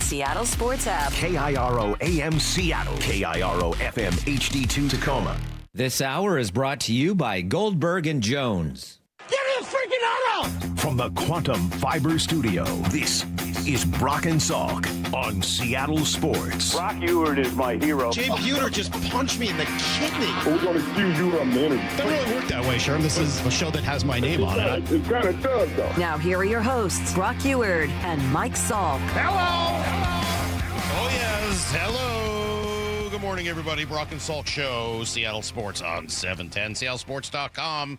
the Seattle Sports app. KIRO AM Seattle. KIRO FM HD2 Tacoma. This hour is brought to you by Goldberg and Jones. Give me a freaking auto! From the Quantum Fiber Studio, this is Brock and Salk on Seattle Sports. Brock Ewert is my hero. Jay Buhner just punched me in the kidney. We're going to accuse you of manager. Doesn't really work that way, Sherm. This is a show that has my name on it. It kind of does, though. Now here are your hosts, Brock Ewert and Mike Salk. Hello! Oh, yes. Hello. Good morning, everybody. Brock and Salk Show, Seattle Sports on 710, seattlesports.com.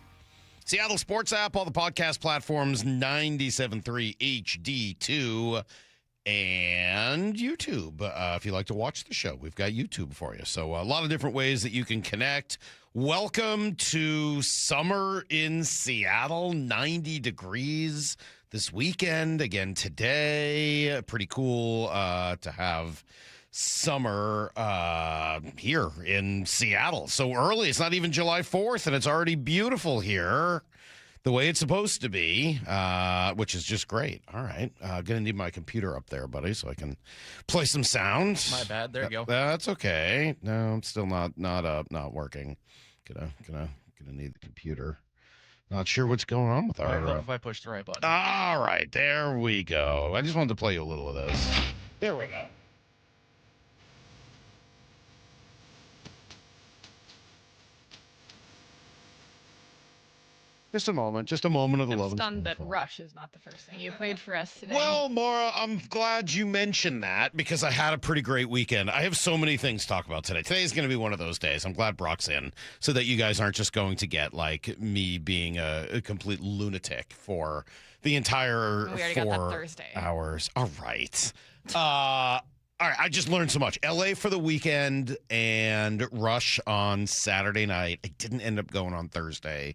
Seattle Sports app, all the podcast platforms, 97.3 HD2, and YouTube. If you like to watch the show, we've got YouTube for you. So a lot of different ways that you can connect. Welcome to summer in Seattle, 90 degrees this weekend. Again, today, pretty cool to have summer here in Seattle. So early, it's not even July 4th, and it's already beautiful here the way it's supposed to be, which is just great. All right. Gonna need my computer up there, buddy, so I can play some sound. My bad. There you go. That's okay. No, I'm still not working. Gonna need the computer. Not sure what's going on with our... I hope if I push the right button. All right, there we go. I just wanted to play you a little of this. There we go. Just a moment of the love. I'm stunned that Rush is not the first thing you played for us today. Well, Maura, I'm glad you mentioned that because I had a pretty great weekend. I have so many things to talk about today. Today's going to be one of those days. I'm glad Brock's in so that you guys aren't just going to get like me being a complete lunatic for the entire 4 hours. All right. All right, I just learned so much. LA for the weekend and Rush on Saturday night. I didn't end up going on Thursday.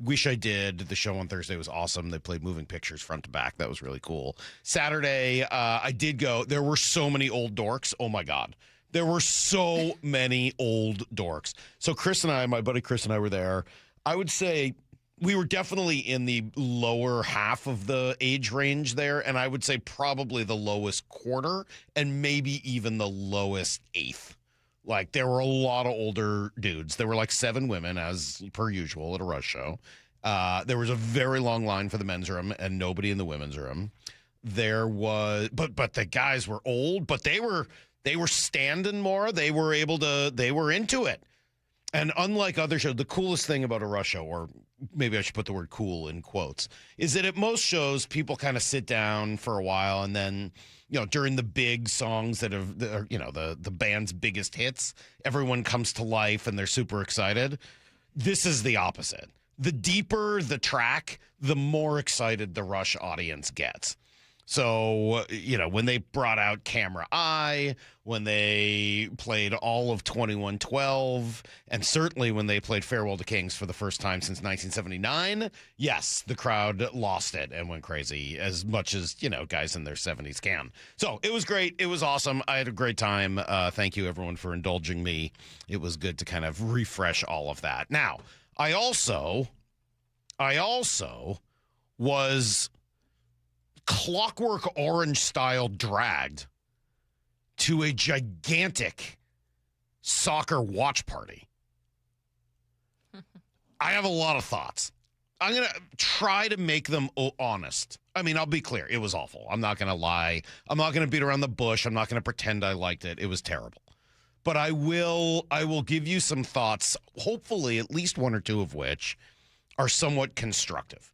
Wish I did. The show on Thursday was awesome. They played moving pictures front to back. That was really cool. Saturday, I did go. There were so many old dorks. Oh, my God. There were so many old dorks. So Chris and I, my buddy Chris and I were there. I would say we were definitely in the lower half of the age range there, and I would say probably the lowest quarter and maybe even the lowest eighth. Like, there were a lot of older dudes. There were like 7 women, as per usual at a Rush show. There was a very long line for the men's room and nobody in the women's room. There was, but the guys were old, but they were standing more. They were into it. And unlike other shows, the coolest thing about a Rush show, or maybe I should put the word cool in quotes, is that at most shows, people kind of sit down for a while and then, during the big songs that are, the band's biggest hits, everyone comes to life and they're super excited. This is the opposite. The deeper the track, the more excited the Rush audience gets. So, when they brought out Camera Eye, when they played all of 2112, and certainly when they played Farewell to Kings for the first time since 1979, yes, the crowd lost it and went crazy as much as, guys in their 70s can. So it was great. It was awesome. I had a great time. Thank you, everyone, for indulging me. It was good to kind of refresh all of that. Now, I also was Clockwork Orange style dragged to a gigantic soccer watch party. I have a lot of thoughts. I'm going to try to make them honest. I mean, I'll be clear. It was awful. I'm not going to lie. I'm not going to beat around the bush. I'm not going to pretend I liked it. It was terrible. But I will give you some thoughts, hopefully at least 1 or 2 of which are somewhat constructive.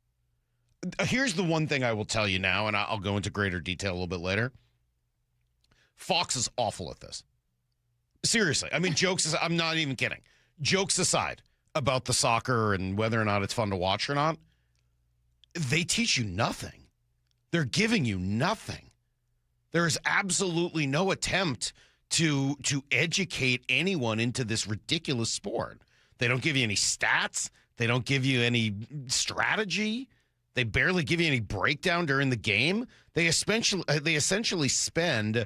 Here's the one thing I will tell you now, and I'll go into greater detail a little bit later. Fox is awful at this. Seriously. I mean, jokes aside, I'm not even kidding. Jokes aside about the soccer and whether or not it's fun to watch or not, they teach you nothing. They're giving you nothing. There is absolutely no attempt to educate anyone into this ridiculous sport. They don't give you any stats. They don't give you any strategy. They barely give you any breakdown during the game. They essentially spend,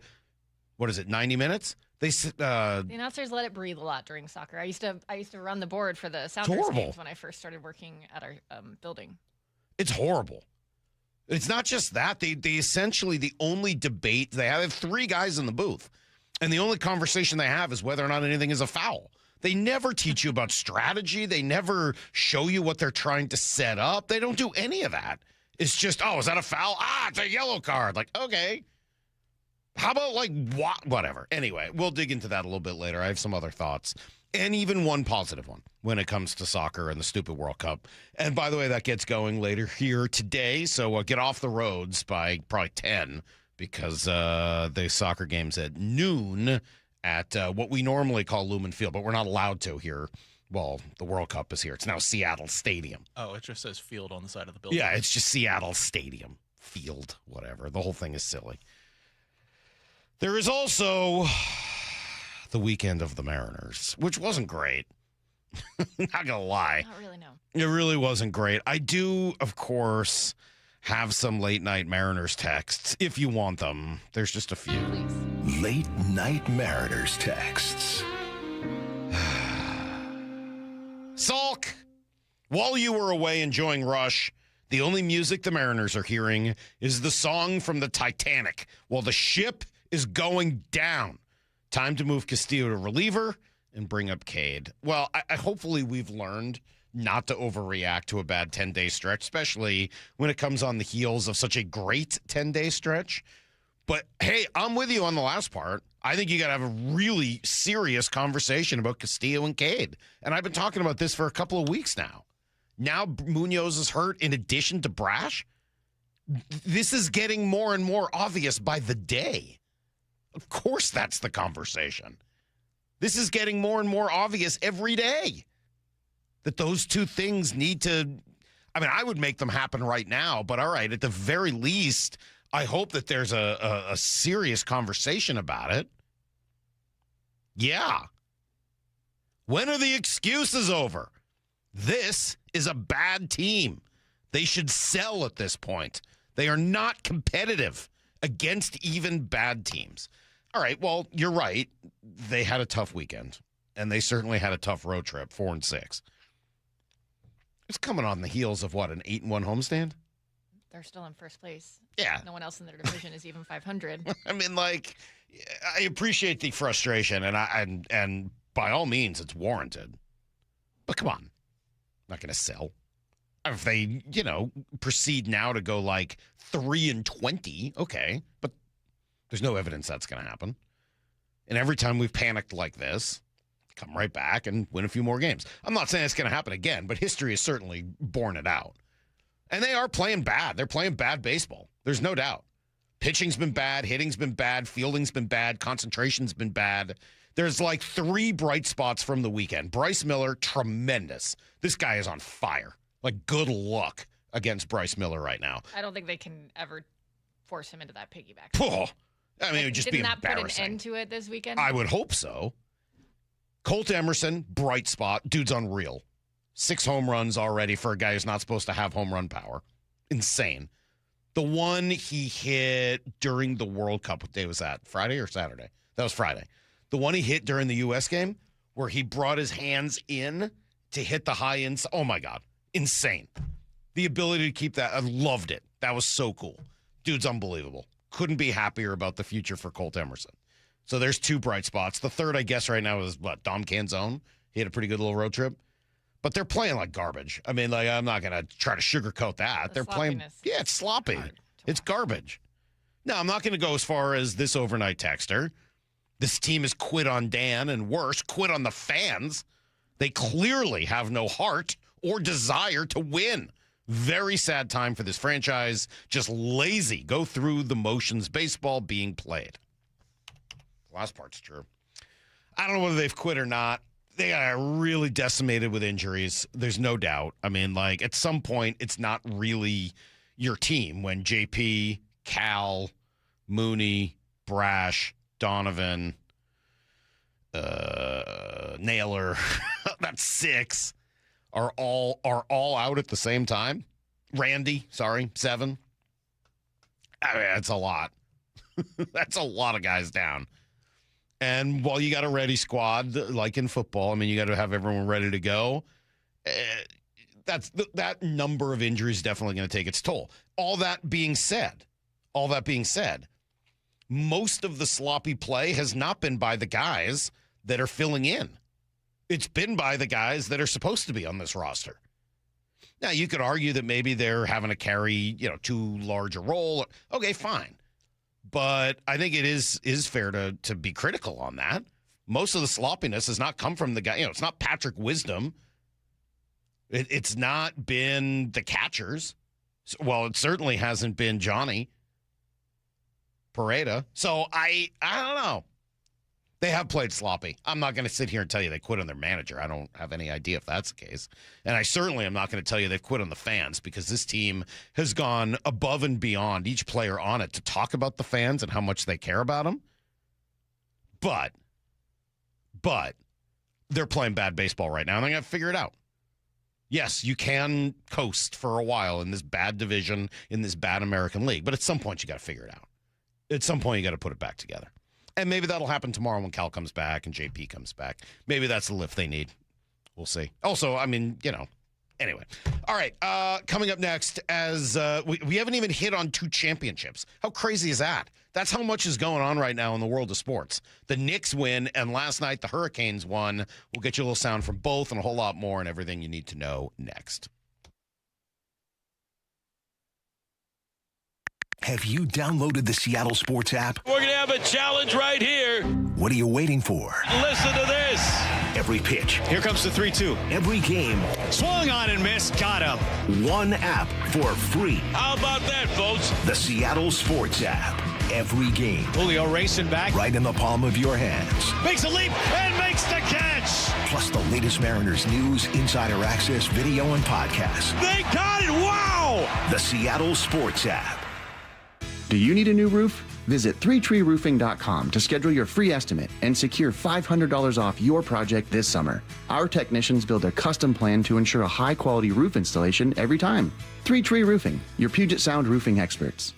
90 minutes? The announcers let it breathe a lot during soccer. I used to run the board for the Sounders games when I first started working at our building. It's horrible. It's not just that. They essentially, the only debate they have 3 guys in the booth, and the only conversation they have is whether or not anything is a foul. They never teach you about strategy. They never show you what they're trying to set up. They don't do any of that. It's just, oh, is that a foul? Ah, it's a yellow card. Like, okay. How about, like, what? Whatever. Anyway, we'll dig into that a little bit later. I have some other thoughts. And even one positive one when it comes to soccer and the stupid World Cup. And by the way, that gets going later here today. So get off the roads by probably 10 because the soccer game's at noon at what we normally call Lumen Field, but we're not allowed to here. Well, the World Cup is here. It's now Seattle Stadium. Oh, it just says field on the side of the building. Yeah, it's just Seattle Stadium. Field, whatever. The whole thing is silly. There is also the weekend of the Mariners, which wasn't great. Not gonna lie. Not really, no. It really wasn't great. I do, of course, have some late night Mariners texts if you want them. There's just a few. Please. Late night Mariners texts. Salk, while you were away enjoying Rush, the only music the Mariners are hearing is the song from the Titanic while the ship is going down. Time to move Castillo to reliever and bring up Cade. Well, I hopefully we've learned not to overreact to a bad 10-day stretch, especially when it comes on the heels of such a great 10-day stretch. But, hey, I'm with you on the last part. I think you got to have a really serious conversation about Castillo and Cade. And I've been talking about this for a couple of weeks now. Now Munoz is hurt in addition to Brash. This is getting more and more obvious by the day. Of course that's the conversation. This is getting more and more obvious every day that those two things need to, I mean, I would make them happen right now, but all right, at the very least, I hope that there's a serious conversation about it. Yeah. When are the excuses over? This is a bad team. They should sell at this point. They are not competitive against even bad teams. All right, well, you're right. They had a tough weekend, and they certainly had a tough road trip, 4-6. It's coming on the heels of, what, an 8-1 homestand? They're still in first place. Yeah. No one else in their division is even 500. I mean, like, I appreciate the frustration, and by all means, it's warranted. But come on. Not going to sell. If they, proceed now to go like 3-20, okay. But there's no evidence that's going to happen. And every time we've panicked like this, come right back and win a few more games. I'm not saying it's going to happen again, but history has certainly borne it out. And they are playing bad. They're playing bad baseball. There's no doubt. Pitching's been bad. Hitting's been bad. Fielding's been bad. Concentration's been bad. There's like 3 bright spots from the weekend. Bryce Miller, tremendous. This guy is on fire. Like, good luck against Bryce Miller right now. I don't think they can ever force him into that piggyback. Oh, I mean, it would just be embarrassing. Didn't that put an end to it this weekend? I would hope so. Colt Emerson, bright spot. Dude's unreal. 6 home runs already for a guy who's not supposed to have home run power. Insane. The one he hit during the World Cup, what day was that? Friday or Saturday? That was Friday. The one he hit during the U.S. game where he brought his hands in to hit the high ends. Oh, my God. Insane. The ability to keep that. I loved it. That was so cool. Dude's unbelievable. Couldn't be happier about the future for Colt Emerson. So there's 2 bright spots. The third, I guess, right now is, Dom Canzone. He had a pretty good little road trip. But they're playing like garbage. I mean, like, I'm not going to try to sugarcoat that. They're playing. Yeah, it's sloppy. It's garbage. No, I'm not going to go as far as this overnight texter. This team has quit on Dan and worse, quit on the fans. They clearly have no heart or desire to win. Very sad time for this franchise. Just lazy. Go through the motions. Baseball being played. The last part's true. I don't know whether they've quit or not. They got really decimated with injuries. There's no doubt. I mean, like, at some point, it's not really your team when JP, Cal, Mooney, Brash, Donovan, Naylor, that's 6, are all out at the same time. Randy, 7. I mean, that's a lot. That's a lot of guys down. And while you got a ready squad, like in football, I mean, you got to have everyone ready to go. that number of injuries is definitely going to take its toll. All that being said, most of the sloppy play has not been by the guys that are filling in. It's been by the guys that are supposed to be on this roster. Now, you could argue that maybe they're having to carry, too large a role. Okay, fine. But I think it is fair to be critical on that. Most of the sloppiness has not come from the guy. It's not Patrick Wisdom. It's not been the catchers. Well, it certainly hasn't been Johnny Pareda. So I don't know. They have played sloppy. I'm not going to sit here and tell you they quit on their manager. I don't have any idea if that's the case. And I certainly am not going to tell you they've quit on the fans, because this team has gone above and beyond, each player on it, to talk about the fans and how much they care about them. But they're playing bad baseball right now, and they're going to figure it out. Yes, you can coast for a while in this bad division, in this bad American League, but at some point you got to figure it out. At some point you got to put it back together. And maybe that'll happen tomorrow when Cal comes back and JP comes back. Maybe that's the lift they need. We'll see. Also, anyway. All right, coming up next, as we haven't even hit on 2 championships. How crazy is that? That's how much is going on right now in the world of sports. The Knicks win, and last night the Hurricanes won. We'll get you a little sound from both and a whole lot more and everything you need to know next. Have you downloaded the Seattle Sports app? We're going to have a challenge right here. What are you waiting for? Listen to this. Every pitch. Here comes the 3-2. Every game. Swung on and missed. Got him. One app for free. How about that, folks? The Seattle Sports app. Every game. Julio racing back. Right in the palm of your hands. Makes a leap and makes the catch. Plus the latest Mariners news, insider access, video, and podcasts. They got it. Wow. The Seattle Sports app. Do you need a new roof? Visit 3treeroofing.com to schedule your free estimate and secure $500 off your project this summer. Our technicians build a custom plan to ensure a high-quality roof installation every time. 3 Tree Roofing, your Puget Sound roofing experts.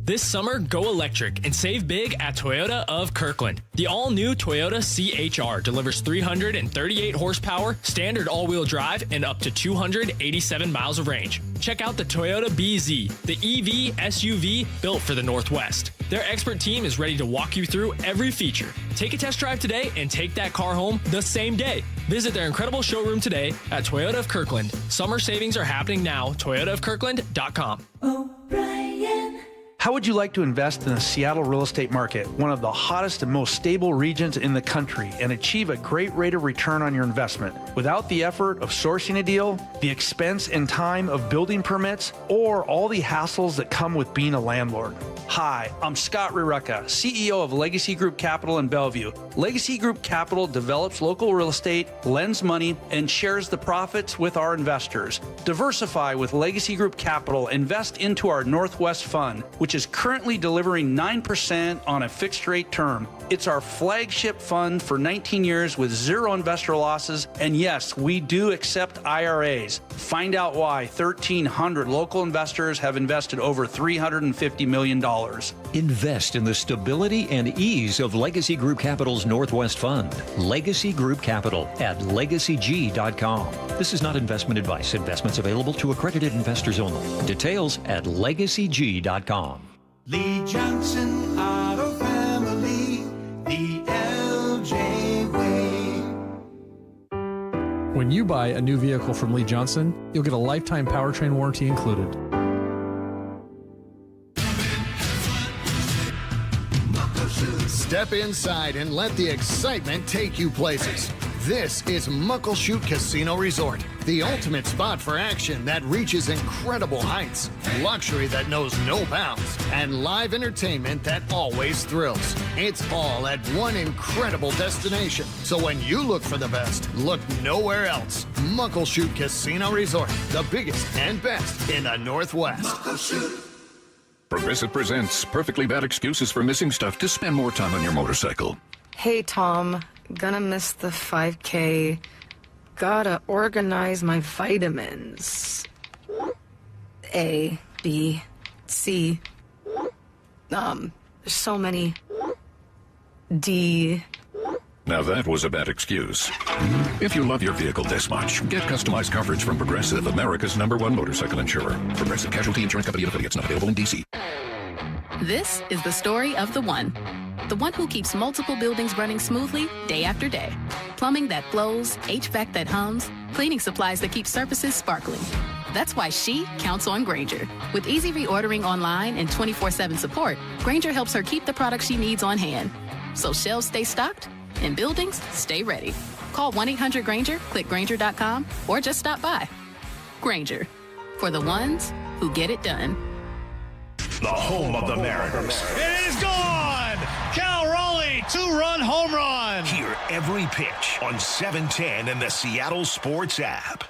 This summer, go electric and save big at Toyota of Kirkland. The all-new Toyota CHR delivers 338 horsepower, standard all-wheel drive, and up to 287 miles of range. Check out the Toyota BZ, the EV SUV built for the Northwest. Their expert team is ready to walk you through every feature. Take a test drive today and take that car home the same day. Visit their incredible showroom today at Toyota of Kirkland. Summer savings are happening now. ToyotaofKirkland.com. How would you like to invest in the Seattle real estate market, one of the hottest and most stable regions in the country, and achieve a great rate of return on your investment without the effort of sourcing a deal, the expense and time of building permits, or all the hassles that come with being a landlord? Hi, I'm Scott Rireka, CEO of Legacy Group Capital in Bellevue. Legacy Group Capital develops local real estate, lends money, and shares the profits with our investors. Diversify with Legacy Group Capital. Invest into our Northwest Fund, which is currently delivering 9% on a fixed rate term. It's our flagship fund for 19 years with 0 investor losses. And yes, we do accept IRAs. Find out why 1,300 local investors have invested over $350 million. Invest in the stability and ease of Legacy Group Capital's Northwest Fund. Legacy Group Capital at legacyg.com. This is not investment advice. Investments available to accredited investors only. Details at legacyg.com. Lee Johnson Auto Family, the LJ way. When you buy a new vehicle from Lee Johnson, you'll get a lifetime powertrain warranty included. Step inside and let the excitement take you places. This is Muckleshoot Casino Resort, the ultimate spot for action that reaches incredible heights, luxury that knows no bounds, and live entertainment that always thrills. It's all at one incredible destination. So when you look for the best, look nowhere else. Muckleshoot Casino Resort, the biggest and best in the Northwest. Muckleshoot. Progressive presents Perfectly Bad Excuses for Missing Stuff to Spend More Time on Your Motorcycle. Hey, Tom. Gonna miss the 5K. Gotta organize my vitamins. A, B, C. There's so many. D. Now that was a bad excuse. If you love your vehicle this much, get customized coverage from Progressive, America's #1 motorcycle insurer. Progressive Casualty Insurance Company and affiliates, not available in D.C. This is the story of the one who keeps multiple buildings running smoothly day after day. Plumbing that flows, HVAC that hums, cleaning supplies that keep surfaces sparkling. That's why she counts on Grainger. With easy reordering online and 24/7 support, Grainger helps her keep the products she needs on hand. So shelves stay stocked and buildings stay ready. Call 1-800-GRAINGER, click Grainger.com, or just stop by. Grainger, for the ones who get it done. The home of the Mariners. It is gone! Cal Raleigh, 2-run home run! Hear every pitch on 710 and the Seattle Sports app.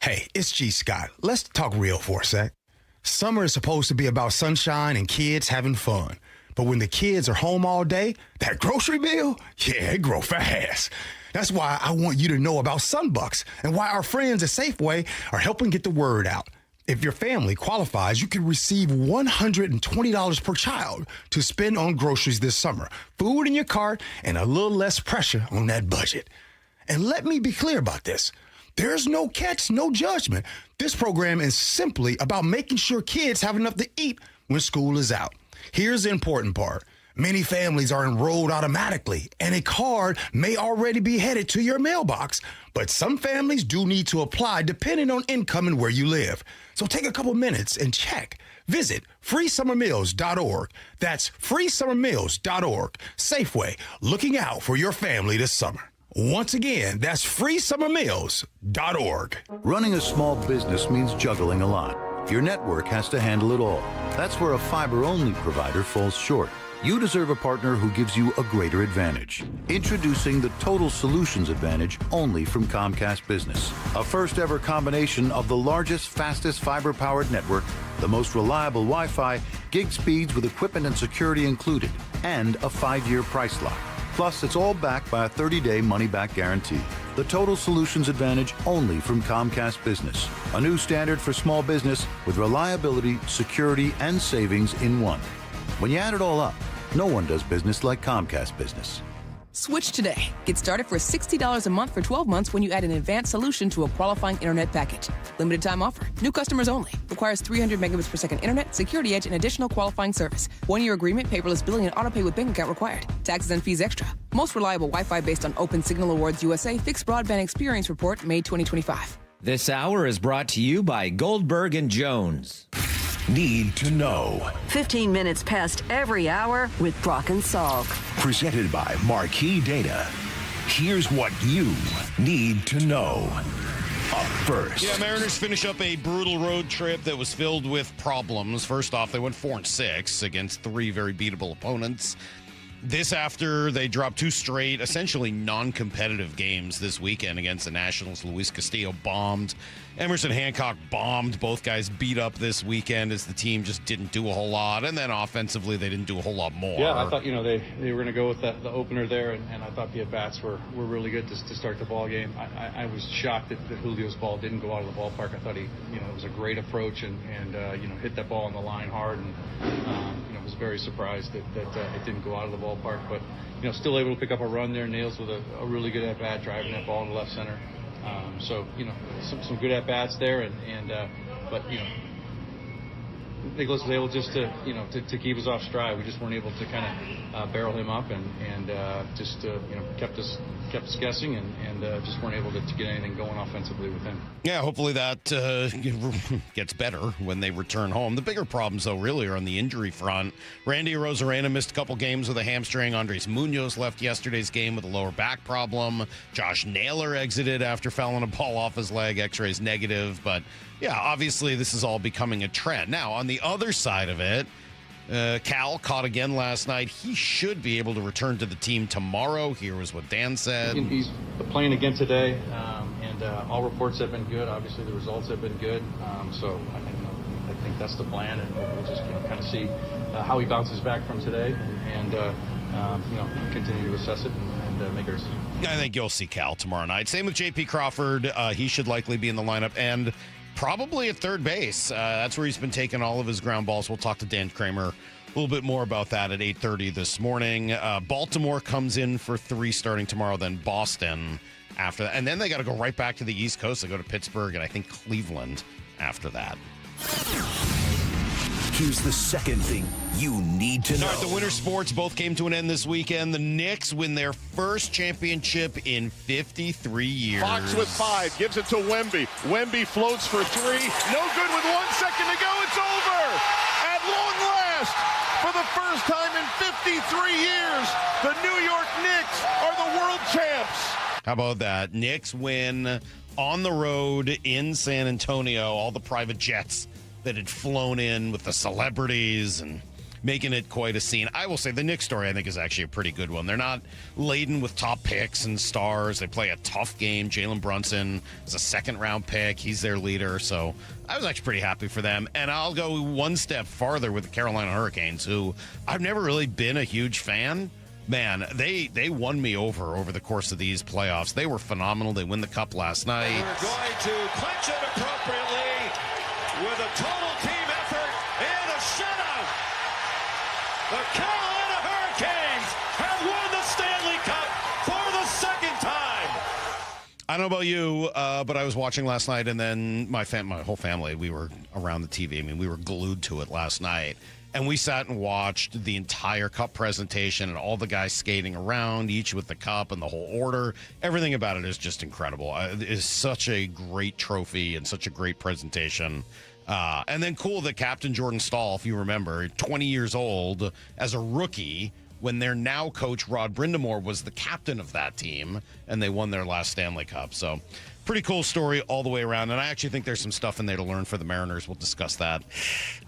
Hey, it's G. Scott. Let's talk real for a sec. Summer is supposed to be about sunshine and kids having fun. But when the kids are home all day, that grocery bill, yeah, it grows fast. That's why I want you to know about Sunbucks and why our friends at Safeway are helping get the word out. If your family qualifies, you can receive $120 per child to spend on groceries this summer, food in your cart, and a little less pressure on that budget. And let me be clear about this. There's no catch, no judgment. This program is simply about making sure kids have enough to eat when school is out. Here's the important part. Many families are enrolled automatically, and a card may already be headed to your mailbox. But some families do need to apply depending on income and where you live. So take a couple minutes and check. Visit freesummermeals.org. That's freesummermeals.org. Safeway, looking out for your family this summer. Once again, that's freesummermeals.org. Running a small business means juggling a lot. Your network has to handle it all. That's where a fiber-only provider falls short. You deserve a partner who gives you a greater advantage. Introducing the Total Solutions Advantage only from Comcast Business. A first-ever combination of the largest, fastest fiber-powered network, the most reliable Wi-Fi, gig speeds with equipment and security included, and a 5-year price lock. Plus, it's all backed by a 30-day money-back guarantee. The Total Solutions Advantage only from Comcast Business. A new standard for small business with reliability, security, and savings in one. When you add it all up, no one does business like Comcast Business. Switch today. Get started for $60 a month for 12 months when you add an advanced solution to a qualifying internet package. Limited time offer. New customers only. Requires 300 megabits per second internet, security edge, and additional qualifying service. 1-year agreement, paperless billing, and autopay with bank account required. Taxes and fees extra. Most reliable Wi-Fi based on Open Signal Awards USA Fixed Broadband Experience Report, May 2025. This hour is brought to you by Goldberg and Jones. Need to know. 15 minutes past every hour with Brock and Salk. Presented by Marquee Data. Here's what you need to know. Up first. Yeah, Mariners finish up a brutal road trip that was filled with problems. First off, they went 4-6 against 3 very beatable opponents. This after they dropped 2 straight, essentially non-competitive games this weekend against the Nationals. Luis Castillo bombed. Emerson Hancock bombed. Both guys beat up this weekend as the team just didn't do a whole lot. And then offensively, they didn't do a whole lot more. Yeah, I thought, they were going to go with the opener there, and I thought the at-bats were really good to start the ball game. I was shocked that Julio's ball didn't go out of the ballpark. I thought it was a great approach and hit that ball on the line hard, and was very surprised that it didn't go out of the ballpark. But, still able to pick up a run there. Nails with a really good at-bat, driving that ball to left center. Some good at-bats there, but Nicholas was able just to keep us off stride. We just weren't able to kind of barrel him up and kept us guessing and just weren't able to get anything going offensively with him. Yeah, hopefully that gets better when they return home. The bigger problems, though, really are on the injury front. Randy Arozarena missed a couple games with a hamstring. Andres Munoz left yesterday's game with a lower back problem. Josh Naylor exited after fouling a ball off his leg. X-rays negative. But, yeah, obviously this is all becoming a trend. Now, on the other side of it, Cal caught again last night. He should be able to return to the team tomorrow. Here was what Dan said. He's playing again today, and all reports have been good. Obviously, the results have been good. So I think that's the plan, and we'll just kind of see how he bounces back from today, and continue to assess it and make our decision. I think you'll see Cal tomorrow night. Same with J.P. Crawford. He should likely be in the lineup, and probably at third base. That's where he's been taking all of his ground balls. We'll talk to Dan Kramer little bit more about that at 8:30 this morning. Baltimore comes in for 3 starting tomorrow, then Boston after that. And then they got to go right back to the East Coast. They go to Pittsburgh and I think Cleveland after that. Here's the second thing you need to know. All right, the winter sports both came to an end this weekend. The Knicks win their first championship in 53 years. Fox with 5, gives it to Wemby. Wemby floats for 3. No good with 1 second to go. It's over. At long last, for the first time in 53 years, the New York Knicks are the world champs. How about that? Knicks win on the road in San Antonio. All the private jets that had flown in with the celebrities and making it quite a scene. I will say the Knicks story, I think, is actually a pretty good one. They're not laden with top picks and stars. They play a tough game. Jalen Brunson is a second-round pick. He's their leader, so I was actually pretty happy for them. And I'll go one step farther with the Carolina Hurricanes, who I've never really been a huge fan. Man, they won me over the course of these playoffs. They were phenomenal. They win the cup last night. We're going to clinch it appropriately with a total team effort and a shutout. The Carolina Hurricanes have won the Stanley Cup for the second time. I don't know about you, but I was watching last night, and then my whole family, we were around the TV. I mean, we were glued to it last night. And we sat and watched the entire cup presentation and all the guys skating around, each with the cup and the whole order. Everything about it is just incredible. It is such a great trophy and such a great presentation. And then cool that Captain Jordan Stahl, if you remember, 20 years old as a rookie, when their now coach Rod Brindamore was the captain of that team, and they won their last Stanley Cup. So pretty cool story all the way around. And I actually think there's some stuff in there to learn for the Mariners. We'll discuss that.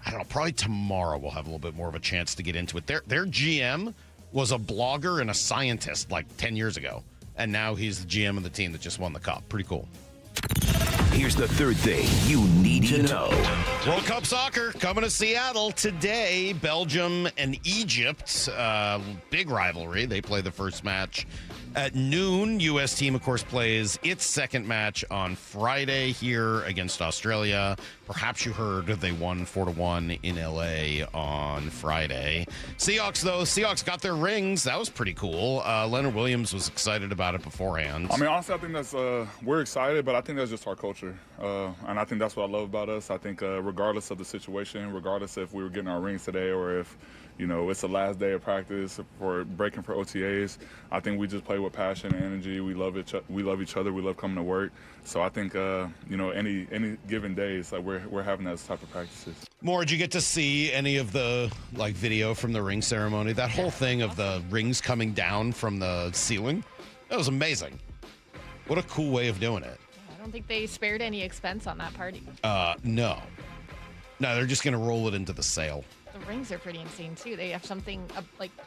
I don't know, probably tomorrow we'll have a little bit more of a chance to get into it. Their GM was a blogger and a scientist like 10 years ago. And now he's the GM of the team that just won the cup. Pretty cool. Here's the third thing you need to know. World Cup soccer coming to Seattle today. Belgium and Egypt. Big rivalry. They play the first match at noon. U.S. team, of course, plays its second match on Friday here against Australia. Perhaps you heard they won 4-1 in L.A. on Friday. Seahawks, though. Seahawks got their rings. That was pretty cool. Leonard Williams was excited about it beforehand. I mean, honestly, I think that's we're excited, but I think that's just our culture. And I think that's what I love about us. I think regardless of the situation, regardless if we were getting our rings today or if, you know, it's the last day of practice for breaking for OTAs, I think we just play with passion and energy. We love each other. We love coming to work. So I think, you know, any given day, it's like we're having those type of practices. More, did you get to see any of the video from the ring ceremony? That whole thing of the rings coming down from the ceiling? That was amazing. What a cool way of doing it. I don't think they spared any expense on that party. No, they're just going to roll it into the sale. The rings are pretty insane too. They have something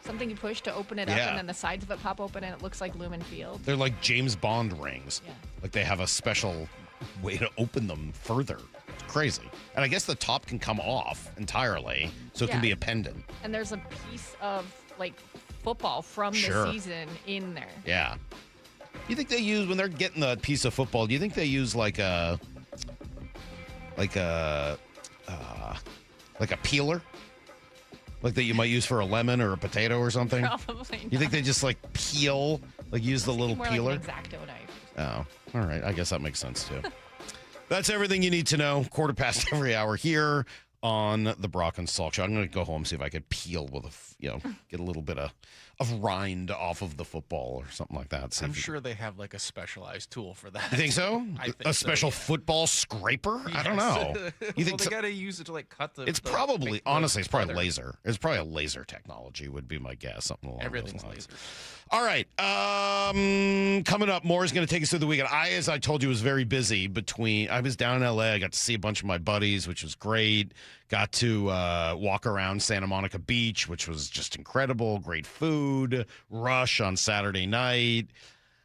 something you push to open it up, and then the sides of it pop open, and it looks like Lumen Field. They're like James Bond rings. Yeah. Like they have a special way to open them further. It's crazy. And I guess the top can come off entirely, so it can be a pendant. And there's a piece of football from the season in there. Yeah. You think they use, when they're getting the piece of football, do you think they use like a peeler? Like that you might use for a lemon or a potato or something? Probably not. You think they just peel, use the little peeler? Like an X-Acto knife. Oh, all right. I guess that makes sense too. That's everything you need to know. 15:15 every hour here on the Brock and Salk Show. I'm going to go home and see if I could peel with get a little bit of rind off of the football or something like that. I'm sure they have a specialized tool for that. You think so? I think a special football scraper? Yes. I don't know. You think they got to use it to cut the. It's probably, honestly, it's probably laser. It's probably a laser technology would be my guess. Something along Everything's those lines. laser. All right. Coming up, more is going to take us through the weekend. As I told you, was very busy I was down in L.A. I got to see a bunch of my buddies, which was great. Got to walk around Santa Monica Beach, which was just incredible. Great food. Rush on Saturday night.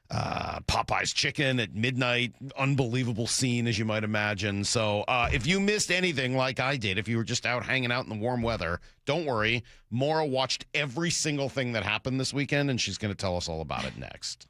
Popeye's Chicken at midnight. Unbelievable scene, as you might imagine. So if you missed anything like I did, if you were just out hanging out in the warm weather, don't worry. Maura watched every single thing that happened this weekend, and she's going to tell us all about it next.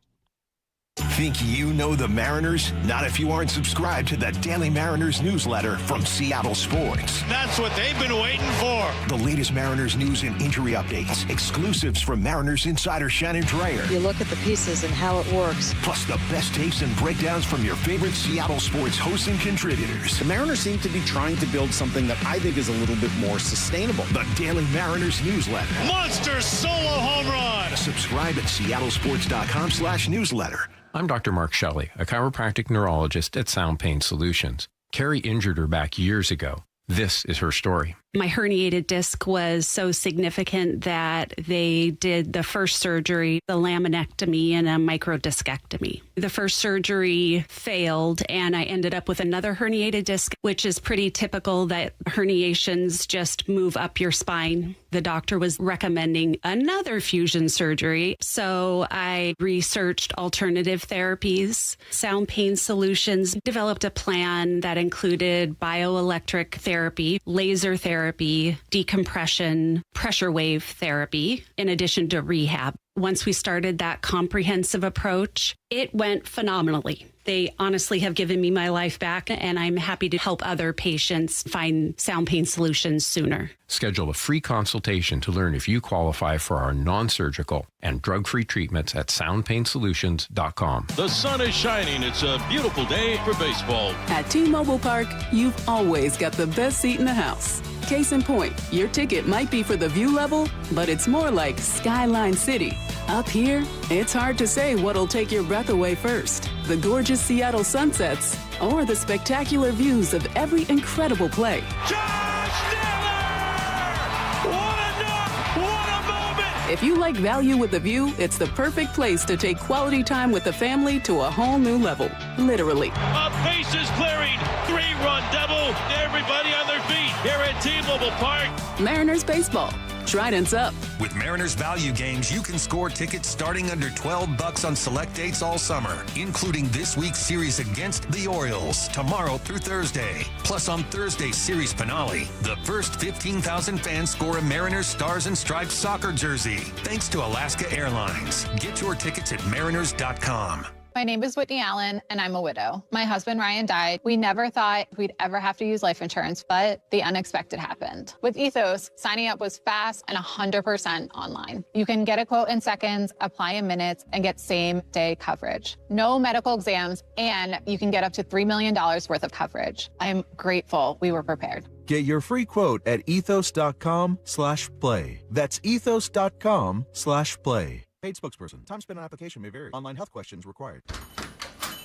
Think you know the Mariners? Not if you aren't subscribed to the Daily Mariners newsletter from Seattle Sports. That's what they've been waiting for. The latest Mariners news and injury updates, exclusives from Mariners insider Shannon Dreyer. You look at the pieces and how it works. Plus the best takes and breakdowns from your favorite Seattle sports hosts and contributors. The Mariners seem to be trying to build something that I think is a little bit more sustainable. The Daily Mariners newsletter. Monster solo home run. Subscribe at seattlesports.com/newsletter. I'm Dr. Mark Shelley, a chiropractic neurologist at Sound Pain Solutions. Carrie injured her back years ago. This is her story. My herniated disc was so significant that they did the first surgery, the laminectomy and a microdiscectomy. The first surgery failed, and I ended up with another herniated disc, which is pretty typical that herniations just move up your spine. The doctor was recommending another fusion surgery, so I researched alternative therapies. Sound Pain Solutions developed a plan that included bioelectric therapy, laser therapy, decompression, pressure wave therapy, in addition to rehab. Once we started that comprehensive approach, it went phenomenally. They honestly have given me my life back, and I'm happy to help other patients find Sound Pain Solutions sooner. Schedule a free consultation to learn if you qualify for our non-surgical and drug-free treatments at soundpainsolutions.com. The sun is shining. It's a beautiful day for baseball. At T-Mobile Park, you've always got the best seat in the house. Case in point, your ticket might be for the view level, but it's more like Skyline City. Up here, it's hard to say what'll take your breath away first. The gorgeous Seattle sunsets or the spectacular views of every incredible play. If you like value with a view, it's the perfect place to take quality time with the family to a whole new level. Literally. A bases clearing, 3-run double. Everybody on their feet here at T-Mobile Park. Mariners baseball. Trident's up. With Mariners Value Games, you can score tickets starting under $12 on select dates all summer, including this week's series against the Orioles, tomorrow through Thursday. Plus, on Thursday's series finale, the first 15,000 fans score a Mariners Stars and Stripes soccer jersey, thanks to Alaska Airlines. Get your tickets at mariners.com. My name is Whitney Allen, and I'm a widow. My husband, Ryan, died. We never thought we'd ever have to use life insurance, but the unexpected happened. With Ethos, signing up was fast and 100% online. You can get a quote in seconds, apply in minutes, and get same-day coverage. No medical exams, and you can get up to $3 million worth of coverage. I'm grateful we were prepared. Get your free quote at ethos.com/play. That's ethos.com/play. Paid spokesperson. Time spent on application may vary. Online health questions required.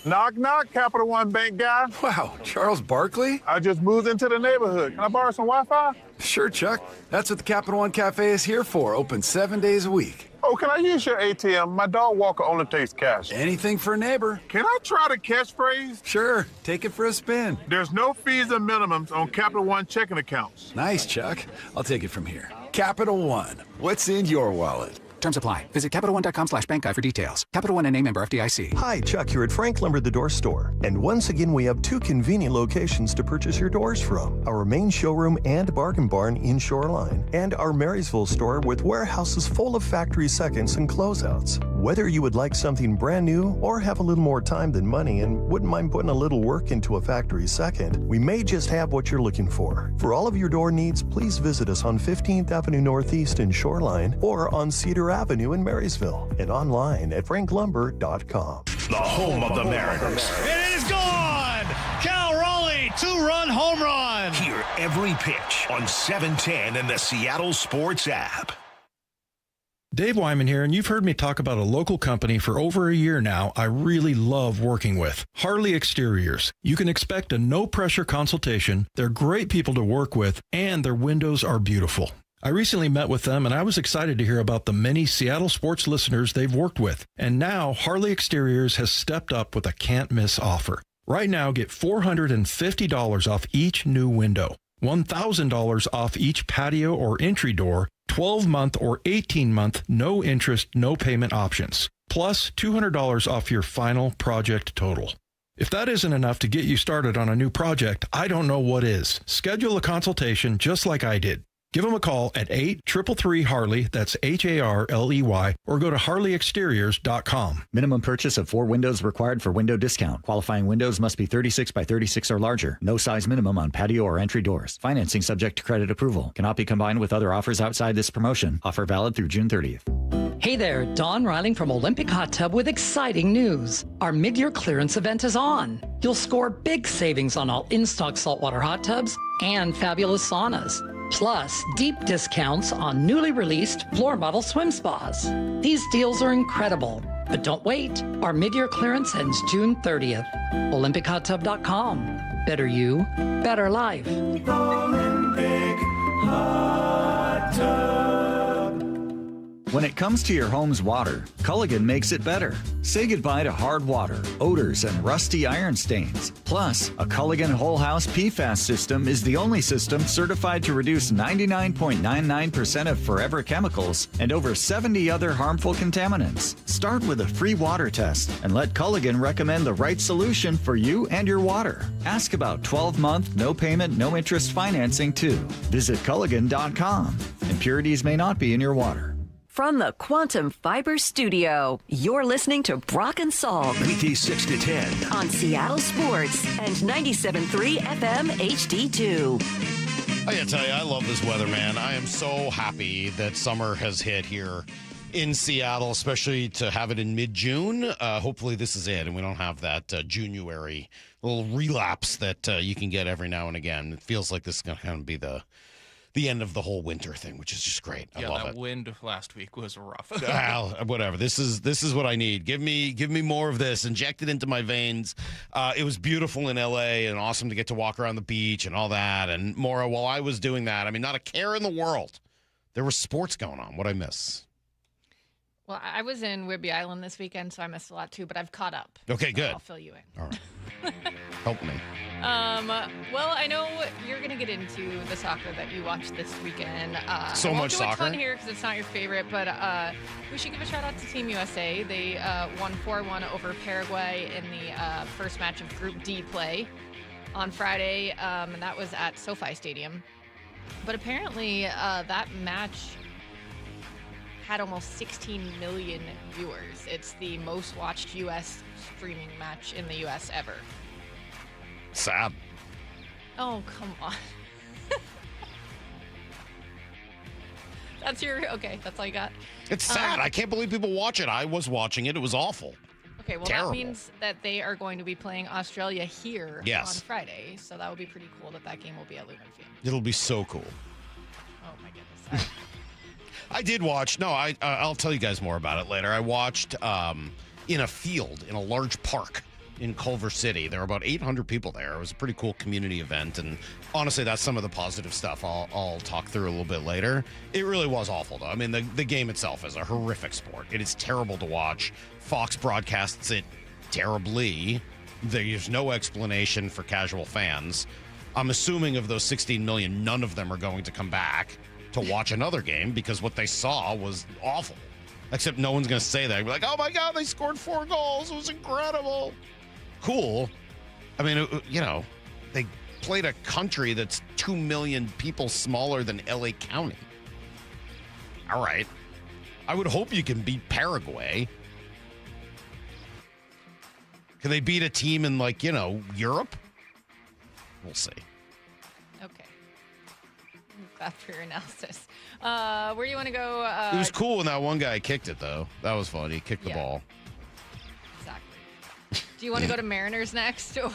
Knock, knock, Capital One Bank guy. Wow, Charles Barkley? I just moved into the neighborhood. Can I borrow some Wi-Fi? Sure, Chuck. That's what the Capital One Cafe is here for. Open 7 days a week. Oh, can I use your ATM? My dog walker only takes cash. Anything for a neighbor. Can I try the catchphrase? Sure. Take it for a spin. There's no fees and minimums on Capital One checking accounts. Nice, Chuck. I'll take it from here. Capital One. What's in your wallet? Terms apply. Visit CapitalOne.com/bankguide for details. Capital One NA member FDIC. Hi, Chuck here at Frank Lumber, the door store. And once again, we have 2 convenient locations to purchase your doors from. Our main showroom and bargain barn in Shoreline. And our Marysville store with warehouses full of factory seconds and closeouts. Whether you would like something brand new or have a little more time than money and wouldn't mind putting a little work into a factory second, we may just have what you're looking for. For all of your door needs, please visit us on 15th Avenue Northeast in Shoreline or on Cedar Avenue in Marysville and online at franklumber.com. The home of the Mariners. It is gone! Cal Raleigh, 2-run home run! Hear every pitch on 710 and the Seattle Sports app. Dave Wyman here, and you've heard me talk about a local company for over a year now I really love working with. Harley Exteriors. You can expect a no-pressure consultation. They're great people to work with, and their windows are beautiful. I recently met with them, and I was excited to hear about the many Seattle sports listeners they've worked with. And now, Harley Exteriors has stepped up with a can't-miss offer. Right now, get $450 off each new window, $1,000 off each patio or entry door, 12-month or 18-month no interest, no payment options, plus $200 off your final project total. If that isn't enough to get you started on a new project, I don't know what is. Schedule a consultation just like I did. Give them a call at 833-HARLEY, that's HARLEY, or go to HarleyExteriors.com. Minimum purchase of 4 windows required for window discount. Qualifying windows must be 36 by 36 or larger. No size minimum on patio or entry doors. Financing subject to credit approval. Cannot be combined with other offers outside this promotion. Offer valid through June 30th. Hey there, Dawn Riling from Olympic Hot Tub with exciting news. Our mid-year clearance event is on. You'll score big savings on all in-stock saltwater hot tubs and fabulous saunas. Plus, deep discounts on newly released floor model swim spas. These deals are incredible. But don't wait. Our mid-year clearance ends June 30th. OlympicHotTub.com. Better you, better life. Olympic Hot Tub. When it comes to your home's water, Culligan makes it better. Say goodbye to hard water, odors, and rusty iron stains. Plus, a Culligan Whole House PFAS system is the only system certified to reduce 99.99% of forever chemicals and over 70 other harmful contaminants. Start with a free water test and let Culligan recommend the right solution for you and your water. Ask about 12-month, no payment, no interest financing too. Visit Culligan.com. Impurities may not be in your water. From the Quantum Fiber Studio, you're listening to Brock and Salk. Weekdays 6 to 10. On Seattle Sports and 97.3 FM HD2. I gotta tell you, I love this weather, man. I am so happy that summer has hit here in Seattle, especially to have it in mid-June. Hopefully this is it, and we don't have that January little relapse that you can get every now and again. It feels like this is going to kind of be the end of the whole winter thing, which is just great. I love that it. wind last week was rough. Well, whatever. This is what I need. Give me more of this. Inject it into my veins. It was beautiful in LA and awesome to get to walk around the beach and all that. And Maura, while I was doing that, I mean, not a care in the world. There was sports going on. What'd I miss? Well, I was in Whidbey Island this weekend, so I missed a lot too, but I've caught up. Okay, so good. I'll fill you in. All right. Help me. Well, I know you're going to get into the soccer that you watched this weekend. So much soccer. I won't do a ton here because it's not your favorite, but we should give a shout out to Team USA. They won 4-1 over Paraguay in the first match of Group D play on Friday, and that was at SoFi Stadium. But apparently that match had almost 16 million viewers. It's the most watched U.S. streaming match in the U.S. ever. Sad. Oh, come on. That's all you got? It's sad. I can't believe people watch it. I was watching it. It was awful. Okay, well, Terrible. That means that they are going to be playing Australia here on Friday, so that would be pretty cool that game will be at Lumen Field. It'll be so cool. Oh, my goodness. I did watch. No, I'll tell you guys more about it later. I watched in a field in a large park in Culver City. There were about 800 people there. It was a pretty cool community event, and honestly, that's some of the positive stuff I'll talk through a little bit later. It really was awful, though. I mean, the game itself is a horrific sport. It is terrible to watch. Fox broadcasts it terribly. There's no explanation for casual fans. I'm assuming of those 16 million, none of them are going to come back to watch another game because what they saw was awful. Except no one's going to say that. They'll be like, oh my God, they scored 4 goals. It was incredible. Cool. I mean, they played a country that's 2 million people smaller than LA County. All right. I would hope you can beat Paraguay. Can they beat a team in Europe? We'll see. Okay. Glad for your analysis. Where do you want to go? It was cool when that one guy kicked it, though. That was fun. He kicked the ball. Exactly. Do you want to go to Mariners next? Or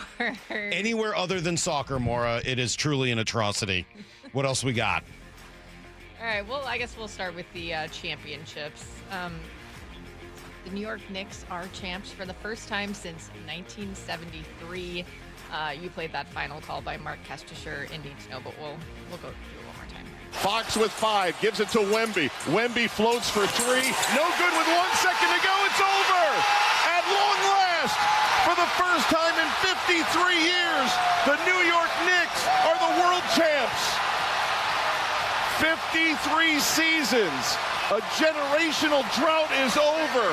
anywhere other than soccer, Maura, it is truly an atrocity. What else we got? All right. Well, I guess we'll start with the championships. The New York Knicks are champs for the first time since 1973. You played that final call by Mark Castillo in need to know, but we'll go through it one more time. Fox with 5, gives it to Wemby. Wemby floats for 3. No good with 1 second to go. It's over. At long last, for the first time in 53 years, the New York Knicks are the world champs. 53 seasons. A generational drought is over.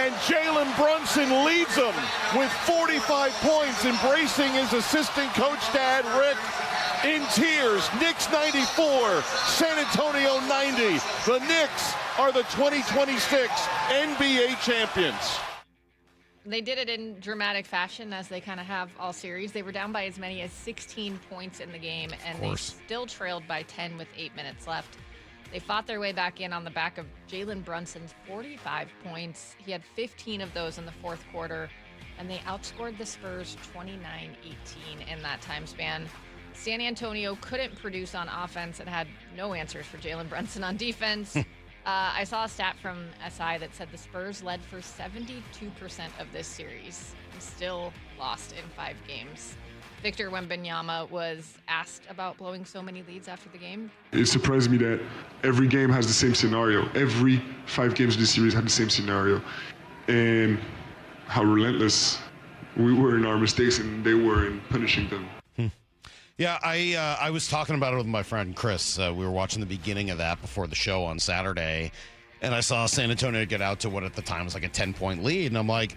And Jalen Brunson leads them with 45 points, embracing his assistant coach dad, Rick. in tears. Knicks 94, San Antonio 90. The Knicks are the 2026 NBA champions. They did it in dramatic fashion, as they kind of have all series. They were down by as many as 16 points in the game, and they still trailed by 10 with 8 minutes left. They fought their way back in on the back of Jalen Brunson's 45 points. He had 15 of those in the fourth quarter, and they outscored the Spurs 29-18 in that time span. San Antonio couldn't produce on offense and had no answers for Jalen Brunson on defense. I saw a stat from SI that said the Spurs led for 72% of this series and still lost in 5 games. Victor Wembanyama was asked about blowing so many leads after the game. It surprised me that every game has the same scenario. Every 5 games of this series had the same scenario. And how relentless we were in our mistakes and they were in punishing them. Yeah, I was talking about it with my friend Chris. We were watching the beginning of that before the show on Saturday, and I saw San Antonio get out to what at the time was like a 10-point lead, and I'm like,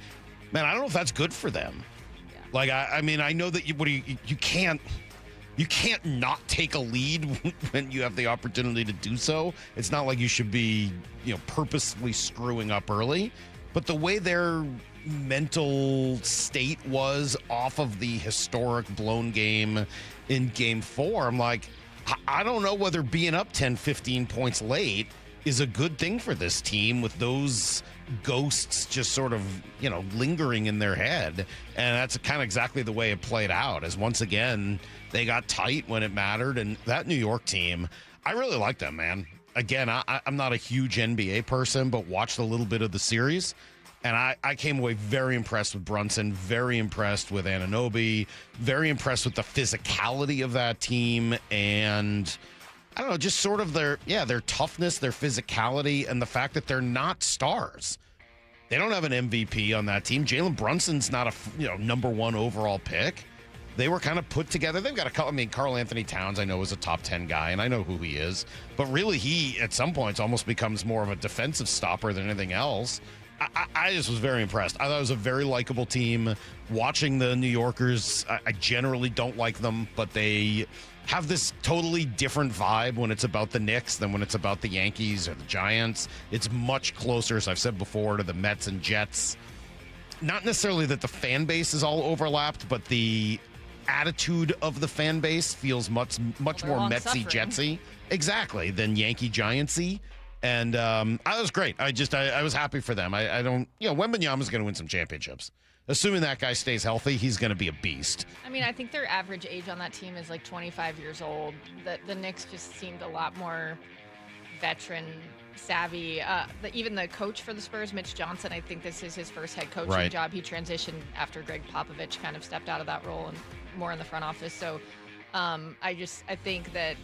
man, I don't know if that's good for them. Yeah. Like, I mean, I know that you can't not take a lead when you have the opportunity to do so. It's not like you should be, purposely screwing up early, but the way their mental state was off of the historic blown game in game 4, I'm like, I don't know whether being up 10, 15 points late is a good thing for this team with those ghosts just sort of, lingering in their head. And that's kind of exactly the way it played out, as once again, they got tight when it mattered. And that New York team, I really like them, man. Again, I'm not a huge NBA person, but watched a little bit of the series. And I came away very impressed with Brunson, very impressed with Anunoby, very impressed with the physicality of that team. And I don't know, just sort of their toughness, their physicality, and the fact that they're not stars. They don't have an MVP on that team. Jalen Brunson's not a number 1 overall pick. They were kind of put together. They've got a couple. I mean, Karl Anthony Towns, I know, is a top 10 guy, and I know who he is. But really, he, at some points, almost becomes more of a defensive stopper than anything else. I just was very impressed. I thought it was a very likable team. Watching the New Yorkers, I generally don't like them, but they have this totally different vibe when it's about the Knicks than when it's about the Yankees or the Giants. It's much closer, as I've said before, to the Mets and Jets. Not necessarily that the fan base is all overlapped, but the attitude of the fan base feels much more Metsy, Jetsy, exactly, than Yankee Giantsy. And I was great. I was happy for them. I don't, Wembanyama's going to win some championships. Assuming that guy stays healthy, he's going to be a beast. I mean, I think their average age on that team is like 25 years old. The Knicks just seemed a lot more veteran savvy. Even the coach for the Spurs, Mitch Johnson, I think this is his first head coaching job. He transitioned after Greg Popovich kind of stepped out of that role and more in the front office. So I think that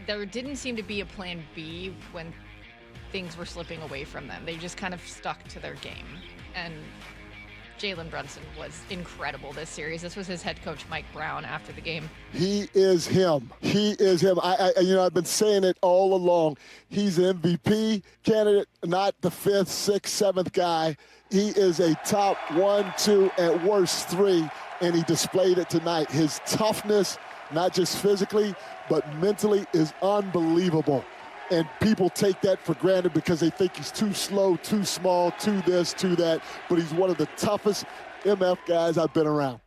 there didn't seem to be a plan B when things were slipping away from them. They just kind of stuck to their game. And Jalen Brunson was incredible this series. This was his head coach, Mike Brown, after the game. He is him. He is him. I've been saying it all along. He's an MVP candidate, not the 5th, 6th, 7th guy. He is a top 1, 2, at worst 3, and he displayed it tonight. His toughness, not just physically, but mentally, is unbelievable. And people take that for granted because they think he's too slow, too small, too this, too that. But he's one of the toughest MF guys I've been around.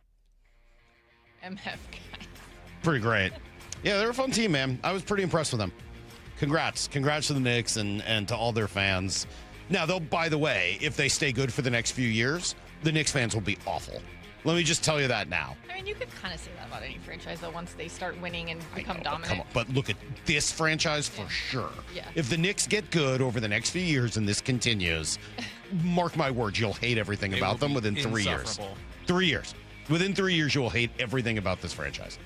MF guy. Pretty great. Yeah, they're a fun team, man. I was pretty impressed with them. Congrats. Congrats to the Knicks and to all their fans. Now, though, by the way, if they stay good for the next few years, the Knicks fans will be awful. Let me just tell you that now. I mean, you could kind of say that about any franchise, though, once they start winning and become dominant. Come on, but look at this franchise for sure. Yeah. If the Knicks get good over the next few years and this continues, mark my words, you'll hate everything about them within 3 years. 3 years. Within 3 years, you will hate everything about this franchise.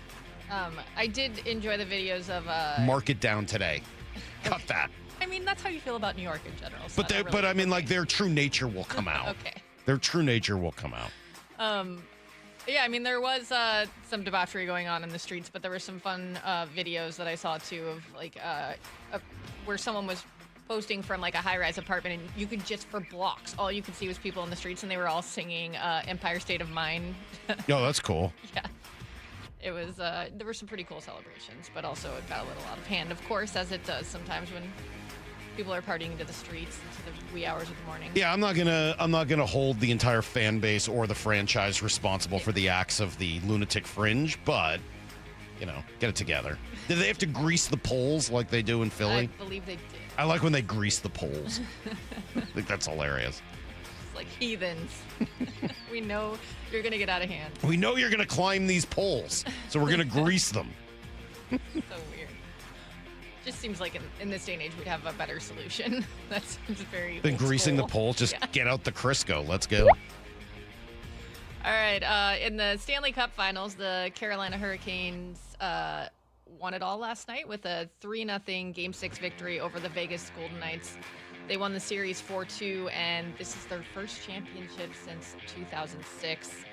I did enjoy the videos of... Mark it down today. Cut that. I mean, that's how you feel about New York in general. So but I mean, like, their true nature will come out. Okay. Their true nature will come out. Yeah, I mean, there was some debauchery going on in the streets, but there were some fun videos that I saw, too, of, like, where someone was posting from, like, a high-rise apartment, and you could just, for blocks, all you could see was people in the streets, and they were all singing Empire State of Mind. Yo, that's cool. Yeah. It was there were some pretty cool celebrations, but also it got a little out of hand, of course, as it does sometimes when people are partying into the streets into the wee hours of the morning. Yeah, I'm not gonna hold the entire fan base or the franchise responsible for the acts of the lunatic fringe, but get it together. Did they have to grease the poles like they do in Philly? I believe they did. I like when they grease the poles. I think that's hilarious. It's like heathens. We know you're gonna get out of hand. We know you're gonna climb these poles, so we're gonna grease them. So weird. Just seems like in this day and age we'd have a better solution. That seems very Then old greasing school. the poles, just Yeah. get out the Crisco. Let's go. All right, in the Stanley Cup Finals, the Carolina Hurricanes won it all last night with a 3-0 Game 6 victory over the Vegas Golden Knights. They won the series 4-2, and this is their first championship since 2006.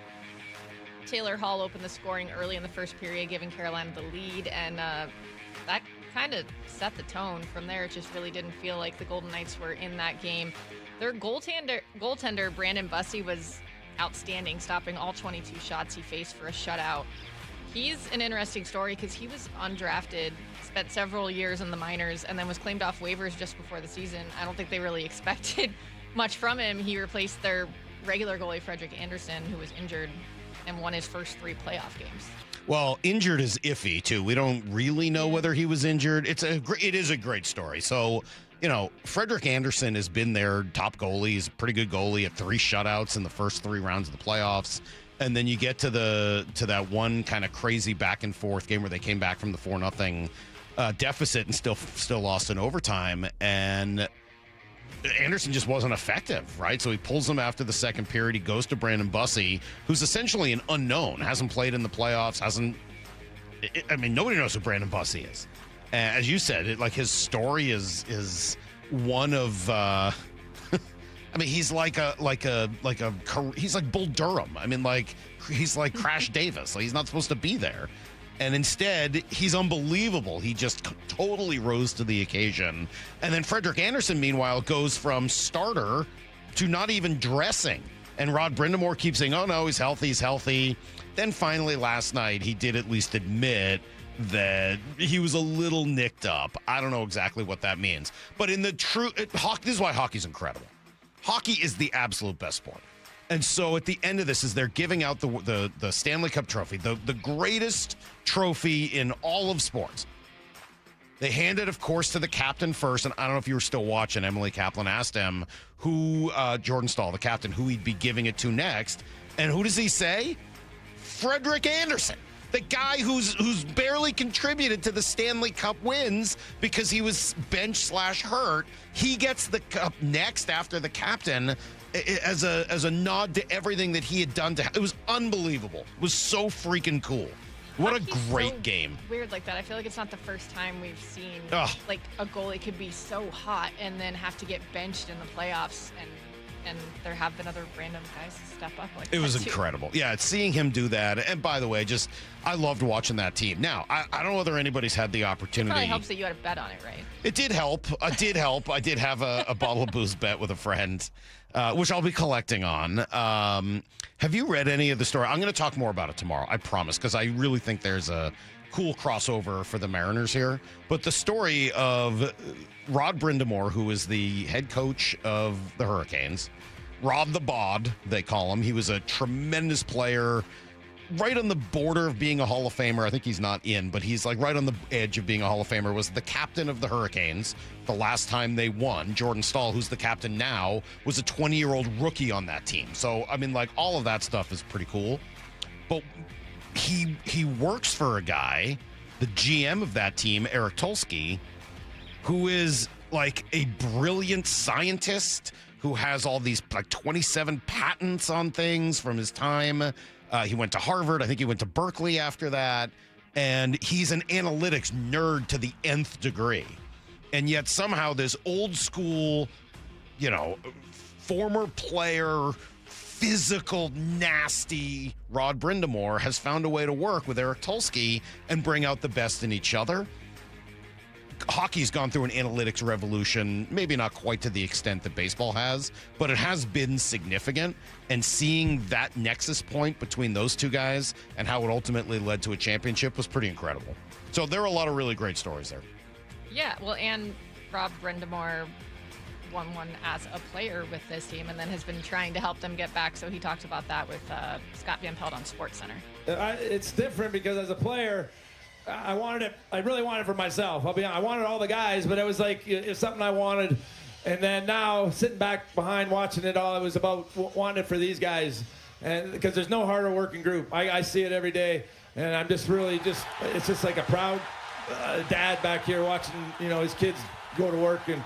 Taylor Hall opened the scoring early in the first period, giving Carolina the lead, and that kind of set the tone. From there, it just really didn't feel like the Golden Knights were in that game. Their goaltender Brandon Bussi was outstanding, stopping all 22 shots he faced for a shutout. He's an interesting story because he was undrafted, spent several years in the minors, and then was claimed off waivers just before the season. I don't think they really expected much from him. He replaced their regular goalie, Frederik Andersen, who was injured and won his first 3 playoff games. Well, injured is iffy too. We don't really know whether he was injured. It is a great story. So, Frederik Andersen has been their top goalie. He's a pretty good goalie at 3 shutouts in the first 3 rounds of the playoffs. And then you get to that one kind of crazy back and forth game where they came back from the 4-0 deficit and still lost in overtime. And Anderson just wasn't effective, right? So he pulls him after the second period. He goes to Brandon Bussi, who's essentially an unknown, hasn't played in the playoffs, nobody knows who Brandon Bussi is. As you said, his story is one of he's like he's like Bull Durham. He's like Crash Davis. He's not supposed to be there. And instead, he's unbelievable. He just totally rose to the occasion. And then Frederik Andersen, meanwhile, goes from starter to not even dressing. And Rod Brind'Amour keeps saying, oh, no, he's healthy. Then finally last night, he did at least admit that he was a little nicked up. I don't know exactly what that means. But in the this is why hockey's incredible. Hockey is the absolute best sport. And so at the end of this, as they're giving out the Stanley Cup trophy, the greatest trophy in all of sports, they hand it, of course, to the captain first. And I don't know if you were still watching. Emily Kaplan asked him who, Jordan Stahl, the captain, who he'd be giving it to next. And who does he say? Frederik Andersen, the guy who's barely contributed to the Stanley Cup wins because he was bench/hurt. He gets the cup next after the captain, as a nod to everything that he had done it was unbelievable. It was so freaking cool. What a great game. Weird like that. I feel like it's not the first time we've seen Ugh. A goalie could be so hot and then have to get benched in the playoffs, and there have been other random guys step up like that. It was too. incredible. Yeah, seeing him do that. And by the way, I loved watching that team. Now, I don't know whether anybody's had the opportunity. It probably helps that you had a bet on it, right? It did help. I did have a bottle of booze bet with a friend, which I'll be collecting on. Have you read any of the story? I'm going to talk more about it tomorrow, I promise, because I really think there's a cool crossover for the Mariners here. But the story of Rod Brind'Amour, who is the head coach of the Hurricanes, Rod the Bod, they call him. He was a tremendous player, right on the border of being a Hall of Famer. I think he's not in, but he's like right on the edge of being a Hall of Famer. Was the captain of the Hurricanes the last time they won. Jordan Stahl, who's the captain now, was a 20-year-old rookie on that team. So, all of that stuff is pretty cool. But he works for a guy, the GM of that team, Eric Tulsky, who is like a brilliant scientist who has all these 27 patents on things from his time. He went to Harvard. I think he went to Berkeley after that. And he's an analytics nerd to the nth degree. And yet somehow this old school, former player, physical, nasty Rod Brind'Amour has found a way to work with Eric Tulsky and bring out the best in each other. hockey's gone through an analytics revolution, maybe not quite to the extent that baseball has, but it has been significant. And seeing that nexus point between those two guys and how it ultimately led to a championship was pretty incredible. So there are a lot of really great stories there. Yeah, well, and Rob Brendamore won one as a player with this team and then has been trying to help them get back. So he talked about that with Scott Van Pelt on SportsCenter. It's different because as a player, I really wanted it for myself. I'll be honest, I wanted all the guys, but it was like it's something I wanted. And then now sitting back behind watching it all, it was about wanting it for these guys. And because there's no harder working group. I see it every day. And I'm just really it's just like a proud dad back here watching, his kids go to work, and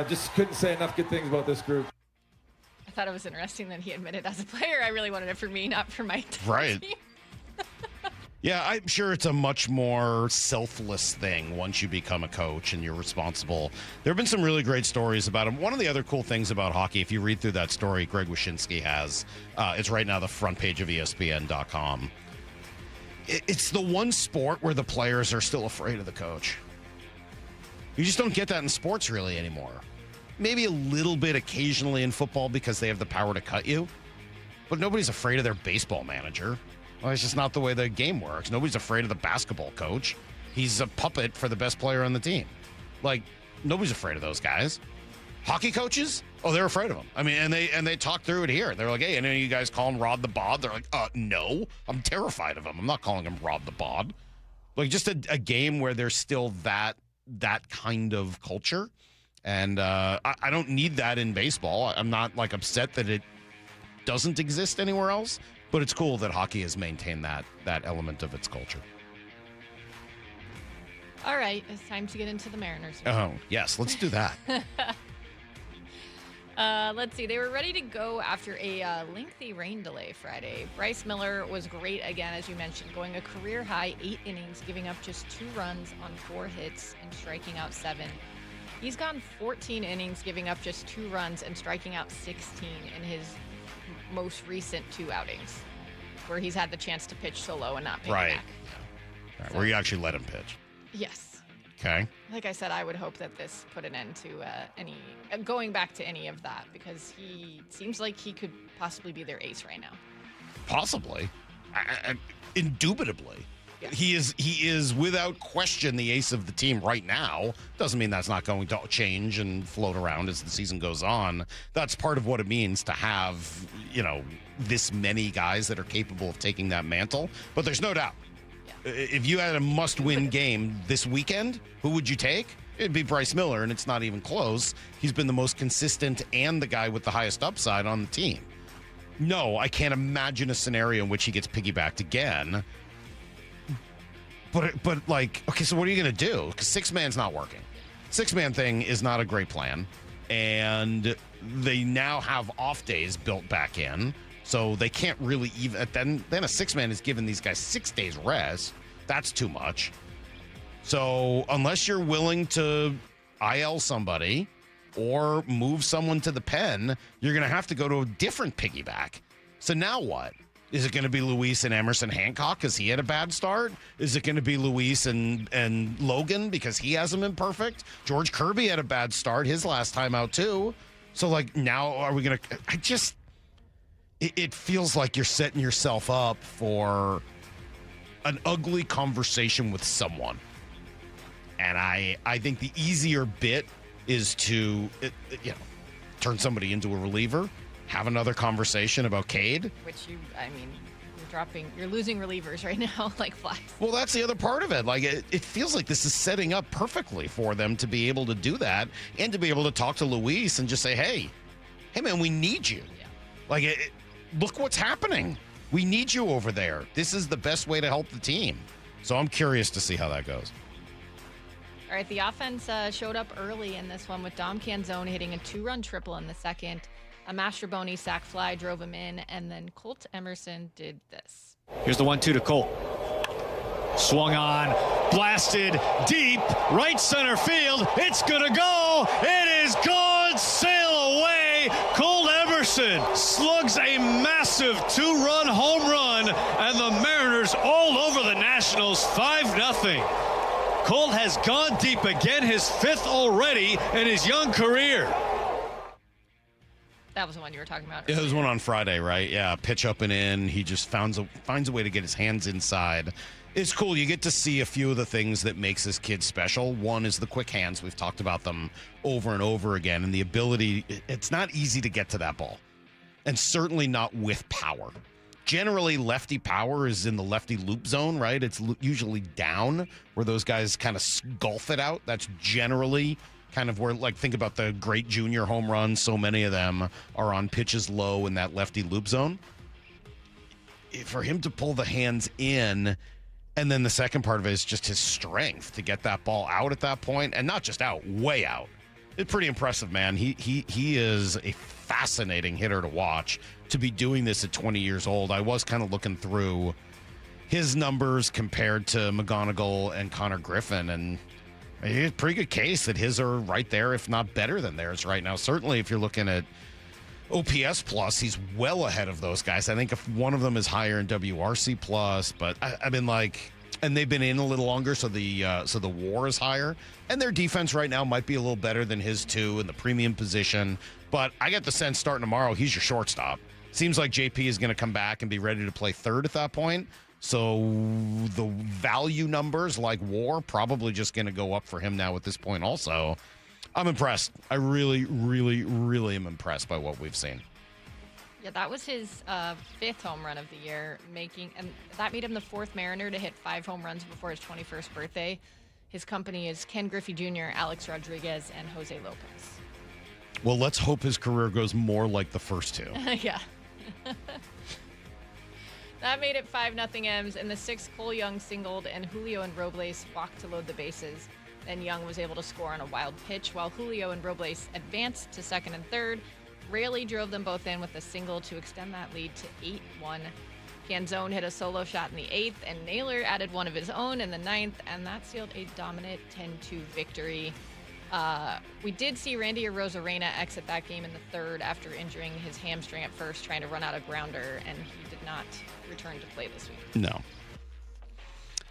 just couldn't say enough good things about this group. I thought it was interesting that he admitted as a player, I really wanted it for me, not for my team. Right. Yeah, I'm sure it's a much more selfless thing once you become a coach and you're responsible. There have been some really great stories about him. One of the other cool things about hockey, if you read through that story Greg Wyshynski has, it's right now the front page of ESPN.com. It's the one sport where the players are still afraid of the coach. You just don't get that in sports really anymore. Maybe a little bit occasionally in football because they have the power to cut you. But nobody's afraid of their baseball manager. Well, it's just not the way the game works. Nobody's afraid of the basketball coach. He's a puppet for the best player on the team. Like, nobody's afraid of those guys. Hockey coaches? Oh, they're afraid of him. I mean, and they talk through it here. They're like, hey, any of you guys call him Rod the Bod? They're like, no, I'm terrified of him. I'm not calling him Rod the Bod. Like, just a game where there's still that kind of culture. And I don't need that in baseball. I'm not, like, upset that it doesn't exist anywhere else. But it's cool that hockey has maintained that element of its culture. All right, it's time to get into the Mariners. Oh, yes, let's do that. Let's see. They were ready to go after a lengthy rain delay Friday. Bryce Miller was great again, as you mentioned, going a career-high 8 innings, giving up just 2 runs on 4 hits and striking out 7. He's gone 14 innings, giving up just 2 runs and striking out 16 in his most recent 2 outings, where he's had the chance to pitch solo and not pay back. Right, where you actually let him pitch. Yes. Okay. Like I said, I would hope that this put an end to going back to any of that, because he seems like he could possibly be their ace right now. Possibly. Indubitably. Yeah. He is without question the ace of the team right now. Doesn't mean that's not going to change and float around as the season goes on. That's part of what it means to have, this many guys that are capable of taking that mantle. But there's no doubt. Yeah. If you had a must-win game this weekend, who would you take? It'd be Bryce Miller, and it's not even close. He's been the most consistent and the guy with the highest upside on the team. No, I can't imagine a scenario in which he gets piggybacked again. But like, okay, so what are you going to do? Because 6-man's not working. 6-man thing is not a great plan. And they now have off days built back in. So they can't really even, then a 6-man is giving these guys 6 days rest. That's too much. So unless you're willing to IL somebody or move someone to the pen, you're going to have to go to a different piggyback. So now what? Is it going to be Luis and Emerson Hancock because he had a bad start? Is it going to be Luis and Logan because he hasn't been perfect? George Kirby had a bad start his last time out too. So like now are we going to it feels like you're setting yourself up for an ugly conversation with someone. And I think the easier bit is to turn somebody into a reliever. Have another conversation about Cade. You're losing relievers right now like flies. Well, that's the other part of it. Like, it feels like this is setting up perfectly for them to be able to do that and to be able to talk to Luis and just say, hey man, we need you. Yeah. Like, look what's happening. We need you over there. This is the best way to help the team. So I'm curious to see how that goes. All right, the offense showed up early in this one with Dom Canzone hitting a 2-run triple in the second. A Mastroboni sac fly drove him in, and then Colt Emerson did this. Here's the 1-2 to Colt. Swung on, blasted deep, right center field. It's gonna go. It is gone. Sail away. Colt Emerson slugs a massive 2-run home run, and the Mariners all over the Nationals 5-0. Colt has gone deep again, his 5th already in his young career. That was the one you were talking about. Yeah, there was one on Friday, right? Yeah, pitch up and in. He just finds a way to get his hands inside. It's cool. You get to see a few of the things that makes this kid special. One is the quick hands. We've talked about them over and over again. And the ability, it's not easy to get to that ball. And certainly not with power. Generally, lefty power is in the lefty loop zone, right? It's usually down where those guys kind of golf it out. That's generally kind of where, like, think about the great junior home runs. So many of them are on pitches low in that lefty loop zone. For him to pull the hands in, and then the second part of it is just his strength to get that ball out at that point, and not just out, way out. It's pretty impressive, man. He is a fascinating hitter to watch. To be doing this at 20 years old, I was kind of looking through his numbers compared to McGonigal and Connor Griffin, and it's a pretty good case that his are right there, if not better than theirs right now. Certainly, if you're looking at OPS plus, he's well ahead of those guys. I think if one of them is higher in WRC plus, but I mean, like, and they've been in a little longer, so the WAR is higher, and their defense right now might be a little better than his too in the premium position. But I get the sense starting tomorrow, he's your shortstop. Seems like JP is going to come back and be ready to play third at that point. So the value numbers like WAR probably just going to go up for him now at this point also. I'm impressed. I really, really, really am impressed by what we've seen. Yeah, that was his 5th home run of the year, and that made him the 4th Mariner to hit 5 home runs before his 21st birthday. His company is Ken Griffey Jr., Alex Rodriguez, and Jose Lopez. Well, let's hope his career goes more like the first two. Yeah. That made it 5-0 M's, and the 6th Cole Young singled, and Julio and Robles walked to load the bases. Then Young was able to score on a wild pitch, while Julio and Robles advanced to 2nd and 3rd. Raley drove them both in with a single to extend that lead to 8-1. Canzone hit a solo shot in the 8th, and Naylor added one of his own in the 9th, and that sealed a dominant 10-2 victory. We did see Randy Arozarena exit that game in the 3rd after injuring his hamstring at first, trying to run out a grounder, and he did not return to play this week. No.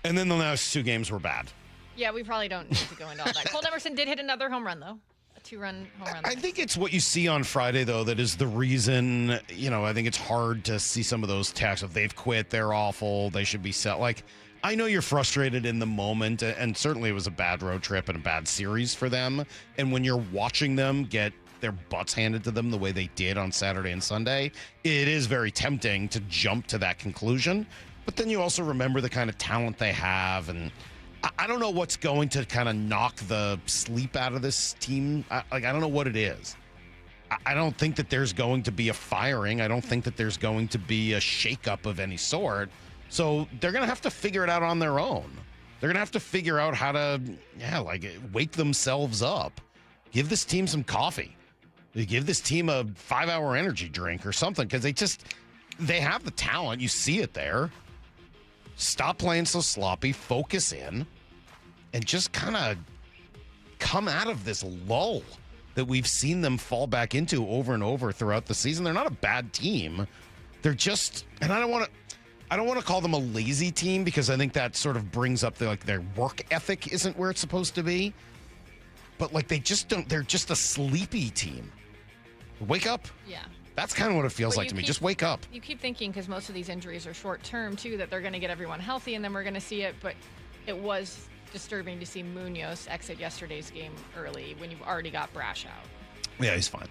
And then the last 2 games were bad. Yeah, we probably don't need to go into all that. Colt Emerson did hit another home run, though. A 2-run home run. I think it's what you see on Friday, though, that is the reason, I think it's hard to see some of those texts of they've quit, they're awful, they should be set. Like, I know you're frustrated in the moment, and certainly it was a bad road trip and a bad series for them. And when you're watching them get their butts handed to them the way they did on Saturday and Sunday, it is very tempting to jump to that conclusion. But then you also remember the kind of talent they have, and I don't know what's going to kind of knock the sleep out of this team. I don't know what it is. I don't think that there's going to be a firing. I don't think that there's going to be a shakeup of any sort. So they're going to have to figure it out on their own. They're going to have to figure out how to, wake themselves up. Give this team some coffee. Give this team a 5-hour energy drink or something, because they have the talent. You see it there. Stop playing so sloppy, focus in, and just kind of come out of this lull that we've seen them fall back into over and over throughout the season. They're not a bad team. They're just, and I don't want to call them a lazy team, because I think that sort of brings up their work ethic isn't where it's supposed to be. But they're just a sleepy team. Wake up. Yeah. That's kind of what it feels like to me. Just wake up. You keep thinking, because most of these injuries are short term too, that they're going to get everyone healthy and then we're going to see it. But it was disturbing to see Munoz exit yesterday's game early when you've already got Brash out. Yeah, he's fine.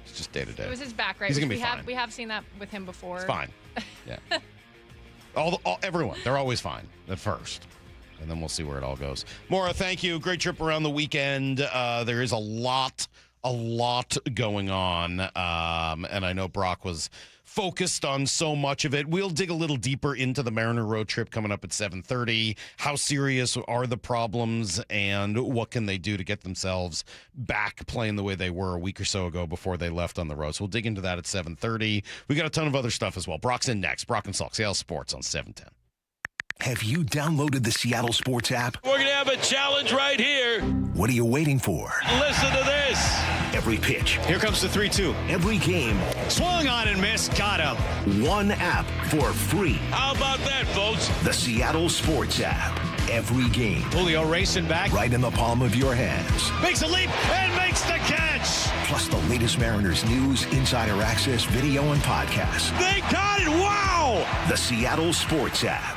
It's just day to day. It was his back, right? He's going to be fine. We have seen that with him before. It's fine. Yeah. Everyone, they're always fine at first. And then we'll see where it all goes. Maura, thank you. Great trip around the weekend. There is a lot going on. And I know Brock was focused on so much of it. We'll dig a little deeper into the Mariner road trip coming up at 7:30. How serious are the problems, and what can they do to get themselves back playing the way they were a week or so ago before they left on the road? So we'll dig into that at 7:30. We got a ton of other stuff as well. Brock's in next. Brock and Salk, Seattle Sports on 710. Have you downloaded the Seattle Sports app? We're going to have a challenge right here. What are you waiting for? Listen to this. Every pitch. Here comes the 3-2. Every game. Swung on and missed. Got him. One app for free. How about that, folks? The Seattle Sports app. Every game. Julio racing back. Right in the palm of your hands. Makes a leap and makes the catch. Plus the latest Mariners news, insider access, video, and podcasts. They got it. Wow. The Seattle Sports app.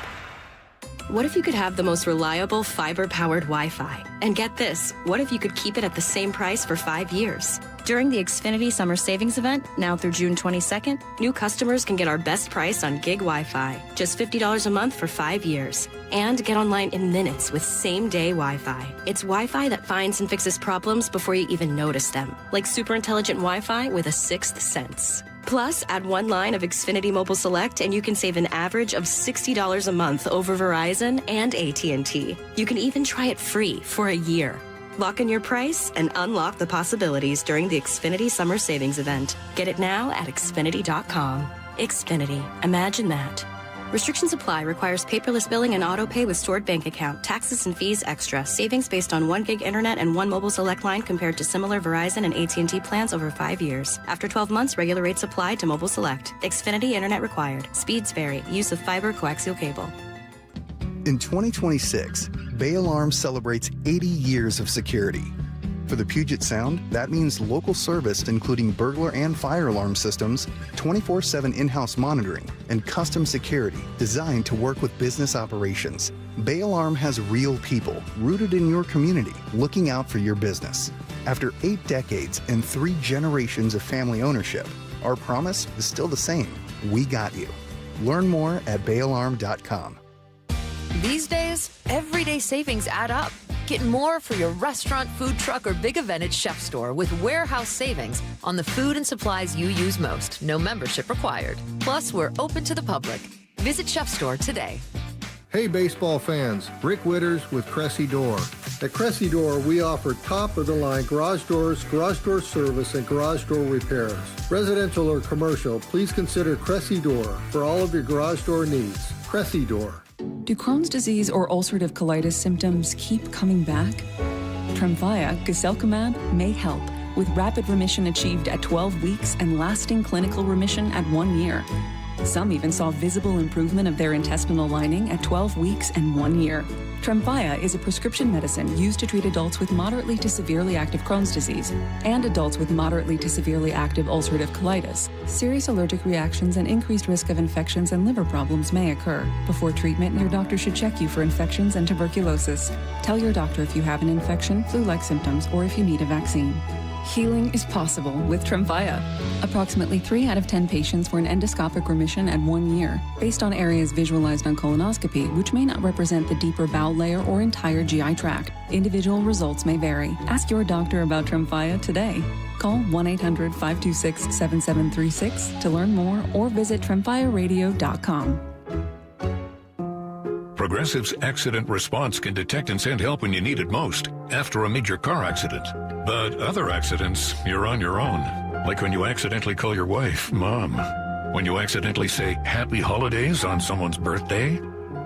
What if you could have the most reliable fiber-powered Wi-Fi? And get this, what if you could keep it at the same price for 5 years? During the Xfinity Summer Savings Event, now through June 22nd, new customers can get our best price on gig Wi-Fi, just $50 a month for 5 years. And get online in minutes with same-day Wi-Fi. It's Wi-Fi that finds and fixes problems before you even notice them, like super intelligent Wi-Fi with a sixth sense. Plus, add one line of Xfinity Mobile Select and you can save an average of $60 a month over Verizon and AT&T. You can even try it free for a year. Lock in your price and unlock the possibilities during the Xfinity Summer Savings Event. Get it now at Xfinity.com. Xfinity. Imagine that. Restrictions apply. Requires paperless billing and auto pay with stored bank account. Taxes and fees extra. Savings based on 1 gig internet and 1 mobile select line compared to similar Verizon and AT&T plans over 5 years. After 12 months, regular rates apply to mobile select. Xfinity internet required. Speeds vary. Use of fiber coaxial cable. In 2026, Bay Alarm celebrates 80 years of security. For the Puget Sound, that means local service including burglar and fire alarm systems, 24/7 in-house monitoring, and custom security designed to work with business operations. Bay Alarm has real people rooted in your community looking out for your business. After 8 decades and 3 generations of family ownership, our promise is still the same. We got you. Learn more at bayalarm.com. These days, everyday savings add up. Get more for your restaurant, food truck, or big event at Chef Store with warehouse savings on the food and supplies you use most. No membership required. Plus, we're open to the public. Visit Chef Store today. Hey baseball fans, Rick Witters with Cressy Door. At Cressy Door, we offer top-of-the-line garage doors, garage door service, and garage door repairs. Residential or commercial, please consider Cressy Door for all of your garage door needs. Cressy Door. Do Crohn's disease or ulcerative colitis symptoms keep coming back? Tremfya, guselkumab, may help, with rapid remission achieved at 12 weeks and lasting clinical remission at 1 year. Some even saw visible improvement of their intestinal lining at 12 weeks and 1 year. Tremfya is a prescription medicine used to treat adults with moderately to severely active Crohn's disease and adults with moderately to severely active ulcerative colitis. Serious allergic reactions and increased risk of infections and liver problems may occur. Before treatment, your doctor should check you for infections and tuberculosis. Tell your doctor if you have an infection, flu-like symptoms, or if you need a vaccine. Healing is possible with Tremfya. Approximately 3 out of 10 patients were in endoscopic remission at 1 year, based on areas visualized on colonoscopy, which may not represent the deeper bowel layer or entire GI tract. Individual results may vary. Ask your doctor about Tremfya today. Call 1-800-526-7736 to learn more or visit tremfyaradio.com. Progressive's accident response can detect and send help when you need it most, after a major car accident. But other accidents, you're on your own. Like when you accidentally call your wife Mom. When you accidentally say Happy Holidays on someone's birthday.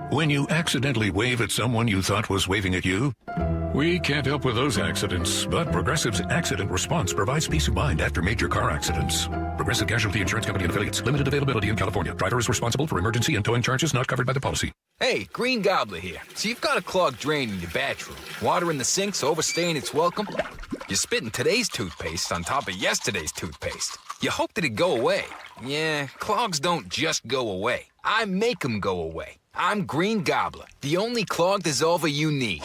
When you accidentally wave at someone you thought was waving at you. We can't help with those accidents, but Progressive's accident response provides peace of mind after major car accidents. Progressive Casualty Insurance Company and Affiliates. Limited availability in California. Driver is responsible for emergency and towing charges not covered by the policy. Hey, Green Gobbler here. So you've got a clogged drain in your bathroom. Water in the sink's overstaying its welcome. You're spitting today's toothpaste on top of yesterday's toothpaste. You hope that it'd go away. Yeah, clogs don't just go away. I make them go away. I'm Green Gobbler, the only clog dissolver you need.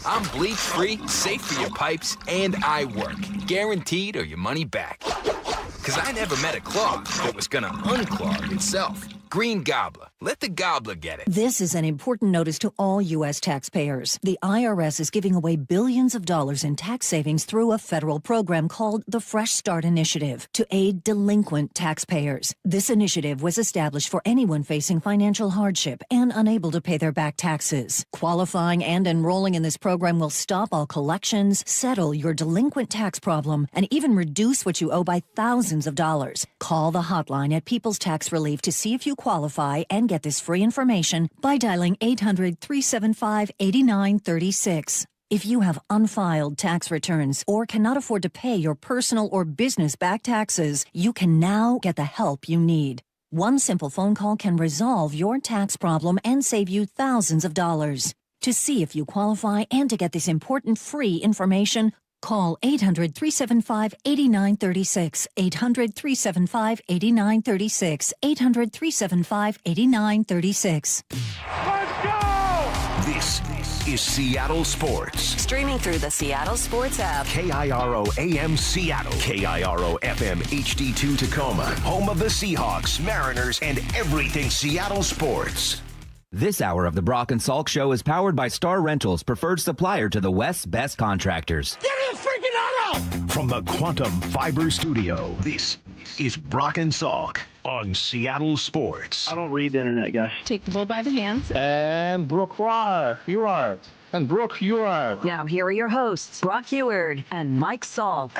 I'm bleach-free, safe for your pipes, and I work. Guaranteed or your money back. Because I never met a clog that was gonna unclog itself. Green Gobbler. Let the gobbler get it. This is an important notice to all U.S. taxpayers. The IRS is giving away billions of dollars in tax savings through a federal program called the Fresh Start Initiative to aid delinquent taxpayers. This initiative was established for anyone facing financial hardship and unable to pay their back taxes. Qualifying and enrolling in this program will stop all collections, settle your delinquent tax problem, and even reduce what you owe by thousands of dollars. Call the hotline at People's Tax Relief to see if you qualify and get this free information by dialing 800-375-8936. If you have unfiled tax returns or cannot afford to pay your personal or business back taxes, you can now get the help you need. One simple phone call can resolve your tax problem and save you thousands of dollars. To see if you qualify and to get this important free information, call 800-375-8936, 800-375-8936, 800-375-8936. This is Seattle Sports. Streaming through the Seattle Sports app. KIRO AM Seattle. KIRO FM HD2 Tacoma. Home of the Seahawks, Mariners, and everything Seattle sports. This hour of the Brock and Salk Show is powered by Star Rentals, preferred supplier to the West's best contractors. Get his freaking auto! From the Quantum Fiber Studio, this is Brock and Salk on Seattle Sports. I don't read the internet, guys. Take the bull by the hands. And Brooke, you are. And Brooke, you are. Now, here are your hosts, Brock Heward and Mike Salk.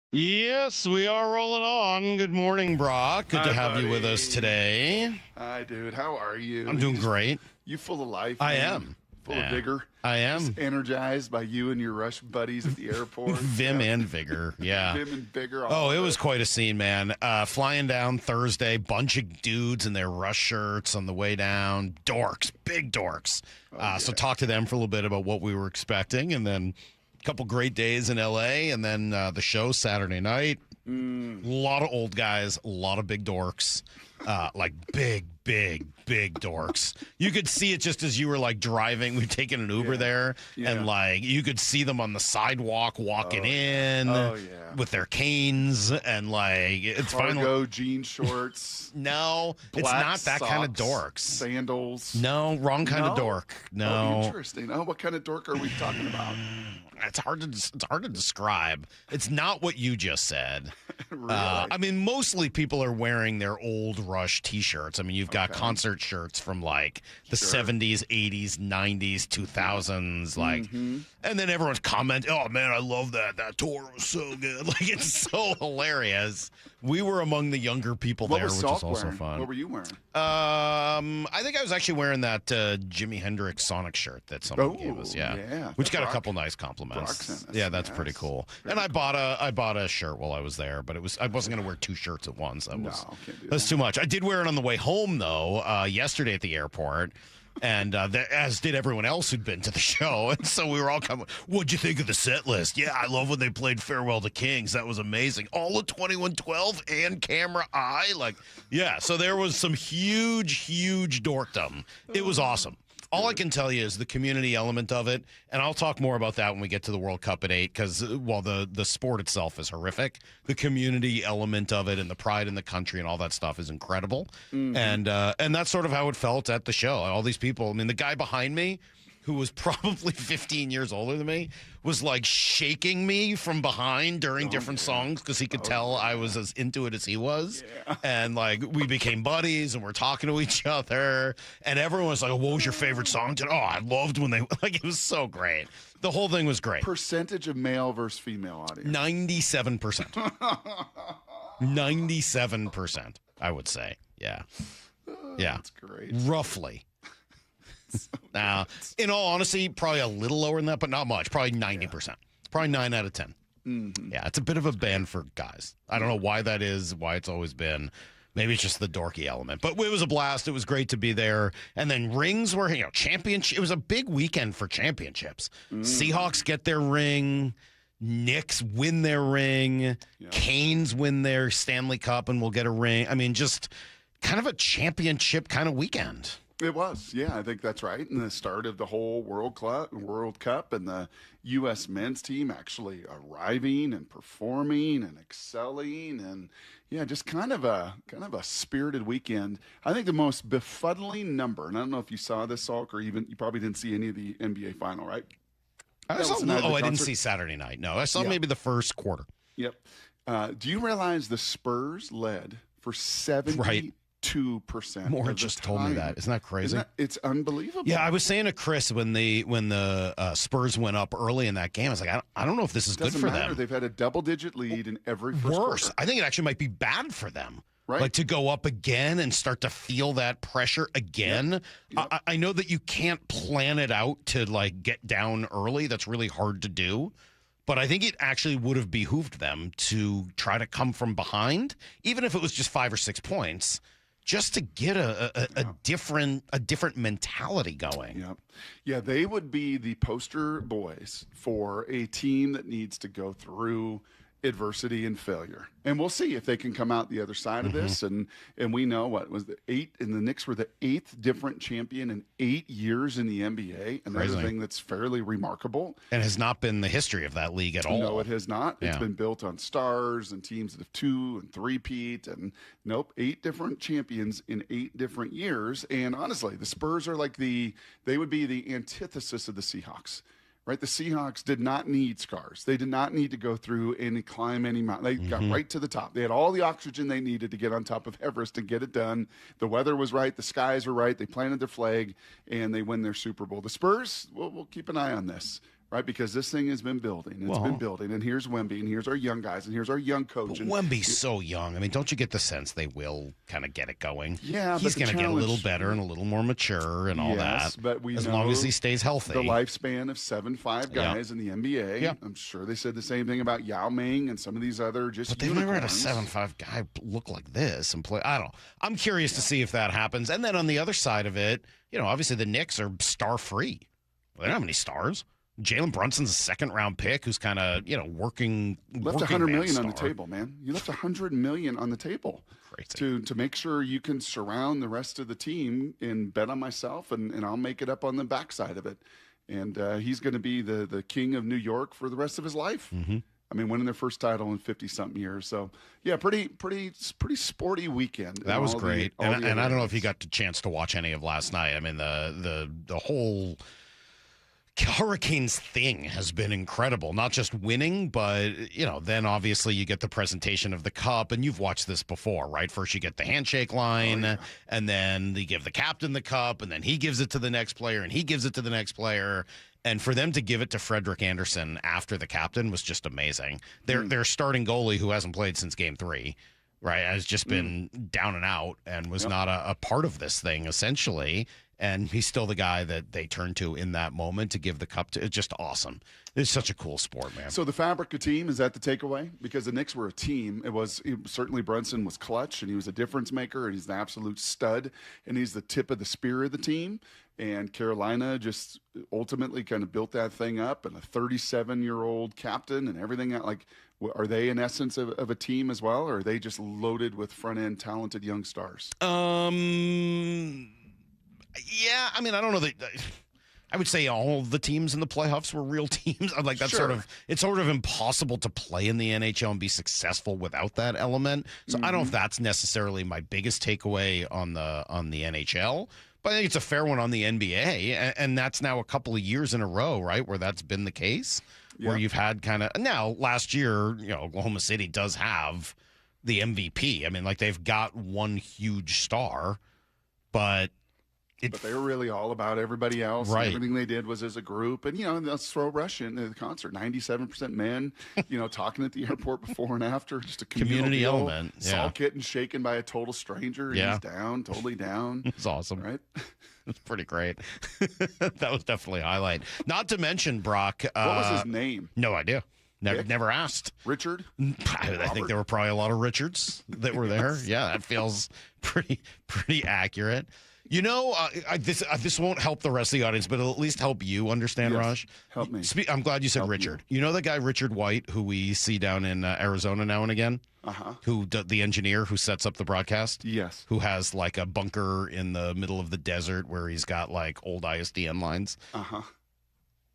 Yes, we are rolling on. Good morning, Brock. Good to have you with us today. Hi, dude. How are you? I'm doing great. You full of life? I man? am. Full of vigor? I am. Just energized by you and your Rush buddies at the airport. Vim and vigor, yeah. Vim and vigor. Oh, it was quite a scene, man. Flying down Thursday, bunch of dudes in their Rush shirts on the way down. Dorks, big dorks. So talk to them for a little bit about what we were expecting, and then couple great days in LA, and then the show Saturday night. A lot of old guys, a lot of big dorks, like big dorks. You could see it just as you were like driving. We've taken an Uber there, and like you could see them on the sidewalk walking in with their canes, and like it's cargo jean shorts. No, it's not that kind of dorks. Sandals. No, wrong kind of dork. No. Oh, interesting. Oh, what kind of dork are we talking about? It's hard to describe. It's not what you just said. Really? I mean, mostly people are wearing their old Rush T-shirts. I mean, you've got concert shirts from like the 70s, 80s, 90s, 2000s, like, and then everyone's commenting, "Oh man, I love that. That tour was so good." Like, it's so hilarious. We were among the younger people there, which is also fun. What were you wearing? I think I was actually wearing that Jimi Hendrix Sonic shirt that someone gave us. Yeah, which got a couple nice compliments. Yeah, that's pretty cool. And I bought a shirt while I was there, but I wasn't going to wear two shirts at once. That's too much. I did wear it on the way home though, yesterday at the airport. And as did everyone else who'd been to the show. And so we were all coming, "What'd you think of the set list?" "Yeah, I love when they played Farewell to Kings. That was amazing. All of 2112 and Camera Eye." Like, yeah, so there was some huge dorkdom. It was awesome. All I can tell you is the community element of it, and I'll talk more about that when we get to the World Cup at 8, because while the sport itself is horrific, the community element of it and the pride in the country and all that stuff is incredible. And that's sort of how it felt at the show. All these people, I mean, the guy behind me, who was probably 15 years older than me, was like shaking me from behind during different songs because he could tell I was as into it as he was. And like we became buddies and we're talking to each other. And everyone was like, "What was your favorite song today?" "Oh, I loved when they," like, it was so great. The whole thing was great. Percentage of male versus female audience? 97%. 97%, I would say. Yeah. Yeah. That's great. Roughly. Now, in all honesty, probably a little lower than that, but not much. Probably 90%. Probably 9 out of 10. Yeah, it's a bit of a band for guys. I don't know why that is, why it's always been. Maybe it's just the dorky element. But it was a blast. It was great to be there. And then rings were, championship. It was a big weekend for championships. Seahawks get their ring. Knicks win their ring. Canes win their Stanley Cup and will get a ring. I mean, just kind of a championship kind of weekend. It was, yeah, I think that's right. And the start of the whole World Cup and the U.S. men's team actually arriving and performing and excelling, and yeah, just kind of a spirited weekend. I think the most befuddling number, and I don't know if you saw this, Salk, or even you probably didn't see any of the NBA final, right? I didn't see Saturday night. No, I saw maybe the first quarter. Yep. Do you realize the Spurs led for 72%? More just told me that. Isn't that crazy? It's unbelievable. Yeah, I was saying to Chris when the Spurs went up early in that game, I was like, I don't know if this is good for them. They've had a double-digit lead in every first quarter. I think it actually might be bad for them. Right. Like to go up again and start to feel that pressure again. Yep. I know that you can't plan it out to like get down early. That's really hard to do. But I think it actually would have behooved them to try to come from behind, even if it was just 5 or 6 points, just to get a different mentality going. Yeah, they would be the poster boys for a team that needs to go through adversity and failure. And we'll see if they can come out the other side of this. And we know what was the Knicks were the 8th different champion in 8 years in the NBA. Another thing that's fairly remarkable. And has not been the history of that league at all. No, it has not. It's been built on stars and teams that have 2 and 3-peat. And 8 different champions in 8 different years. And honestly, the Spurs are they would be the antithesis of the Seahawks. Right, the Seahawks did not need scars. They did not need to go through and climb any mountain. They got right to the top. They had all the oxygen they needed to get on top of Everest and get it done. The weather was right. The skies were right. They planted their flag, and they win their Super Bowl. The Spurs, we'll keep an eye on this. Right, because this thing has been building. It's been building, and here's Wemby, and here's our young guys, and here's our young coach. But Wemby's so young. I mean, don't you get the sense they will kind of get it going? Yeah, he's going to get a little better and a little more mature and all that. But as long as he stays healthy. The lifespan of 7'5" guys in the NBA. Yep. I'm sure they said the same thing about Yao Ming and some of these other But they've never had a 7'5" guy look like this and play. I don't know. I'm curious to see if that happens. And then on the other side of it, obviously the Knicks are star free. They don't have any stars. Jalen Brunson's a second-round pick who's kind of, working. Left $100 million on the table, man. You left $100 million on the table to make sure you can surround the rest of the team and bet on myself, and I'll make it up on the backside of it. And he's going to be the king of New York for the rest of his life. I mean, winning their first title in 50-something years. So, yeah, pretty sporty weekend. That was great. And I don't know if you got the chance to watch any of last night. I mean, the whole Hurricanes thing has been incredible. Not just winning, but, then obviously you get the presentation of the cup, and you've watched this before, right? First you get the handshake line, and then they give the captain the cup, and then he gives it to the next player, and he gives it to the next player. And for them to give it to Frederick Anderson after the captain was just amazing. Their starting goalie, who hasn't played since Game 3, right, has just been down and out and was not a part of this thing, essentially. And he's still the guy that they turn to in that moment to give the cup to. It's just awesome. It's such a cool sport, man. So the fabric of team, is that the takeaway? Because the Knicks were a team. Certainly Brunson was clutch, and he was a difference maker, and he's an absolute stud, and he's the tip of the spear of the team. And Carolina just ultimately kind of built that thing up, and a 37-year-old captain and everything. Are they in essence of a team as well, or are they just loaded with front-end talented young stars? Yeah, I mean, I don't know that. I would say all the teams in the playoffs were real teams. That's it's sort of impossible to play in the NHL and be successful without that element. So I don't know if that's necessarily my biggest takeaway on the NHL, but I think it's a fair one on the NBA, and that's now a couple of years in a row, right, where that's been the case, where you've had now last year, Oklahoma City does have the MVP. I mean, they've got one huge star, but they were really all about everybody else. Right. Everything they did was as a group. And, let's throw Rush into the concert. 97% men, talking at the airport before and after. Just a community element. Salk getting shaken by a total stranger. And he's down, totally down. It's awesome. Right? It's pretty great. That was definitely a highlight. Not to mention, Brock. What was his name? No idea. Never asked. Richard? I think there were probably a lot of Richards that were there. Yeah, that feels pretty accurate. This won't help the rest of the audience, but it'll at least help you understand, Raj. Help me. I'm glad you said Richard. You know the guy Richard White, who we see down in Arizona now and again? Who the engineer who sets up the broadcast? Yes. Who has a bunker in the middle of the desert where he's got old ISDN lines?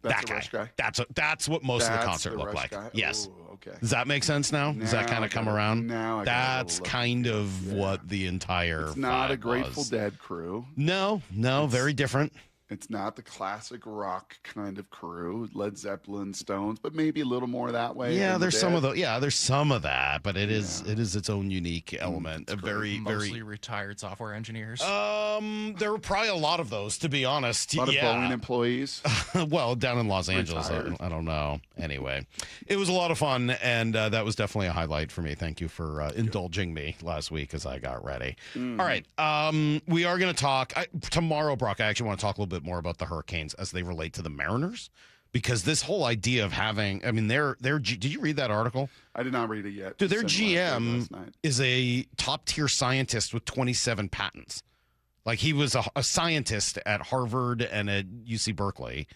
That's a Rush guy. That's what most of the concert looked like. Guy? Yes. Ooh, okay. Does that make sense now? Does that kind of come around? Now that's kind of what the entire. It's not a Grateful was. Dead crew. No, very different. It's not the classic rock kind of crew, Led Zeppelin, Stones, but maybe a little more that way. Yeah, there's some of the. Yeah, there's some of that, but it is its own unique element. Mostly retired software engineers. There were probably a lot of those, to be honest. A lot of Boeing employees. Well, down in Los Angeles, I don't know. Anyway, it was a lot of fun, and that was definitely a highlight for me. Thank you for indulging me last week as I got ready. All right, we are going to talk tomorrow, Brock. I actually want to talk a little bit more about the Hurricanes as they relate to the Mariners, because this whole idea of having, I mean, did you read that article? I did not read it yet. Dude, their GM is a top-tier scientist with 27 patents. Like, he was a scientist at Harvard and at UC Berkeley,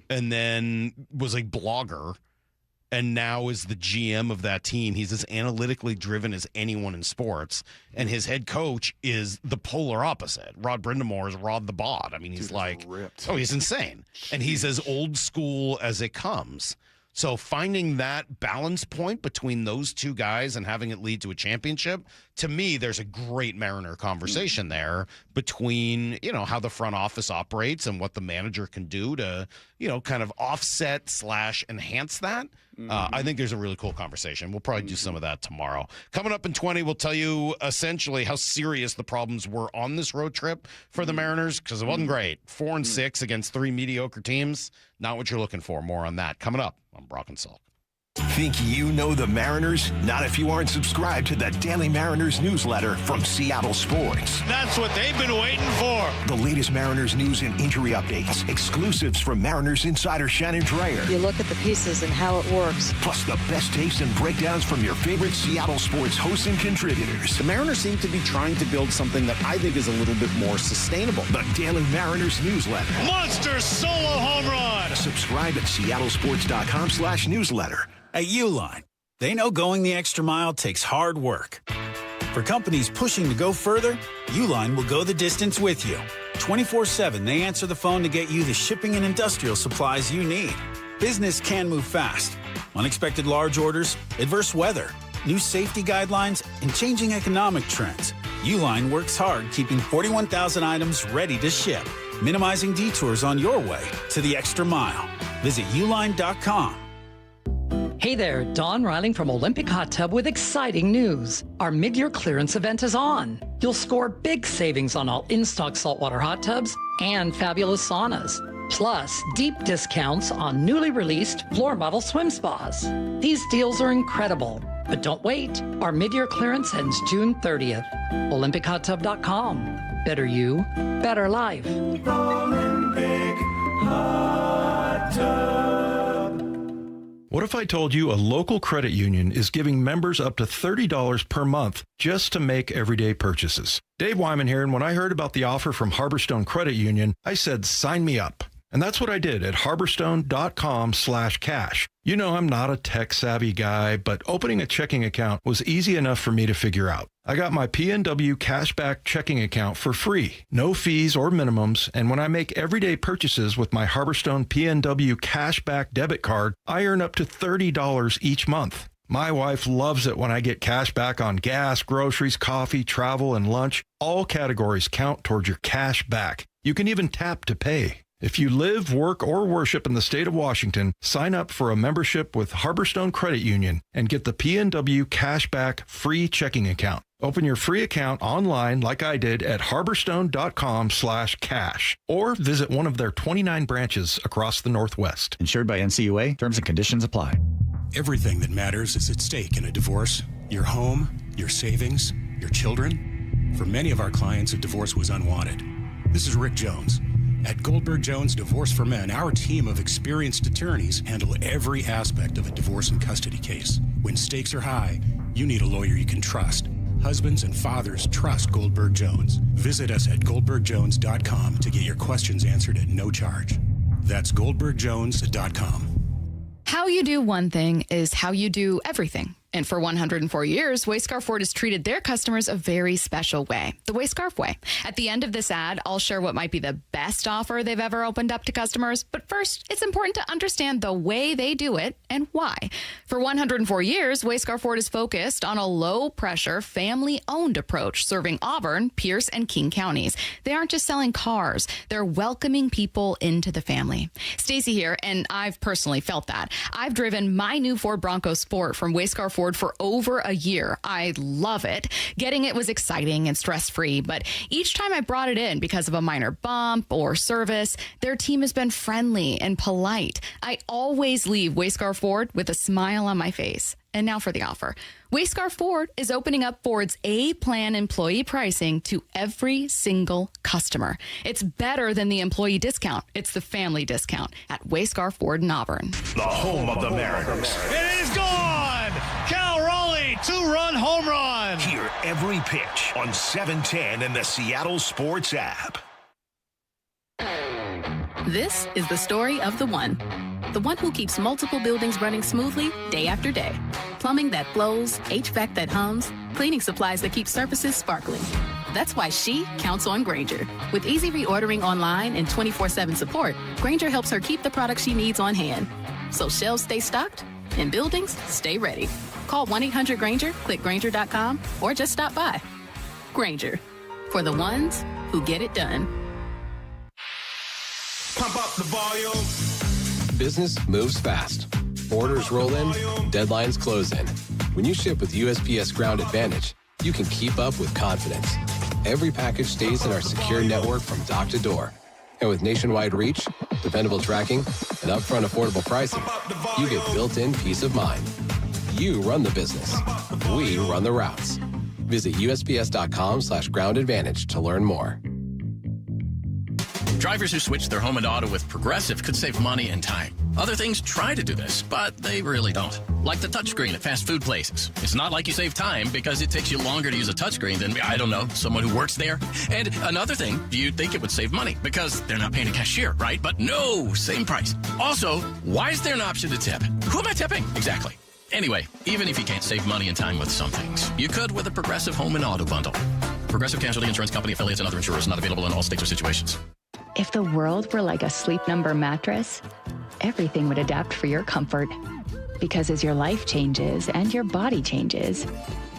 and then was a blogger, and now is the GM of that team. He's as analytically driven as anyone in sports, and his head coach is the polar opposite. Rod Brindamore is Rod the Bod. I mean, he's ripped. Oh, he's insane. And he's as old school as it comes. So finding that balance point between those two guys and having it lead to a championship, to me, there's a great Mariner conversation there between, how the front office operates and what the manager can do to, kind of offset / enhance that. I think there's a really cool conversation. We'll probably do some of that tomorrow. Coming up in 20, we'll tell you essentially how serious the problems were on this road trip for the Mariners, because it wasn't great. 4-6 against 3 mediocre teams. Not what you're looking for. More on that coming up on Brock and Salk. Think you know the Mariners? Not if you aren't subscribed to the Daily Mariners newsletter from Seattle Sports. That's what they've been waiting for. The latest Mariners news and injury updates. Exclusives from Mariners insider Shannon Dreyer. You look at the pieces and how it works. Plus the best takes and breakdowns from your favorite Seattle Sports hosts and contributors. The Mariners seem to be trying to build something that I think is a little bit more sustainable. The Daily Mariners newsletter. Monster solo home run. Subscribe at seattlesports.com/newsletter. At Uline, they know going the extra mile takes hard work. For companies pushing to go further, Uline will go the distance with you. 24/7, they answer the phone to get you the shipping and industrial supplies you need. Business can move fast. Unexpected large orders, adverse weather, new safety guidelines, and changing economic trends. Uline works hard keeping 41,000 items ready to ship, minimizing detours on your way to the extra mile. Visit uline.com. Hey there, Dawn Riling from Olympic Hot Tub with exciting news. Our mid-year clearance event is on. You'll score big savings on all in-stock saltwater hot tubs and fabulous saunas. Plus, deep discounts on newly released floor model swim spas. These deals are incredible. But don't wait. Our mid-year clearance ends June 30th. OlympicHotTub.com. Better you, better life. Olympic Hot Tub. What if I told you a local credit union is giving members up to $30 per month just to make everyday purchases? Dave Wyman here, and when I heard about the offer from Harborstone Credit Union, I said, sign me up. And that's what I did at harborstone.com/cash. You know, I'm not a tech-savvy guy, but opening a checking account was easy enough for me to figure out. I got my PNW Cashback checking account for free, no fees or minimums, and when I make everyday purchases with my Harborstone PNW Cashback debit card, I earn up to $30 each month. My wife loves it when I get cash back on gas, groceries, coffee, travel, and lunch. All categories count towards your cash back. You can even tap to pay. If you live, work, or worship in the state of Washington, sign up for a membership with Harborstone Credit Union and get the PNW Cashback free checking account. Open your free account online like I did at harborstone.com/cash or visit one of their 29 branches across the Northwest. Insured by NCUA. Terms and conditions apply. Everything that matters is at stake in a divorce. Your home, your savings, your children. For many of our clients, a divorce was unwanted. This is Rick Jones. At Goldberg Jones Divorce for Men, our team of experienced attorneys handle every aspect of a divorce and custody case. When stakes are high, you need a lawyer you can trust. Husbands and fathers trust Goldberg Jones. Visit us at goldbergjones.com to get your questions answered at no charge. That's goldbergjones.com. How you do one thing is how you do everything. And for 104 years, Wayscarf Ford has treated their customers a very special way, the Wayscarf way. At the end of this ad, I'll share what might be the best offer they've ever opened up to customers. But first, it's important to understand the way they do it and why. For 104 years, Wayscarf Ford is focused on a low-pressure, family-owned approach, serving Auburn, Pierce, and King counties. They aren't just selling cars. They're welcoming people into the family. Stacy here, and I've personally felt that. I've driven my new Ford Bronco Sport from Wayscarf Ford for over a year. I love it. Getting it was exciting and stress-free, but each time I brought it in because of a minor bump or service, their team has been friendly and polite. I always leave Wayscarf Ford with a smile on my face. And now for the offer. Wayscar Ford is opening up Ford's A-Plan employee pricing to every single customer. It's better than the employee discount. It's the family discount at Wayscar Ford in Auburn. The home of the Mariners. It is gone! Cal Raleigh, 2-run home run! Hear every pitch on 710 and the Seattle Sports app. This is the story of the one who keeps multiple buildings running smoothly day after day. Plumbing that flows, HVAC that hums, cleaning supplies that keep surfaces sparkling. That's why she counts on Grainger. With easy reordering online and 24/7 support, Grainger helps her keep the products she needs on hand. So shelves stay stocked and buildings stay ready. Call 1-800-GRAINGER, click Grainger.com, or just stop by. Grainger, for the ones who get it done. Pump up the volume. Business moves fast. Orders roll in, deadlines close in. When you ship with USPS Ground Advantage, you can keep up with confidence. Every package stays in our secure network from dock to door. And with nationwide reach, dependable tracking, and upfront affordable pricing, you get built-in peace of mind. You run the business. We run the routes. Visit USPS.com/Ground Advantage to learn more. Drivers who switch their home and auto with Progressive could save money and time. Other things try to do this, but they really don't. Like the touchscreen at fast food places. It's not like you save time because it takes you longer to use a touchscreen than, I don't know, someone who works there. And another thing, you'd think it would save money because they're not paying a cashier, right? But no, same price. Also, why is there an option to tip? Who am I tipping? Exactly. Anyway, even if you can't save money and time with some things, you could with a Progressive home and auto bundle. Progressive Casualty Insurance Company, affiliates, and other insurers, not available in all states or situations. If the world were like a Sleep Number mattress, everything would adapt for your comfort. Because as your life changes and your body changes,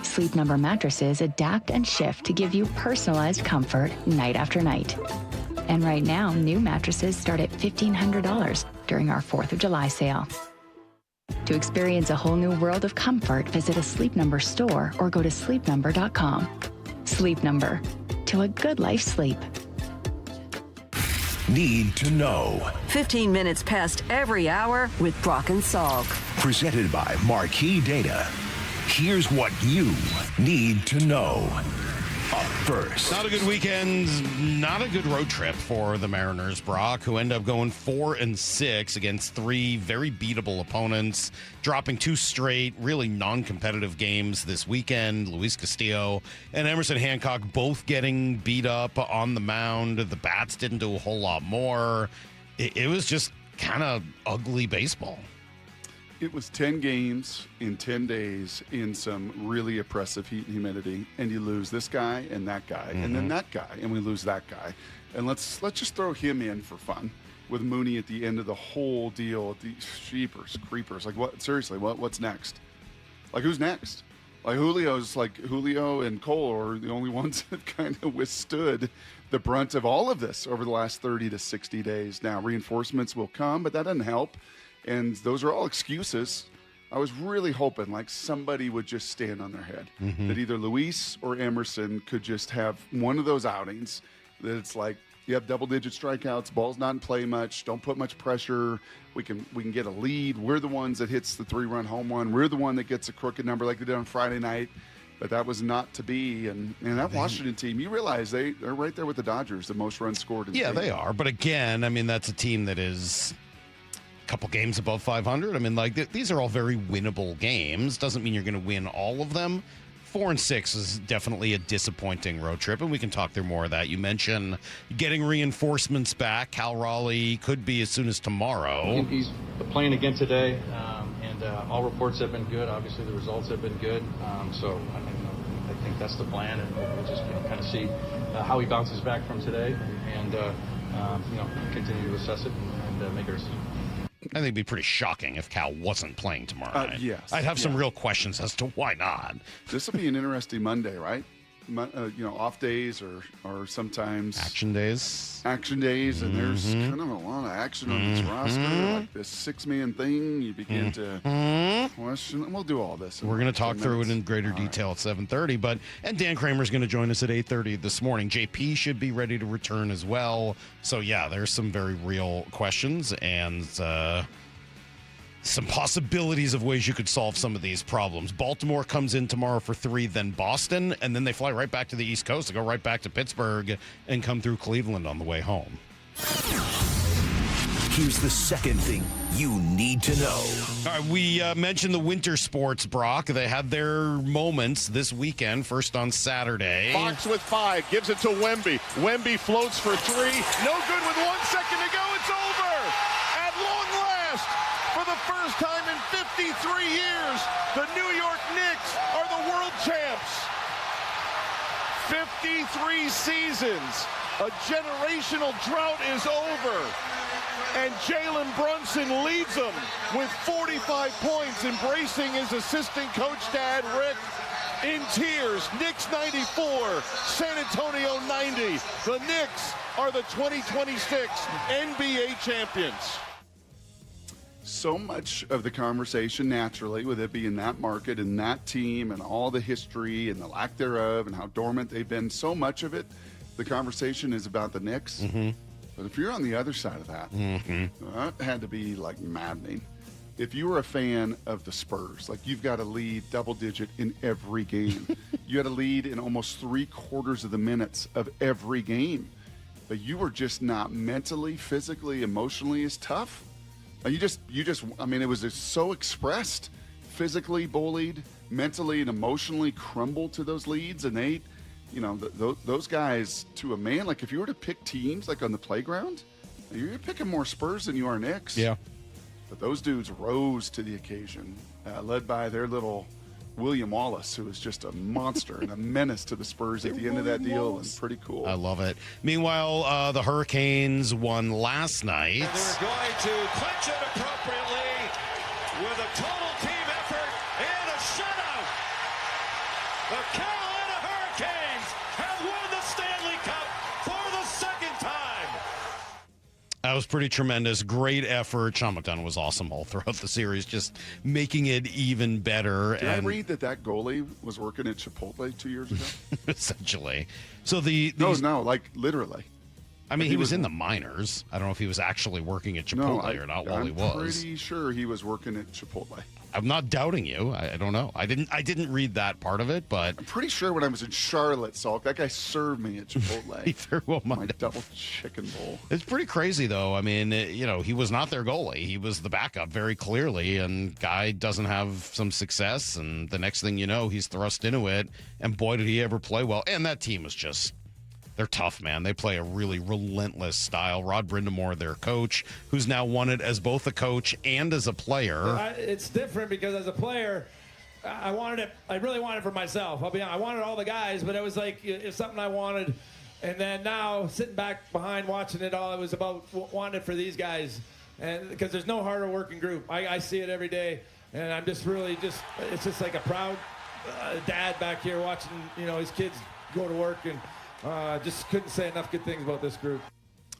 Sleep Number mattresses adapt and shift to give you personalized comfort night after night. And right now, new mattresses start at $1,500 during our 4th of July sale. To experience a whole new world of comfort, visit a Sleep Number store or go to sleepnumber.com. Sleep Number. To a good life sleep. Need to know. 15 minutes past every hour with Brock and Salk. Presented by Marquee Data. Here's what you need to know. Up first. Not a good weekend, not a good road trip for the Mariners, Brock, who end up going 4-6 against 3 very beatable opponents, dropping 2 straight, really non-competitive games this weekend. Luis Castillo and Emerson Hancock both getting beat up on the mound. The bats didn't do a whole lot more. It was just kind of ugly baseball. It was 10 games in 10 days in some really oppressive heat and humidity, and you lose this guy and that guy, and then that guy, and we lose that guy. And let's just throw him in for fun with Mooney at the end of the whole deal. The sheepers, creepers. Like, what? Seriously, what's next? Like, who's next? Like, Julio and Cole are the only ones that kind of withstood the brunt of all of this over the last 30 to 60 days. Now, reinforcements will come, but that doesn't help. And those are all excuses. I was really hoping like somebody would just stand on their head. That either Luis or Emerson could just have one of those outings that it's like, you have double-digit strikeouts, ball's not in play much, don't put much pressure, we can get a lead. We're the ones that hits the 3-run home run. We're the one that gets a crooked number like they did on Friday night. But that was not to be. And that Washington team, you realize they're right there with the Dodgers, the most runs scored in the league. They are. But again, I mean, that's a team that is couple games above 500. I mean, like, these are all very winnable games. Doesn't mean you're going to win all of them. 4-6 is definitely a disappointing road trip, and we can talk through more of that. You mentioned getting reinforcements back. Cal Raleigh could be as soon as tomorrow. He's playing again today, and all reports have been good. Obviously, the results have been good. So I think that's the plan, and we'll just kind of see how he bounces back from today, and continue to assess it and make our decision. I think it'd be pretty shocking if Cal wasn't playing tomorrow night. Yes. I'd have some real questions as to why not. This will be an interesting Monday, right? Off days or sometimes action days, and there's kind of a lot of action on this roster, like this 6-man thing. You begin to question. We'll do all this. We're going to talk through it in greater detail at 7:30. And Dan Kramer's going to join us at 8:30 this morning. JP should be ready to return as well. So yeah, there's some very real questions, and some possibilities of ways you could solve some of these problems. Baltimore comes in tomorrow for 3, then Boston, and then they fly right back to the East Coast to go right back to Pittsburgh and come through Cleveland on the way home. Here's the second thing you need to know. All right, we mentioned the winter sports, Brock. They had their moments this weekend, first on Saturday. Fox with 5, gives it to Wemby. Wemby floats for 3. No good with 1 second to go. It's over. At long last, for the first time in 53 years, the New York Knicks are the world champs. 53 seasons. A generational drought is over. And Jalen Brunson leads them with 45 points, embracing his assistant coach, Dad Rick, in tears. Knicks 94, San Antonio 90. The Knicks are the 2026 NBA champions. So much of the conversation, naturally, with it being that market and that team and all the history and the lack thereof and how dormant they've been, so much of it, the conversation is about the Knicks. Mm-hmm. But if you're on the other side of that, that had to be like maddening. If you were a fan of the Spurs, like you've got to lead double digit in every game. You had to lead in almost 3/4 of the minutes of every game. But you were just not mentally, physically, emotionally as tough. You just, I mean, it was just so expressed. Physically bullied, mentally and emotionally crumbled to those leads, and they, you know, those guys, to a man, like if you were to pick teams like on the playground, you're picking more Spurs than you are Knicks. Yeah. But those dudes rose to the occasion, led by their little William Wallace, who was just a monster and a menace to the Spurs at the end of that deal, and pretty cool. I love it. Meanwhile, the Hurricanes won last night. And they're going to clinch it appropriately with a total team effort and a shutout. The Carolina Hurricanes have won the Stanley Cup for the second time. That was pretty tremendous. Great effort. Sean McDonough was awesome all throughout the series, just making it even better. Did I read that goalie was working at Chipotle 2 years ago? Essentially. So No, like literally. I mean, he was in the minors. I don't know if he was actually working at Chipotle or not while he was. I'm pretty sure he was working at Chipotle. I'm not doubting you. I don't know. I didn't read that part of it, but I'm pretty sure when I was in Charlotte, Salk, that guy served me at Chipotle. he very well might my double chicken bowl. It's pretty crazy, though. I mean, he was not their goalie. He was the backup very clearly, and guy doesn't have some success, and the next thing you know, he's thrust into it, and boy, did he ever play well. And that team was just... They're tough, man. They play a really relentless style. Rod Brindamore, their coach, who's now won it as both a coach and as a player. It's different because as a player, I wanted it. I really wanted it for myself. I'll be honest. I wanted all the guys, but it was like it's something I wanted. And then now, sitting back behind watching it all, it was about wanting it for these guys. And because there's no harder working group. I see it every day, and I'm just really it's just like a proud dad back here watching his kids go to work, and just couldn't say enough good things about this group.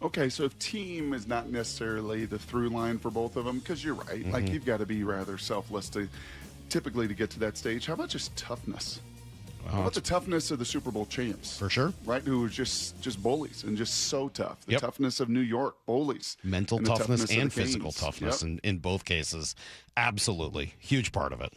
Okay, so if team is not necessarily the through line for both of them, because you're right, like you've got to be rather selfless typically to get to that stage. How about just toughness? How about the toughness of the Super Bowl champs? For sure. Right, who were just bullies and just so tough. The toughness of New York, bullies. Mental toughness and physical toughness in both cases. Absolutely. Huge part of it.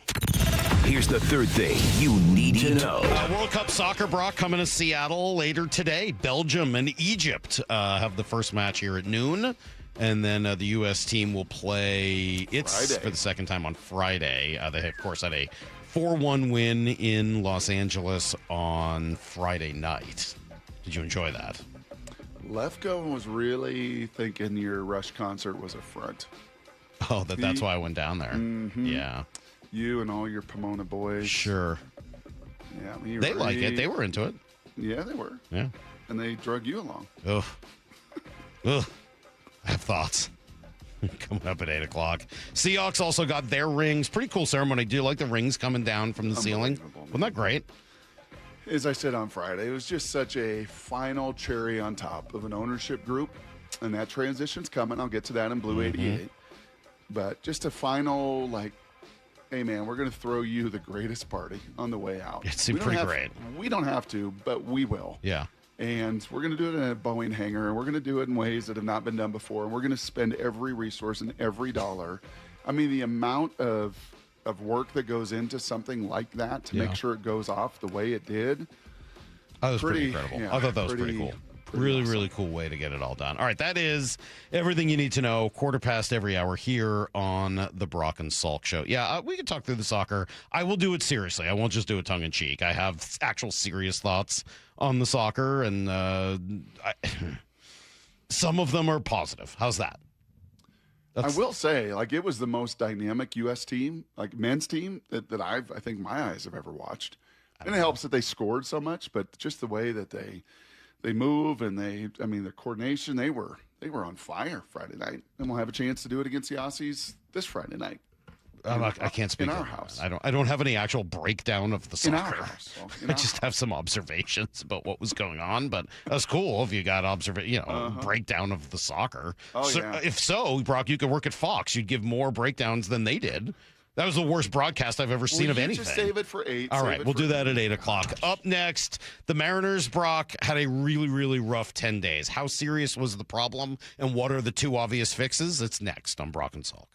Here's the third thing you need to know. World Cup soccer, Brock, coming to Seattle later today. Belgium and Egypt have the first match here at noon. And then the U.S. team will play Friday. For the second time on Friday. They, of course, had a 4-1 win in Los Angeles on Friday night. Did you enjoy that? Lefko was really thinking your Rush concert was a front. Oh, that's why I went down there. Mm-hmm. Yeah. You and all your Pomona boys. Sure. Yeah, I mean, they like it. They were into it. Yeah, they were. Yeah. And they drug you along. Ugh. Ugh. I have thoughts. Coming up at 8 o'clock. Seahawks also got their rings. Pretty cool ceremony. Do you like the rings coming down from the ceiling? Wasn't that great? As I said on Friday, it was just such a final cherry on top of an ownership group. And that transition's coming. I'll get to that in Blue 88. But just a final, hey, man, we're going to throw you the greatest party on the way out. It seemed pretty great. We don't have to, but we will. Yeah. And we're going to do it in a Boeing hangar, and we're going to do it in ways that have not been done before, and we're going to spend every resource and every dollar. I mean, the amount of work that goes into something like that to make sure it goes off the way it did. That was pretty incredible. Yeah, I thought that was pretty cool. Really, awesome. really cool way to get it all done. All right, that is everything you need to know. 1/4 every hour here on the Brock and Salk Show. Yeah, we can talk through the soccer. I will do it seriously. I won't just do it tongue in cheek. I have actual serious thoughts on the soccer, and some of them are positive. How's that? I will say, like, it was the most dynamic U.S. team, like men's team that I think my eyes have ever watched. And it helps that they scored so much, but just the way that they move and their coordination, they were on fire Friday night, and we'll have a chance to do it against the Aussies this Friday night. I can't speak in our on house. that. I don't have any actual breakdown of the soccer. In our house. I just have some observations about what was going on, but that's cool if you got breakdown of the soccer. Oh, so, yeah. If so, Brock, you could work at Fox. You'd give more breakdowns than they did. That was the worst broadcast I've ever seen of anything. Just save it for 8. All right, we'll do that at 8 o'clock. Up next, the Mariners, Brock, had a really, really rough 10 days. How serious was the problem, and what are the 2 obvious fixes? It's next on Brock and Salk.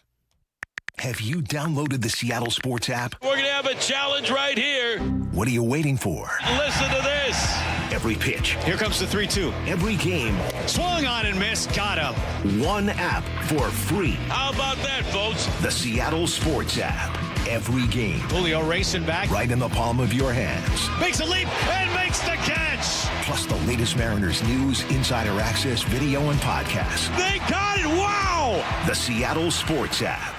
Have you downloaded the Seattle Sports app? We're going to have a challenge right here. What are you waiting for? Listen to this. Every pitch. Here comes the 3-2. Every game. Swung on and missed. Got him. One app for free. How about that, folks? The Seattle Sports app. Every game. Julio racing back. Right in the palm of your hands. Makes a leap and makes the catch. Plus the latest Mariners news, insider access, video, and podcasts. They got it. Wow. The Seattle Sports app.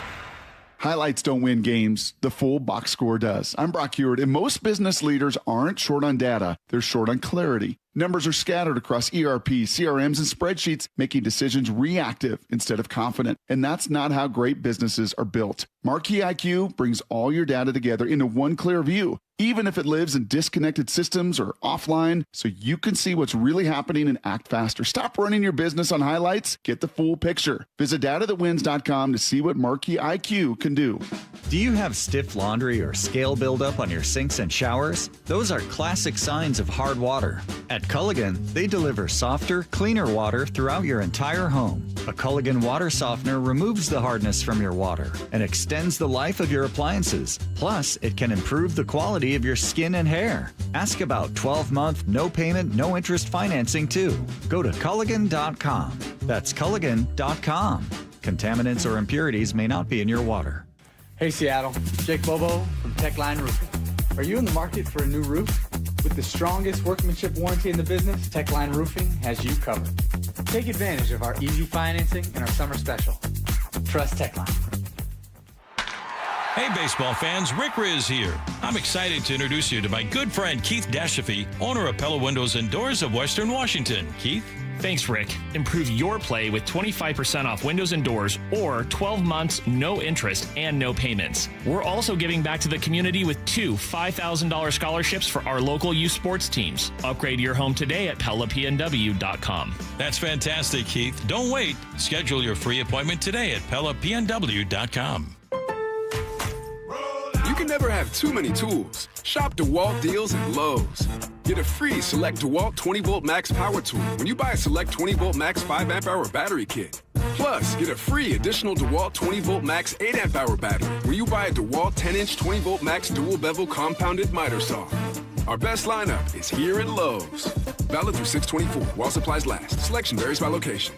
Highlights don't win games. The full box score does. I'm Brock Heward, and most business leaders aren't short on data. They're short on clarity. Numbers are scattered across ERP, CRMs, and spreadsheets, making decisions reactive instead of confident. And that's not how great businesses are built. Marquee IQ brings all your data together into one clear view, even if it lives in disconnected systems or offline, so you can see what's really happening and act faster. Stop running your business on highlights. Get the full picture. Visit datathatwins.com to see what Marquee IQ can do. Do you have stiff laundry or scale buildup on your sinks and showers? Those are classic signs of hard water. At Culligan, they deliver softer, cleaner water throughout your entire home. A Culligan water softener removes the hardness from your water and extends the life of your appliances. Plus, it can improve the quality of your skin and hair. Ask about 12-month, no payment, no interest financing too. Go to Culligan.com. That's Culligan.com. Contaminants or impurities may not be in your water. Hey Seattle, Jake Bobo from Techline Roofing. Are you in the market for a new roof? With the strongest workmanship warranty in the business, Techline Roofing has you covered. Take advantage of our easy financing and our summer special. Trust Techline. Hey baseball fans, Rick Riz here. I'm excited to introduce you to my good friend Keith Dashafee, owner of Pella Windows and Doors of Western Washington. Keith? Thanks, Rick. Improve your play with 25% off windows and doors or 12 months, no interest, and no payments. We're also giving back to the community with 2 $5,000 scholarships for our local youth sports teams. Upgrade your home today at PellaPNW.com. That's fantastic, Keith. Don't wait. Schedule your free appointment today at PellaPNW.com. You can never have too many tools. Shop DeWalt deals at Lowe's. Get a free Select DeWalt 20-volt max power tool when you buy a Select 20-volt max 5-amp-hour battery kit. Plus, get a free additional DeWalt 20-volt max 8-amp-hour battery when you buy a DeWalt 10-inch 20-volt max dual-bevel compounded miter saw. Our best lineup is here at Lowe's. Valid through 6/24 while supplies last. Selection varies by location.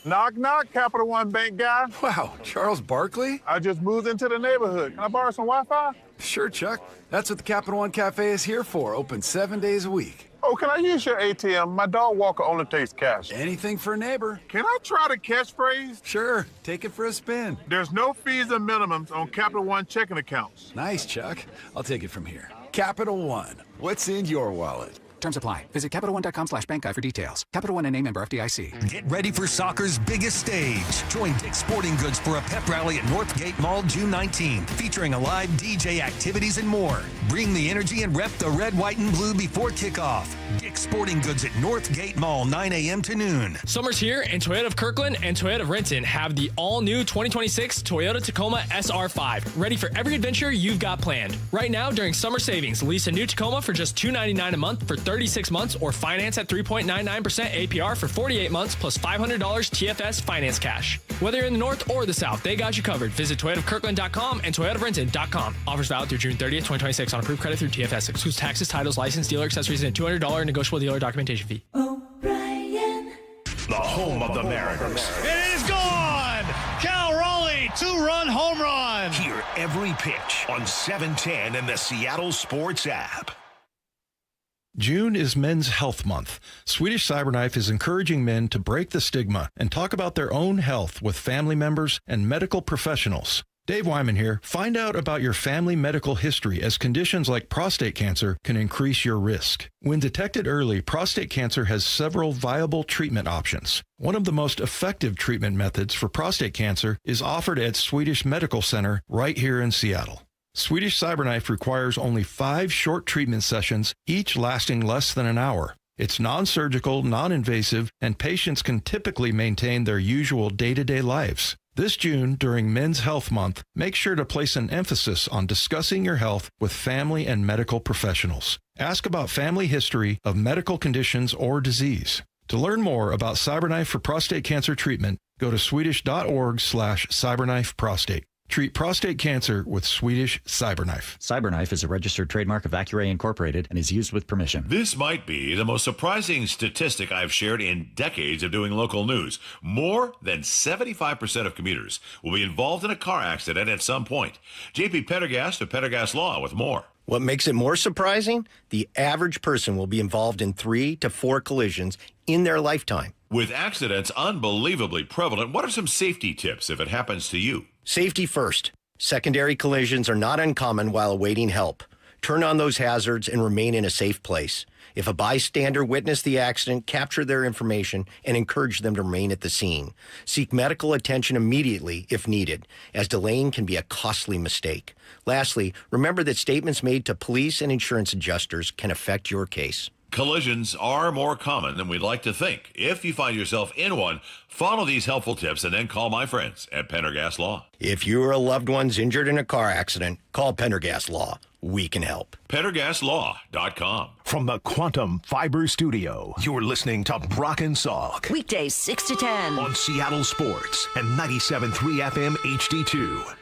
Knock, knock, Capital One Bank guy. Wow, Charles Barkley? I just moved into the neighborhood. Can I borrow some Wi-Fi? Sure, Chuck. That's what the Capital One Cafe is here for. Open 7 days a week. Oh, can I use your ATM? My dog walker only takes cash. Anything for a neighbor. Can I try the catchphrase? Sure. Take it for a spin. There's no fees or minimums on Capital One checking accounts. Nice, Chuck. I'll take it from here. Capital One. What's in your wallet? Terms apply. Visit CapitalOne.com/bank guide for details. Capital One and a member FDIC. Get ready for soccer's biggest stage. Join Dick's Sporting Goods for a pep rally at Northgate Mall June 19th, featuring a live DJ, activities, and more. Bring the energy and rep the red, white, and blue before kickoff. Dick's Sporting Goods at Northgate Mall, 9 a.m. to noon. Summer's here, and Toyota of Kirkland and Toyota of Renton have the all-new 2026 Toyota Tacoma SR5, ready for every adventure you've got planned. Right now, during summer savings, lease a new Tacoma for just $299 a month for 30 36 months or finance at 3.99% APR for 48 months plus $500 TFS finance cash. Whether you're in the North or the South, they got you covered. Visit ToyotaKirkland.com and ToyotaVrenton.com. Offers valid through June 30th, 2026 on approved credit through TFS. Excludes taxes, titles, license, dealer accessories, and a $200 negotiable dealer documentation fee. The home of the Mariners. It is gone! Cal Raleigh, 2-run home run! Hear every pitch on 710 and the Seattle Sports app. June is Men's Health Month. Swedish Cyberknife is encouraging men to break the stigma and talk about their own health with family members and medical professionals. Dave Wyman here. Find out about your family medical history, as conditions like prostate cancer can increase your risk. When detected early, prostate cancer has several viable treatment options. One of the most effective treatment methods for prostate cancer is offered at Swedish Medical Center right here in Seattle. Swedish Cyberknife requires only 5 short treatment sessions, each lasting less than an hour. It's non-surgical, non-invasive, and patients can typically maintain their usual day-to-day lives. This June, during Men's Health Month, make sure to place an emphasis on discussing your health with family and medical professionals. Ask about family history of medical conditions or disease. To learn more about Cyberknife for prostate cancer treatment, go to swedish.org/cyberknifeprostate. Treat prostate cancer with Swedish Cyberknife. Cyberknife is a registered trademark of Accuray Incorporated and is used with permission. This might be the most surprising statistic I've shared in decades of doing local news. More than 75% of commuters will be involved in a car accident at some point. JP Pendergast of Pendergast Law with more. What makes it more surprising? The average person will be involved in 3 to 4 collisions in their lifetime. With accidents unbelievably prevalent, what are some safety tips if it happens to you? Safety first. Secondary collisions are not uncommon while awaiting help. Turn on those hazards and remain in a safe place. If a bystander witnessed the accident, capture their information and encourage them to remain at the scene. Seek medical attention immediately if needed, as delaying can be a costly mistake. Lastly, remember that statements made to police and insurance adjusters can affect your case. Collisions are more common than we'd like to think. If you find yourself in one, follow these helpful tips and then call my friends at Pendergast Law. If you or a loved one's injured in a car accident, call Pendergast Law. We can help. PendergastLaw.com. From the Quantum Fiber Studio, you're listening to Brock and Salk. Weekdays 6 to 10. On Seattle Sports and 97.3 FM HD2.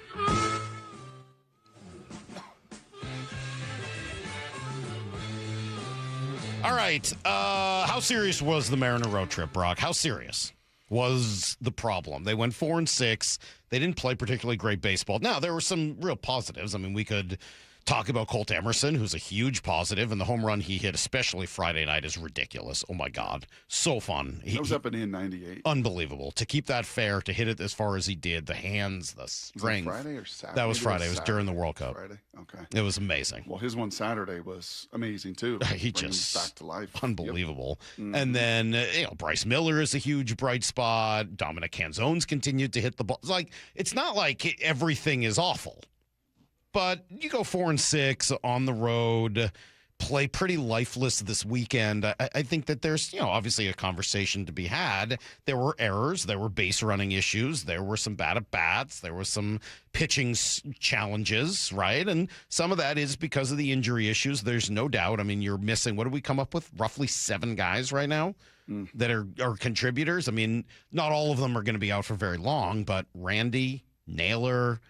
All right. How serious was the Mariner road trip, Brock? How serious was the problem? They went 4-6. They didn't play particularly great baseball. Now, there were some real positives. I mean, we could talk about Colt Emerson, who's a huge positive, and the home run he hit, especially Friday night, is ridiculous. Oh, my God. So fun. That was up and in 98. Unbelievable. To keep that fair, to hit it as far as he did, the hands, the strength. Was it Friday or Saturday? That was Friday. It was during the World Cup. Friday? Okay. It was amazing. Well, his one Saturday was amazing, too. He just back to life. Unbelievable. Yep. And then, Bryce Miller is a huge bright spot. Dominic Canzone's continued to hit the ball. It's not like everything is awful. But you go 4-6 on the road, play pretty lifeless this weekend. I think that there's, obviously a conversation to be had. There were errors. There were base running issues. There were some bad at-bats. There were some pitching challenges, right? And some of that is because of the injury issues. There's no doubt. I mean, you're missing, what do we come up with? Roughly 7 guys right now that are contributors. I mean, not all of them are going to be out for very long, but Randy, Naylor,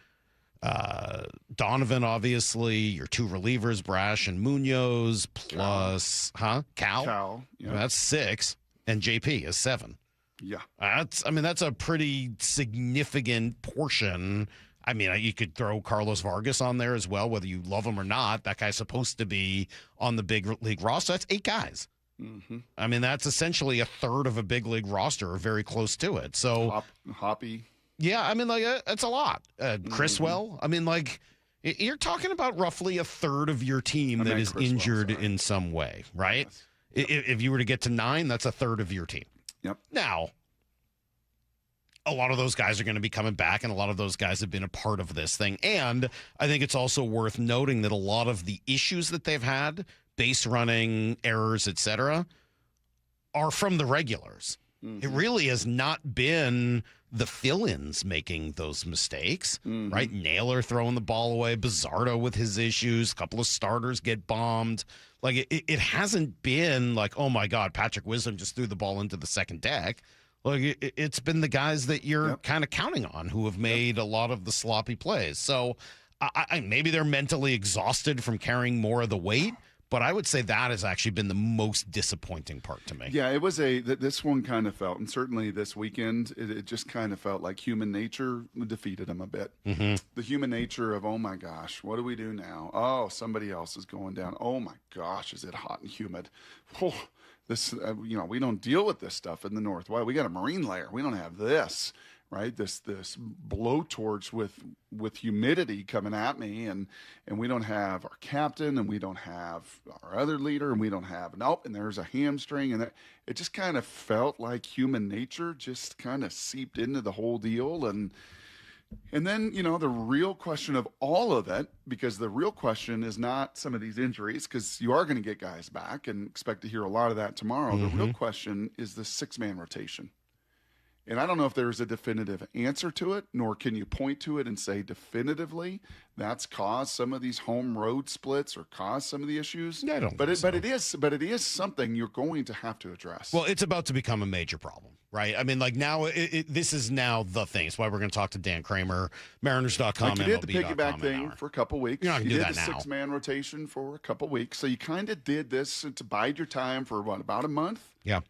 Donovan, obviously, your 2 relievers, Brash and Munoz, plus, Cal. Yeah. That's 6, and JP is 7. Yeah. That's a pretty significant portion. I mean, you could throw Carlos Vargas on there as well, whether you love him or not. That guy's supposed to be on the big league roster. That's 8 guys. Mm-hmm. I mean, that's essentially a third of a big league roster, or very close to it. So Hoppy. Yeah, I mean, it's a lot. Criswell, I mean, you're talking about roughly a third of your team that is injured in some way, right? Yes. If you were to get to 9, that's a third of your team. Yep. Now, a lot of those guys are going to be coming back, and a lot of those guys have been a part of this thing. And I think it's also worth noting that a lot of the issues that they've had, base running, errors, etc., are from the regulars. It really has not been the fill-ins making those mistakes, right? Naylor throwing the ball away, Bizzardo with his issues, a couple of starters get bombed. Like, it hasn't been like, oh, my God, Patrick Wisdom just threw the ball into the second deck. Like, it's been the guys that you're kind of counting on who have made a lot of the sloppy plays. So maybe they're mentally exhausted from carrying more of the weight, but I would say that has actually been the most disappointing part to me. Yeah, it was this one kind of felt, and certainly this weekend, it just kind of felt like human nature defeated them a bit. The human nature of, oh my gosh, what do we do now? Oh, somebody else is going down. Oh my gosh, is it hot and humid? Oh, this, we don't deal with this stuff in the North. Why? We got a marine layer. We don't have this. Right, this blowtorch with humidity coming at me, and we don't have our captain, and we don't have our other leader, and we don't have and there's a hamstring, and it just kind of felt like human nature just kind of seeped into the whole deal, and then the real question of all of it, because the real question is not some of these injuries, because you are going to get guys back and expect to hear a lot of that tomorrow. The real question is the 6-man rotation. And I don't know if there's a definitive answer to it, nor can you point to it and say definitively that's caused some of these home road splits or caused some of the issues. I don't. But it is something you're going to have to address. Well, it's about to become a major problem, right? I mean, like now, this is now the thing. It's why we're going to talk to Dan Kramer, Mariners.com. Like you did the piggyback thing for a couple weeks. You're not going to do that now. You did the 6-man rotation for a couple weeks, so you kind of did this to bide your time for about a month. Yeah.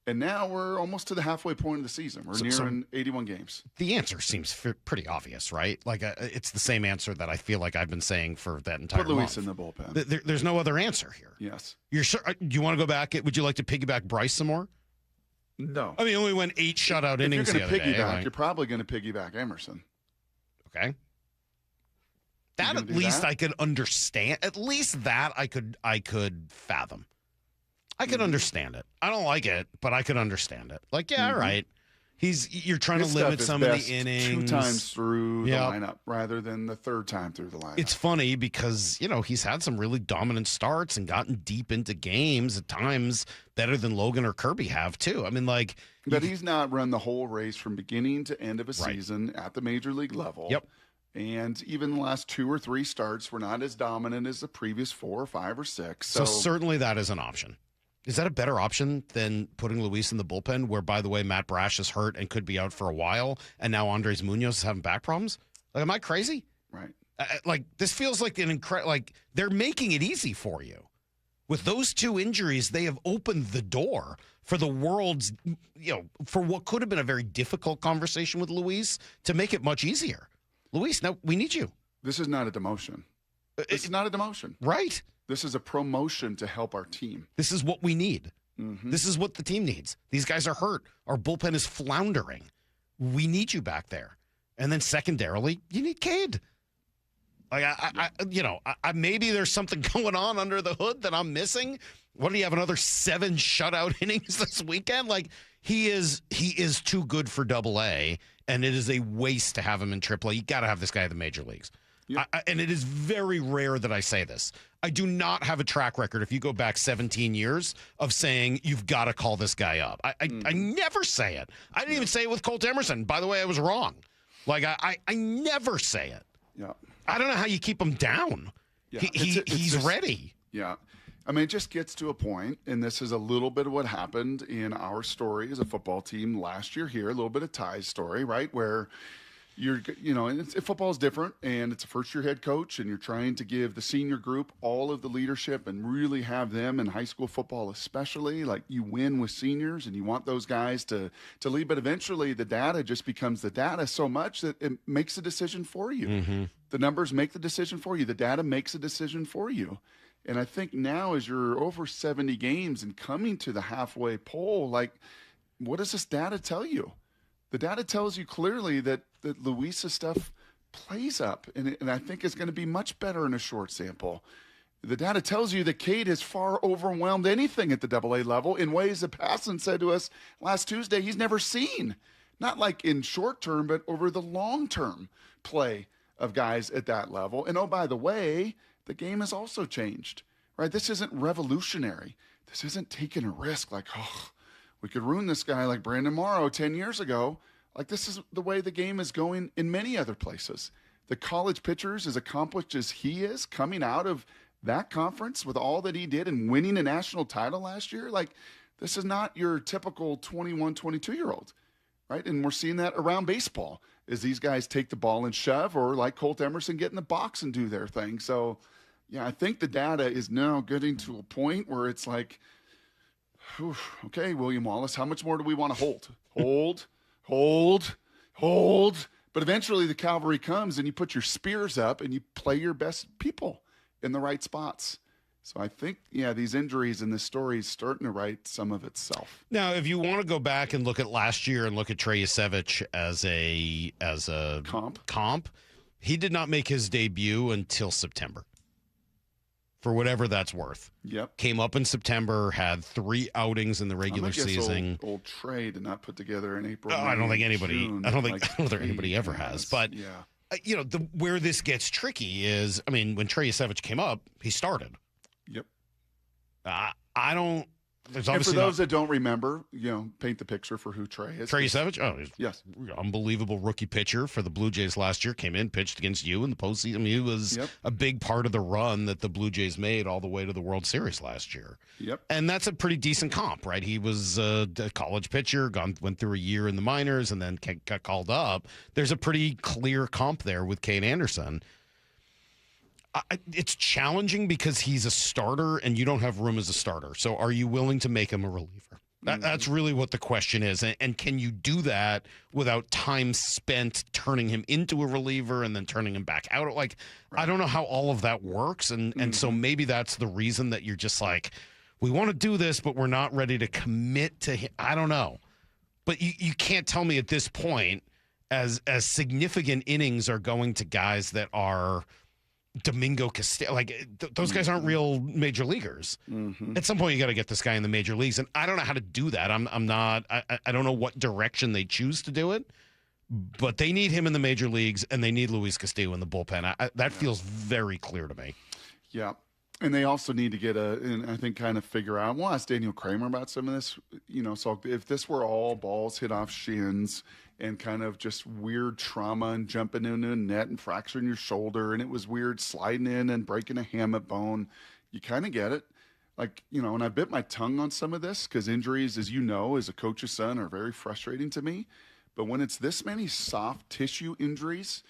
And now we're almost to the halfway point of the season. We're nearing 81 games. The answer seems pretty obvious, right? Like it's the same answer that I feel like I've been saying for that entire month. Put Luis in the bullpen. There's no other answer here. Yes. You're sure? Do you want to go back? Would you like to piggyback Bryce some more? No. I mean, only went 8 shutout innings the other day. You're probably going to piggyback Emerson. Okay. That at least I could understand. At least that I could fathom. I could understand it. I don't like it, but I could understand it. Like, yeah, all right. You're trying to limit some of the innings 2 times through the lineup rather than the 3rd time through the lineup. It's funny because, he's had some really dominant starts and gotten deep into games at times better than Logan or Kirby have too. I mean, like, but he's not run the whole race from beginning to end of a season at the major league level. Yep. And even the last 2 or 3 starts were not as dominant as the previous 4 or 5 or 6. So certainly that is an option. Is that a better option than putting Luis in the bullpen, where, by the way, Matt Brash is hurt and could be out for a while, and now Andres Munoz is having back problems? Like, am I crazy? Right. This feels like they're making it easy for you. With those 2 injuries, they have opened the door for the world's, for what could have been a very difficult conversation with Luis to make it much easier. Luis, now we need you. This is not a demotion. This is not a demotion. Right. This is a promotion to help our team. This is what we need. This is what the team needs. These guys are hurt. Our bullpen is floundering. We need you back there. And then secondarily, you need Cade. Like, maybe there's something going on under the hood that I'm missing. What do you have, another 7 shutout innings this weekend? Like, he is too good for AA, and it is a waste to have him in AAA. You got to have this guy in the major leagues. Yep. And it is very rare that I say this. I do not have a track record, if you go back 17 years, of saying you've got to call this guy up. I never say it. I didn't even say it with Colt Emerson. By the way, I was wrong. Like, I never say it. Yeah. I don't know how you keep him down. Yeah. He's ready. Yeah. I mean, it just gets to a point, and this is a little bit of what happened in our story as a football team last year here, a little bit of Ty's story, right, where football is different, and it's a first-year head coach, and you're trying to give the senior group all of the leadership and really have them in high school football especially. Like, you win with seniors, and you want those guys to lead, but eventually the data just becomes the data so much that it makes a decision for you. The numbers make the decision for you. The data makes a decision for you. And I think now, as you're over 70 games and coming to the halfway pole, like, what does this data tell you? The data tells you clearly that Luis's stuff plays up, and I think it's going to be much better in a short sample. The data tells you that Cade has far overwhelmed anything at the AA level in ways that Passon said to us last Tuesday he's never seen. Not like in short term, but over the long term play of guys at that level. And oh, by the way, the game has also changed, right? This isn't revolutionary. This isn't taking a risk like, We could ruin this guy like Brandon Morrow 10 years ago. Like, this is the way the game is going in many other places. The college pitchers, as accomplished as he is, coming out of that conference with all that he did and winning a national title last year, like, this is not your typical 21, 22-year-old, right? And we're seeing that around baseball as these guys take the ball and shove, or like Colt Emerson, get in the box and do their thing. So, yeah, I think the data is now getting to a point where it's like, whew, okay, William Wallace, how much more do we want to hold? Hold. But eventually the cavalry comes and you put your spears up and you play your best people in the right spots. So I think, yeah, these injuries in this story is starting to write some of itself. Now, if you want to go back and look at last year and look at Trey Yasevich as a comp, he did not make his debut until September. For whatever that's worth. Yep. Came up in September, had 3 outings in the regular season. Old Trey did not put together in April. I don't think anybody. June, I don't think anybody ever has. But yeah. Where this gets tricky is, I mean, when Trey Yasevich came up, he started. Yep. I don't. There's and for obviously those that don't remember, paint the picture for who Trey is. Trey Yasevich, he's yes, unbelievable rookie pitcher for the Blue Jays last year. Came in, pitched against you in the postseason. I mean, he was a big part of the run that the Blue Jays made all the way to the World Series last year. Yep. And that's a pretty decent comp, right? He was a college pitcher, went through a year in the minors, and then got called up. There's a pretty clear comp there with Kane Anderson. It's challenging because he's a starter and you don't have room as a starter. So are you willing to make him a reliever? That's really what the question is. And can you do that without time spent turning him into a reliever and then turning him back out? Like, I don't know how all of that works. And so maybe that's the reason that you're just like, we want to do this, but we're not ready to commit to him. I don't know. But you can't tell me at this point, as significant innings are going to guys that are Domingo Castillo, like those guys aren't real major leaguers. At some point, you got to get this guy in the major leagues, and I don't know how to do that. I'm not. I don't know what direction they choose to do it, but they need him in the major leagues, and they need Luis Castillo in the bullpen. That feels very clear to me. Yeah, and they also need to get and I think kind of figure out. We'll ask Daniel Kramer about some of this. So if this were all balls hit off shins and kind of just weird trauma and jumping into a net and fracturing your shoulder, and it was weird sliding in and breaking a hamate bone, you kind of get it. Like, and I bit my tongue on some of this because injuries, as you know, as a coach's son, are very frustrating to me. But when it's this many soft tissue injuries,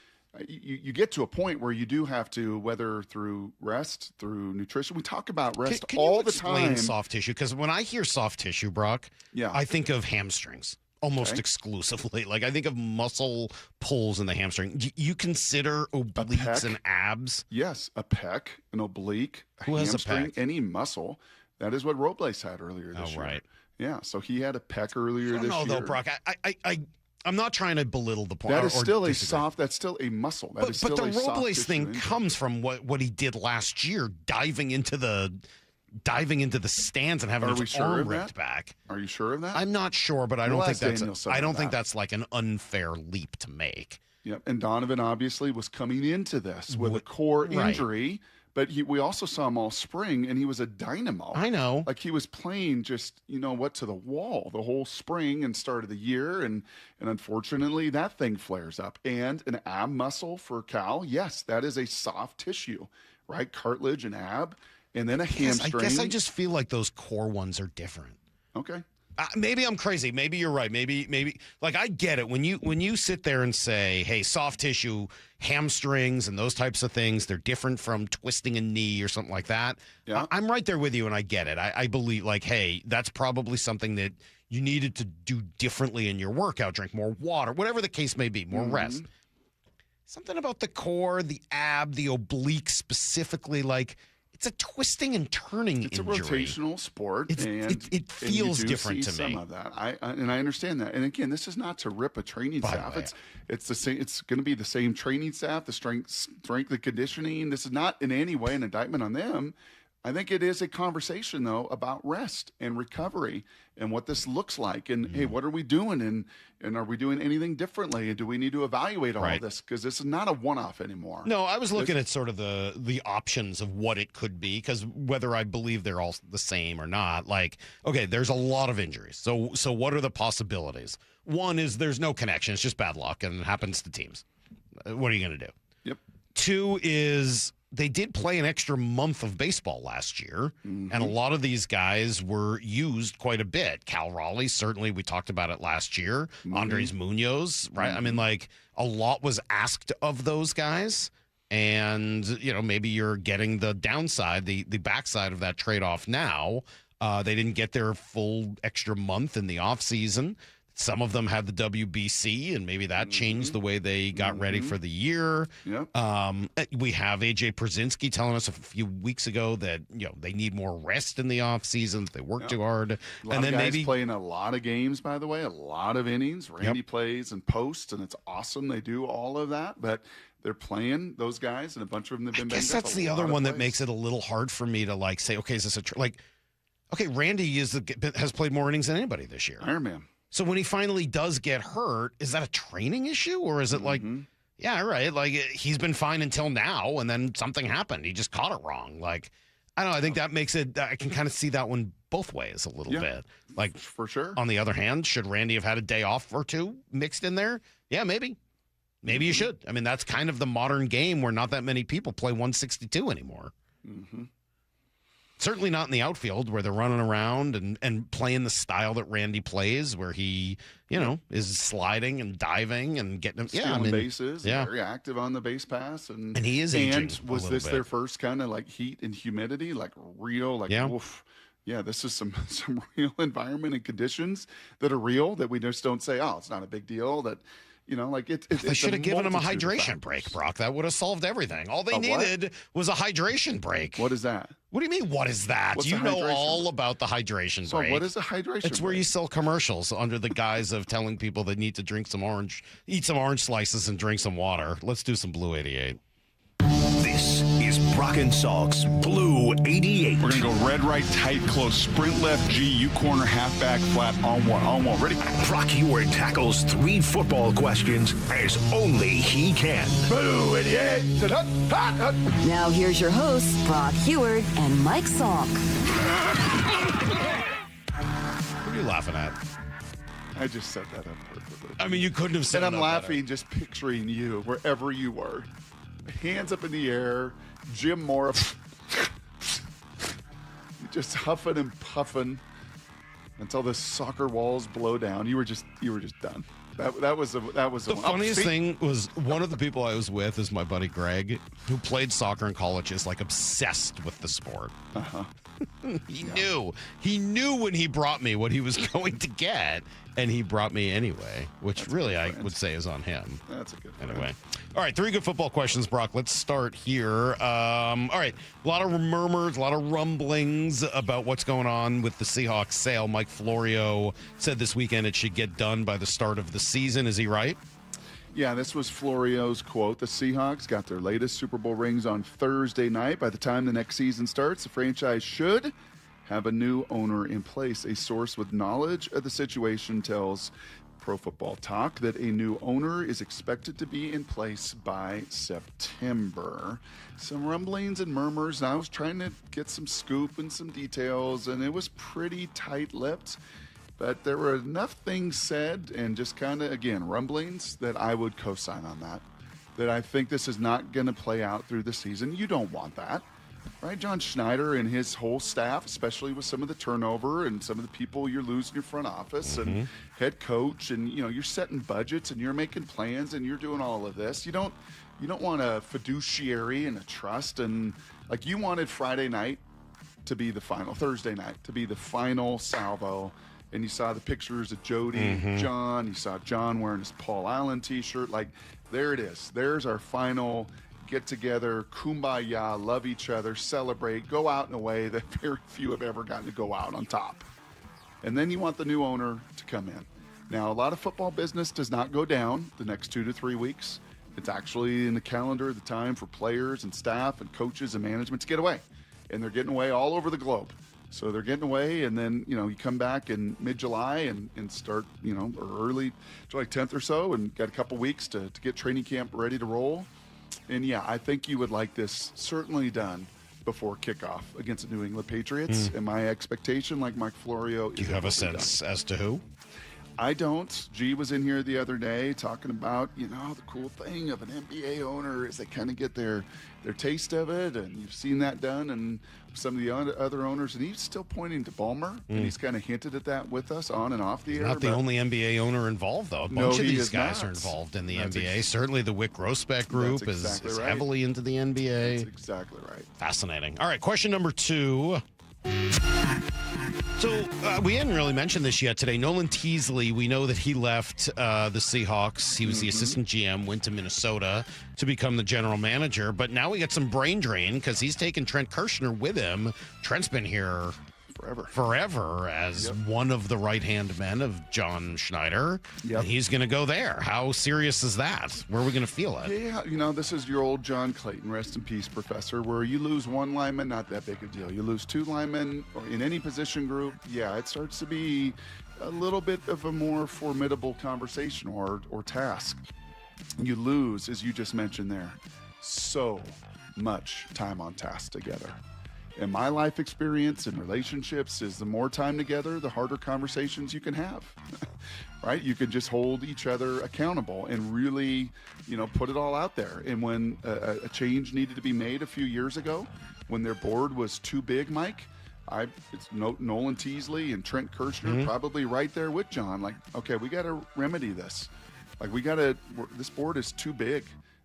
you get to a point where you do have to, whether through rest, through nutrition. We talk about rest can all you the explain time. Soft tissue, because when I hear soft tissue, Brock, I think of hamstrings. Almost exclusively. Like, I think of muscle pulls in the hamstring. Do you consider obliques and abs? Yes, a pec, an oblique, Who has a hamstring, pec? any muscle. That is what Robles had earlier this year. Right. Yeah, so he had a pec earlier this year. No, though, Brock, I'm not trying to belittle the point. That is still that's still a muscle. That is still but the a soft Robles tissue thing injury. comes from what he did last year, diving into the stands and having his arm ripped back. Are you sure of that? I'm not sure, but I We'll don't ask think Daniel some I of don't think that. that's like an unfair leap to make. Yep, and Donovan obviously was coming into this with a core injury, but we also saw him all spring, and he was a dynamo. I know. Like, he was playing just, to the wall the whole spring and start of the year, and unfortunately that thing flares up. And an ab muscle for Cal, yes, that is a soft tissue, right? Cartilage and ab. And then a hamstring. I guess I just feel like those core ones are different. Okay. Maybe I'm crazy. Maybe you're right. Maybe like I get it when you sit there and say, "Hey, soft tissue, hamstrings, and those types of things, they're different from twisting a knee or something like that." Yeah. I'm right there with you, and I get it. I believe, like, hey, that's probably something that you needed to do differently in your workout. Drink more water, whatever the case may be, more rest. Something about the core, the ab, the oblique specifically, like. It's a twisting and turning It's injury. a rotational sport, and it feels and you do different see to some me. of that. I understand that. And again, this is not to rip a training staff. It's the same. It's going to be the same training staff, the strength and conditioning. This is not in any way an indictment on them. I think it is a conversation, though, about rest and recovery and what this looks like. And, hey, what are we doing? And are we doing anything differently? And do we need to evaluate all of this? Because this is not a one-off anymore. No, I was looking at sort of the options of what it could be, because whether I believe they're all the same or not, like, okay, there's a lot of injuries. So what are the possibilities? One is there's no connection. It's just bad luck, and it happens to teams. What are you going to do? Yep. Two is they did play an extra month of baseball last year, and a lot of these guys were used quite a bit. Cal Raleigh, certainly, we talked about it last year. Andres Munoz, right? I mean, like, a lot was asked of those guys, and, you know, maybe you're getting the downside, the backside of that trade-off now. They didn't get their full extra month in the offseason. Some of them had the WBC, and maybe that changed the way they got ready for the year. Yep. We have A.J. Przinsky telling us a few weeks ago that, you know, they need more rest in the offseason. They work too hard. A lot and of then guys maybe playing a lot of games, by the way, a lot of innings. Randy plays and posts, and it's awesome. They do all of that, but they're playing, those guys, and a bunch of them have been I guess that's the other one that makes it a little hard for me to, like, say, okay, is this okay, Randy has played more innings than anybody this year. Iron Man. So when he finally does get hurt, is that a training issue, or is it like, yeah, right, like he's been fine until now, and then something happened. He just caught it wrong. Like, I don't know. I think that makes it, I can kind of see that one both ways a little bit. Like, for sure. On the other hand, should Randy have had a day off or two mixed in there? Yeah, maybe. Maybe you should. I mean, that's kind of the modern game where not that many people play 162 anymore. Certainly not in the outfield where they're running around and playing the style that Randy plays, where he, you know, is sliding and diving and getting them. Stealing bases, very active on the base pass. And he is aging And was this their first kind of like heat and humidity, like real, like, oof. Yeah, this is some real environment and conditions that are real that we just don't say, oh, it's not a big deal. That, you know, like it's they should have given him a hydration break, Brock. That would have solved everything. All they needed was a hydration break. What is that? What do you mean, what is that? What's you know all about the hydration break. So what is a hydration It's where you sell commercials under the guise of telling people they need to eat some orange slices and drink some water. Let's do some Blue 88. This is Brock and Salk's Blue 88. We're going to go red, right, tight, close, sprint left, G, U corner, halfback, flat, on one. Ready? Brock Heward tackles 3 football questions as only he can. Blue 88. Now here's your hosts, Brock Heward and Mike Salk. What are you laughing at? I just set that up perfectly. I mean, you couldn't have said it. And I'm laughing better. Just picturing you wherever you were. Hands up in the air, Jim Morris, just huffing and puffing until the soccer walls blow down. You were just done. That was the funniest thing was one of the people I was with is my buddy Greg, who played soccer in college, is like obsessed with the sport. He knew when he brought me what he was going to get, and he brought me anyway, which really I would say is on him. That's a good anyway. All right, 3 good football questions, Brock. Let's start here. All right, a lot of murmurs, a lot of rumblings about what's going on with the Seahawks sale. Mike Florio said this weekend it should get done by the start of the season. Is he right? Yeah, this was Florio's quote. The Seahawks got their latest Super Bowl rings on Thursday night. By the time the next season starts, the franchise should have a new owner in place. A source with knowledge of the situation tells Pro Football Talk that a new owner is expected to be in place by September. Some rumblings and murmurs, and I was trying to get some scoop and some details, and it was pretty tight-lipped. But there were enough things said and just kind of, again, rumblings that I would co-sign on that. That I think this is not going to play out through the season. You don't want that, right? John Schneider and his whole staff, especially with some of the turnover and some of the people you're losing your front office and head coach, and you're setting budgets and you're making plans and you're doing all of this. You don't want a fiduciary and a trust, and like you wanted Friday night to be the final, Thursday night to be the final salvo. And you saw the pictures of Jody, John. You saw John wearing his Paul Allen T-shirt. Like, there it is. There's our final get-together, kumbaya, love each other, celebrate, go out in a way that very few have ever gotten to go out on top. And then you want the new owner to come in. Now, a lot of football business does not go down the next 2 to 3 weeks. It's actually in the calendar, the time for players and staff and coaches and management to get away. and they're getting away all over the globe. So they're getting away, and then, you come back in mid-July and start, or early July 10th or so, and got a couple weeks to get training camp ready to roll. And, yeah, I think you would like this certainly done before kickoff against the New England Patriots. And my expectation, like Mike Florio, is... Do you have a sense as to who? I don't. G was in here the other day talking about, the cool thing of an NBA owner is they kind of get their taste of it, and you've seen that done, and some of the other owners, and he's still pointing to Ballmer, and he's kind of hinted at that with us on and off the air. Not the only NBA owner involved, though. A bunch of these guys are involved in the NBA. Certainly the Wick Grossbeck group is heavily into the NBA. That's exactly right. Fascinating. All right, question number 2. So we hadn't really mentioned this yet today. Nolan Teasley, we know that he left the Seahawks. He was the assistant GM, went to Minnesota to become the general manager. But now we got some brain drain because he's taken Trent Kirshner with him. Trent's been here forever as one of the right-hand men of John Schneider. And he's going to go there. How serious is that? Where are we going to feel it? Yeah, this is your old John Clayton, rest in peace, professor, where you lose one lineman, not that big a deal. You lose 2 linemen or in any position group, it starts to be a little bit of a more formidable conversation or task. You lose, as you just mentioned there, so much time on task together. And my life experience and relationships is the more time together, the harder conversations you can have, right? You can just hold each other accountable and really, put it all out there. And when a change needed to be made a few years ago, when their board was too big, Mike, it's Nolan Teasley and Trent Kirshner probably right there with John. Like, okay, we got to remedy this. Like, this board is too big.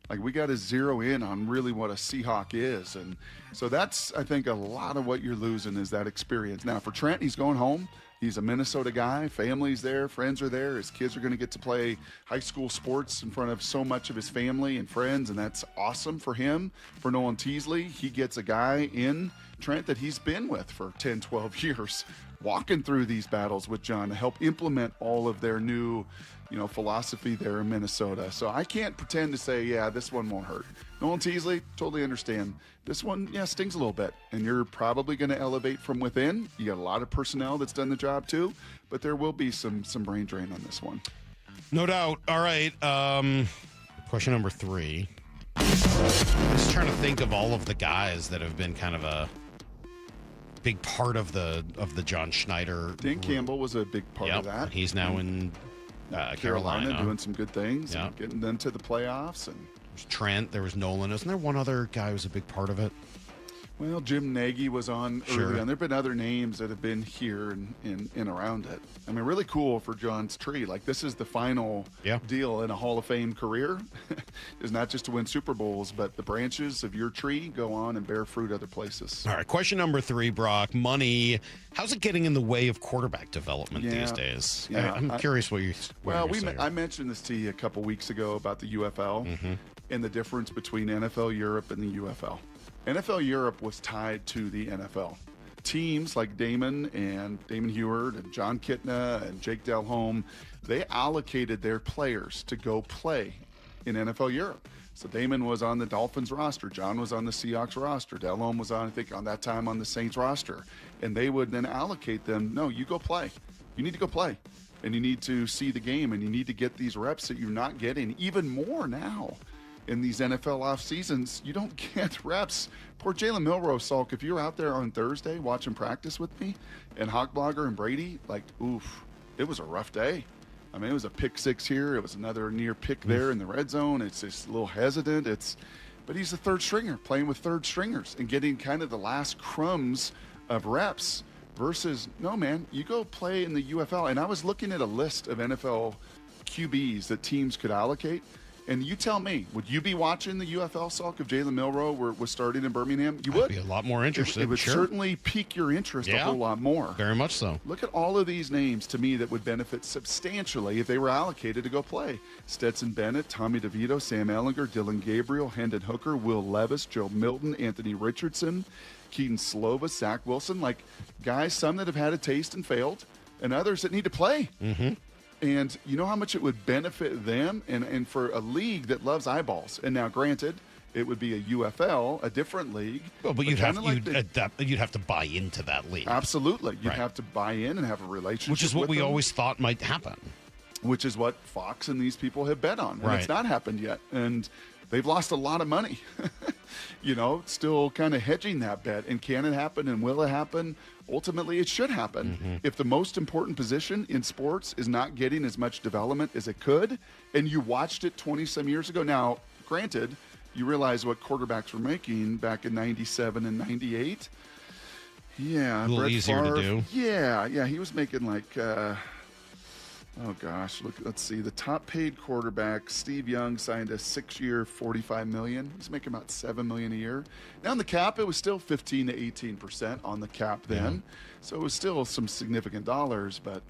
Like, we got to zero in on really what a Seahawk is. And so that's, I think, a lot of what you're losing is that experience. Now, for Trent, he's going home. He's a Minnesota guy. Family's there. Friends are there. His kids are going to get to play high school sports in front of so much of his family and friends, and that's awesome for him. For Nolan Teasley, he gets a guy in Trent that he's been with for 10, 12 years, walking through these battles with John to help implement all of their new philosophy there in Minnesota. So I can't pretend to say, this one won't hurt. Nolan Teasley, totally understand. This one, stings a little bit, and you're probably going to elevate from within. You got a lot of personnel that's done the job too, but there will be some brain drain on this one. No doubt. All right. Question number 3. I'm just trying to think of all of the guys that have been kind of a big part of the John Schneider. Dan Campbell was a big part of that. He's now in Carolina doing some good things and getting them to the playoffs. And there's Trent, there was Nolan. Isn't there one other guy who was a big part of it? Well, Jim Nagy was on early on. There have been other names that have been here and around it. I mean, really cool for John's tree. Like, this is the final deal in a Hall of Fame career. Is not just to win Super Bowls, but the branches of your tree go on and bear fruit other places. All right, question number 3, Brock. Money. How's it getting in the way of quarterback development these days? Yeah, I'm curious what you. I mentioned this to you a couple weeks ago about the UFL and the difference between NFL Europe and the UFL. NFL Europe was tied to the NFL. Teams like Damon Heward and John Kitna and Jake Delhomme, they allocated their players to go play in NFL Europe. So Damon was on the Dolphins roster. John was on the Seahawks roster. Delhomme was on, I think, on that time on the Saints roster. And they would then allocate them, no, you go play. You need to go play. And you need to see the game, and you need to get these reps that you're not getting even more now. In these NFL off seasons, you don't get reps. Poor Jalen Milroe, Salk, if you were out there on Thursday watching practice with me and Hawkblogger and Brady, it was a rough day. I mean, it was a pick 6 here. It was another near pick there in the red zone. It's just a little hesitant. But he's a third stringer, playing with third stringers and getting kind of the last crumbs of reps versus, no, man, you go play in the UFL. And I was looking at a list of NFL QBs that teams could allocate. And you tell me, would you be watching the UFL, Salk, if Jalen Milroe was starting in Birmingham? You would. I'd be a lot more interested. It would certainly pique your interest a whole lot more. Very much so. Look at all of these names to me that would benefit substantially if they were allocated to go play. Stetson Bennett, Tommy DeVito, Sam Ehlinger, Dylan Gabriel, Hendon Hooker, Will Levis, Joe Milton, Anthony Richardson, Keaton Slova, Zach Wilson. Like, guys, some that have had a taste and failed, and others that need to play. Mm-hmm. And you know how much it would benefit them and for a league that loves eyeballs. And now, granted, it would be a UFL, a different league. Well, but you'd have to buy into that league. Absolutely. You'd have to buy in and have a relationship Which is what with we them, always thought might happen. Which is what Fox and these people have bet on. And Right. it's not happened yet. And they've lost a lot of money. Still kind of hedging that bet. And can it happen and will it happen? Ultimately, it should happen. Mm-hmm. If the most important position in sports is not getting as much development as it could, and you watched it 20-some years ago. Now, granted, you realize what quarterbacks were making back in 97 and 98. Yeah. A little Brett easier Favre, to do. Yeah. He was making like... oh gosh, let's see. The top paid quarterback, Steve Young, signed a 6-year, $45 million. He's making about $7 million a year. Now on the cap, it was still 15 to 18% on the cap then. So it was still some significant dollars, but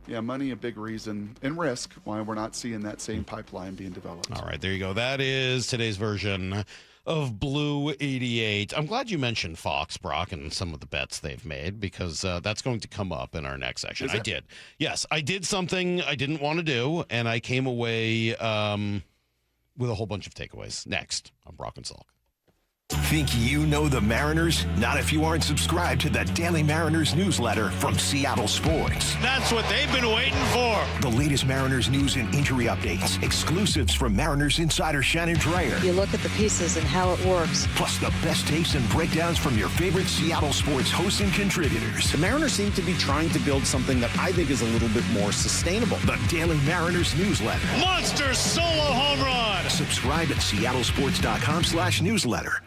yeah, money a big reason and risk why we're not seeing that same pipeline being developed. All right, there you go. That is today's version of Blue 88. I'm glad you mentioned Fox, Brock, and some of the bets they've made, because that's going to come up in our next section. I did. Yes, I did something I didn't want to do, and I came away with a whole bunch of takeaways. Next on Brock and Salk. Think you know the Mariners? Not if you aren't subscribed to the Daily Mariners newsletter from Seattle Sports. That's what they've been waiting for. The latest Mariners news and injury updates, exclusives from Mariners insider Shannon Dreyer. You look at the pieces and how it works. Plus the best takes and breakdowns from your favorite Seattle Sports hosts and contributors. The Mariners seem to be trying to build something that I think is a little bit more sustainable. The Daily Mariners newsletter. Monster solo home run. Subscribe at seattlesports.com/newsletter.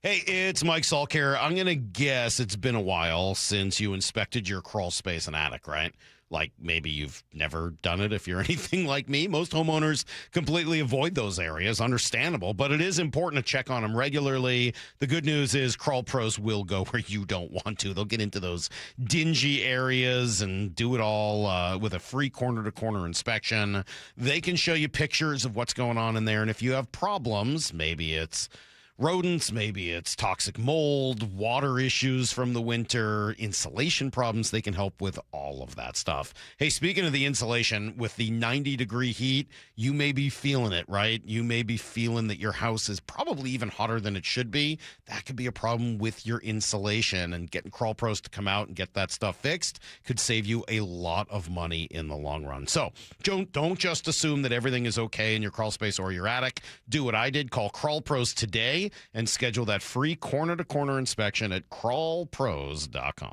Hey, it's Mike Salk here. I'm going to guess it's been a while since you inspected your crawl space and attic, right? Like maybe you've never done it if you're anything like me. Most homeowners completely avoid those areas, understandable, but it is important to check on them regularly. The good news is Crawl Pros will go where you don't want to. They'll get into those dingy areas and do it all with a free corner-to-corner inspection. They can show you pictures of what's going on in there, and if you have problems, maybe it's rodents, maybe it's toxic mold, water issues from the winter, insulation problems, they can help with all of that stuff. Hey, speaking of the insulation, with the 90-degree heat, you may be feeling it, right? You may be feeling that your house is probably even hotter than it should be. That could be a problem with your insulation, and getting Crawl Pros to come out and get that stuff fixed could save you a lot of money in the long run. So don't just assume that everything is okay in your crawl space or your attic. Do what I did. Call Crawl Pros today and schedule that free corner-to-corner inspection at crawlpros.com.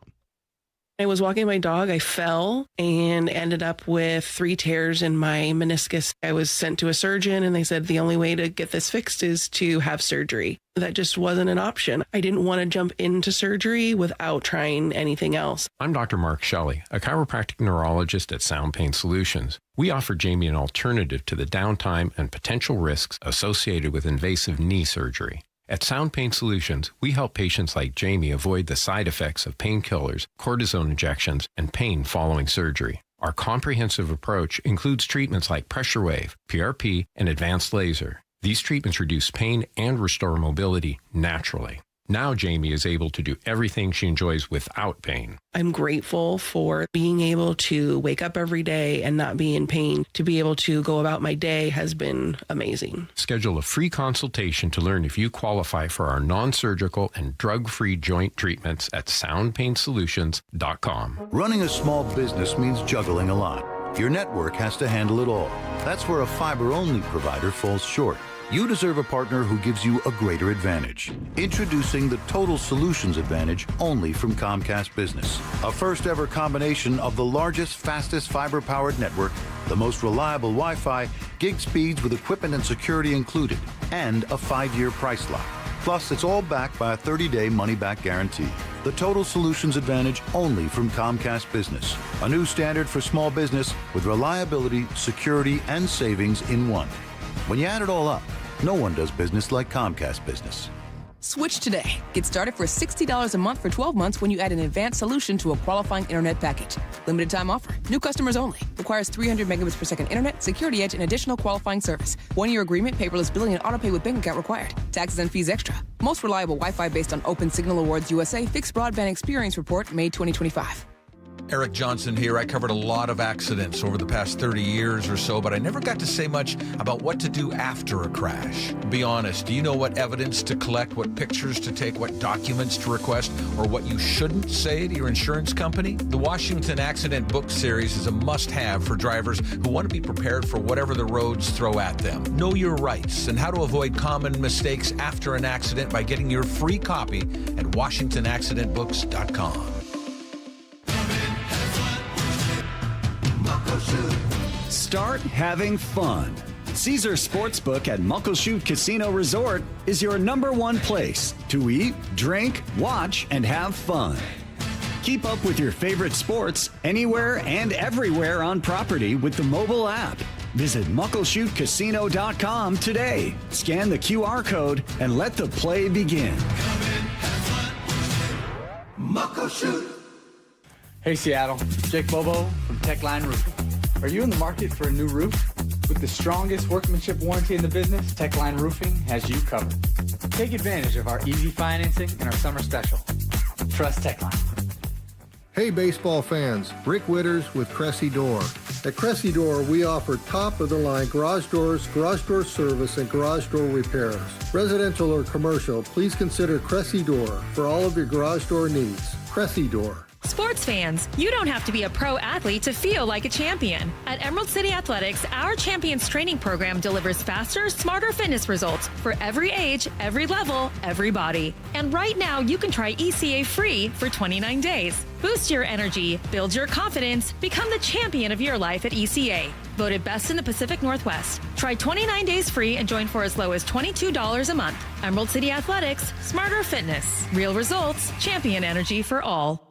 I was walking my dog. I fell and ended up with 3 tears in my meniscus. I was sent to a surgeon, and they said the only way to get this fixed is to have surgery. That just wasn't an option. I didn't want to jump into surgery without trying anything else. I'm Dr. Mark Shelley, a chiropractic neurologist at Sound Pain Solutions. We offer Jamie an alternative to the downtime and potential risks associated with invasive knee surgery. At Sound Pain Solutions, we help patients like Jamie avoid the side effects of painkillers, cortisone injections, and pain following surgery. Our comprehensive approach includes treatments like pressure wave, PRP, and advanced laser. These treatments reduce pain and restore mobility naturally. Now Jamie is able to do everything she enjoys without pain. I'm grateful for being able to wake up every day and not be in pain. To be able to go about my day has been amazing. Schedule a free consultation to learn if you qualify for our non-surgical and drug-free joint treatments at soundpainsolutions.com. Running a small business means juggling a lot. Your network has to handle it all. That's where a fiber-only provider falls short. You deserve a partner who gives you a greater advantage. Introducing the Total Solutions Advantage only from Comcast Business. A first ever combination of the largest, fastest fiber-powered network, the most reliable Wi-Fi, gig speeds with equipment and security included, and a 5-year price lock. Plus, it's all backed by a 30-day money-back guarantee. The Total Solutions Advantage only from Comcast Business. A new standard for small business with reliability, security, and savings in one. When you add it all up, no one does business like Comcast Business. Switch today. Get started for $60 a month for 12 months when you add an advanced solution to a qualifying internet package. Limited time offer. New customers only. Requires 300 megabits per second internet, security edge, and additional qualifying service. 1-year agreement, paperless billing, and autopay with bank account required. Taxes and fees extra. Most reliable Wi-Fi based on Open Signal Awards USA Fixed Broadband Experience Report, May 2025. Eric Johnson here. I covered a lot of accidents over the past 30 years or so, but I never got to say much about what to do after a crash. Be honest, do you know what evidence to collect, what pictures to take, what documents to request, or what you shouldn't say to your insurance company? The Washington Accident Book Series is a must-have for drivers who want to be prepared for whatever the roads throw at them. Know your rights and how to avoid common mistakes after an accident by getting your free copy at WashingtonAccidentBooks.com. Start having fun. Caesar Sportsbook at Muckleshoot Casino Resort is your #1 place to eat, drink, watch, and have fun. Keep up with your favorite sports anywhere and everywhere on property with the mobile app. Visit MuckleshootCasino.com today. Scan the QR code and let the play begin. Muckleshoot. Hey Seattle, Jake Bobo from Techline Roofing. Are you in the market for a new roof? With the strongest workmanship warranty in the business, Techline Roofing has you covered. Take advantage of our easy financing and our summer special. Trust Techline. Hey baseball fans, Rick Witters with Cressy Door. At Cressy Door, we offer top-of-the-line garage doors, garage door service, and garage door repairs. Residential or commercial, please consider Cressy Door for all of your garage door needs. Cressy Door. Sports fans, you don't have to be a pro athlete to feel like a champion. At Emerald City Athletics, our Champions Training Program delivers faster, smarter fitness results for every age, every level, every body. And right now, you can try ECA free for 29 days. Boost your energy, build your confidence, become the champion of your life at ECA. Voted best in the Pacific Northwest. Try 29 days free and join for as low as $22 a month. Emerald City Athletics, smarter fitness, real results, champion energy for all.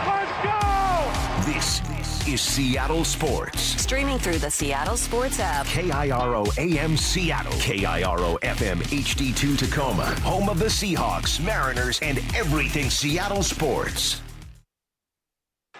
Let's go! This is Seattle Sports. Streaming through the Seattle Sports app. KIRO AM Seattle. KIRO FM HD2 Tacoma. Home of the Seahawks, Mariners, and everything Seattle sports.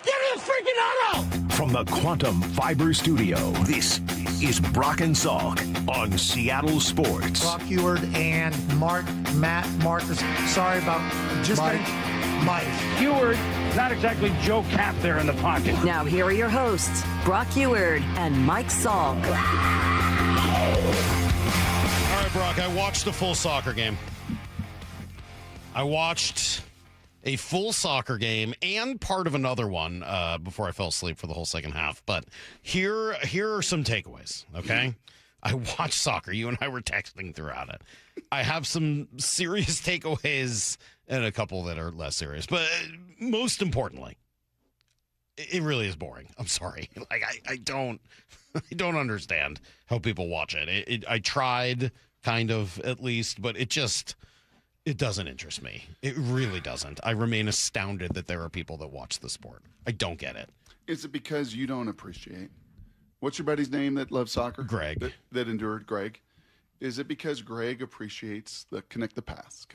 Give me a freaking auto! From the Quantum Fiber Studio, this is Brock and Salk on Seattle Sports. Brock Heward and Marcus. Sorry about just Mike. Heward, not exactly Joe Cap there in the pocket. Now here are your hosts, Brock Heward and Mike Salk. All right, Brock, I watched the full soccer game. I watched a full soccer game and part of another one before I fell asleep for the whole second half. But here are some takeaways, okay? I watched soccer. You and I were texting throughout it. I have some serious takeaways and a couple that are less serious. But most importantly, it really is boring. I'm sorry. Like I don't understand how people watch it. I tried kind of at least, but it doesn't interest me. It really doesn't. I remain astounded that there are people that watch the sport. I don't get it. Is it because you don't appreciate? What's your buddy's name that loves soccer? Greg. That endured, Greg. Is it because Greg appreciates the connect the pass?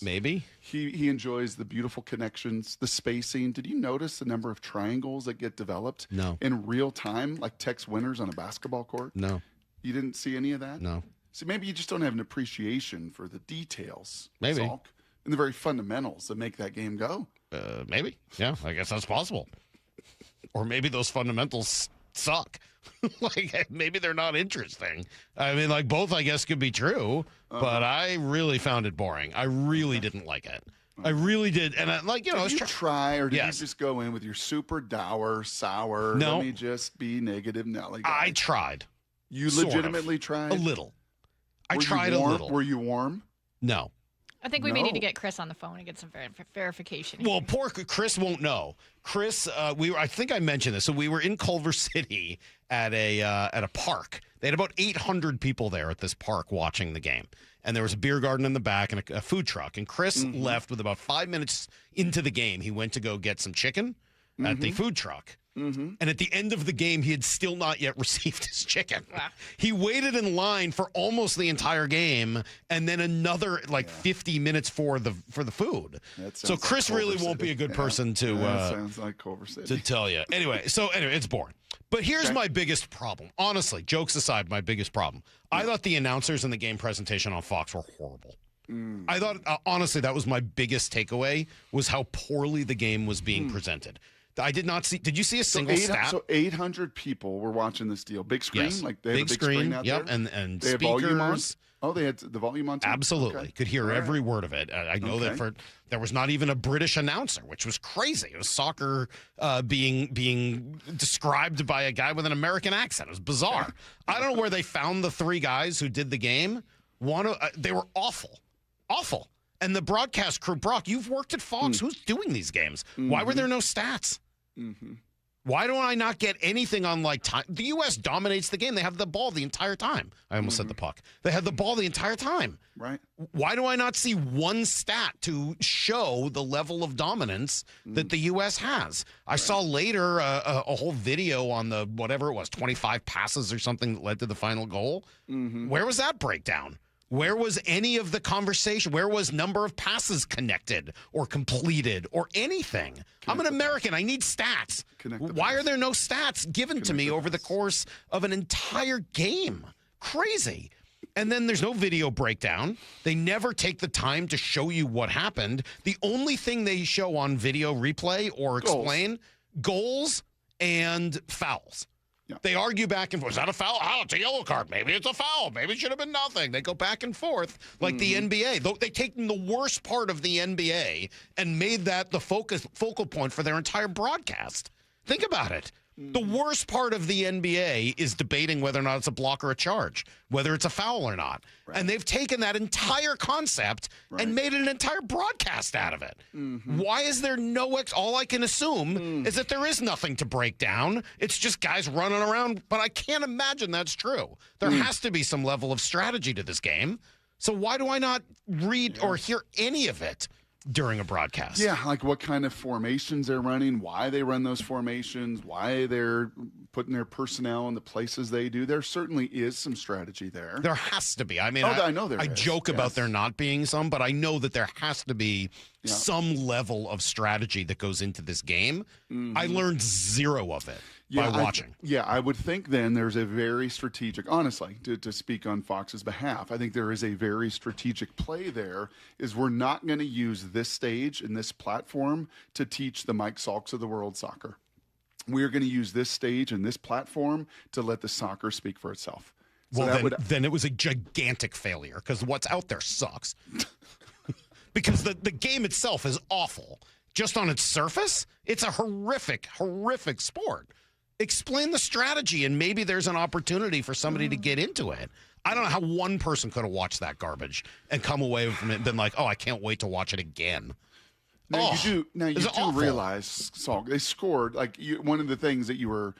Maybe. He enjoys the beautiful connections, the spacing. Did you notice the number of triangles that get developed? No. In real time, like Tex Winners on a basketball court? No. You didn't see any of that? No. So maybe you just don't have an appreciation for the details, maybe, Salk, and the very fundamentals that make that game go. Maybe. Yeah, I guess that's possible. Or maybe those fundamentals suck. Like, maybe they're not interesting. I mean, like, both, I guess, could be true, but I really found it boring. I really didn't like it. I really did. And, did you try, or did you just go in with your super dour, sour, no, let me just be negative Nelly guy? I tried. You legitimately tried? A little. I tried a little. Were you warm? No. I think we may need to get Chris on the phone and get some verification. Well, poor Chris won't know. Chris, I think I mentioned this. So we were in Culver City at a park. They had about 800 people there at this park watching the game. And there was a beer garden in the back and a food truck. And Chris left with about 5 minutes into the game. He went to go get some chicken at the food truck. And at the end of the game, he had still not yet received his chicken. Wow. He waited in line for almost the entire game, and then another 50 minutes for the food. So Chris really won't be a good person to sounds like Culver City. to tell you. Anyway, it's boring. But here's my biggest problem. Honestly, jokes aside, my biggest problem. I thought the announcers in the game presentation on Fox were horrible. I thought, honestly, that was my biggest takeaway, was how poorly the game was being presented. I did not see. Did you see a single stat? So 800 people were watching this deal. Big screen? Yes. Like they had a big screen out there? And they speakers. Had volume on? Oh, they had the volume on too? Absolutely. Okay. Could hear All every right. word of it. I know that there was not even a British announcer, which was crazy. It was soccer being described by a guy with an American accent. It was bizarre. I don't know where they found the 3 guys who did the game. They were awful. Awful. And the broadcast crew, Brock, you've worked at Fox. Who's doing these games? Why were there no stats? Why do I not get anything on time? The U.S. dominates the game. They have the ball the entire time. I almost said the puck. They had the ball the entire time. Right. Why do I not see one stat to show the level of dominance that the U.S. has? I saw later a whole video on the, whatever it was, 25 passes or something that led to the final goal. Where was that breakdown? Where was any of the conversation? Where was number of passes connected or completed or anything? I'm an American. I need stats. Why are there no stats given to me over the course of an entire game? Crazy. And then there's no video breakdown. They never take the time to show you what happened. The only thing they show on video replay or explain, goals and fouls. They argue back and forth. Is that a foul? Oh, it's a yellow card. Maybe it's a foul. Maybe it should have been nothing. They go back and forth like the NBA. They taken the worst part of the NBA and made that the focal point for their entire broadcast. Think about it. The worst part of the NBA is debating whether or not it's a block or a charge, whether it's a foul or not. Right. And they've taken that entire concept and made an entire broadcast out of it. Why is there no all I can assume is that there is nothing to break down. It's just guys running around, but I can't imagine that's true. There has to be some level of strategy to this game. So why do I not read or hear any of it during a broadcast? Yeah, like what kind of formations they're running, why they run those formations, why they're putting their personnel in the places they do. There certainly is some strategy there. There has to be. I mean, I know there is. I joke about there not being some, but I know that there has to be some level of strategy that goes into this game. I learned zero of it by watching. I would think then there's a very strategic, honestly, to speak on Fox's behalf, I think there is a very strategic play there, is we're not going to use this stage and this platform to teach the Mike Salks of the world soccer. We're going to use this stage and this platform to let the soccer speak for itself. So Well, then it was a gigantic failure because what's out there sucks. Because the game itself is awful. Just on its surface, it's a horrific, horrific sport. Explain the strategy, and maybe there's an opportunity for somebody to get into it. I don't know how one person could have watched that garbage and come away from it and been like, oh, I can't wait to watch it again. Now you do realize, Salk, they scored. Like one of the things that you were,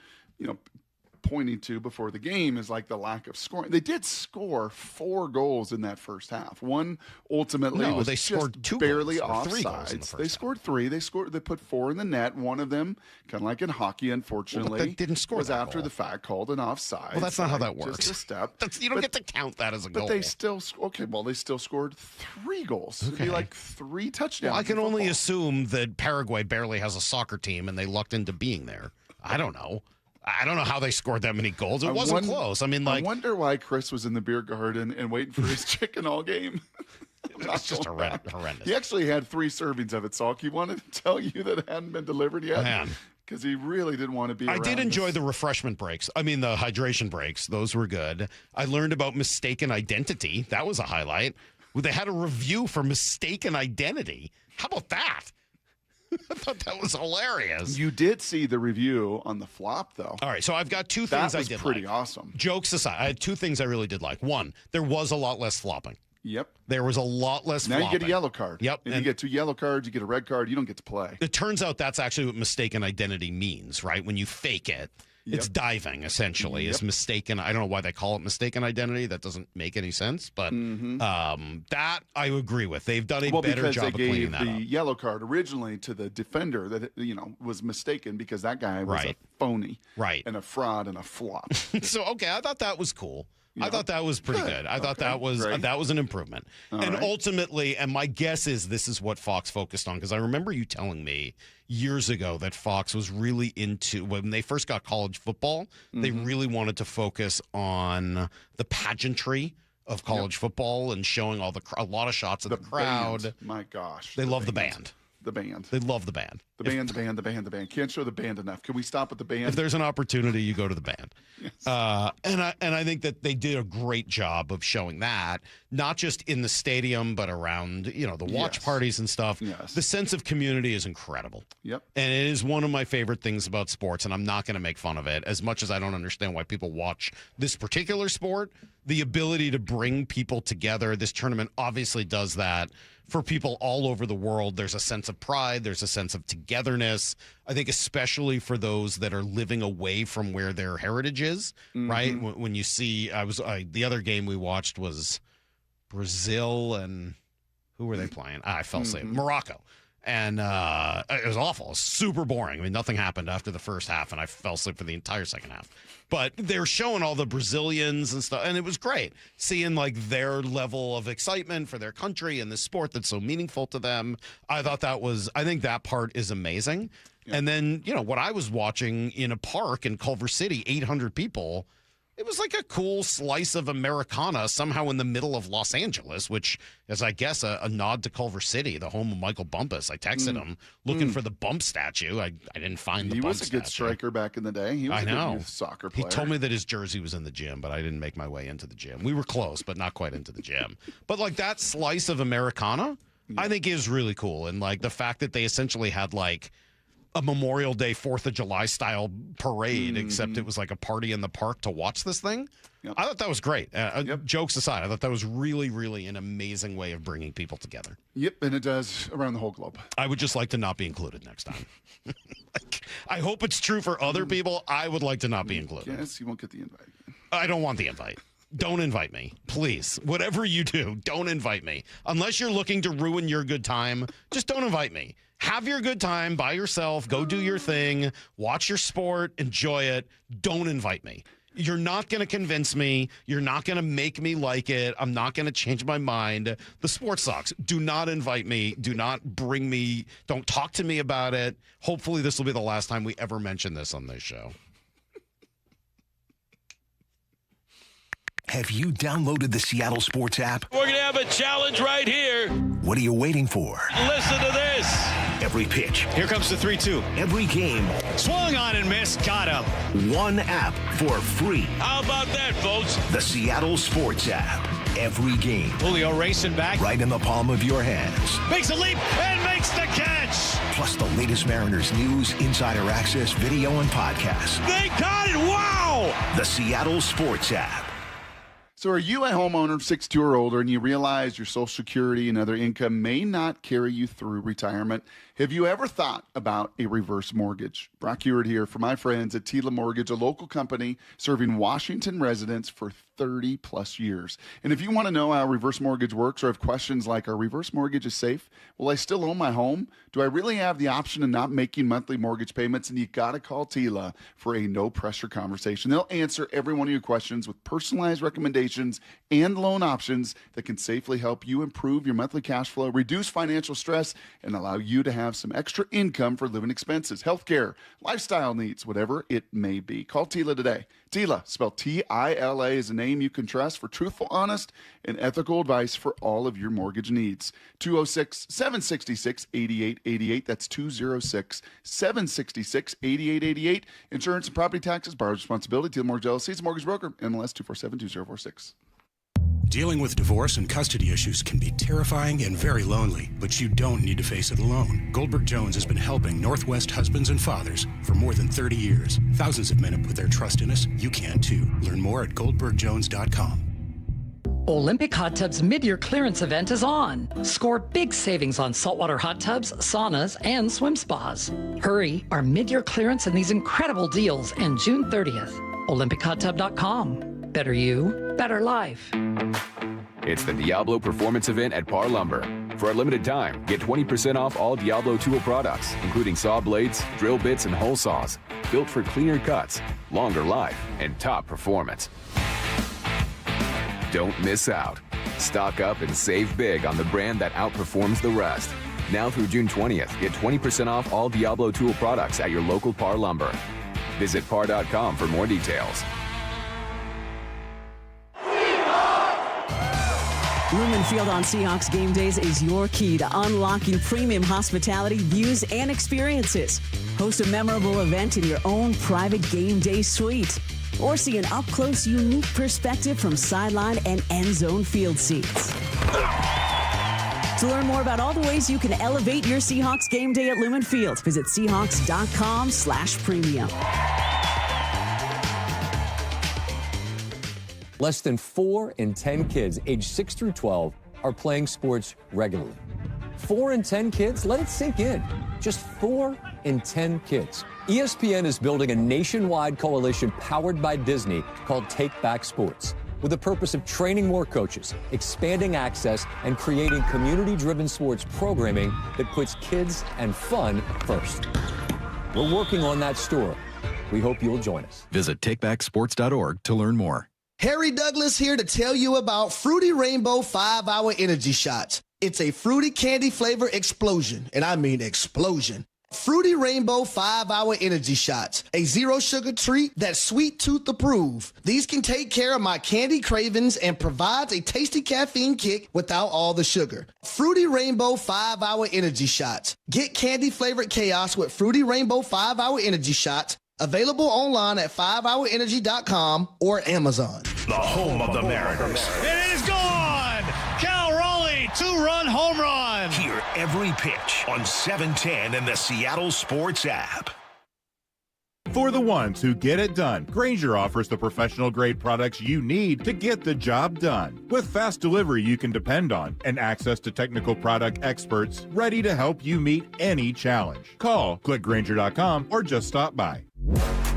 pointing to before the game is like the lack of scoring. They did score 4 goals in that first half. One ultimately was they scored 2 barely goals, 3 goals offsides. in the first They scored 3. They put 4 in the net. One of them, kind of like in hockey, unfortunately, but they didn't score was that after goal. the fact called an offside. Well, that's not how that works. Just a step. You don't get to count that as a goal. But they still they still scored 3 goals. It'd be like 3 touchdowns. Well, I can only assume that Paraguay barely has a soccer team and they lucked into being there. I don't know. I don't know how they scored that many goals. It wasn't close. I mean, I wonder why Chris was in the beer garden and waiting for his chicken all game. It's just horrendous. He actually had 3 servings of it, Salk. He wanted to tell you that it hadn't been delivered yet. Man. Because he really didn't want to be around. I did enjoy the refreshment breaks. I mean, the hydration breaks. Those were good. I learned about mistaken identity. That was a highlight. They had a review for mistaken identity. How about that? I thought that was hilarious. You did see the review on the flop, though. All right, so I've got 2 things I did like. That was pretty awesome. Jokes aside, I had 2 things I really did like. One, there was a lot less flopping. Yep. There was a lot less flopping. Now you get a yellow card. Yep. And you get 2 yellow cards, you get a red card, you don't get to play. It turns out that's actually what mistaken identity means, right? When you fake it. It's diving, essentially. It's mistaken. I don't know why they call it mistaken identity. That doesn't make any sense. But that I agree with. They've done a better job of cleaning that up. Because they gave the yellow card originally to the defender that was mistaken because that guy was a phony and a fraud and a flop. So, okay, I thought that was cool. I thought that was pretty good. I thought that was an improvement. Ultimately, and my guess is this is what Fox focused on, because I remember you telling me years ago that Fox was really into, when they first got college football, they really wanted to focus on the pageantry of college football and showing a lot of shots of the crowd. Band. My gosh. They love the band. The band. They love the band. The band. Can't show the band enough. Can we stop at the band? If there's an opportunity, you go to the band. Yes. And I think that they did a great job of showing that, not just in the stadium, but around, the watch parties and stuff. Yes. The sense of community is incredible. Yep. And it is one of my favorite things about sports, and I'm not going to make fun of it. As much as I don't understand why people watch this particular sport, the ability to bring people together, this tournament obviously does that. For people all over the world, there's a sense of pride. There's a sense of togetherness. I think especially for those that are living away from where their heritage is, right? When you see, the other game we watched was Brazil and who were they playing? I fell asleep. Morocco. And it was awful. It was super boring. I mean, nothing happened after the first half, and I fell asleep for the entire second half. But they're showing all the Brazilians and stuff, and it was great seeing like their level of excitement for their country and the sport that's so meaningful to them. I think that part is amazing. Yeah. And then, what I was watching in a park in Culver City, 800 people. It was like a cool slice of Americana somehow in the middle of Los Angeles, which is, I guess, a nod to Culver City, the home of Michael Bumpus. I texted him looking for the Bump statue. I didn't find the Bump statue. He was a good striker back in the day. He was a good youth soccer player. He told me that his jersey was in the gym, but I didn't make my way into the gym. We were close, but not quite into the gym. But like that slice of Americana, I think is really cool. And like the fact that they essentially had like a Memorial Day, 4th of July style parade, except it was like a party in the park to watch this thing. Yep. I thought that was great. Jokes aside, I thought that was really, really an amazing way of bringing people together. Yep, and it does around the whole globe. I would just like to not be included next time. I hope it's true for other people. I would like to not be included. Yes, you won't get the invite. I don't want the invite. Don't invite me, please. Whatever you do, don't invite me. Unless you're looking to ruin your good time, just don't invite me. Have your good time by yourself. Go do your thing. Watch your sport. Enjoy it. Don't invite me. You're not going to convince me. You're not going to make me like it. I'm not going to change my mind. The sport sucks. Do not invite me. Do not bring me. Don't talk to me about it. Hopefully this will be the last time we ever mention this on this show. Have you downloaded the Seattle Sports app? We're going to have a challenge right here. What are you waiting for? Listen to this. Every pitch. Here comes the 3-2. Every game. Swung on and missed. Got him. One app for free. How about that, folks? The Seattle Sports app. Every game. Julio racing back. Right in the palm of your hands. Makes a leap and makes the catch. Plus the latest Mariners news, insider access, video, and podcasts. They got it. Wow. The Seattle Sports app. So are you a homeowner 62 or older and you realize your Social Security and other income may not carry you through retirement? Have you ever thought about a reverse mortgage? Brock Ewart here for my friends at Tila Mortgage, a local company serving Washington residents for 30 plus years. And if you want to know how reverse mortgage works or have questions like, are reverse mortgages safe? Will I still own my home? Do I really have the option of not making monthly mortgage payments? And you got to call Tila for a no pressure conversation. They'll answer every one of your questions with personalized recommendations and loan options that can safely help you improve your monthly cash flow, reduce financial stress, and allow you to have some extra income for living expenses, healthcare, lifestyle needs, whatever it may be. Call Tila today. Tila, spelled T-I-L-A, is a name you can trust for truthful, honest, and ethical advice for all of your mortgage needs. 206-766-8888. That's 206-766-8888. Insurance and property taxes, borrower's responsibility. Tila Mortgage LLC is a mortgage broker. NMLS 2472046. Dealing with divorce and custody issues can be terrifying and very lonely, but you don't need to face it alone. Goldberg Jones has been helping Northwest husbands and fathers for more than 30 years. Thousands of men have put their trust in us. You can too. Learn more at goldbergjones.com. Olympic Hot Tub's mid-year clearance event is on. Score big savings on saltwater hot tubs, saunas, and swim spas. Hurry, our mid-year clearance and these incredible deals end June 30th. OlympicHotTub.com. Better you, better life. It's the Diablo Performance Event at Par Lumber. For a limited time, get 20% off all Diablo tool products, including saw blades, drill bits, and hole saws. Built for cleaner cuts, longer life, and top performance. Don't miss out. Stock up and save big on the brand that outperforms the rest. Now through June 20th, get 20% off all Diablo tool products at your local Par Lumber. Visit par.com for more details. Lumen Field on Seahawks game days is your key to unlocking premium hospitality, views, and experiences. Host a memorable event in your own private game day suite. Or see an up-close, unique perspective from sideline and end zone field seats. To learn more about all the ways you can elevate your Seahawks game day at Lumen Field, visit Seahawks.com/premium. Less than 4 in 10 kids aged 6 through 12 are playing sports regularly. 4 in 10 kids? Let it sink in. Just 4 in 10 kids. ESPN is building a nationwide coalition powered by Disney called Take Back Sports, with the purpose of training more coaches, expanding access, and creating community-driven sports programming that puts kids and fun first. We're working on that story. We hope you'll join us. Visit takebacksports.org to learn more. Harry Douglas here to tell you about Fruity Rainbow 5-Hour Energy Shots. It's a fruity candy flavor explosion, and I mean explosion. Fruity Rainbow 5-Hour Energy Shots, a zero-sugar treat that's sweet tooth approved. These can take care of my candy cravings and provides a tasty caffeine kick without all the sugar. Fruity Rainbow 5-Hour Energy Shots. Get candy-flavored chaos with Fruity Rainbow 5-Hour Energy Shots. Available online at 5hourenergy.com or Amazon. The home of the Mariners. It is gone! Cal Raleigh, 2-run home run! Hear every pitch on 710 and the Seattle Sports app. For the ones who get it done, Grainger offers the professional-grade products you need to get the job done. With fast delivery you can depend on and access to technical product experts ready to help you meet any challenge. Call, click Grainger.com, or just stop by.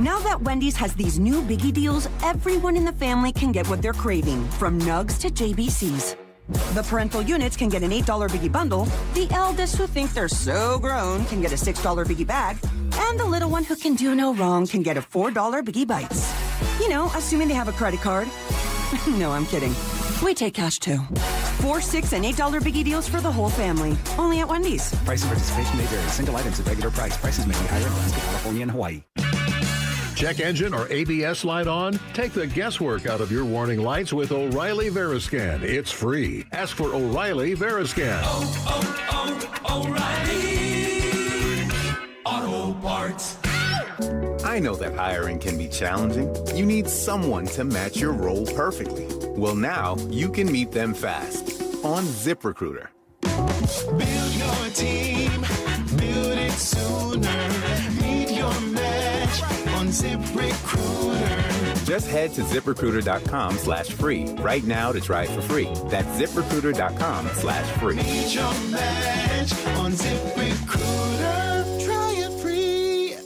Now that Wendy's has these new biggie deals, everyone in the family can get what they're craving, from nugs to JBCs. The parental units can get an $8 biggie bundle, the eldest who think they're so grown can get a $6 biggie bag, and the little one who can do no wrong can get a $4 biggie bites. You know, assuming they have a credit card. No, I'm kidding. We take cash too. 4, 6, and $8 biggie deals for the whole family. Only at Wendy's. Price and participation may vary. Single items at regular price. Prices may be higher in Alaska, California, and Hawaii. Check engine or ABS light on? Take the guesswork out of your warning lights with O'Reilly Veriscan. It's free. Ask for O'Reilly Veriscan. O'Reilly Auto Parts. I know that hiring can be challenging. You need someone to match your role perfectly. Well, now you can meet them fast on ZipRecruiter. Build your team, build it sooner. Meet your match on ZipRecruiter. Just head to ZipRecruiter.com/free right now to try it for free. That's ZipRecruiter.com/free. Meet your match on ZipRecruiter. Try it free.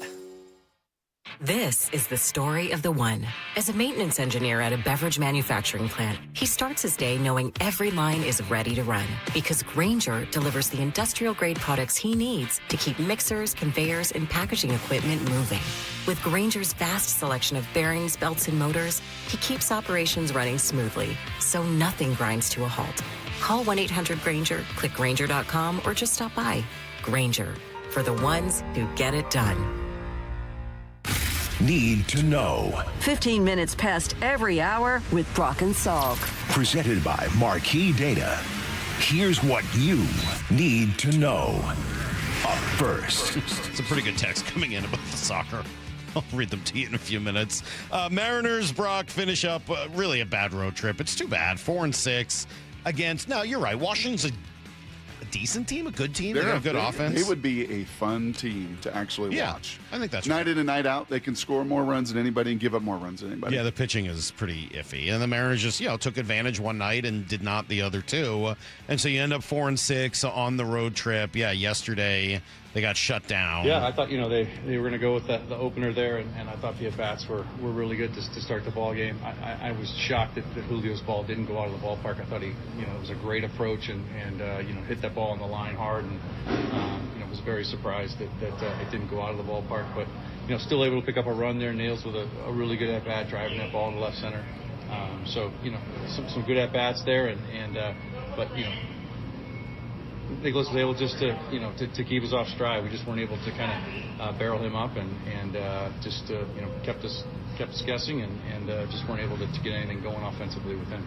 This is the story of the one. As a maintenance engineer at a beverage manufacturing plant, he starts his day knowing every line is ready to run because Grainger delivers the industrial-grade products he needs to keep mixers, conveyors, and packaging equipment moving. With Grainger's vast selection of bearings, belts, and motors, he keeps operations running smoothly, so nothing grinds to a halt. Call 1-800-GRAINGER, click Grainger.com, or just stop by. Grainger, for the ones who get it done. Need to know. 15 minutes past every hour with Brock and Salk. Presented by Marquee Data. Here's what you need to know. Up first. It's a pretty good text coming in about the soccer. I'll read them to you in a few minutes. Mariners, Brock, finish up really a bad road trip. It's too bad. 4-6 against. No, you're right. Washington's a decent team, a good team. They got a good offense. They would be a fun team to actually watch. I think that's night in and night out. They can score more runs than anybody and give up more runs than anybody. Yeah, the pitching is pretty iffy, and the Mariners just took advantage one night and did not the other two, and so you end up 4-6 on the road trip. Yeah, yesterday they got shut down. Yeah, I thought they were going to go with the opener there, and I thought the at bats were really good to start the ball game. I was shocked that Julio's ball didn't go out of the ballpark. I thought it was a great approach and hit that ball on the line hard, and was very surprised that it didn't go out of the ballpark. But still able to pick up a run there. Nails with a really good at bat, driving that ball to left center. So some good at bats there, but Nicholas was able just to keep us off stride. We just weren't able to kind of barrel him up and kept us guessing and just weren't able to get anything going offensively with him.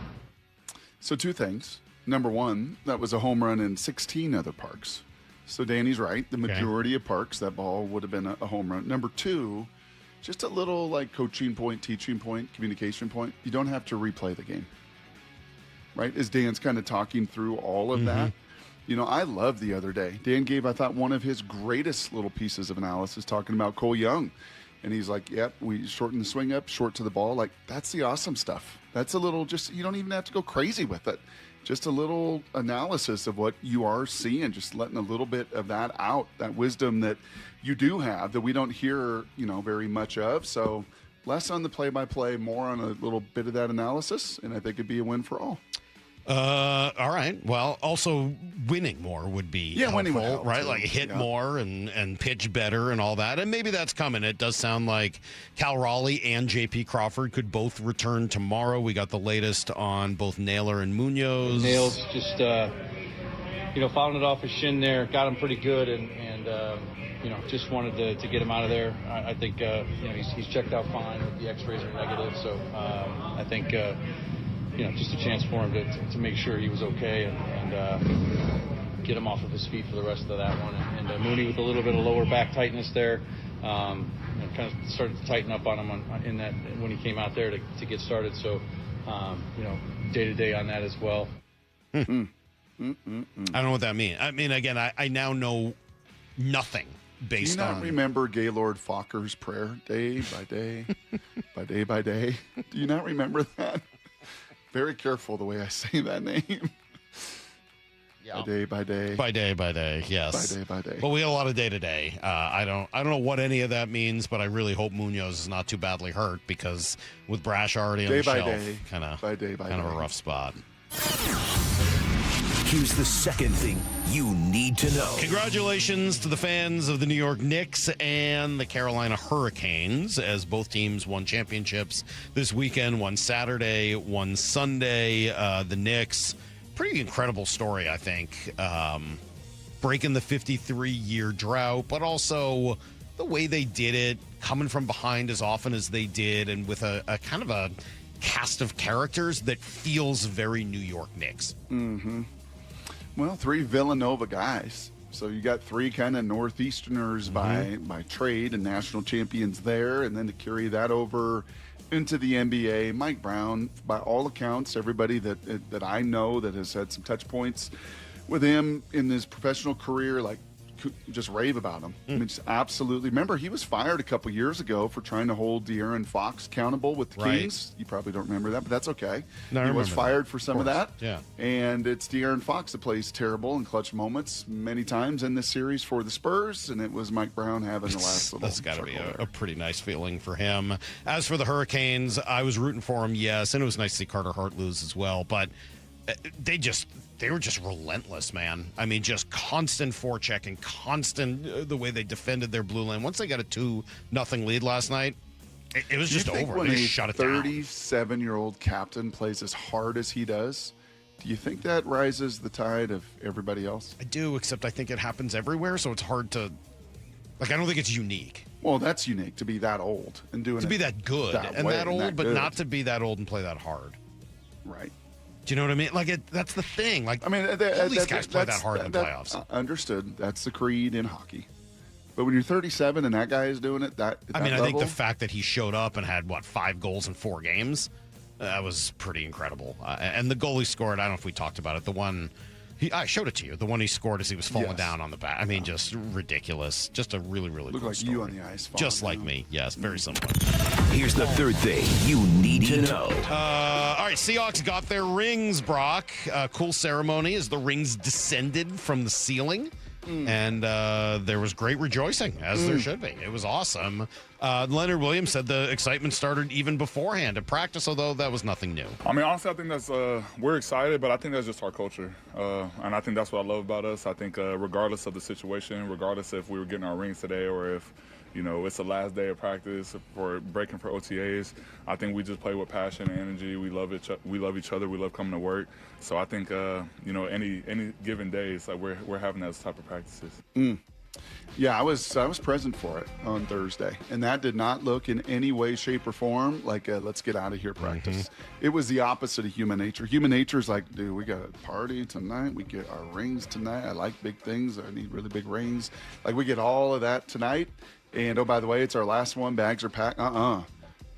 So two things. number one, that was a home run in 16 other parks. So Danny's right. The majority of parks, that ball would have been a home run. Number two, just a little like coaching point, teaching point, communication point. You don't have to replay the game. Right? As Dan's kind of talking through all of that. You know, I love the other day. Dan gave, I thought, one of his greatest little pieces of analysis talking about Cole Young. And he's like, yep, we shorten the swing up, short to the ball. Like, that's the awesome stuff. That's a little just, you don't even have to go crazy with it. Just a little analysis of what you are seeing, just letting a little bit of that out, that wisdom that you do have that we don't hear, you know, very much of. So less on the play-by-play, more on a little bit of that analysis, and I think it'd be a win for all. All right. Well, also winning more would be helpful, winning would help, right? too. Like hit more and pitch better and all that. And maybe that's coming. It does sound like Cal Raleigh and J.P. Crawford could both return tomorrow. We got the latest on both Naylor and Munoz. Nails just, fouling it off his shin there, got him pretty good, and just wanted to get him out of there. I think, he's checked out fine. The X-rays are negative, so I think, just a chance for him to make sure he was okay and get him off of his feet for the rest of that one. And Mooney with a little bit of lower back tightness there, kind of started to tighten up on him in that when he came out there to get started. So, day to day on that as well. I don't know what that means. I mean, again, I now know nothing based on. Do you not remember Gaylord Fokker's prayer, day by day, by day by day? Do you not remember that? Very careful the way I say that name. Yeah. By day by day. By day by day, yes. By day by day. But we had a lot of day to day. I don't know what any of that means, but I really hope Munoz is not too badly hurt because with Brash already on the shelf, kind of a rough spot. Here's the second thing you need to know. Congratulations to the fans of the New York Knicks and the Carolina Hurricanes, as both teams won championships this weekend. One Saturday, one Sunday. The Knicks, pretty incredible story, I think. Breaking the 53-year drought, but also the way they did it, coming from behind as often as they did, and with a kind of a cast of characters that feels very New York Knicks. Mm-hmm. Well, 3 Villanova guys. So you got 3 kind of Northeasterners by trade and national champions there, and then to carry that over into the NBA. Mike Brown, by all accounts, everybody that I know that has had some touch points with him in his professional career, like, just rave about him. I mean, just absolutely. Remember, he was fired a couple years ago for trying to hold De'Aaron Fox accountable with the Kings. You probably don't remember that, but that's okay. No, he was fired for some of that. Yeah. And it's De'Aaron Fox that plays terrible in clutch moments many times in this series for the Spurs, and it was Mike Brown having the last little. That's got to be a pretty nice feeling for him. As for the Hurricanes, I was rooting for him, yes, and it was nice to see Carter Hart lose as well, but they were just relentless, man. I mean, just constant forecheck and constant the way they defended their blue line. Once they got a 2-0 lead last night, it was just over. When they a shut it down. 37-year-old captain plays as hard as he does, do you think that rises the tide of everybody else? I do, except I think it happens everywhere, so it's hard to. I don't think it's unique. Well, that's unique to be that old and doing to be that good and that old, but good. Not to be that old and play that hard. Right. Do you know what I mean? That's the thing. Like, I mean, all these guys play that hard in the playoffs. Understood. That's the creed in hockey. But when you're 37 and that guy is doing it, I think the fact that he showed up and had 5 goals in 4 games, that was pretty incredible. And the goal he scored, I don't know if we talked about it. The one I showed it to you. The one he scored as he was falling down on the back. I mean, just ridiculous. Just a really, really cool like story. You on the ice. Just like me. Yes, very similar. Here's the third thing you need to know. All right, Seahawks got their rings, Brock. Cool ceremony as the rings descended from the ceiling. And there was great rejoicing, as there should be. It was awesome. Leonard Williams said the excitement started even beforehand at practice, although that was nothing new. I mean, honestly, I think that's we're excited, but I think that's just our culture. And I think that's what I love about us. I think regardless of the situation, regardless if we were getting our rings today or if, it's the last day of practice for breaking for OTAs, I think we just play with passion and energy. We love each other. We love coming to work. So I think, any given day, it's like we're having those type of practices. Yeah, I was present for it on Thursday, and that did not look in any way, shape, or form like a let's get out of here practice. It was the opposite of human nature. Human nature is like, dude, we got a party tonight. We get our rings tonight. I like big things. I need really big rings. Like, we get all of that tonight. And, oh, by the way, it's our last one. Bags are packed.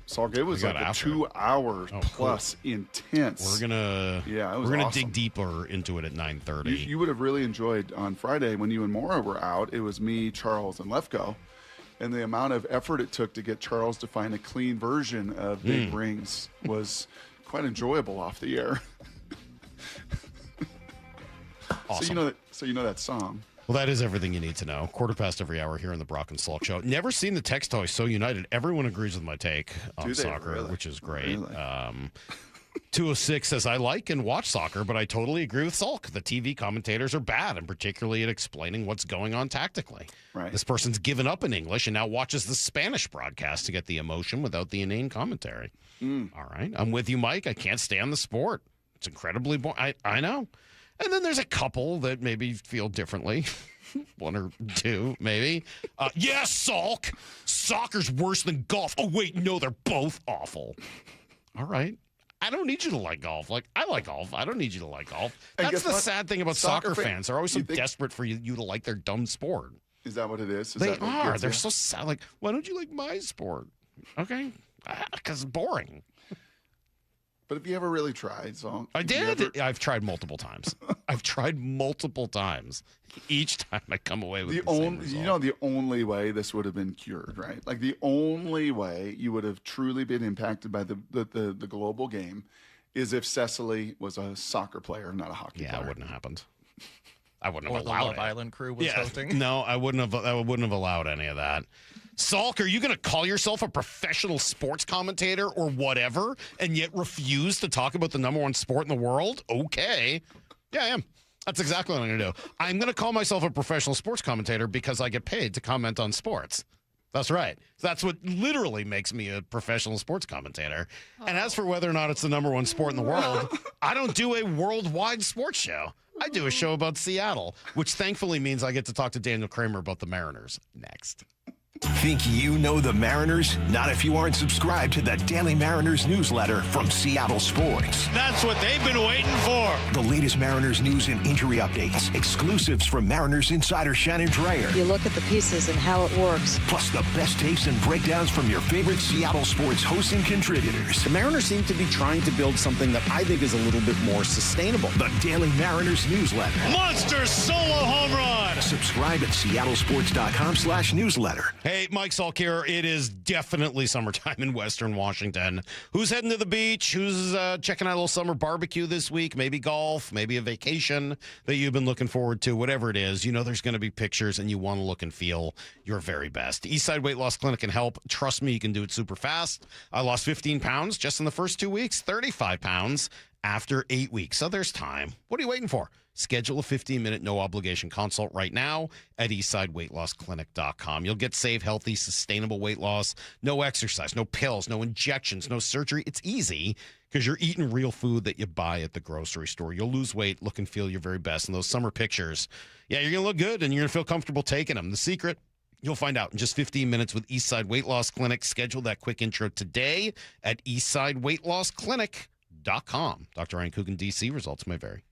Salk, it was like a 2 hours plus intense. We're gonna awesome. dig deeper into it at 9:30. You would have really enjoyed on Friday when you and Maura were out. It was me, Charles, and Lefko, and the amount of effort it took to get Charles to find a clean version of Big Rings was quite enjoyable off the air. Awesome. So you know that song. Well, that is everything you need to know. 15:15 every hour here on the Brock and Salk Show. Never seen the text toys so united. Everyone agrees with my take on soccer, really? which is great. Really? 206 says, I like and watch soccer, but I totally agree with Salk. The TV commentators are bad, and particularly at explaining what's going on tactically. Right. This person's given up in English and now watches the Spanish broadcast to get the emotion without the inane commentary. All right. I'm with you, Mike. I can't stand the sport. It's incredibly boring. I know. And then there's a couple that maybe feel differently. One or two, maybe. Yes, Salk. Soccer's worse than golf. Oh, wait, no, they're both awful. All right. I don't need you to like golf. Like, I like golf. I don't need you to like golf. That's the sad thing about soccer fans. They're always so desperate for you to like their dumb sport. Is that what it is? They are. They're so sad. Like, why don't you like my sport? Okay. Because it's boring. But have you ever really tried, Salk? I did. I've tried multiple times. Each time I come away with the same result. The only way this would have been cured, right? Like, the only way you would have truly been impacted by the global game is if Cecily was a soccer player, not a hockey player. Yeah, it wouldn't have happened. I wouldn't have or allowed the Love it. Island crew was hosting. No, I wouldn't have allowed any of that. Salk, are you going to call yourself a professional sports commentator or whatever and yet refuse to talk about the number one sport in the world? Okay. Yeah, I am. That's exactly what I'm going to do. I'm going to call myself a professional sports commentator because I get paid to comment on sports. That's right. That's what literally makes me a professional sports commentator. And as for whether or not it's the number one sport in the world, I don't do a worldwide sports show. I do a show about Seattle, which thankfully means I get to talk to Daniel Kramer about the Mariners next. Think you know the Mariners? Not if you aren't subscribed to the Daily Mariners newsletter from Seattle Sports. That's what they've been waiting for. The latest Mariners news and injury updates, exclusives from Mariners insider Shannon Dreyer. You look at the pieces and how it works. Plus the best takes and breakdowns from your favorite Seattle sports hosts and contributors. The Mariners seem to be trying to build something that I think is a little bit more sustainable. The Daily Mariners newsletter. Monster solo home run. Subscribe at seattlesports.com/newsletter. Hey, Mike Salk here. It is definitely summertime in Western Washington. Who's heading to the beach? Who's checking out a little summer barbecue this week? Maybe golf, maybe a vacation that you've been looking forward to. Whatever it is, you know there's going to be pictures and you want to look and feel your very best. Eastside Weight Loss Clinic can help. Trust me, you can do it super fast. I lost 15 pounds just in the first 2 weeks, 35 pounds after 8 weeks. So there's time. What are you waiting for? Schedule a 15-minute no-obligation consult right now at eastsideweightlossclinic.com. You'll get safe, healthy, sustainable weight loss. No exercise, no pills, no injections, no surgery. It's easy because you're eating real food that you buy at the grocery store. You'll lose weight, look and feel your very best. And those summer pictures, yeah, you're going to look good and you're going to feel comfortable taking them. The secret, you'll find out in just 15 minutes with Eastside Weight Loss Clinic. Schedule that quick intro today at eastsideweightlossclinic.com. Dr. Ryan Coogan, D.C. Results may vary.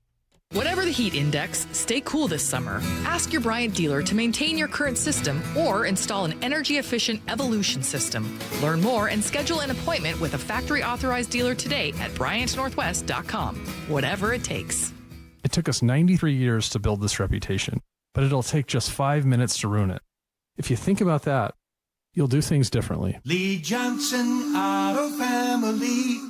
Whatever the heat index, stay cool this summer. Ask your Bryant dealer to maintain your current system or install an energy-efficient Evolution system. Learn more and schedule an appointment with a factory-authorized dealer today at BryantNorthwest.com. Whatever it takes. It took us 93 years to build this reputation, but it'll take just 5 minutes to ruin it. If you think about that, you'll do things differently. Lee Johnson Auto Family.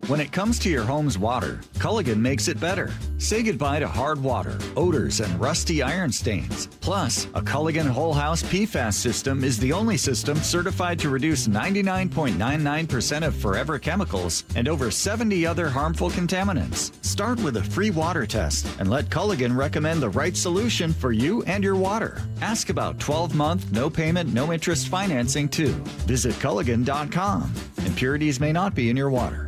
When it comes to your home's water, Culligan makes it better. Say goodbye to hard water, odors, and rusty iron stains. Plus, a Culligan Whole House PFAS system is the only system certified to reduce 99.99% of forever chemicals and over 70 other harmful contaminants. Start with a free water test and let Culligan recommend the right solution for you and your water. Ask about 12-month, no payment, no interest financing too. Visit Culligan.com. Impurities may not be in your water.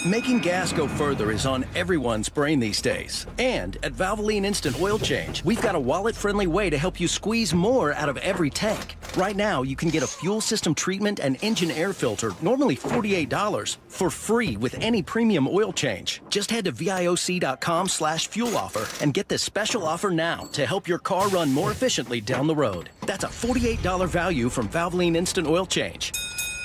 Making gas go further is on everyone's brain these days. And at Valvoline Instant Oil Change, we've got a wallet-friendly way to help you squeeze more out of every tank. Right now, you can get a fuel system treatment and engine air filter, normally $48, for free with any premium oil change. Just head to VIOC.com/fuel offer and get this special offer now to help your car run more efficiently down the road. That's a $48 value from Valvoline Instant Oil Change.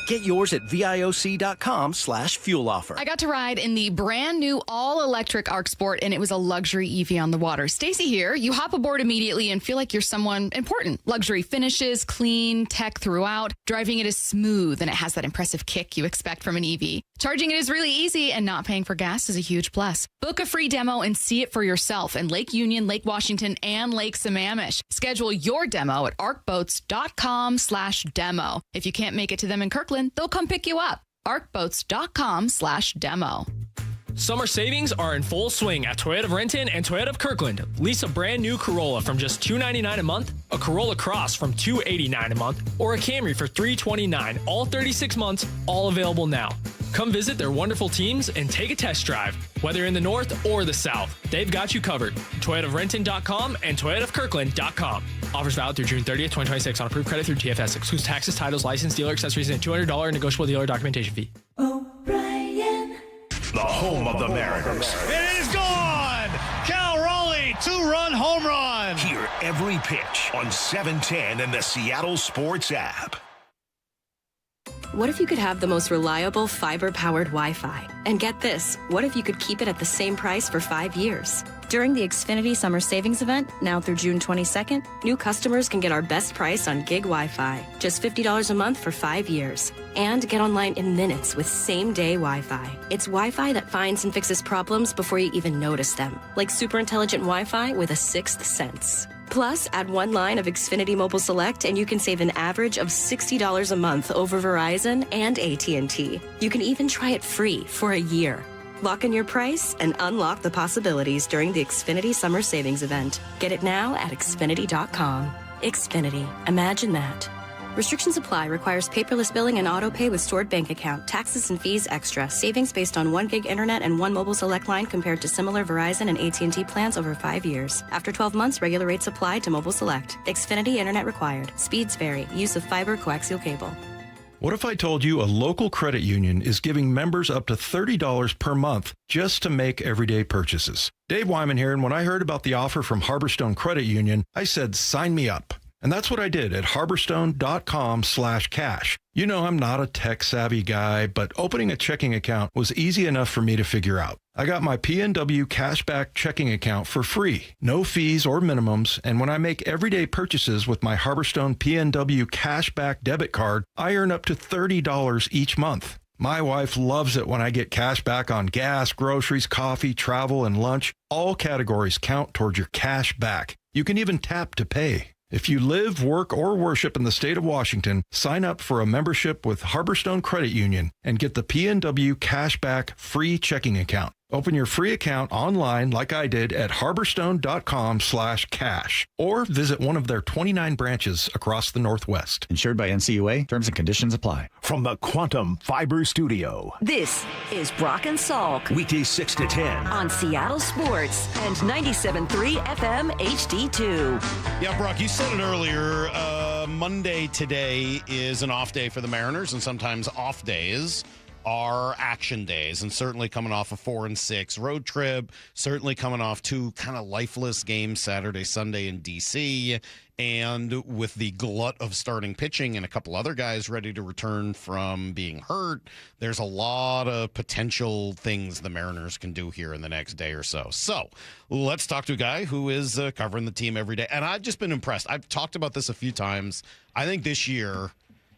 Get yours at VIOC.com/fuel offer. I got to ride in the brand new all-electric ARC Sport, and it was a luxury EV on the water. Stacy here. You hop aboard immediately and feel like you're someone important. Luxury finishes, clean, tech throughout. Driving it is smooth, and it has that impressive kick you expect from an EV. Charging it is really easy, and not paying for gas is a huge plus. Book a free demo and see it for yourself in Lake Union, Lake Washington, and Lake Sammamish. Schedule your demo at arcboats.com/demo. If you can't make it to them in Kirkland, they'll come pick you up. arcboats.com/demo. Summer savings are in full swing at Toyota of Renton and Toyota of Kirkland. Lease a brand new Corolla from just $299 a month, a Corolla Cross from $289 a month, or a Camry for $329, all 36 months, all available now. Come visit their wonderful teams and take a test drive. Whether in the north or the south, they've got you covered. ToyotaofRenton.com and ToyotaofKirkland.com. Offers valid through June 30th, 2026 on approved credit through TFS. Excludes taxes, titles, license, dealer accessories, and a $200 negotiable dealer documentation fee. The home of the Mariners. It is gone! Cal Raleigh, 2-run home run! Hear every pitch on 710 and the Seattle Sports app. What if you could have the most reliable fiber-powered Wi-Fi? And get this, what if you could keep it at the same price for 5 years? During the Xfinity Summer Savings Event, now through June 22nd, new customers can get our best price on gig Wi-Fi, just $50 a month for 5 years. And get online in minutes with same-day Wi-Fi. It's Wi-Fi that finds and fixes problems before you even notice them, like super intelligent Wi-Fi with a sixth sense. Plus, add one line of Xfinity Mobile Select and you can save an average of $60 a month over Verizon and AT&T. You can even try it free for a year. Lock in your price and unlock the possibilities during the Xfinity Summer Savings Event. Get it now at Xfinity.com. Xfinity. Imagine that. Restrictions apply. Requires paperless billing and auto pay with stored bank account. Taxes and fees extra. Savings based on 1 gig internet and 1 mobile select line compared to similar Verizon and AT&T plans over 5 years. After 12 months, regular rates apply to mobile select. Xfinity internet required. Speeds vary. Use of fiber coaxial cable. What if I told you a local credit union is giving members up to $30 per month just to make everyday purchases? Dave Wyman here, and when I heard about the offer from Harborstone Credit Union, I said, sign me up. And that's what I did at harborstone.com/cash. You know, I'm not a tech-savvy guy, but opening a checking account was easy enough for me to figure out. I got my PNW Cashback checking account for free, no fees or minimums, and when I make everyday purchases with my Harborstone PNW Cashback debit card, I earn up to $30 each month. My wife loves it when I get cash back on gas, groceries, coffee, travel, and lunch. All categories count towards your cash back. You can even tap to pay. If you live, work, or worship in the state of Washington, sign up for a membership with Harborstone Credit Union and get the PNW Cashback free checking account. Open your free account online like I did at harborstone.com/cash or visit one of their 29 branches across the Northwest. Insured by NCUA. Terms and conditions apply. From the Quantum Fiber Studio. This is Brock and Salk. Weekdays 6 to 10. On Seattle Sports and 97.3 FM HD2. Yeah, Brock, you said it earlier. Monday today is an off day for the Mariners, and sometimes off days are action days, and certainly coming off a 4-6 road trip, certainly coming off 2 kind of lifeless games Saturday, Sunday in D.C., and with the glut of starting pitching and a couple other guys ready to return from being hurt, there's a lot of potential things the Mariners can do here in the next day or so. So let's talk to a guy who is covering the team every day, and I've just been impressed. I've talked about this a few times. I think this year,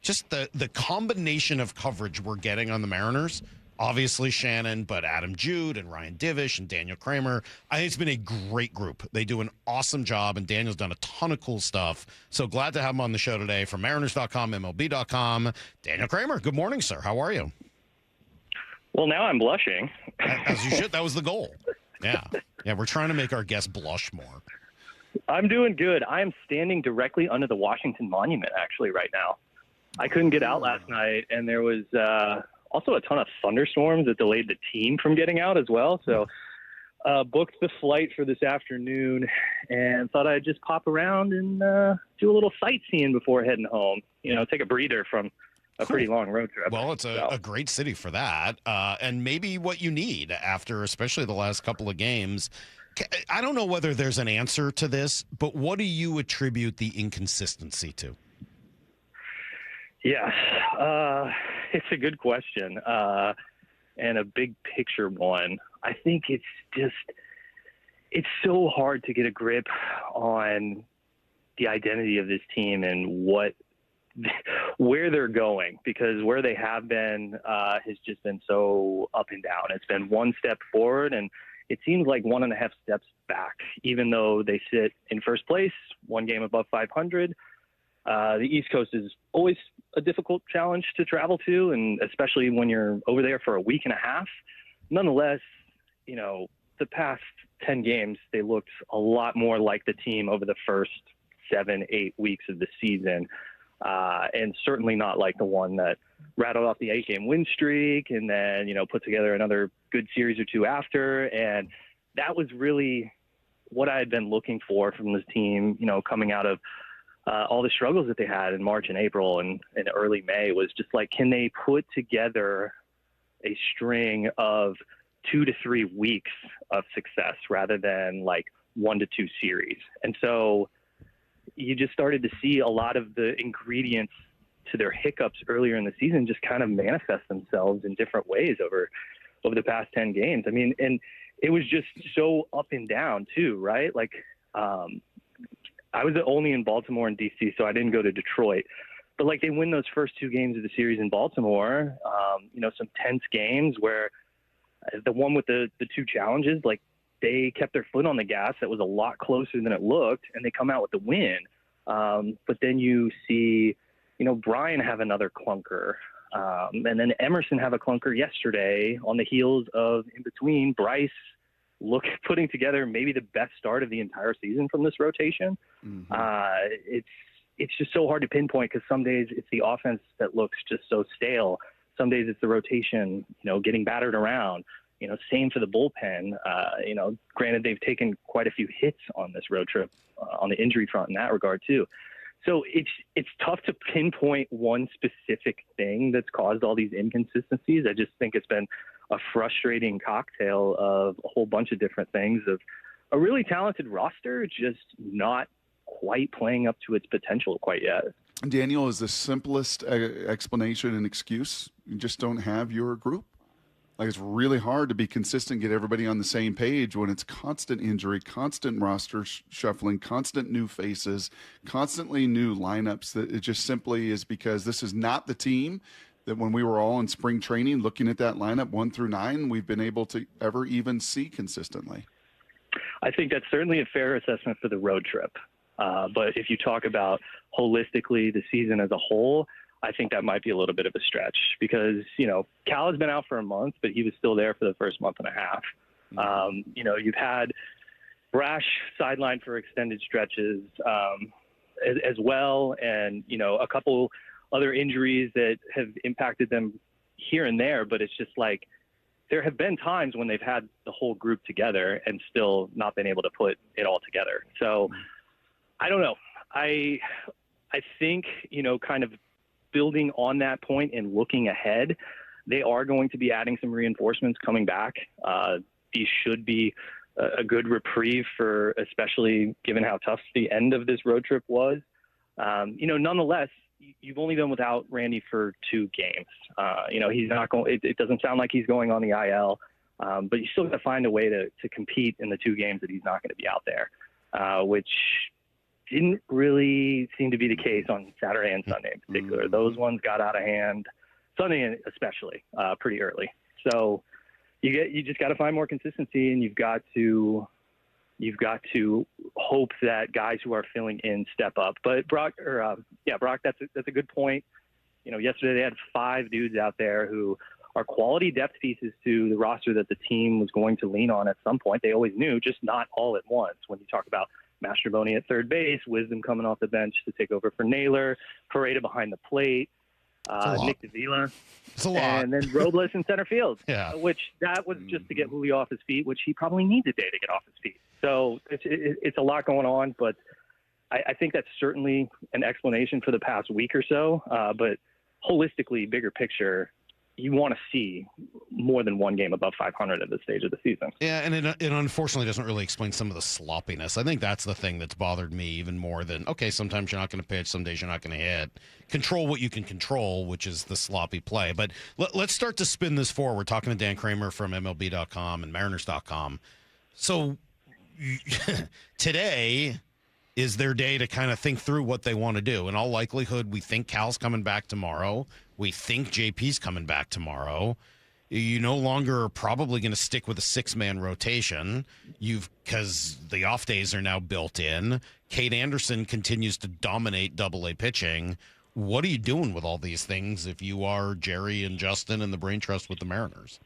just the combination of coverage we're getting on the Mariners, obviously Shannon, but Adam Jude and Ryan Divish and Daniel Kramer, I think it's been a great group. They do an awesome job, and Daniel's done a ton of cool stuff. So glad to have him on the show today from Mariners.com, MLB.com. Daniel Kramer, good morning, sir. How are you? Well, now I'm blushing. As you should. That was the goal. Yeah. Yeah, we're trying to make our guests blush more. I'm doing good. I am standing directly under the Washington Monument, actually, right now. I couldn't get out last night, and there was also a ton of thunderstorms that delayed the team from getting out as well. So booked the flight for this afternoon and thought I'd just pop around and do a little sightseeing before heading home. Take a breather from a pretty long road trip. Well, it's a great city for that, and maybe what you need after, especially the last couple of games. I don't know whether there's an answer to this, but what do you attribute the inconsistency to? Yeah, it's a good question, and a big picture one. I think it's so hard to get a grip on the identity of this team and where they're going, because where they have been has just been so up and down. It's been one step forward, and it seems like 1.5 steps back, even though they sit in first place, one game above 500. The East Coast is always a difficult challenge to travel to, and especially when you're over there for a week and a half. Nonetheless, the past 10 games, they looked a lot more like the team over the first 7-8 weeks of the season. And certainly not like the one that rattled off the 8-game win streak and then, put together another good series or two after. And that was really what I had been looking for from this team, coming out of all the struggles that they had in March and April and early May, was just like, can they put together a string of 2 to 3 weeks of success rather than like 1 to 2 series? And so you just started to see a lot of the ingredients to their hiccups earlier in the season just kind of manifest themselves in different ways over the past 10 games. I mean, and it was just so up and down too, right? Like, I was only in Baltimore and DC, so I didn't go to Detroit, but like they win those first 2 games of the series in Baltimore, some tense games where the one with the 2 challenges, like, they kept their foot on the gas. That was a lot closer than it looked, and they come out with the win. But then you see, Brian have another clunker, and then Emerson have a clunker yesterday on the heels of, in between, Bryce putting together maybe the best start of the entire season from this rotation. Mm-hmm. It's just so hard to pinpoint, because some days it's the offense that looks just so stale. Some days it's the rotation, getting battered around. Same for the bullpen. Granted, they've taken quite a few hits on this road trip on the injury front in that regard too. So it's tough to pinpoint one specific thing that's caused all these inconsistencies. I just think it's been a frustrating cocktail of a whole bunch of different things, of a really talented roster just not quite playing up to its potential quite yet. Daniel, is the simplest explanation and excuse you just don't have your group? Like, it's really hard to be consistent, get everybody on the same page when it's constant injury, constant roster shuffling, constant new faces, constantly new lineups. That it just simply is because this is not the team that when we were all in spring training looking at that lineup 1 through 9, we've been able to ever even see consistently. I think that's certainly a fair assessment for the road trip. But if you talk about holistically the season as a whole, I think that might be a little bit of a stretch, because, Cal has been out for a month, but he was still there for the first month and a half. You've had Brash sidelined for extended stretches as well. And, a couple other injuries that have impacted them here and there, but it's just like, there have been times when they've had the whole group together and still not been able to put it all together. So I don't know. I think, kind of building on that point and looking ahead, they are going to be adding some reinforcements coming back. These should be a good reprieve for, especially given how tough the end of this road trip was. Nonetheless, you've only been without Randy for 2 games. He's not going. It doesn't sound like he's going on the IL, but you still got to find a way to compete in the 2 games that he's not going to be out there, which didn't really seem to be the case on Saturday and Sunday in particular. Those ones got out of hand, Sunday especially, pretty early. So you just got to find more consistency, and you've got to hope that guys who are filling in step up. But Brock, that's a good point. Yesterday they had 5 dudes out there who are quality depth pieces to the roster that the team was going to lean on at some point. They always knew, just not all at once. When you talk about Mastroboni at third base, Wisdom coming off the bench to take over for Naylor, Pareda behind the plate, Nick Davila, it's a lot. and then Robles in center field. Yeah. Which that was just to get Julio off his feet, which he probably needs a day to get off his feet. So it's a lot going on, but I think that's certainly an explanation for the past week or so. But holistically, bigger picture, you want to see more than one game above 500 at this stage of the season. Yeah, and it unfortunately doesn't really explain some of the sloppiness. I think that's the thing that's bothered me even more than, okay, sometimes you're not going to pitch, some days you're not going to hit. Control what you can control, which is the sloppy play. But let's start to spin this forward. We're talking to Dan Kramer from MLB.com and Mariners.com. So today is their day to kind of think through what they want to do. In all likelihood, we think Cal's coming back tomorrow. We think JP's coming back tomorrow. You no longer are probably going to stick with a 6-man rotation. Because the off days are now built in. Kate Anderson continues to dominate Double-A pitching. What are you doing with all these things if you are Jerry and Justin and the brain trust with the Mariners?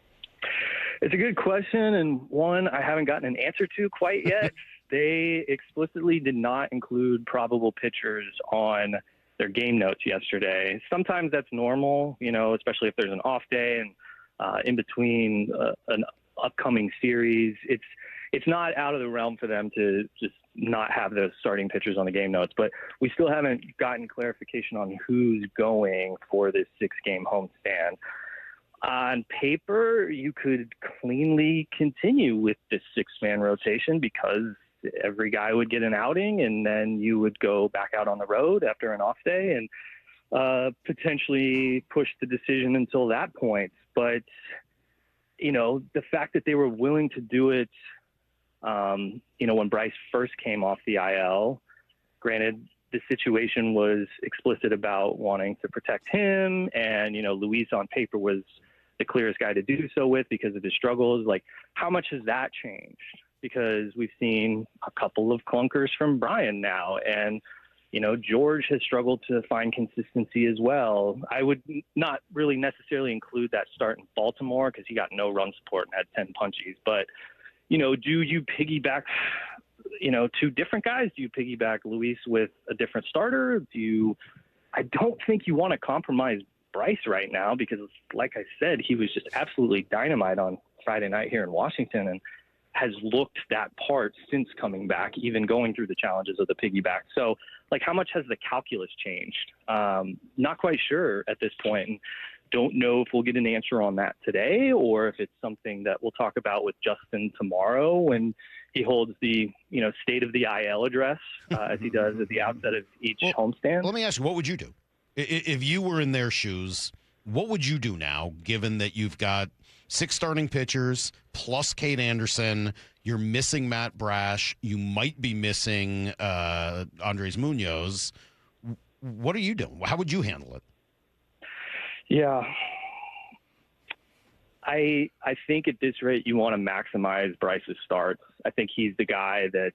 It's a good question, and one I haven't gotten an answer to quite yet. They explicitly did not include probable pitchers on their game notes yesterday. Sometimes that's normal, especially if there's an off day and in between an upcoming series. It's not out of the realm for them to just not have the starting pitchers on the game notes, but we still haven't gotten clarification on who's going for this 6-game homestand. On paper, you could cleanly continue with this 6-man rotation because every guy would get an outing, and then you would go back out on the road after an off day and potentially push the decision until that point. But, the fact that they were willing to do it, when Bryce first came off the IL, granted, the situation was explicit about wanting to protect him, and, Luis on paper was the clearest guy to do so with because of his struggles. Like, how much has that changed? Because we've seen a couple of clunkers from Brian now, and George has struggled to find consistency as well. I would not really necessarily include that start in Baltimore because he got no run support and had 10 punchies. But do you piggyback two different guys? Do you piggyback Luis with a different starter? I don't think you want to compromise Bryce right now because, like I said, he was just absolutely dynamite on Friday night here in Washington and has looked that part since coming back, even going through the challenges of the piggyback. So, how much has the calculus changed? Not quite sure at this point. And don't know if we'll get an answer on that today or if it's something that we'll talk about with Justin tomorrow when he holds the, state of the IL address, as he does at the outset of each homestand. Let me ask you, what would you do? If you were in their shoes, what would you do now, given that you've got 6 starting pitchers plus Kate Anderson, you're missing Matt Brash, you might be missing Andres Munoz. What are you doing? How would you handle it? Yeah. I think at this rate you want to maximize Bryce's starts. I think he's the guy that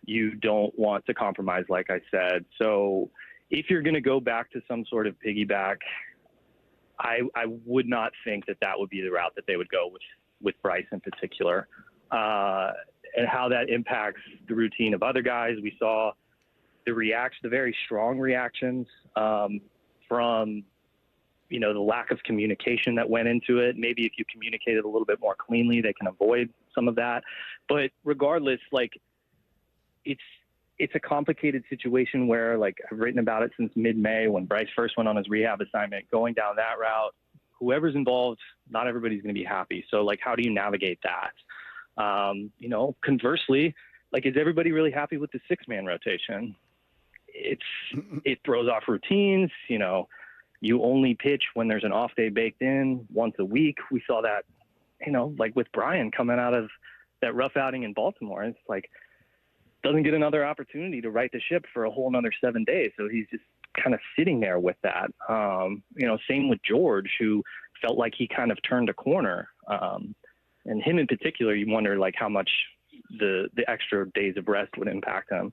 you don't want to compromise, like I said. So if you're going to go back to some sort of piggyback, I would not think that would be the route that they would go with Bryce in particular. And how that impacts the routine of other guys. We saw the very strong reactions from, the lack of communication that went into it. Maybe if you communicated a little bit more cleanly, they can avoid some of that. But regardless, it's a complicated situation where, I've written about it since mid-May when Bryce first went on his rehab assignment. Going down that route, whoever's involved, not everybody's going to be happy. So, how do you navigate that? Conversely, is everybody really happy with the 6-man rotation? It throws off routines. You only pitch when there's an off day baked in once a week. We saw that, with Brian coming out of that rough outing in Baltimore. It's doesn't get another opportunity to right the ship for a whole another 7 days. So he's just kind of sitting there with that. Same with George, who felt like he kind of turned a corner. And him in particular, you wonder how much the extra days of rest would impact him.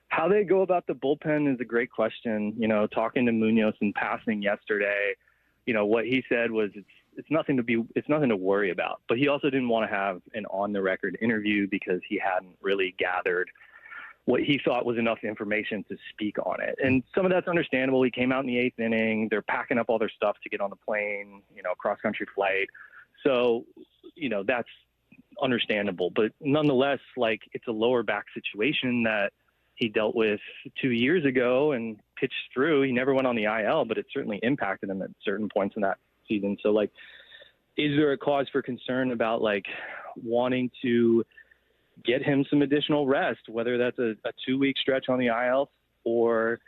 How they go about the bullpen is a great question. Talking to Munoz in passing yesterday, what he said was it's nothing to worry about. But he also didn't want to have an on the record interview because he hadn't really gathered what he thought was enough information to speak on it. And some of that's understandable. He came out in the 8th inning. They're packing up all their stuff to get on the plane, cross-country flight. So, that's understandable. But nonetheless, it's a lower back situation that he dealt with 2 years ago and pitched through. He never went on the IL, but it certainly impacted him at certain points in that season. So, is there a cause for concern about, wanting to get him some additional rest, whether that's a 2-week stretch on the IL or,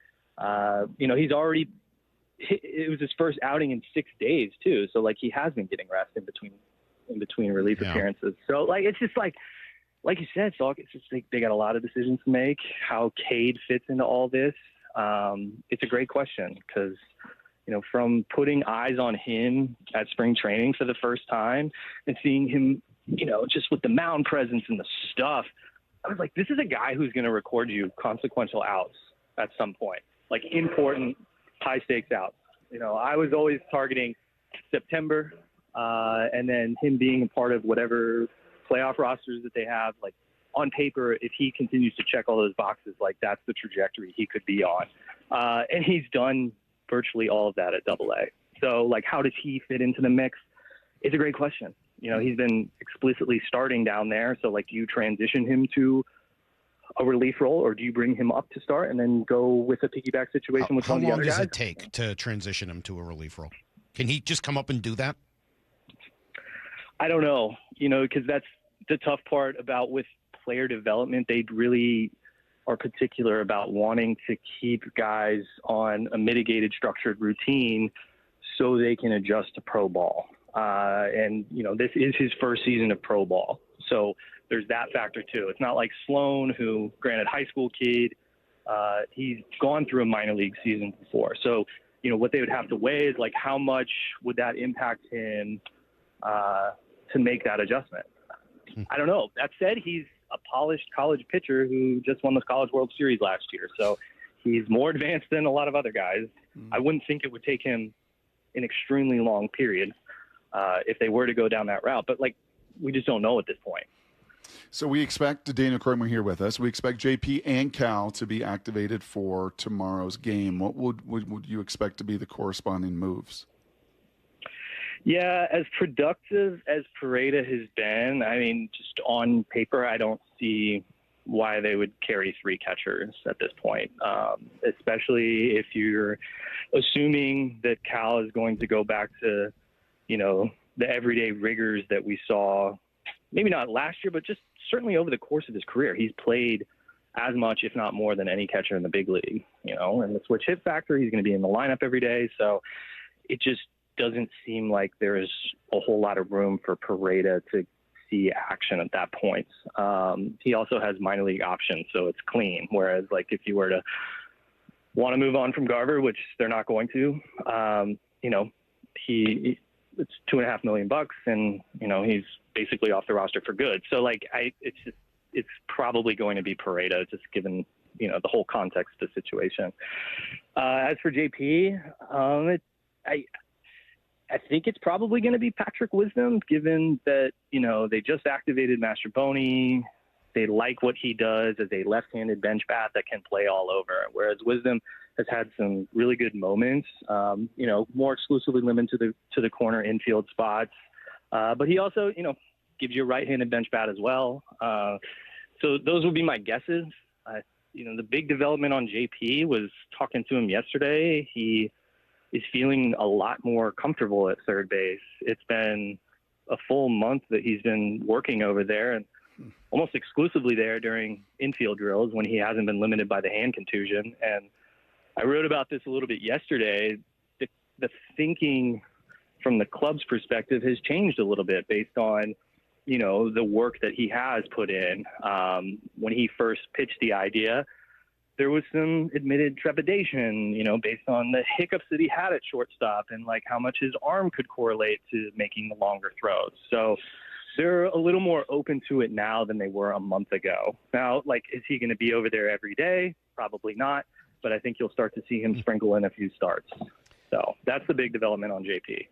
he's already – it was his first outing in 6 days too. So, he has been getting rest in between relief appearances. So, it's just like you said, Salk, it's just they got a lot of decisions to make. How Cade fits into all this, it's a great question because, from putting eyes on him at spring training for the first time and seeing him, just with the mound presence and the stuff, I was like, this is a guy who's going to record you consequential outs at some point, important high-stakes outs. I was always targeting September and then him being a part of whatever playoff rosters that they have. On paper, if he continues to check all those boxes, that's the trajectory he could be on. And he's done virtually all of that at AA. So, how does he fit into the mix? It's a great question. He's been explicitly starting down there. So, do you transition him to a relief role, or do you bring him up to start and then go with a piggyback situation with one of the other guys? How long does it take to transition him to a relief role? Can he just come up and do that? I don't know, because that's the tough part about with player development. They really are particular about wanting to keep guys on a mitigated, structured routine so they can adjust to pro ball. And this is his first season of pro ball. So there's that factor too. It's not like Sloan, who, granted, high school kid, he's gone through a minor league season before. So, what they would have to weigh is how much would that impact him to make that adjustment? I don't know. That said, he's a polished college pitcher who just won the College World Series last year. So he's more advanced than a lot of other guys. I wouldn't think it would take him an extremely long period if they were to go down that route. But we just don't know at this point. So we expect Daniel Kramer here with us. We expect JP and Cal to be activated for tomorrow's game. What would you expect to be the corresponding moves? Yeah, as productive as Pareda has been, just on paper, I don't see why they would carry 3 catchers at this point, especially if you're assuming that Cal is going to go back to, the everyday rigors that we saw, maybe not last year, but just certainly over the course of his career. He's played as much, if not more, than any catcher in the big league, and the switch hit factor, he's going to be in the lineup every day. So it just doesn't seem like there is a whole lot of room for Pareda to see action at that point. He also has minor league options, so it's clean. Whereas, if you were to want to move on from Garver, which they're not going to, it's $2.5 million, and he's basically off the roster for good. So it's probably going to be Pareda, just given the whole context of the situation. As for JP, I think it's probably going to be Patrick Wisdom, given that, they just activated Mastrobuoni. They like what he does as a left-handed bench bat that can play all over, whereas Wisdom has had some really good moments, more exclusively limited to the corner infield spots. But he also, gives you a right-handed bench bat as well. So those would be my guesses. The big development on JP was talking to him yesterday. He is feeling a lot more comfortable at third base. It's been a full month that he's been working over there and almost exclusively there during infield drills when he hasn't been limited by the hand contusion. And I wrote about this a little bit yesterday. The thinking from the club's perspective has changed a little bit based on, the work that he has put in. When he first pitched the idea, there was some admitted trepidation, based on the hiccups that he had at shortstop and how much his arm could correlate to making the longer throws. So they're a little more open to it now than they were a month ago. Now, is he going to be over there every day? Probably not, but I think you'll start to see him sprinkle in a few starts. So that's the big development on JP.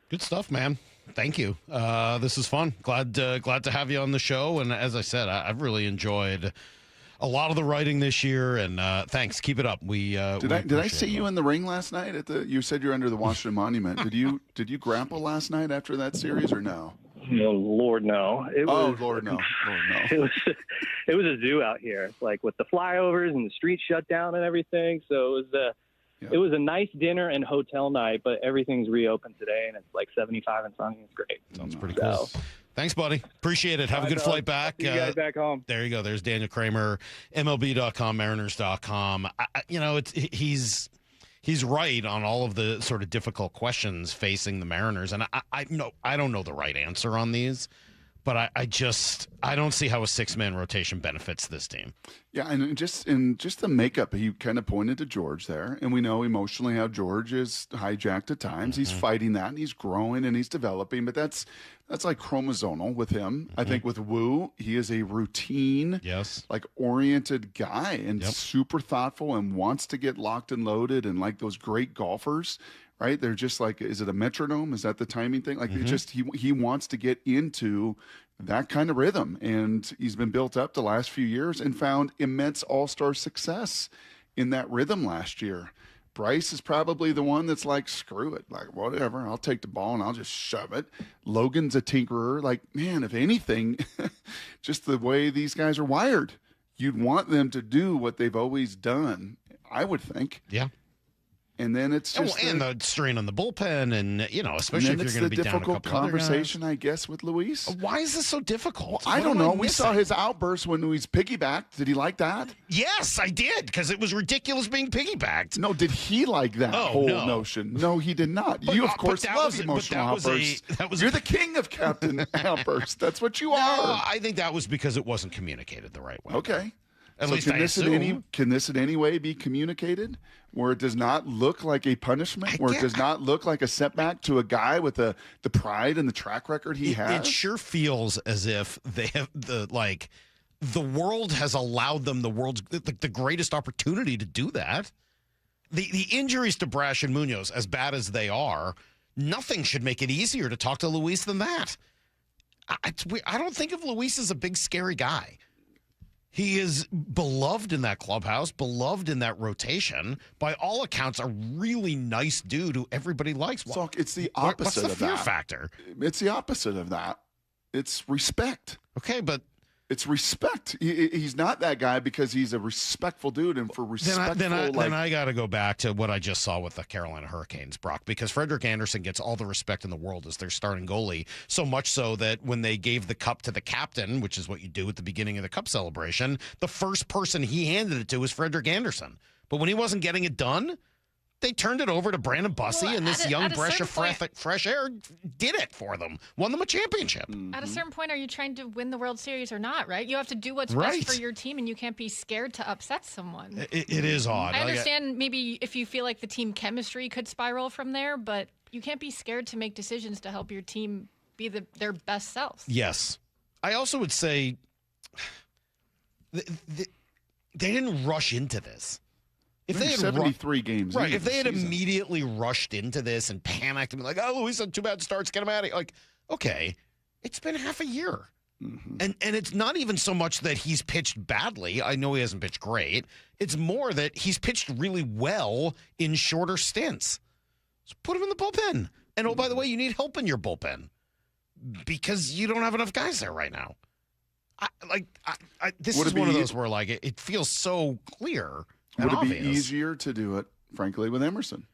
Good stuff, man. Thank you. This is fun. Glad to have you on the show. And as I said, I've really enjoyed a lot of the writing this year, and thanks. Keep it up. Did I see you in the ring last night? You said you're under the Washington Monument. Did you grapple last night after that series or no? No, Lord, no. Lord, no. It was a zoo out here, like with the flyovers and the streets shut down and everything. So it was a nice dinner and hotel night, but everything's reopened today, and it's like 75 and sunny. It's great. Sounds pretty cool. Than's, buddy. Appreciate it. Have a good flight back. See you guys back home. There you go. There's Daniel Kramer, MLB.com, Mariners.com. He's right on all of the sort of difficult questions facing the Mariners, and I don't know the right answer on these, but I don't see how a 6-man rotation benefits this team. Yeah, and just the makeup, he kind of pointed to George there, and we know emotionally how George is hijacked at times. He's fighting that, and he's growing, and he's developing, but that's like chromosomal with him. I think with Wu, he is a routine, like oriented guy, and super thoughtful, and wants to get locked and loaded, and like those great golfers, right? They're just like, is it a metronome? Is that the timing thing? Like he wants to get into that kind of rhythm, and he's been built up the last few years and found immense all-star success in that rhythm last year. Bryce is probably the one that's like, screw it, like whatever, I'll take the ball and I'll just shove it. Logan's a tinkerer. Like, man, if anything, just the way these guys are wired, you'd want them to do what they've always done, I would think. Yeah. And then it's just and the strain on the bullpen, and especially if you're going to be down a couple other guys. It's the difficult conversation, I guess, with Luis. Why is this so difficult? I don't know. We saw his outburst when he was piggybacked. Did he like that? Yes, I did, because it was ridiculous being piggybacked. No, did he like that whole notion? No, he did not. You, of course, love emotional outbursts. You're the king of Captain Outbursts. That's what you are. I think that was because it wasn't communicated the right way. Okay. At least I assume. Can this in any way be communicated where it does not look like a punishment, where it does not look like a setback to a guy with the pride and the track record he has? It sure feels as if they have the world has allowed them the greatest opportunity to do that. The injuries to Brash and Munoz, as bad as they are, nothing should make it easier to talk to Luis than that. I don't think of Luis as a big, scary guy. He is beloved in that clubhouse, beloved in that rotation. By all accounts, a really nice dude who everybody likes. So it's the opposite of that. What's the fear factor? It's the opposite of that. It's respect. Okay, but it's respect. He's not that guy because he's a respectful dude, and for respectful, then I got to go back to what I just saw with the Carolina Hurricanes, Brock, because Frederik Andersen gets all the respect in the world as their starting goalie, so much so that when they gave the cup to the captain, which is what you do at the beginning of the cup celebration, the first person he handed it to was Frederik Andersen. But when he wasn't getting it done, they turned it over to Brandon Bussey, and this young breath of fresh air did it for them. Won them a championship. At a certain point, are you trying to win the World Series or not, right? You have to do what's best for your team, and you can't be scared to upset someone. It is odd. I understand maybe if you feel like the team chemistry could spiral from there, but you can't be scared to make decisions to help your team be their best selves. Yes. I also would say they didn't rush into this. If they had 73 games, right? If they had immediately rushed into this and panicked and been like, "Oh, Luis had 2 bad starts, get him out of here," like, okay, it's been half a year, and it's not even so much that he's pitched badly. I know he hasn't pitched great. It's more that he's pitched really well in shorter stints. So put him in the bullpen. And oh, by the way, you need help in your bullpen because you don't have enough guys there right now. This is one of those where like it feels so clear. Would it be easier to do it, frankly, with Emerson?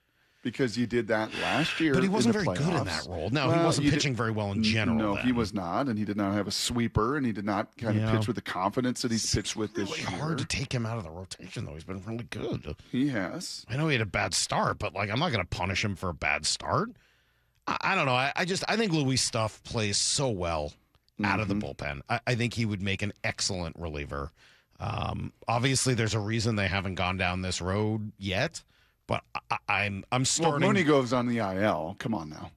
Because you did that last year. But he wasn't very good in that role. No, he wasn't pitching very well in general. No, he was not, and he did not have a sweeper, and he did not kind of pitch with the confidence that he's pitched with this year. It's really hard to take him out of the rotation, though. He's been really good. He has. I know he had a bad start, but like I'm not going to punish him for a bad start. I don't know. I think Luis stuff plays so well out of the bullpen. I think he would make an excellent reliever. Obviously, there's a reason they haven't gone down this road yet, but I'm starting. Well, Mooney goes on the IL. Come on now.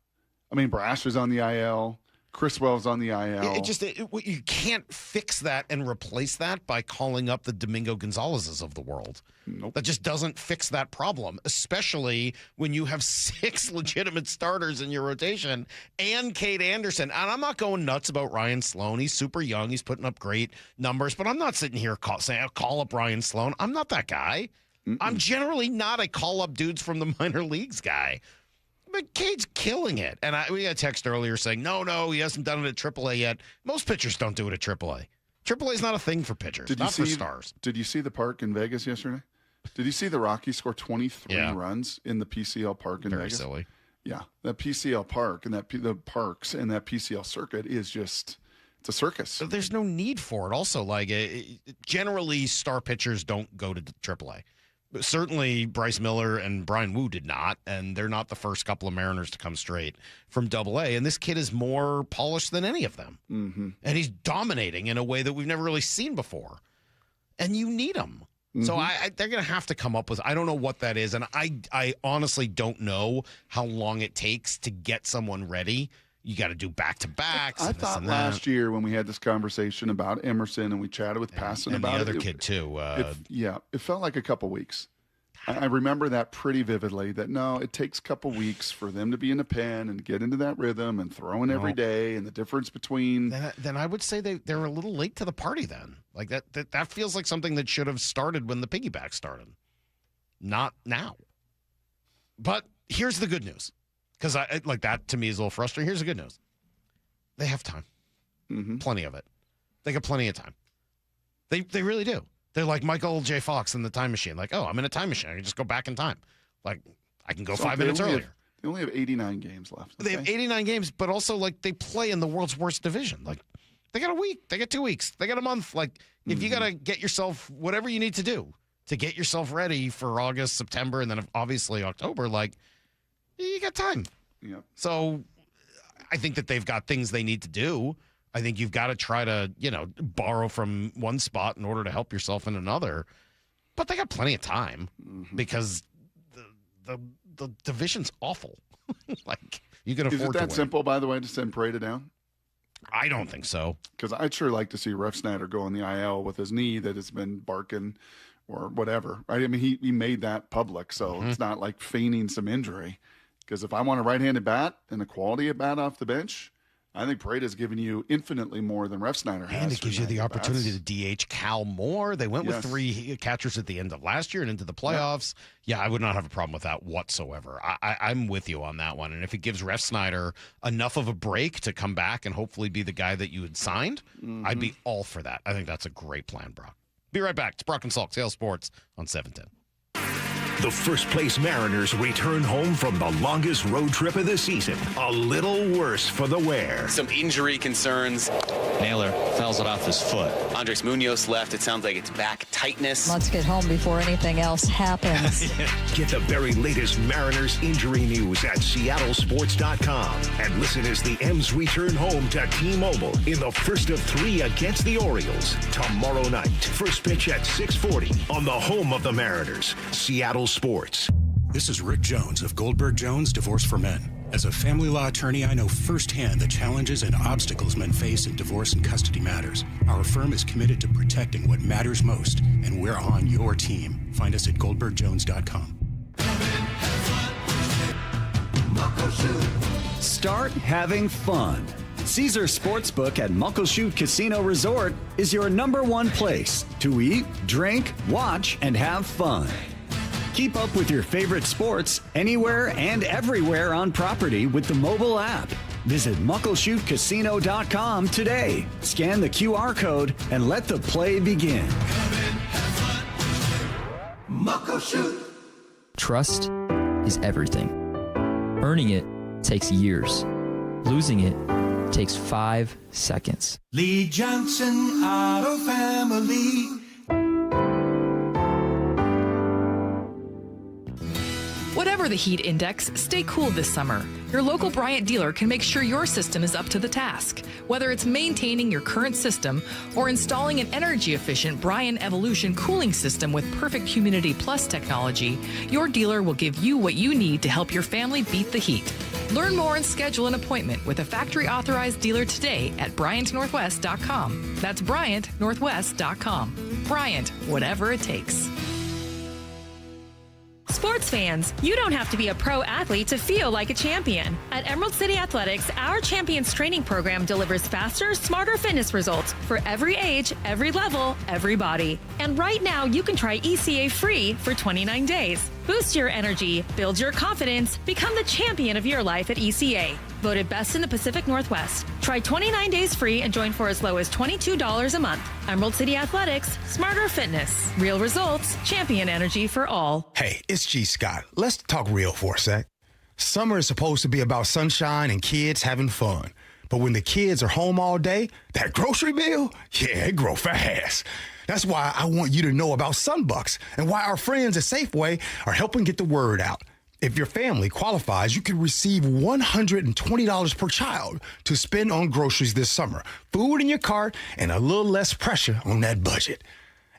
I mean, Brash was on the IL. Criswell's on the IL. You can't fix that and replace that by calling up the Domingo Gonzalez's of the world. Nope. That just doesn't fix that problem, especially when you have 6 legitimate starters in your rotation and Cade Anderson. And I'm not going nuts about Ryan Sloan. He's super young. He's putting up great numbers, but I'm not sitting here saying, I'll call up Ryan Sloan. I'm not that guy. I'm generally not a call up dudes from the minor leagues guy. But Cade's killing it. And we got a text earlier saying, no, he hasn't done it at AAA yet. Most pitchers don't do it at AAA. AAA is not a thing for pitchers, for stars. Did you see the park in Vegas yesterday? Did you see the Rockies score 23 runs in the PCL park in Vegas? Very silly. Yeah, that PCL park and the parks and that PCL circuit is just, it's a circus. There's no need for it. Also, generally, star pitchers don't go to AAA. But certainly, Bryce Miller and Brian Wu did not, and they're not the first couple of Mariners to come straight from AA. And this kid is more polished than any of them. Mm-hmm. And he's dominating in a way that we've never really seen before. And you need him. Mm-hmm. So they're going to have to come up with, I don't know what that is. And I honestly don't know how long it takes to get someone ready. You got to do back-to-backs. I thought last year when we had this conversation about Emerson and we chatted with Passon about the other kid too. It felt like a couple weeks. I remember that pretty vividly, that it takes a couple weeks for them to be in the pen and get into that rhythm and throwing every day, and the difference between. Then I would say they're a little late to the party then. Like that feels like something that should have started when the piggyback started. Not now. But here's the good news. Because that to me is a little frustrating. Here's the good news. They have time. Mm-hmm. Plenty of it. They got plenty of time. They really do. They're like Michael J. Fox in the time machine. Like, I'm in a time machine. I can just go back in time. Like, I can go 5 minutes earlier. They only have 89 games left. They have 89 games, but also, they play in the world's worst division. Like, they got a week. They got 2 weeks. They got a month. Like, if you got to get yourself whatever you need to do to get yourself ready for August, September, and then obviously October, you got time. Yep. So I think that they've got things they need to do. I think you've got to try to, borrow from one spot in order to help yourself in another. But they got plenty of time because the division's awful. You can afford to Is it that win. simple, by the way, to send Pareda down? I don't think so. Because I'd sure like to see Ref Snyder go on the IL with his knee that has been barking or whatever, right? I mean, he made that public, so it's not like feigning some injury. Because if I want a right-handed bat and the quality of bat off the bench, I think Pareda's giving you infinitely more than Ref Snyder has. And it gives you the opportunity to DH Cal more. They went with 3 catchers at the end of last year and into the playoffs. Yeah, I would not have a problem with that whatsoever. I'm with you on that one. And if it gives Ref Snyder enough of a break to come back and hopefully be the guy that you had signed, I'd be all for that. I think that's a great plan, Brock. Be right back. It's Brock and Salk, Sales Sports on 710. The first-place Mariners return home from the longest road trip of the season. A little worse for the wear. Some injury concerns. Naylor fouls it off his foot. Andres Munoz left. It sounds like it's back tightness. Let's get home before anything else happens. Get the very latest Mariners injury news at seattlesports.com. And listen as the M's return home to T-Mobile in the first of 3 against the Orioles tomorrow night. First pitch at 6:40 on the home of the Mariners, Seattle Sports. This is Rick Jones of Goldberg Jones Divorce for Men. As a family law attorney, I know firsthand the challenges and obstacles men face in divorce and custody matters. Our firm is committed to protecting what matters most, and we're on your team. Find us at goldbergjones.com. Start having fun. Caesar Sportsbook at Muckleshoot Casino Resort is your #1 place to eat, drink, watch, and have fun. Keep up with your favorite sports anywhere and everywhere on property with the mobile app. Visit muckleshootcasino.com today. Scan the QR code and let the play begin. Muckleshoot. Trust is everything. Earning it takes years. Losing it takes 5 seconds. Lee Johnson Auto Family. Whatever the heat index, stay cool this summer. Your local Bryant dealer can make sure your system is up to the task. Whether it's maintaining your current system or installing an energy-efficient Bryant Evolution cooling system with perfect Humidity Plus technology, your dealer will give you what you need to help your family beat the heat. Learn more and schedule an appointment with a factory-authorized dealer today at BryantNorthwest.com. That's BryantNorthwest.com. Bryant, whatever it takes. Sports fans, you don't have to be a pro athlete to feel like a champion. At Emerald City Athletics, our Champions Training Program delivers faster, smarter fitness results for every age, every level, every body. And right now, you can try ECA free for 29 days. Boost your energy, build your confidence, become the champion of your life at ECA. Voted best in the Pacific Northwest. Try 29 days free and join for as low as $22 a month. Emerald City Athletics, smarter fitness, real results, champion energy for all. Hey, it's G. Scott. Let's talk real for a sec. Summer is supposed to be about sunshine and kids having fun. But when the kids are home all day, that grocery bill, yeah, it grows fast. That's why I want you to know about Sunbucks and why our friends at Safeway are helping get the word out. If your family qualifies, you can receive $120 per child to spend on groceries this summer, food in your cart, and a little less pressure on that budget.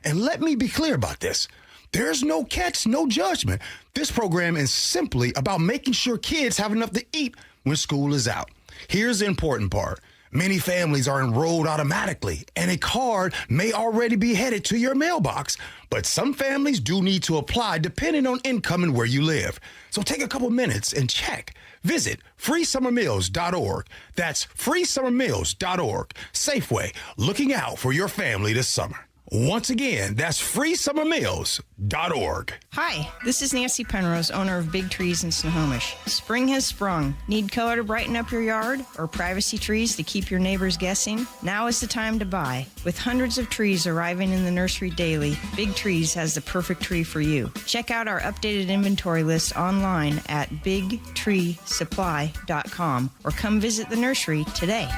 And let me be clear about this. There's no catch, no judgment. This program is simply about making sure kids have enough to eat when school is out. Here's the important part. Many families are enrolled automatically, and a card may already be headed to your mailbox. But some families do need to apply depending on income and where you live. So take a couple minutes and check. Visit freesummermeals.org. That's freesummermeals.org. Safeway, looking out for your family this summer. Once again, that's freesummermeals.org. Hi, this is Nancy Penrose, owner of Big Trees in Snohomish. Spring has sprung. Need color to brighten up your yard or privacy trees to keep your neighbors guessing? Now is the time to buy. With hundreds of trees arriving in the nursery daily, Big Trees has the perfect tree for you. Check out our updated inventory list online at bigtreesupply.com or come visit the nursery today.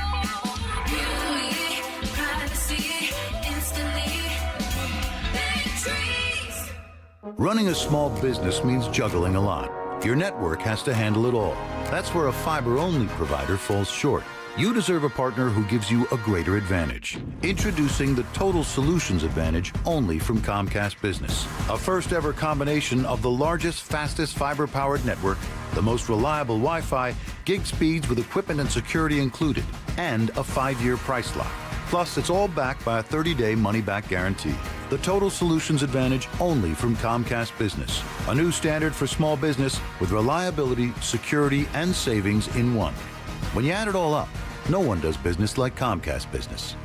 Running a small business means juggling a lot. Your network has to handle it all. That's where a fiber-only provider falls short. You deserve a partner who gives you a greater advantage. Introducing the Total Solutions Advantage only from Comcast Business. A first-ever combination of the largest, fastest fiber-powered network, the most reliable Wi-Fi, gig speeds with equipment and security included, and a 5-year price lock. Plus, it's all backed by a 30-day money-back guarantee. The Total Solutions Advantage only from Comcast Business. A new standard for small business with reliability, security, and savings in one. When you add it all up, no one does business like Comcast Business.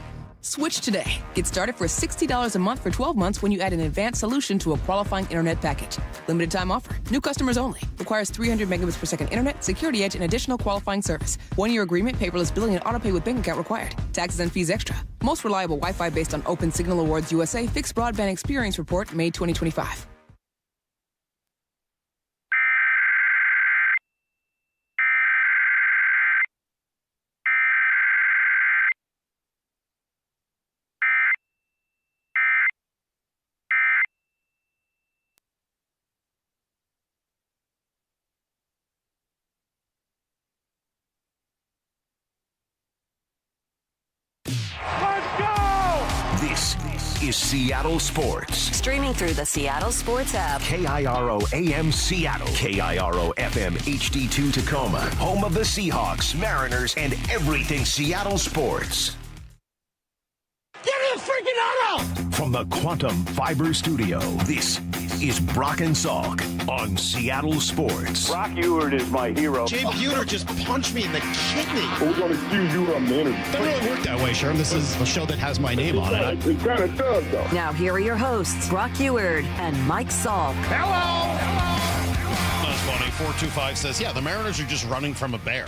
Switch today. Get started for $60 a month for 12 months when you add an advanced solution to a qualifying internet package. Limited time offer. New customers only. Requires 300 megabits per second internet, security edge, and additional qualifying service. 1-year agreement, paperless billing, and autopay with bank account required. Taxes and fees extra. Most reliable Wi-Fi based on Open Signal Awards USA Fixed Broadband Experience Report, May 2025. This is Seattle Sports. Streaming through the Seattle Sports app. KIRO AM Seattle. KIRO FM HD2 Tacoma. Home of the Seahawks, Mariners, and everything Seattle sports. Give me a freaking auto! From the Quantum Fiber Studio, this is Brock and Salk on Seattle Sports. Brock Ewert is my hero. Jay Buhner just punched me in the kidney. We're going to do you a minute. Doesn't really work that way, Sherm. This is a show that has my name on it. It kind of does, though. Now here are your hosts, Brock Ewert and Mike Salk. Hello! That's funny. 425 says, yeah, the Mariners are just running from a bear.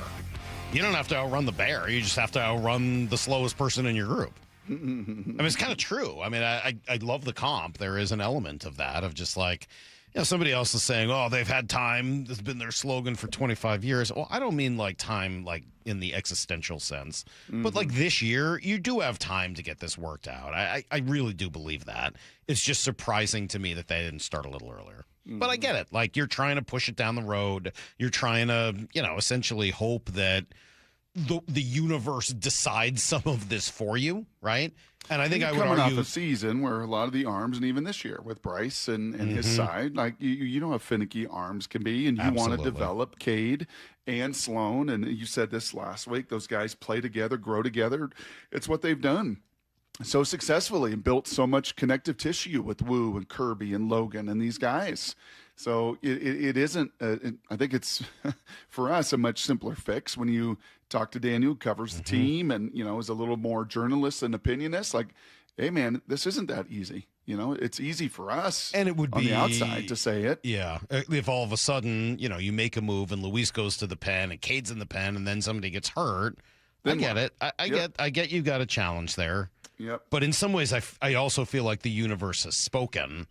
You don't have to outrun the bear. You just have to outrun the slowest person in your group. I mean, it's kind of true. I mean, I love the comp. There is an element of that, of just like, you know, somebody else is saying, oh, they've had time. This has been their slogan for 25 years. Well, I don't mean like time like in the existential sense, but like this year, you do have time to get this worked out. I really do believe that. It's just surprising to me that they didn't start a little earlier. But I get it. Like, you're trying to push it down the road. You're trying to, you know, essentially hope that the universe decides some of this for you, right? And I think I would coming argue off a season where a lot of the arms, and even this year with Bryce and his side, like you know how finicky arms can be, and you want to develop Cade and Sloan. And you said this last week; those guys play together, grow together. It's what they've done so successfully and built so much connective tissue with Wu and Kirby and Logan and these guys. So it isn't. I think it's for us a much simpler fix when you talk to Daniel, who covers the team, and is a little more journalist and opinionist. Like, hey man, this isn't that easy. It's easy for us, and it would on be the outside to say it. Yeah, if all of a sudden you make a move and Luis goes to the pen and Cade's in the pen, and then somebody gets hurt. Then I get it. I get you got a challenge there. Yep. But in some ways, I also feel like the universe has spoken,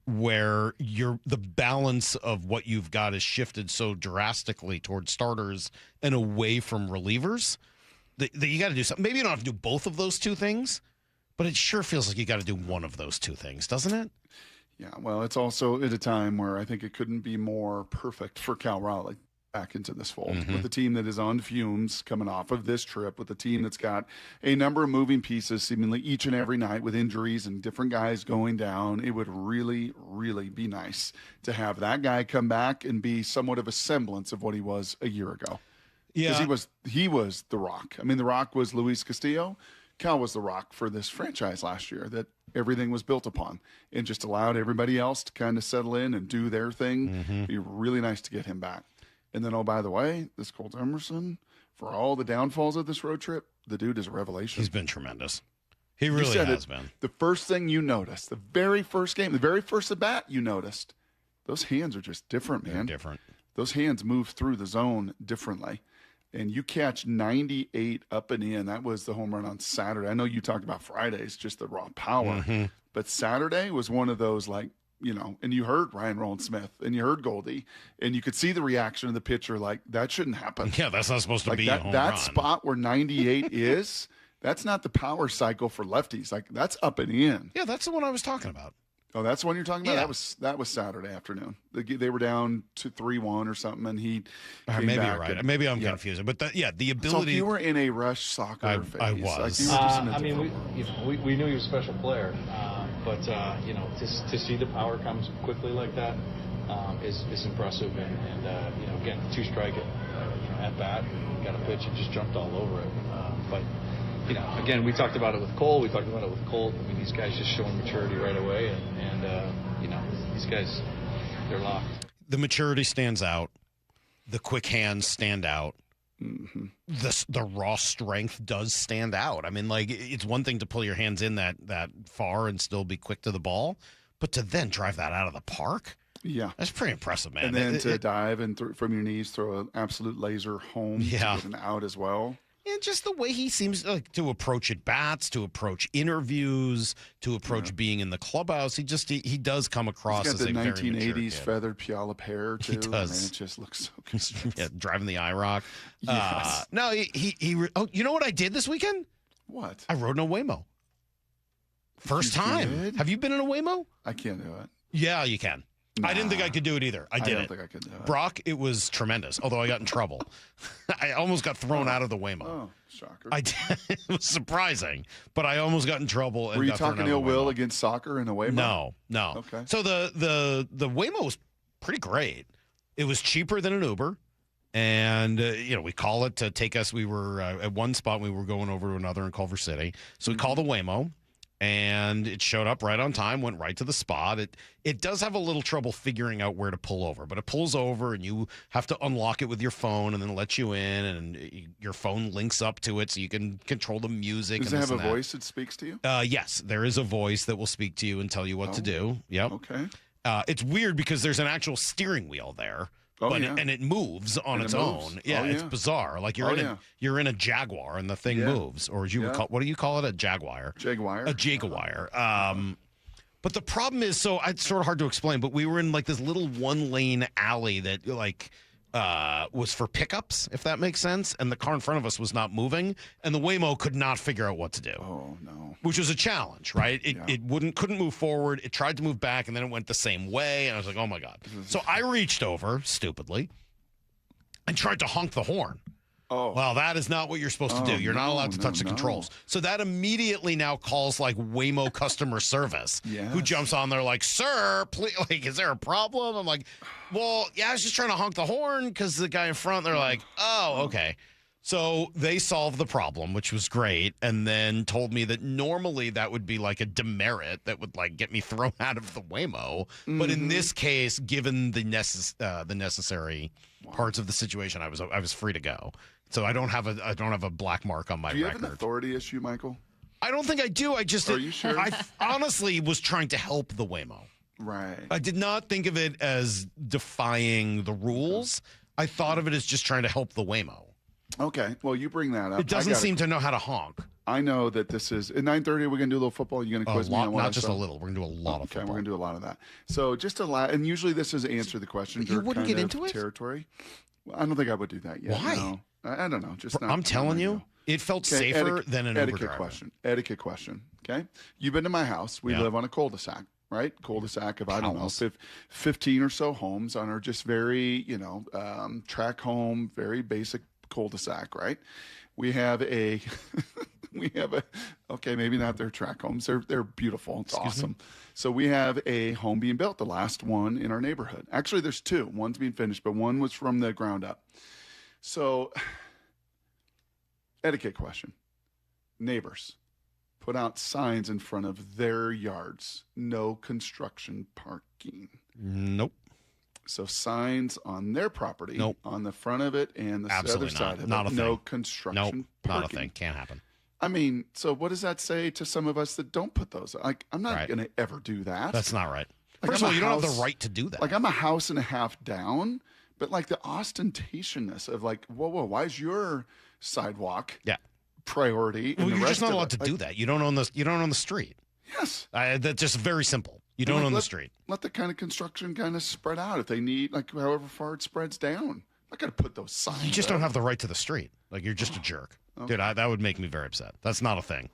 where the balance of what you've got is shifted so drastically towards starters and away from relievers that you got to do something. Maybe you don't have to do both of those two things, but it sure feels like you got to do one of those two things, doesn't it? Yeah, well, it's also at a time where I think it couldn't be more perfect for Cal Raleigh back into this fold with a team that is on fumes coming off of this trip, with a team that's got a number of moving pieces seemingly each and every night with injuries and different guys going down. It would really, really be nice to have that guy come back and be somewhat of a semblance of what he was a year ago. Yeah. Because he was the Rock. I mean, the Rock was Luis Castillo. Cal was the Rock for this franchise last year that everything was built upon and just allowed everybody else to kind of settle in and do their thing. It'd be really nice to get him back. And then, oh, by the way, this Colt Emerson, for all the downfalls of this road trip, the dude is a revelation. He's been tremendous. He really has been. The first thing you noticed, the very first game, the very first at bat you noticed, those hands are just different, man. They're different. Those hands move through the zone differently. And you catch 98 up and in. That was the home run on Saturday. I know you talked about Fridays, just the raw power. But Saturday was one of those, like, and you heard Ryan Rowland-Smith and you heard Goldie, and you could see the reaction of the pitcher, like, that shouldn't happen. Yeah, that's not supposed to be a home that run. spot where 98 is, that's not the power cycle for lefties. Like, that's up and in. Yeah, that's the one I was talking about. Oh, that's the one you're talking about? Yeah. That was Saturday afternoon. They were down to 3-1 or something, and he came maybe back you're right. and- Maybe I'm yeah. confusing. But the ability. So if you were in a rush soccer phase, I was. Like you were just in a I mean, different- we knew he was a special player, but to see the power come quickly like that is impressive. And again, 2-strike at bat, got a pitch and just jumped all over it. But again, we talked about it with Cole. We talked about it with Colt. I mean, these guys just showing maturity right away, and these guys, they're locked. The maturity stands out. The quick hands stand out. The raw strength does stand out. I mean, like, it's one thing to pull your hands in that far and still be quick to the ball, but to then drive that out of the park, yeah, that's pretty impressive, man. And then to dive and from your knees, throw an absolute laser home, Yeah. to get an out as well. And just the way he seems to approach at bats, to approach interviews, to approach being in the clubhouse. He does come across He's as got a the very 1980s mature kid. feathered Puyallup hair too. He does. I mean, it just looks so good. Yeah, driving the IROC. Yes. No, you know what I did this weekend? What? I rode an Waymo. First You time. did? Have you been in a Waymo? I can't do it. Yeah, you can. I didn't think I could do it either. I did don't it. think I could do it. Brock, it was tremendous, although I got in trouble. I almost got thrown out of the Waymo. Oh, shocker. I did. It was surprising, but I almost got in trouble. And Were you got thrown talking out of ill the will Waymo. against soccer in a Waymo? No. Okay. So the Waymo was pretty great. It was cheaper than an Uber, and we call it to take us. We were at one spot. We were going over to another in Culver City, so we called the Waymo. And it showed up right on time, went right to the spot. It does have a little trouble figuring out where to pull over, but it pulls over and you have to unlock it with your phone and then let you in, and your phone links up to it so you can control the music. Does and it this have a and that. voice that speaks to you? Yes, there is a voice that will speak to you and tell you what to do. Yep. Okay. It's weird because there's an actual steering wheel there. Oh, but yeah. and it moves on And its it moves. own. Yeah, Oh, it's yeah. bizarre. Like you're in a Jaguar and the thing Yeah. moves, or as you would Yeah. call, what do you call it? A Jaguar. Jaguar. A Jaguar. But the problem is, so it's sort of hard to explain. But we were in like this little 1-lane alley that was for pickups, if that makes sense. And the car in front of us was not moving, and the Waymo could not figure out what to do. Oh no! Which was a challenge, right? It couldn't move forward. It tried to move back, and then it went the same way. And I was like, oh my god! So I reached over stupidly and tried to honk the horn. Oh. Well, that is not what you're supposed to do. You're not allowed to touch the controls. So that immediately now calls like Waymo customer service, who jumps on there like, sir, please, like, is there a problem? I'm like, well, yeah, I was just trying to honk the horn because the guy in front, they're like, oh, okay. So they solved the problem, which was great, and then told me that normally that would be like a demerit that would like get me thrown out of the Waymo. But in this case, given the necessary parts of the situation, I was free to go. So I don't have a black mark on my record. Do you have an authority issue, Michael? I don't think I do. I just Are you sure? I honestly was trying to help the Waymo. Right. I did not think of it as defying the rules. I thought of it as just trying to help the Waymo. Okay, well, you bring that up. It doesn't seem to know how to honk. I know that this is at 9:30. We're going to do a little football. You're going to quiz me on what not just a little. We're going to do a lot of football. Okay, we're going to do a lot of that. So just a lot, and usually this is answer the questions. You wouldn't get into it? Territory. Well, I don't think I would do that yet. Why? No. I don't know. Just not. I'm telling you, it felt safer than an Uber driver. Etiquette question. Okay, you've been to my house. We live on a cul-de-sac. Right? Cul-de-sac of, I don't know, 15 or so homes on our just very, track home, very basic cul-de-sac, right? We have okay, maybe not their track homes. They're beautiful. It's awesome. So we have a home being built, the last one in our neighborhood. Actually, there's two. One's being finished, but one was from the ground up. So, etiquette question. Neighbors put out signs in front of their yards. No construction parking. Nope. So signs on their property, on the front of it and the other side of it. Not a thing. No construction parking. Not a thing. Can't happen. I mean, so what does that say to some of us that don't put those? Like, I'm not going to ever do that. That's not right. Like, First of all, you don't have the right to do that. Like, I'm a house and a half down, but like the ostentationness of like, whoa, why is your sidewalk priority? Well, and you're the just rest not of allowed to it? do that. You don't own the street. Yes. That's just very simple. You don't own the street. Let the kind of construction kind of spread out if they need, like however far it spreads down. I'm not going to put those signs. You just don't have the right to the street. Like, you're just a jerk. Okay. Dude, that would make me very upset. That's not a thing.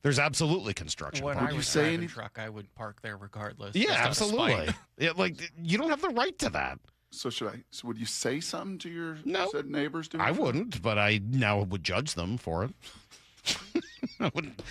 There's absolutely construction. When I was driving a truck, I would park there regardless. Yeah, absolutely. Yeah, like, you don't have the right to that. So So would you say something to your said neighbors? I wouldn't, but I now would judge them for it.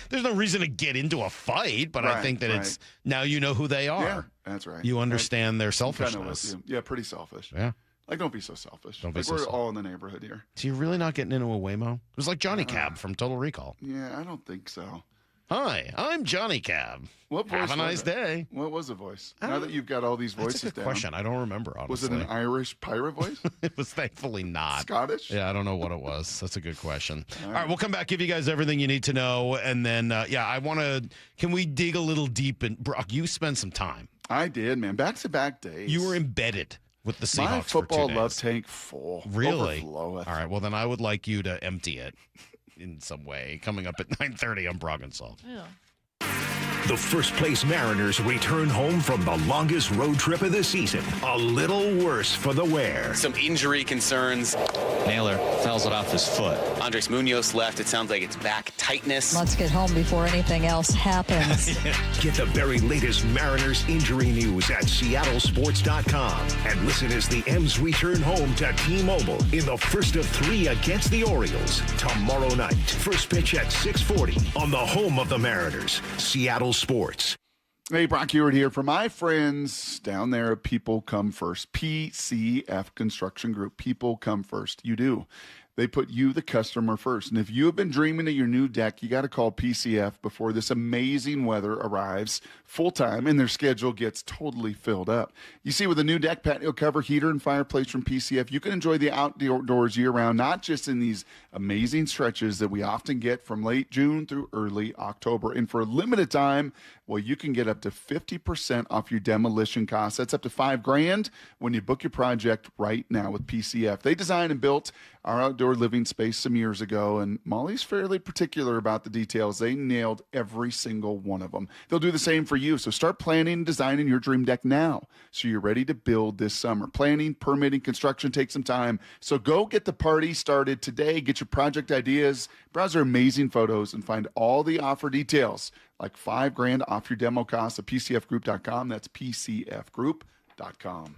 There's no reason to get into a fight, but I think that it's now you know who they are. Yeah, that's right. You understand their selfishness. Yeah, pretty selfish. Yeah. Like, don't be so selfish. Don't be like, so we're selfish. all in the neighborhood here. So you're really not getting into a Waymo? It was like Johnny Cab from Total Recall. Yeah, I don't think so. Hi, I'm Johnny Cab. What voice? Have a nice day. What was the voice? Now that you've got all these voices That's a good down. question. I don't remember, honestly. Was it an Irish pirate voice? It was thankfully not. Scottish? Yeah, I don't know what it was. That's a good question. All right, we'll come back, give you guys everything you need to know. And then, I want to, can we dig a little deep? Brock, you spent some time. I did, man. Back-to-back days. You were embedded with the Seahawks My football for 2 days. love tank full. Really? Overfloweth. All right, well, then I would like you to empty it in some way. Coming up at 9:30 on Brock and Salk. Yeah. The first place Mariners return home from the longest road trip of the season. A little worse for the wear. Some injury concerns. Naylor fouls it off his foot. Andres Munoz left. It sounds like it's back tightness. Let's get home before anything else happens. Get the very latest Mariners injury news at seattlesports.com. And listen as the M's return home to T-Mobile in the first of 3 against the Orioles tomorrow night. First pitch at 6:40 on the home of the Mariners, Seattle Sports. Hey, Brock Ewart here for my friends down there at People Come First. PCF Construction Group. People Come First. You do. They put you, the customer, first. And if you have been dreaming of your new deck, you got to call PCF before this amazing weather arrives full-time and their schedule gets totally filled up. You see, with a new deck, patio cover, heater, and fireplace from PCF, you can enjoy the outdoors year-round, not just in these amazing stretches that we often get from late June through early October. And for a limited time, well, you can get up to 50% off your demolition costs. That's up to $5,000 when you book your project right now with PCF. They designed and built our outdoor living space some years ago, and Molly's fairly particular about the details. They nailed every single one of them. They'll do the same for you. So start planning and designing your dream deck now so you're ready to build this summer. Planning, permitting, construction takes some time. So go get the party started today. Get your project ideas, browse their amazing photos, and find all the offer details like $5,000 off your demo costs at PCFgroup.com. That's PCFgroup.com.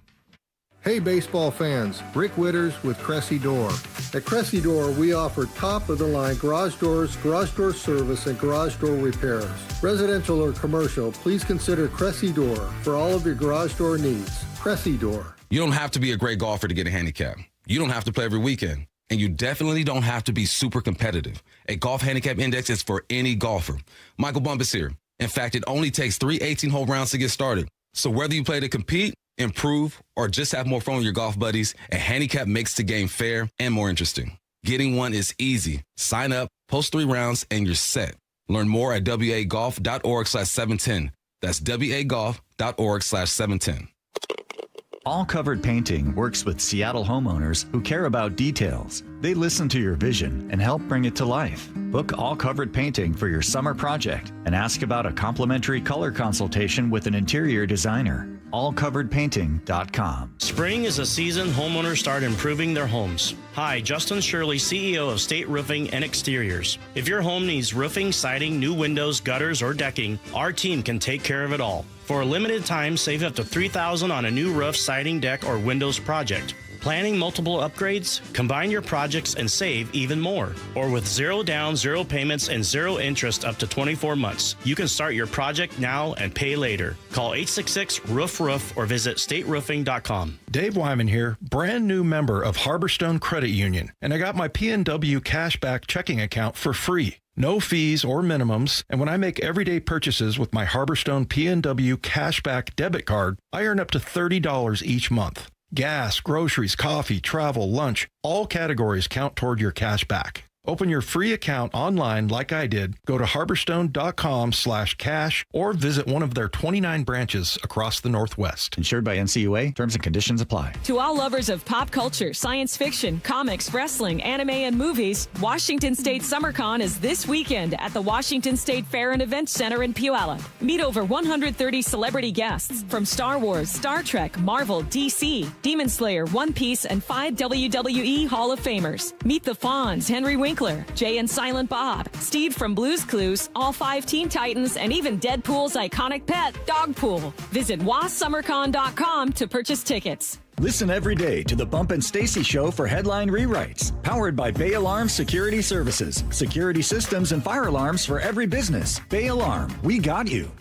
Hey baseball fans, Rick Witters with Cressy Door. At Cressy Door, we offer top-of-the-line garage doors, garage door service, and garage door repairs. Residential or commercial, please consider Cressy Door for all of your garage door needs. Cressy Door. You don't have to be a great golfer to get a handicap. You don't have to play every weekend. And you definitely don't have to be super competitive. A golf handicap index is for any golfer. Michael Bumpus here. In fact, it only takes 3 18-hole rounds to get started. So whether you play to compete, improve, or just have more fun with your golf buddies, a handicap makes the game fair and more interesting. Getting one is easy. Sign up, post 3 rounds, and you're set. Learn more at wagolf.org/710. That's wagolf.org/710. All Covered Painting works with Seattle homeowners who care about details. They listen to your vision and help bring it to life. Book All Covered Painting for your summer project and ask about a complimentary color consultation with an interior designer. allcoveredpainting.com. Spring is a season homeowners start improving their homes. Hi, Justin Shirley, CEO of State Roofing and Exteriors. If your home needs roofing, siding, new windows, gutters, or decking, our team can take care of it all. For a limited time, save up to $3,000 on a new roof, siding, deck, or windows project. Planning multiple upgrades? Combine your projects and save even more. Or with 0 down, 0 payments, and 0 interest up to 24 months. You can start your project now and pay later. Call 866-ROOF-ROOF or visit stateroofing.com. Dave Wyman here, brand new member of Harborstone Credit Union, and I got my PNW cashback checking account for free. No fees or minimums, and when I make everyday purchases with my Harborstone PNW cashback debit card, I earn up to $30 each month. Gas, groceries, coffee, travel, lunch, all categories count toward your cash back. Open your free account online like I did. Go to harborstone.com/cash or visit one of their 29 branches across the Northwest. Insured by NCUA. Terms and conditions apply. To all lovers of pop culture, science fiction, comics, wrestling, anime, and movies, Washington State SummerCon is this weekend at the Washington State Fair and Event Center in Puyallup. Meet over 130 celebrity guests from Star Wars, Star Trek, Marvel, DC, Demon Slayer, One Piece, and 5 WWE Hall of Famers. Meet the Fonz, Henry Winkler, Jay and Silent Bob, Steve from Blue's Clues, all 5 Teen Titans, and even Deadpool's iconic pet, Dogpool. Visit wassummercon.com to purchase tickets. Listen every day to the Bump and Stacy Show for headline rewrites. Powered by Bay Alarm Security Services. Security systems and fire alarms for every business. Bay Alarm, we got you.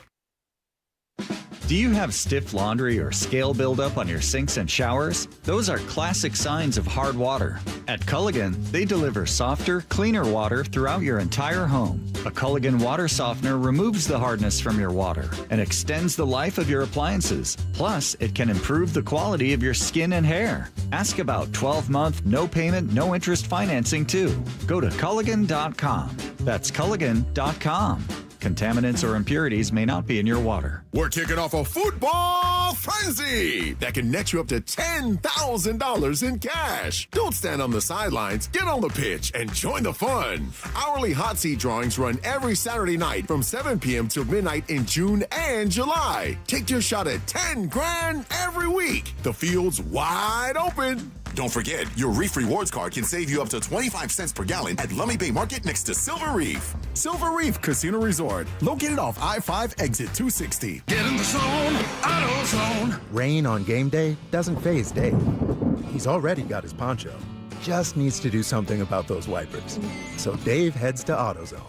Do you have stiff laundry or scale buildup on your sinks and showers? Those are classic signs of hard water. At Culligan, they deliver softer, cleaner water throughout your entire home. A Culligan water softener removes the hardness from your water and extends the life of your appliances. Plus, it can improve the quality of your skin and hair. Ask about 12-month, no payment, no interest financing too. Go to Culligan.com. That's Culligan.com. Contaminants or impurities may not be in your water. We're kicking off a football frenzy that can net you up to $10,000 in cash. Don't stand on the sidelines. Get on the pitch and join the fun. Hourly hot seat drawings run every Saturday night from 7 p.m. till midnight in June and July. Take your shot at $10,000 every week. The field's wide open. Don't forget, your Reef Rewards card can save you up to 25 cents per gallon at Lummi Bay Market next to Silver Reef. Silver Reef Casino Resort, located off I-5 exit 260. Get in the zone, AutoZone. Rain on game day doesn't faze Dave. He's already got his poncho. Just needs to do something about those wipers. So Dave heads to AutoZone.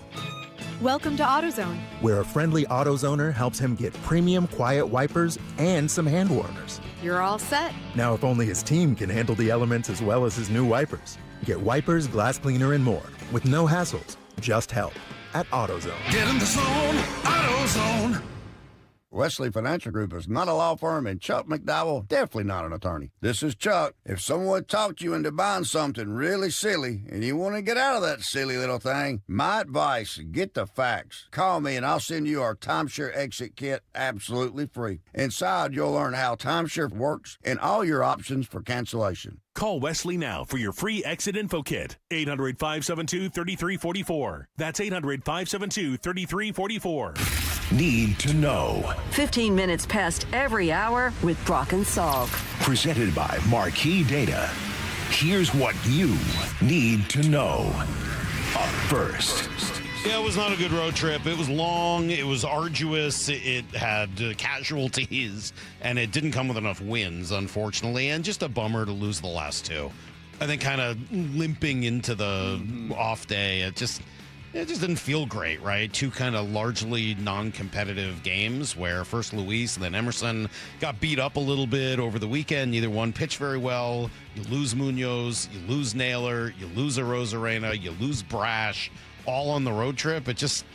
Welcome to AutoZone, where a friendly AutoZoner helps him get premium quiet wipers and some hand warmers. You're all set. Now, if only his team can handle the elements as well as his new wipers. Get wipers, glass cleaner, and more with no hassles, just help at AutoZone. Get in the zone, AutoZone. Wesley Financial Group is not a law firm, and Chuck McDowell definitely not an attorney. This is Chuck. If someone talked you into buying something really silly and you want to get out of that silly little thing, my advice, get the facts. Call me and I'll send you our timeshare exit kit absolutely free. Inside, you'll learn how timeshare works and all your options for cancellation. Call Wesley now for your free exit info kit. 800-572-3344. That's 800-572-3344. Need to know. 15 minutes past every hour with Brock and Salk. Presented by Marquee Data. Here's what you need to know. Up first. Yeah, it was not a good road trip. It was long. It was arduous. It had casualties, and it didn't come with enough wins, unfortunately, and just a bummer to lose the last two. I think kind of limping into the off day, it just didn't feel great, right? Two kind of largely non-competitive games where first Luis and then Emerson got beat up a little bit over the weekend. Neither one pitched very well. You lose Munoz, you lose Naylor, you lose Arozarena, you lose Brash, all on the road trip. It just,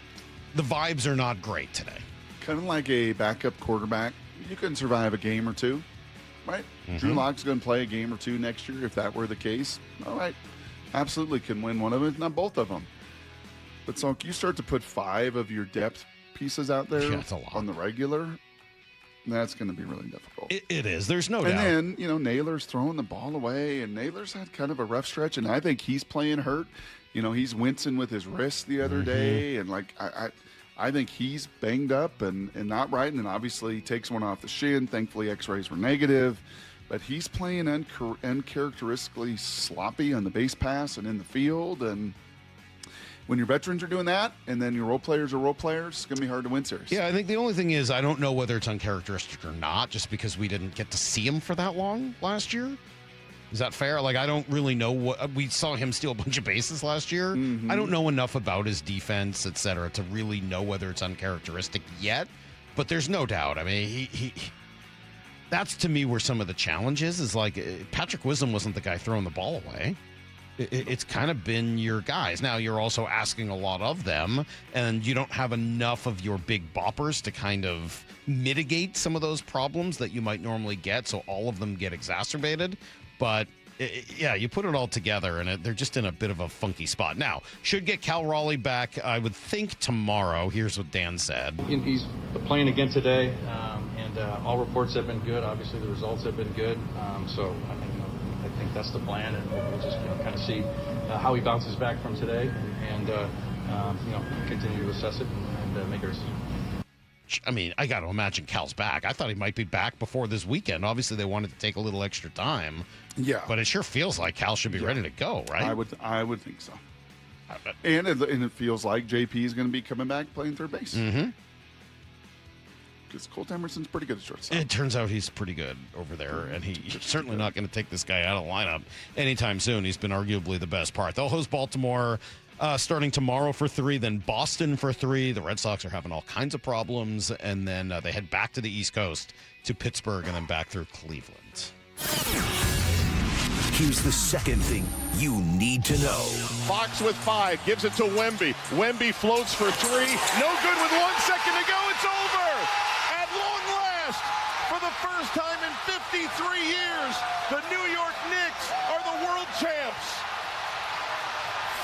the vibes are not great today. Kind of like a backup quarterback. You can survive a game or two, right? Drew Lock's going to play a game or two next year if that were the case. All right. Absolutely can win one of them, if not both of them. But so you start to put 5 of your depth pieces out there on the regular, that's going to be really difficult. It is. There's no doubt. And then, Naylor's throwing the ball away, and Naylor's had kind of a rough stretch, and I think he's playing hurt. He's wincing with his wrist the other day, and I think he's banged up and not right, and then obviously he takes one off the shin. Thankfully, x-rays were negative, but he's playing uncharacteristically sloppy on the base pass and in the field, and when your veterans are doing that, and then your role players are role players, it's going to be hard to win series. Yeah, I think the only thing is I don't know whether it's uncharacteristic or not, just because we didn't get to see him for that long last year. Is that fair? I don't really know what we saw him steal a bunch of bases last year. I don't know enough about his defense, et cetera, to really know whether it's uncharacteristic yet. But there's no doubt. I mean, he that's to me where some of the challenge is Patrick Wisdom wasn't the guy throwing the ball away. It's kind of been your guys. Now you're also asking a lot of them, and you don't have enough of your big boppers to kind of mitigate some of those problems that you might normally get. So all of them get exacerbated. But, you put it all together, and they're just in a bit of a funky spot. Now, should get Cal Raleigh back, I would think, tomorrow. Here's what Dan said. He's playing again today, and all reports have been good. Obviously, the results have been good. So, I think that's the plan, and we'll just kind of see how he bounces back from today and continue to assess it and make our decision. I mean, I got to imagine Cal's back. I thought he might be back before this weekend. Obviously, they wanted to take a little extra time. Yeah. But it sure feels like Cal should be ready to go, right? I would think so. And it feels like JP is going to be coming back playing third base. Because Colt Emerson's pretty good at shortstop. It turns out he's pretty good over there, and he's certainly not going to take this guy out of the lineup anytime soon. He's been arguably the best part. They'll host Baltimore starting tomorrow for 3, then Boston for 3. The Red Sox are having all kinds of problems, and then they head back to the East Coast to Pittsburgh and then back through Cleveland. Here's the second thing you need to know. Fox with 5, gives it to Wemby. Wemby floats for 3. No good with 1 second to go. It's over. At long last, for the first time in 53 years, the New York Knicks are the world champs.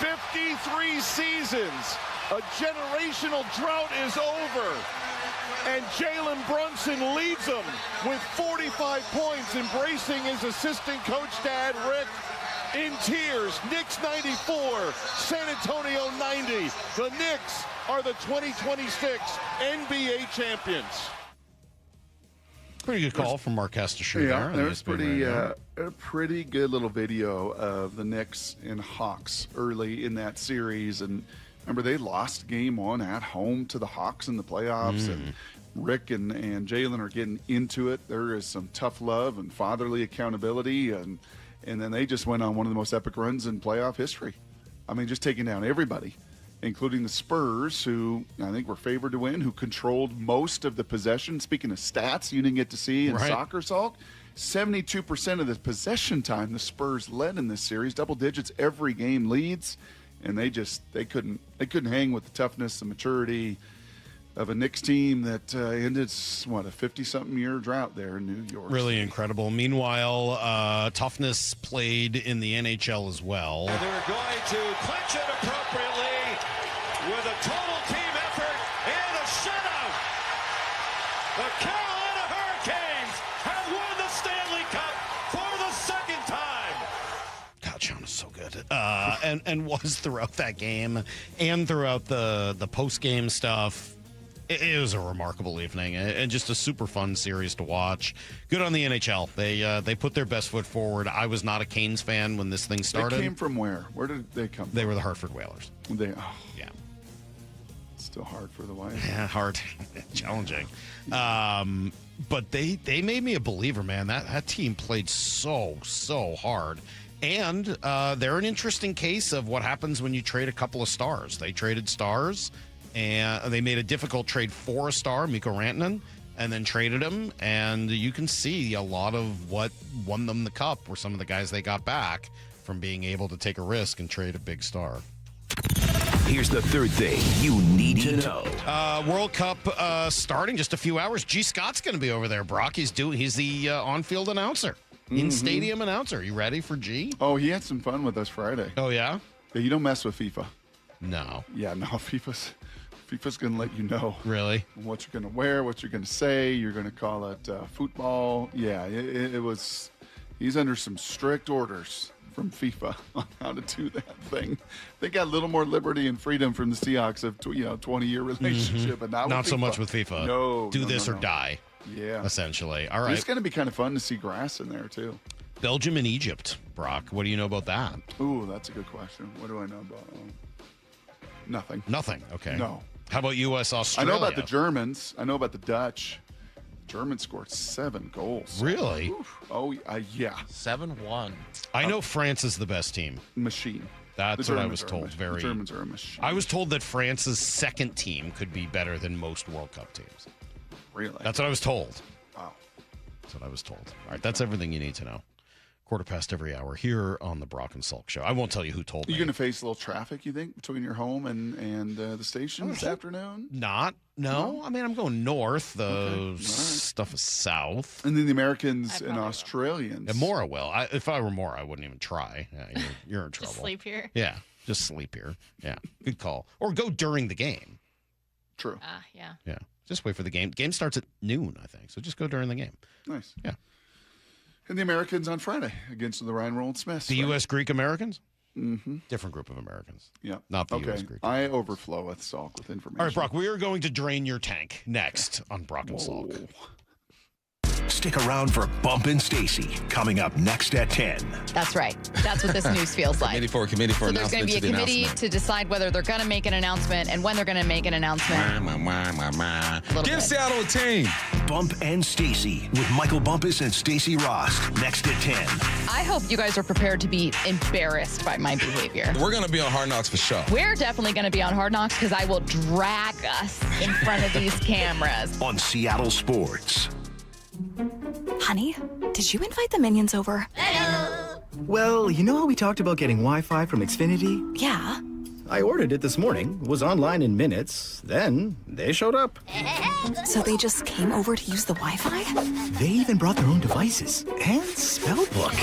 53 seasons. A generational drought is over. And Jalen Brunson leads them with 45 points, embracing his assistant coach dad, Rick, in tears. Knicks 94, San Antonio 90. The Knicks are the 2026 NBA champions. Pretty good call from Mark Castillo. Yeah, there's a pretty good little video of the Knicks and Hawks early in that series. And remember, they lost game 1 at home to the Hawks in the playoffs. And Rick and Jalen are getting into it. There is some tough love and fatherly accountability. And then they just went on one of the most epic runs in playoff history. I mean, just taking down everybody, including the Spurs, who I think were favored to win, who controlled most of the possession. Speaking of stats you didn't get to see in soccer, Salk, 72% of the possession time the Spurs led in this series, double digits every game leads, and they couldn't hang with the toughness and maturity of a Knicks team that ended, a 50-something year drought there in New York. Really incredible. Meanwhile, toughness played in the NHL as well. And they're going to clinch it appropriately with a total team effort and a shutout. The Carolina Hurricanes have won the Stanley Cup for the second time. God, Sean is so good. And was throughout that game and throughout the post-game stuff. It was a remarkable evening and just a super fun series to watch. Good on the NHL. They put their best foot forward. I was not a Canes fan when this thing started. They came from where? Where did they come from? They were the Hartford Whalers. Yeah. Still hard for the White. Yeah, hard. Challenging. But they made me a believer, man. That team played so hard. And they're an interesting case of what happens when you trade a couple of stars. They traded stars, and they made a difficult trade for a star, Mikko Rantanen, and then traded him. And you can see a lot of what won them the cup were some of the guys they got back from being able to take a risk and trade a big star. Here's the third thing you need to know. World Cup starting just a few hours. G. Scott's going to be over there, Brock. He's the on-field announcer, in-stadium announcer. You ready for G? Oh, he had some fun with us Friday. Oh, yeah? Yeah, you don't mess with FIFA. No. Yeah, no, FIFA's going to let you know. Really? What you're going to wear, what you're going to say. You're going to call it football. Yeah, it was. He's under some strict orders from FIFA on how to do that thing. They got a little more liberty and freedom from the Seahawks of 20-year relationship, but not so much with FIFA. No, do this or die. Yeah, essentially. All right. It's going to be kind of fun to see grass in there too. Belgium and Egypt, Brock. What do you know about that? Ooh, that's a good question. What do I know about? Nothing. Nothing. Okay. No. How about U.S. Australia? I know about the Germans. I know about the Dutch. Germans scored 7 goals. Really? Oof. Oh, yeah. 7-1. I know France is the best team. Machine. That's what I was told. The Germans are a machine. I was told that France's second team could be better than most World Cup teams. Really? That's what I was told. Wow. That's what I was told. All right, that's everything you need to know. 1/4 every hour here on the Brock and Salk Show. I won't tell you who told me. You're going to face a little traffic, you think, between your home and the station this afternoon? No. I mean, I'm going north. The stuff is south. And then the Americans and Australians. And Mora will. If I were Mora, I wouldn't even try. Yeah, you're in trouble. Just sleep here? Yeah, just sleep here. Yeah, good call. Or go during the game. True. Yeah. Yeah, just wait for the game. Game starts at noon, I think. So just go during the game. Nice. Yeah. And the Americans on Friday against the Ryan Rollins Smiths. The U.S. Greek Americans? Mm-hmm. Different group of Americans. Yeah. Not the U.S. Greek. I overflow with Salk with information. All right, Brock, we are going to drain your tank next on Brock and Salk. Stick around for Bump and Stacy coming up next at 10. That's right. That's what this news feels like. Committee for So there's going to be a committee to decide whether they're going to make an announcement and when they're going to make an announcement. Give Seattle a team. Bump and Stacy with Michael Bumpus and Stacy Ross next at 10. I hope you guys are prepared to be embarrassed by my behavior. We're going to be on Hard Knocks for sure. We're definitely going to be on Hard Knocks because I will drag us in front of these cameras. On Seattle Sports. Honey, did you invite the minions over? Well, you know how we talked about getting Wi-Fi from Xfinity? Yeah. I ordered it this morning, was online in minutes, then they showed up. So they just came over to use the Wi-Fi? They even brought their own devices and spell book.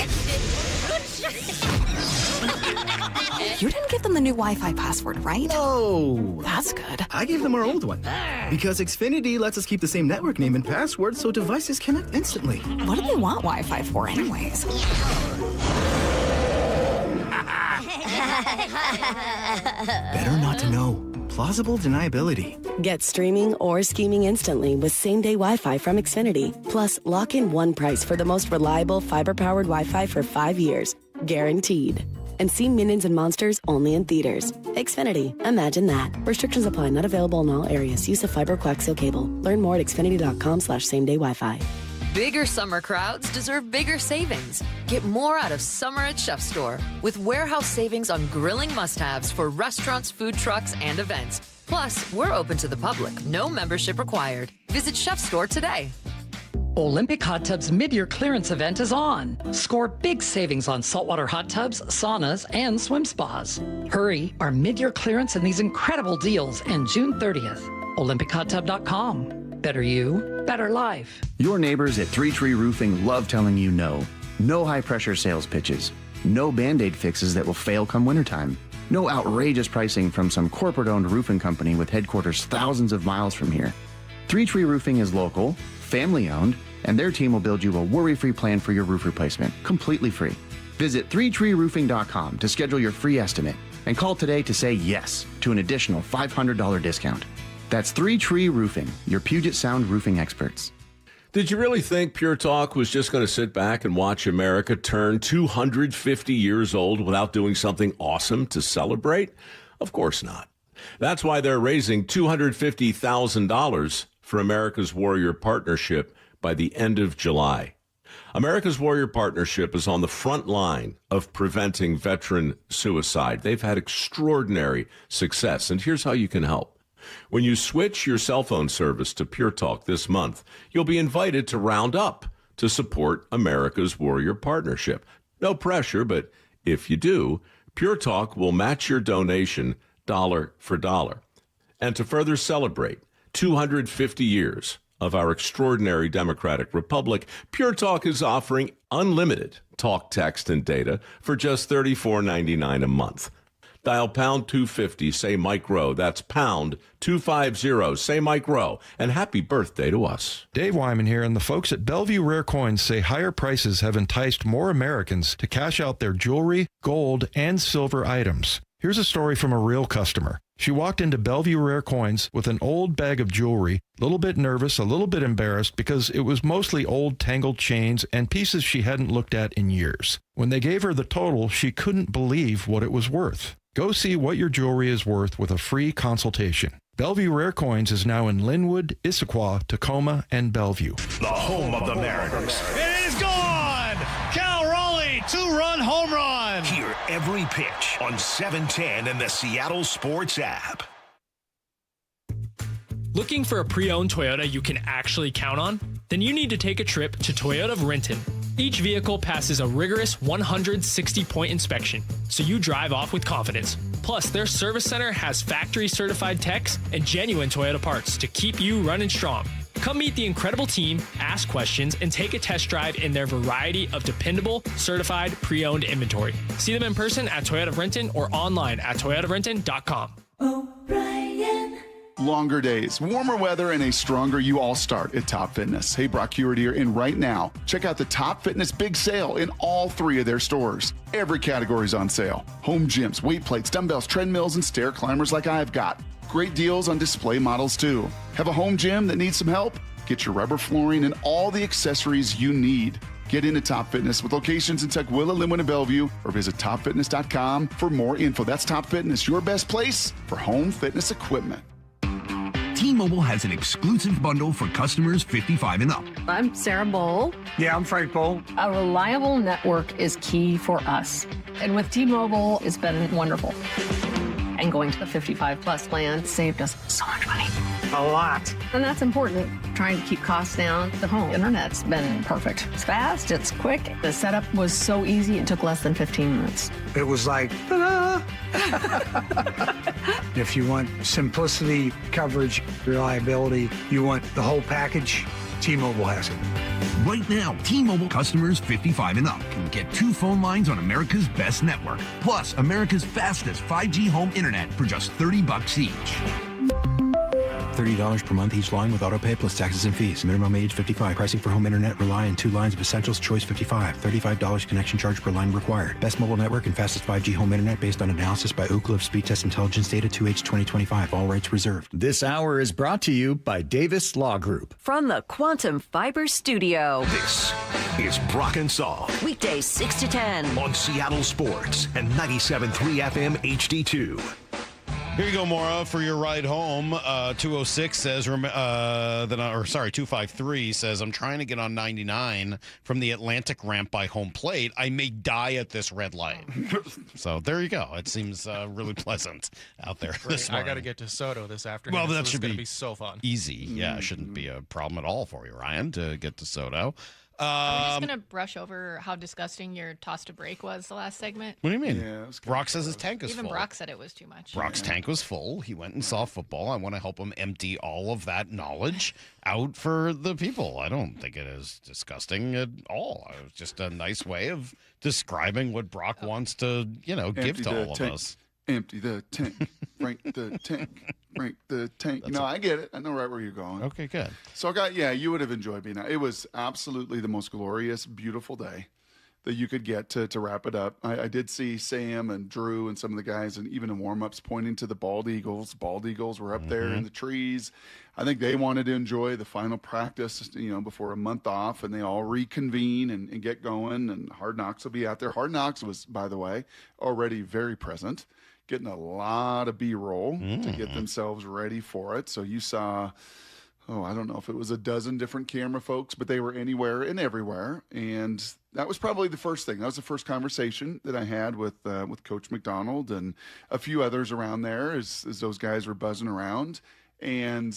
You didn't give them the new Wi-Fi password, right? No. That's good. I gave them our old one. Because Xfinity lets us keep the same network name and password so devices connect instantly. What do they want Wi-Fi for anyways? Better not to know. Plausible deniability. Get streaming or scheming instantly with same-day Wi-Fi from Xfinity. Plus, lock in one price for the most reliable fiber-powered Wi-Fi for 5 years. Guaranteed. And see Minions and Monsters only in theaters. Xfinity. Imagine that. Restrictions apply. Not available in all areas. Use of fiber coaxial cable. Learn more at xfinity.com/same-day Wi-Fi. Bigger summer crowds deserve bigger savings. Get more out of summer at Chef Store with warehouse savings on grilling must-haves for restaurants, food trucks, and events. Plus, we're open to the public. No membership required. Visit Chef Store today. Olympic Hot Tubs mid-year clearance event is on. Score big savings on saltwater hot tubs, saunas, and swim spas. Hurry, our mid-year clearance and these incredible deals end June 30th. OlympicHotTub.com. Better you, better life. Your neighbors at 3 Tree Roofing love telling you no. No high-pressure sales pitches. No Band-Aid fixes that will fail come wintertime. No outrageous pricing from some corporate-owned roofing company with headquarters thousands of miles from here. 3 Tree Roofing is local, family-owned, and their team will build you a worry-free plan for your roof replacement, completely free. Visit 3treeroofing.com to schedule your free estimate and call today to say yes to an additional $500 discount. That's 3 Tree Roofing, your Puget Sound roofing experts. Did you really think Pure Talk was just going to sit back and watch America turn 250 years old without doing something awesome to celebrate? Of course not. That's why they're raising $250,000 for America's Warrior Partnership by the end of July. America's Warrior Partnership is on the front line of preventing veteran suicide. They've had extraordinary success, and here's how you can help. When you switch your cell phone service to Pure Talk this month, you'll be invited to round up to support America's Warrior Partnership. No pressure, but if you do, Pure Talk will match your donation dollar for dollar. And to further celebrate 250 years of our extraordinary democratic republic, Pure Talk is offering unlimited talk, text, and data for just $34.99 a month. Dial pound 250, say Mike Rowe. That's pound 250, say Mike Rowe. And happy birthday to us. Dave Wyman here, and the folks at Bellevue Rare Coins say higher prices have enticed more Americans to cash out their jewelry, gold, and silver items. Here's a story from a real customer. She walked into Bellevue Rare Coins with an old bag of jewelry, a little bit nervous, a little bit embarrassed because it was mostly old tangled chains and pieces she hadn't looked at in years. When they gave her the total, she couldn't believe what it was worth. Go see what your jewelry is worth with a free consultation. Bellevue Rare Coins is now in Linwood, Issaquah, Tacoma, and Bellevue. The home of the Mariners. It is gone! Cal Raleigh, 2-run home run! Hear every pitch on 710 and the Seattle Sports app. Looking for a pre-owned Toyota you can actually count on? Then you need to take a trip to Toyota of Renton. Each vehicle passes a rigorous 160-point inspection, so you drive off with confidence. Plus, their service center has factory-certified techs and genuine Toyota parts to keep you running strong. Come meet the incredible team, ask questions, and take a test drive in their variety of dependable, certified, pre-owned inventory. See them in person at Toyota of Renton or online at toyotaofrenton.com. Longer days, warmer weather, and a stronger you all start at Top Fitness. Hey, Brock Hewitt here, and right now, check out the Top Fitness Big Sale in all 3 of their stores. Every category is on sale. Home gyms, weight plates, dumbbells, treadmills, and stair climbers like I've got. Great deals on display models, too. Have a home gym that needs some help? Get your rubber flooring and all the accessories you need. Get into Top Fitness with locations in Tukwila, Linwood, and Bellevue, or visit topfitness.com for more info. That's Top Fitness, your best place for home fitness equipment. T-Mobile has an exclusive bundle for customers 55 and up. I'm Sarah Bowl. Yeah, I'm Frank Bowl. A reliable network is key for us. And with T-Mobile, it's been wonderful. And going to the 55 plus plan saved us so much money. A lot. And that's important. Trying to keep costs down. The home internet's been perfect. It's fast, it's quick. The setup was so easy, it took less than 15 minutes. It was like, ta-da! If you want simplicity, coverage, reliability, you want the whole package, T-Mobile has it. Right now, T-Mobile customers 55 and up can get 2 phone lines on America's best network, plus America's fastest 5G home internet for just $30 each. $30 per month each line with auto pay plus taxes and fees. Minimum age 55. Pricing for home internet rely on 2 lines of Essentials Choice 55. $35 connection charge per line required. Best mobile network and fastest 5G home internet based on analysis by Ookla of Speed Test Intelligence data 2H 2025. All rights reserved. This hour is brought to you by Davis Law Group. From the Quantum Fiber Studio. This is Brock and Salk. Weekdays 6 to 10. On Seattle Sports and 97.3 FM HD2. Here you go, Maura, for your ride home. 206 says, 253 says, I'm trying to get on 99 from the Atlantic ramp by home plate. I may die at this red light. So there you go. It seems really pleasant out there. Great. I got to get to Soto this afternoon. Well, that so should be so fun. Easy. Yeah, it shouldn't be a problem at all for you, Ryan, to get to Soto. Are we just going to brush over how disgusting your toss to break was the last segment? What do you mean? Yeah, Brock says his tank is Even full. Brock said it was too much. Brock's tank was full. He went and saw football. I want to help him empty all of that knowledge out for the people. I don't think it is disgusting at all. It was just a nice way of describing what Brock wants to, give to all of us. Empty the tank. Frank the tank. Frank the tank. No, I get it. I know right where you're going. Okay, good. So, you would have enjoyed being out. It was absolutely the most glorious, beautiful day that you could get to wrap it up. I did see Sam and Drew and some of the guys, and even in warm-ups, pointing to the bald eagles. Bald eagles were up there in the trees. I think they wanted to enjoy the final practice, before a month off, and they all reconvene and get going, and Hard Knocks will be out there. Hard Knocks was, by the way, already very present, getting a lot of B-roll to get themselves ready for it. So you saw, I don't know if it was a dozen different camera folks, but they were anywhere and everywhere. And that was probably the first thing. That was the first conversation that I had with Coach McDonald and a few others around there as those guys were buzzing around. And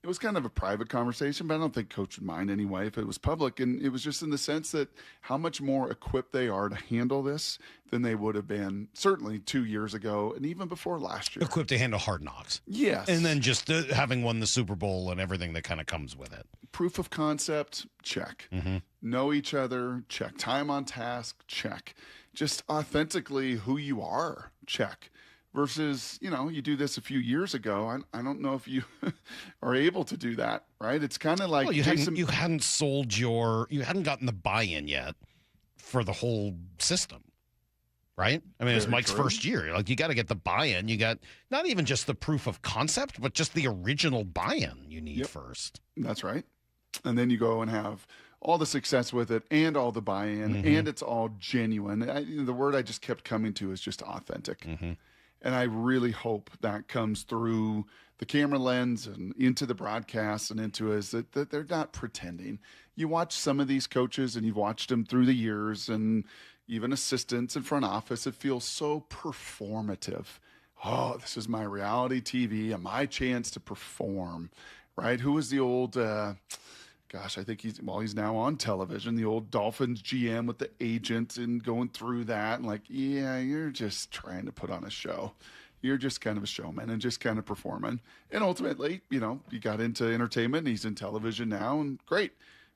it was kind of a private conversation, but I don't think Coach would mind anyway if it was public. And it was just in the sense that how much more equipped they are to handle this than they would have been certainly 2 years ago and even before last year. Equipped to handle Hard Knocks. Yes. And then just having won the Super Bowl and everything that kind of comes with it. Proof of concept, check. Know each other, check. Time on task, check. Just authentically who you are, check. Versus, you do this a few years ago. I don't know if you are able to do that, right? It's kind of like you hadn't gotten the buy-in yet for the whole system, right? I mean, it's Mike's first year. Like, you got to get the buy-in. You got not even just the proof of concept, but just the original buy-in you need first. That's right. And then you go and have all the success with it and all the buy-in, and it's all genuine. The word I just kept coming to is just authentic. And I really hope that comes through the camera lens and into the broadcast and into is that they're not pretending. You watch some of these coaches and you've watched them through the years and even assistants in front office. It feels so performative. Oh, this is my reality TV and my chance to perform, right? Who was the old, I think he's now on television, the old Dolphins GM with the agent and going through that. And you're just trying to put on a show. You're just kind of a showman and just kind of performing. And ultimately, you got into entertainment and he's in television now and great.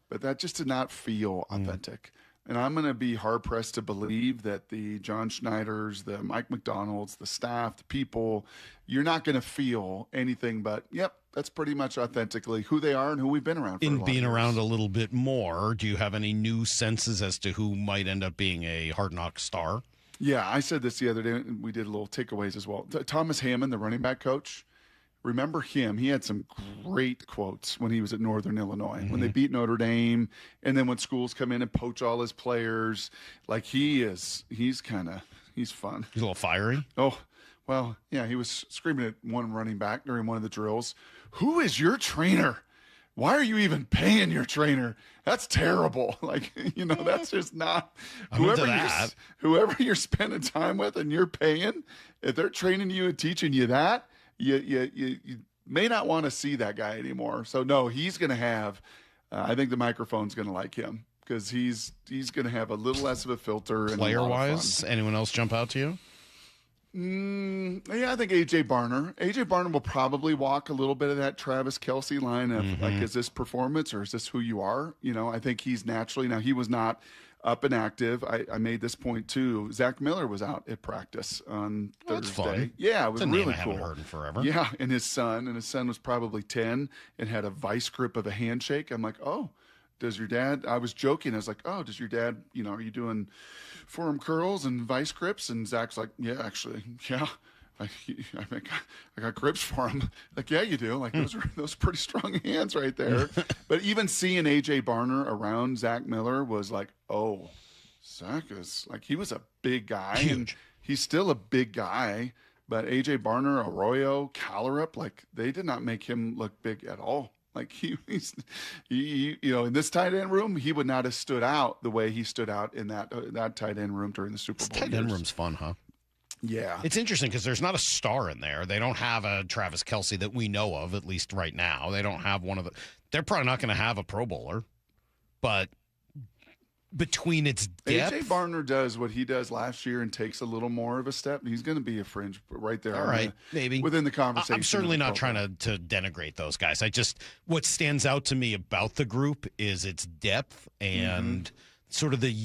But that just did not feel authentic. And I'm going to be hard-pressed to believe that the John Schneiders, the Mike McDonalds, the staff, the people, you're not going to feel anything but, yep, that's pretty much authentically who they are and who we've been around for in being around a little bit more. Do you have any new senses as to who might end up being a Hard Knock star? Yeah, I said this the other day, and we did a little takeaways as well. Thomas Hammond, the running back coach, remember him. He had some great quotes when he was at Northern Illinois, when they beat Notre Dame, and then when schools come in and poach all his players. He's fun. He's a little fiery. Oh, well, yeah, he was screaming at one running back during one of the drills. Who is your trainer? Why are you even paying your trainer? That's terrible. That's just not whoever you're spending time with and you're paying. If they're training you and teaching you that, you may not want to see that guy anymore. So no, he's going to have. I think the microphone's going to like him because he's going to have a little less of a filter. Player wise, anyone else jump out to you? Yeah, I think A.J. Barner. A.J. Barner will probably walk a little bit of that Travis Kelce line of is this performance or is this who you are? I think he's naturally, now he was not up and active. I made this point too. Zach Miller was out at practice on Thursday. That's fun. Yeah, it was really cool. I haven't heard in forever. Yeah, and his son was probably 10 and had a vice grip of a handshake. I'm like, oh, does your dad, I was joking. I was like, oh, does your dad, are you doing forearm curls and vice grips? And Zach's like, yeah, actually, yeah. I got grips for him. Like, yeah, you do. Like, those are pretty strong hands right there. But even seeing A.J. Barner around Zach Miller was like, oh, Zach is, he was a big guy. Huge. And he's still a big guy. But A.J. Barner, Arroyo, Callerup, they did not make him look big at all. He's in this tight end room, he would not have stood out the way he stood out in that tight end room during the Super Bowl. Tight end room's fun, huh? Yeah. It's interesting because there's not a star in there. They don't have a Travis Kelce that we know of, at least right now. They don't have they're probably not going to have a Pro Bowler, but between its depth. A.J. Barner does what he does last year and takes a little more of a step. He's going to be a fringe right there. All right, maybe. Within the conversation. I'm certainly not trying to denigrate those guys. What stands out to me about the group is its depth and sort of the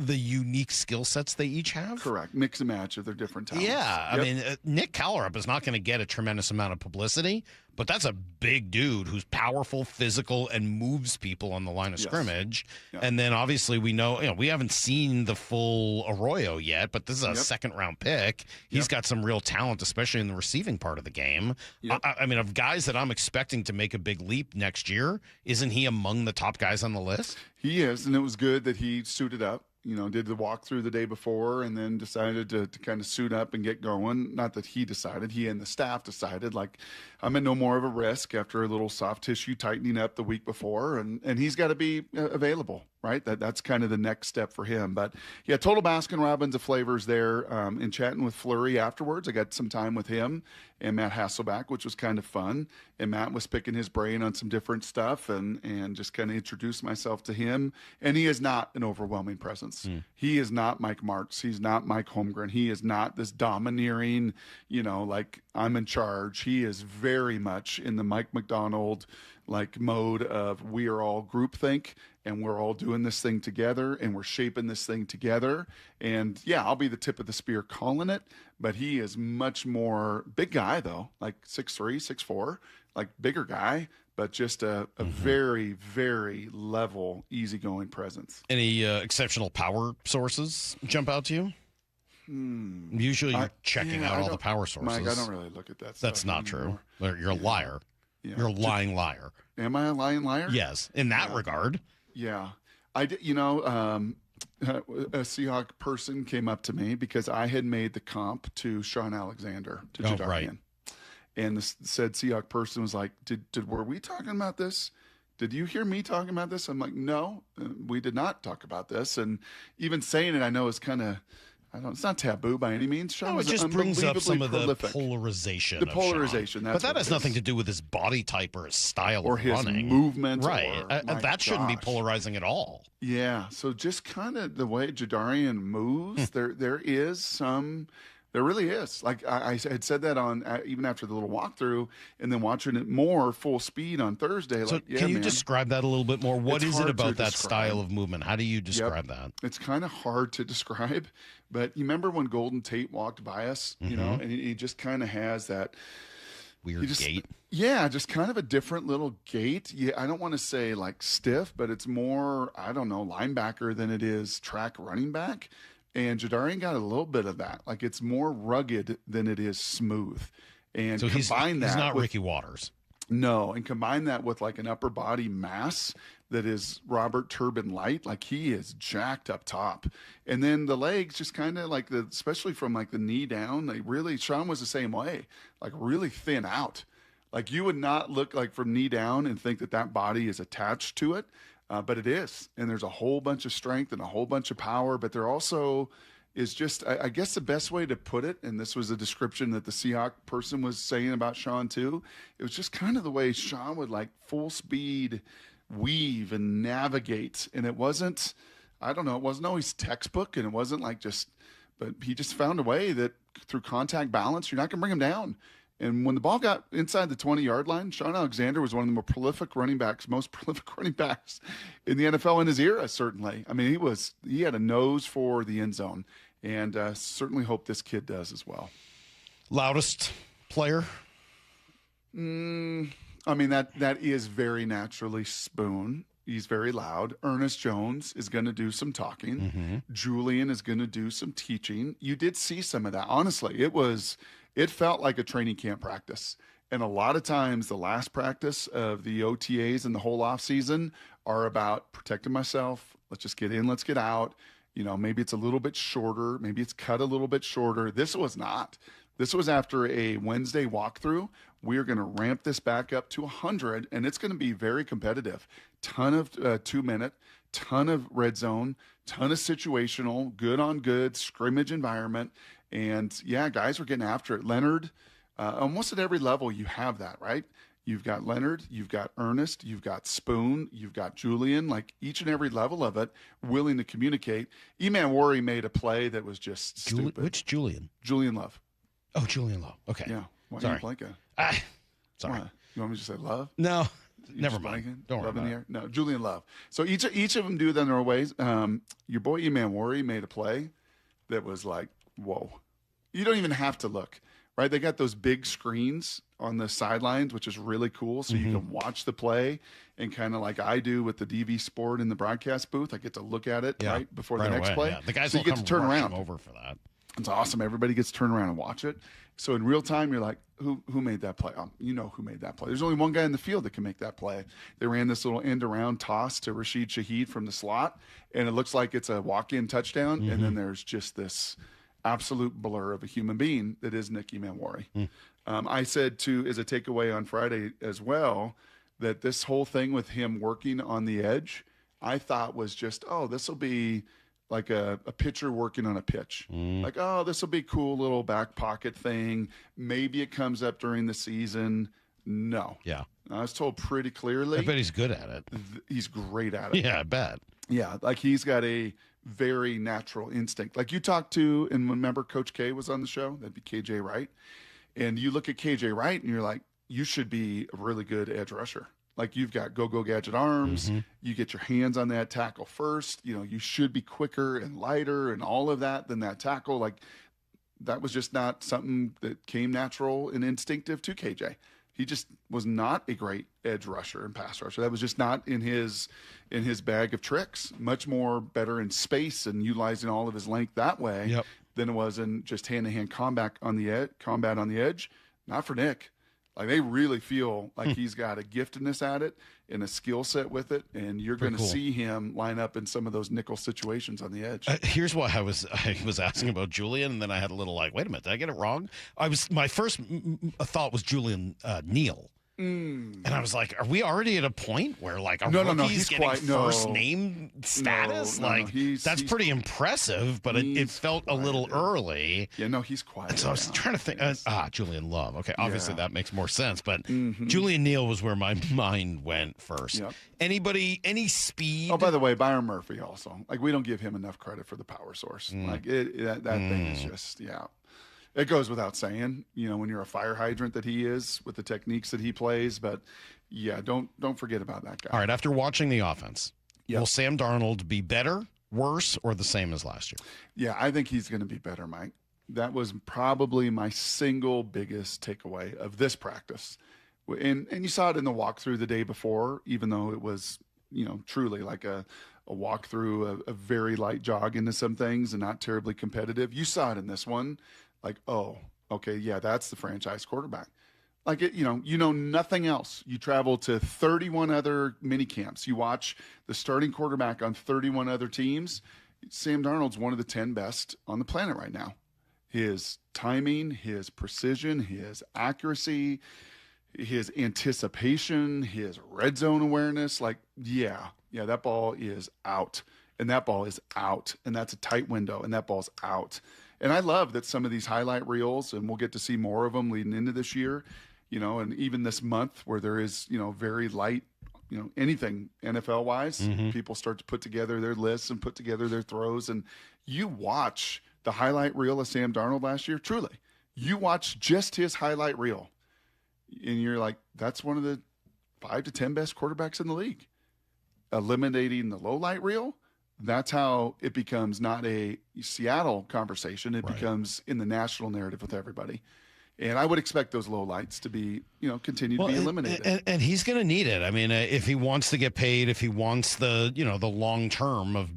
unique skill sets they each have. Correct. Mix and match of their different talents. Yeah. I mean, Nick Callerup is not going to get a tremendous amount of publicity, but that's a big dude who's powerful, physical, and moves people on the line of scrimmage. Yep. And then obviously we know, we haven't seen the full Arroyo yet, but this is a second-round pick. He's got some real talent, especially in the receiving part of the game. Yep. I mean, of guys that I'm expecting to make a big leap next year, isn't he among the top guys on the list? He is, and it was good that he suited up. did the walkthrough the day before and then decided to kind of suit up and get going. Not that he decided, he and the staff decided, like, I'm at no more of a risk after a little soft tissue tightening up the week before. And he's got to be available, right? That's kind of the next step for him. But yeah, total Baskin Robbins of flavors there. In chatting with Fleury afterwards, I got some time with him and Matt Hasselback, which was kind of fun. And Matt was picking his brain on some different stuff and just kind of introduced myself to him. And he is not an overwhelming presence. He is not Mike Martz. He's not Mike Holmgren. He is not this domineering, like I'm in charge. He is very much in the Mike McDonald like mode of we are all groupthink and we're all doing this thing together and we're shaping this thing together. And yeah, I'll be the tip of the spear calling it, but he is much more big guy though, like 6'3", 6'4", like bigger guy, but just a very, very level, easygoing presence. Any exceptional power sources jump out to you? Usually you're checking out all the power sources. Mike, I don't really look at that stuff. That's not true. You're a liar. Yeah. You're a lying liar. Am I a lying liar? Yes, in that regard. Yeah. I did, a Seahawk person came up to me because I had made the comp to Sean Alexander, to Jadarian. Right. And the said Seahawk person was like, were we talking about this? Did you hear me talking about this? I'm like, no, we did not talk about this. And even saying it, I know is kind of, it's not taboo by any means. Sean it just brings up some of the polarization. The polarization. But that has nothing to do with his body type or his style or of his running. Movement. Right. That shouldn't be polarizing at all. Yeah. So just kind of the way Jadarian moves, there really is. Like I had said that on even after the little walkthrough, and then watching it more full speed on Thursday. So can you describe that a little bit more? What is it about that style of movement? How do you describe that? It's kind of hard to describe, but you remember when Golden Tate walked by us, and he just kind of has that weird gait. Yeah, just kind of a different little gait. Yeah, I don't want to say like stiff, but it's more, I don't know, linebacker than it is track running back. And Jadarian got a little bit of that. Like it's more rugged than it is smooth. And so he's not Ricky Waters. No, and combine that with like an upper body mass that is Robert Turbin light. Like he is jacked up top. And then the legs just kind of like especially from like the knee down, Sean was the same way, like really thin out. Like you would not look like from knee down and think that body is attached to it. But it is, and there's a whole bunch of strength and a whole bunch of power, but there also is just, I guess the best way to put it, and this was a description that the Seahawk person was saying about Sean too, it was just kind of the way Sean would like full speed weave and navigate, and it wasn't always textbook, and it wasn't like but he just found a way that through contact balance, you're not going to bring him down. And when the ball got inside the 20-yard line, Sean Alexander was one of the most prolific running backs in the NFL in his era, certainly. I mean, he had a nose for the end zone, and certainly hope this kid does as well. Loudest player? I mean, that is very naturally Spoon. He's very loud. Ernest Jones is going to do some talking. Julian is going to do some teaching. You did see some of that. Honestly, it felt like a training camp practice. And a lot of times the last practice of the OTAs and the whole off season are about protecting myself. Let's just get in, let's get out. Maybe it's a little bit shorter. Maybe it's cut a little bit shorter. This was not. This was after a Wednesday walkthrough. We are going to ramp this back up to 100, and it's going to be very competitive. Ton of 2-minute, ton of red zone, ton of situational, good on good, scrimmage environment. And yeah, guys were getting after it. Leonard, almost at every level you have that, right? You've got Leonard, you've got Ernest, you've got Spoon, you've got Julian, like each and every level of it, willing to communicate. E-Man Worry made a play that was just stupid. Which Julian? Julian Love. Oh, Julian Love. Okay. Yeah. Why sorry. Are you blanking? Sorry. What? You want me to say Love? No. Never mind. Don't worry about it. No, Julian Love. So each of them do that in their own ways. Your boy E-Man Worry made a play that was like, whoa. You don't even have to look, right? They got those big screens on the sidelines, which is really cool. So you can watch the play and kind of like I do with the DV Sport in the broadcast booth. I get to look at it right before the next play. Yeah. The guys so will you get come to turn around over for that. It's awesome. Everybody gets to turn around and watch it. So in real time, you're like, who made that play? You know who made that play. There's only one guy in the field that can make that play. They ran this little end-around toss to Rashid Shaheed from the slot, and it looks like it's a walk-in touchdown, and then there's just this absolute blur of a human being that is Nicky Manwari. I said, as a takeaway on Friday as well, that this whole thing with him working on the edge, I thought was just, this will be like a pitcher working on a pitch. Like, this will be a cool little back pocket thing. Maybe it comes up during the season. No. Yeah. I was told pretty clearly. I bet he's good at it. He's great at it. Yeah, I bet. Yeah, like he's got a very natural instinct. Like you talked to, and remember Coach K was on the show? That'd be KJ Wright. And you look at KJ Wright and you're like, you should be a really good edge rusher. Like you've got go gadget arms. You get your hands on that tackle first. You should be quicker and lighter and all of that than that tackle. Like that was just not something that came natural and instinctive to KJ. He just was not a great edge rusher and pass rusher. That was just not in his bag of tricks. Much more better in space and utilizing all of his length that way than it was in just hand-to-hand combat on the edge. Not for Nick. Like they really feel like he's got a giftedness at it and a skill set with it, and you're going to see him line up in some of those nickel situations on the edge. Here's why I was asking about Julian, and then I had a little like, wait a minute, did I get it wrong? My first thought was Julian Neal. And I was like, are we already at a point where like rookie's getting first name status? That's pretty impressive, but it felt a little early. Yeah, no, he's quiet. So I was trying to think, Julian Love. Okay, obviously that makes more sense, but Julian Neal was where my mind went first. Yep. Any speed? Oh, by the way, Byron Murphy also. Like we don't give him enough credit for the power source. Like that thing is just, it goes without saying, when you're a fire hydrant that he is with the techniques that he plays. But don't forget about that guy. All right. After watching the offense, will Sam Darnold be better, worse, or the same as last year? Yeah, I think he's going to be better, Mike. That was probably my single biggest takeaway of this practice. And you saw it in the walkthrough the day before, even though it was, truly like a walkthrough, a very light jog into some things and not terribly competitive. You saw it in this one. Like, that's the franchise quarterback. Like, nothing else. You travel to 31 other mini camps. You watch the starting quarterback on 31 other teams. Sam Darnold's one of the 10 best on the planet right now. His timing, his precision, his accuracy, his anticipation, his red zone awareness. Like, that ball is out. And that ball is out. And that's a tight window. And that ball's out. And I love that some of these highlight reels, and we'll get to see more of them leading into this year, and even this month where there is, very light, anything NFL-wise, people start to put together their lists and put together their throws. And you watch the highlight reel of Sam Darnold last year, truly. You watch just his highlight reel, and you're like, that's one of the 5 to 10 best quarterbacks in the league. Eliminating the low light reel. That's how it becomes not a Seattle conversation. It becomes in the national narrative with everybody. And I would expect those low lights to be, continue to be eliminated. And he's going to need it. I mean, if he wants to get paid, if he wants the long term of,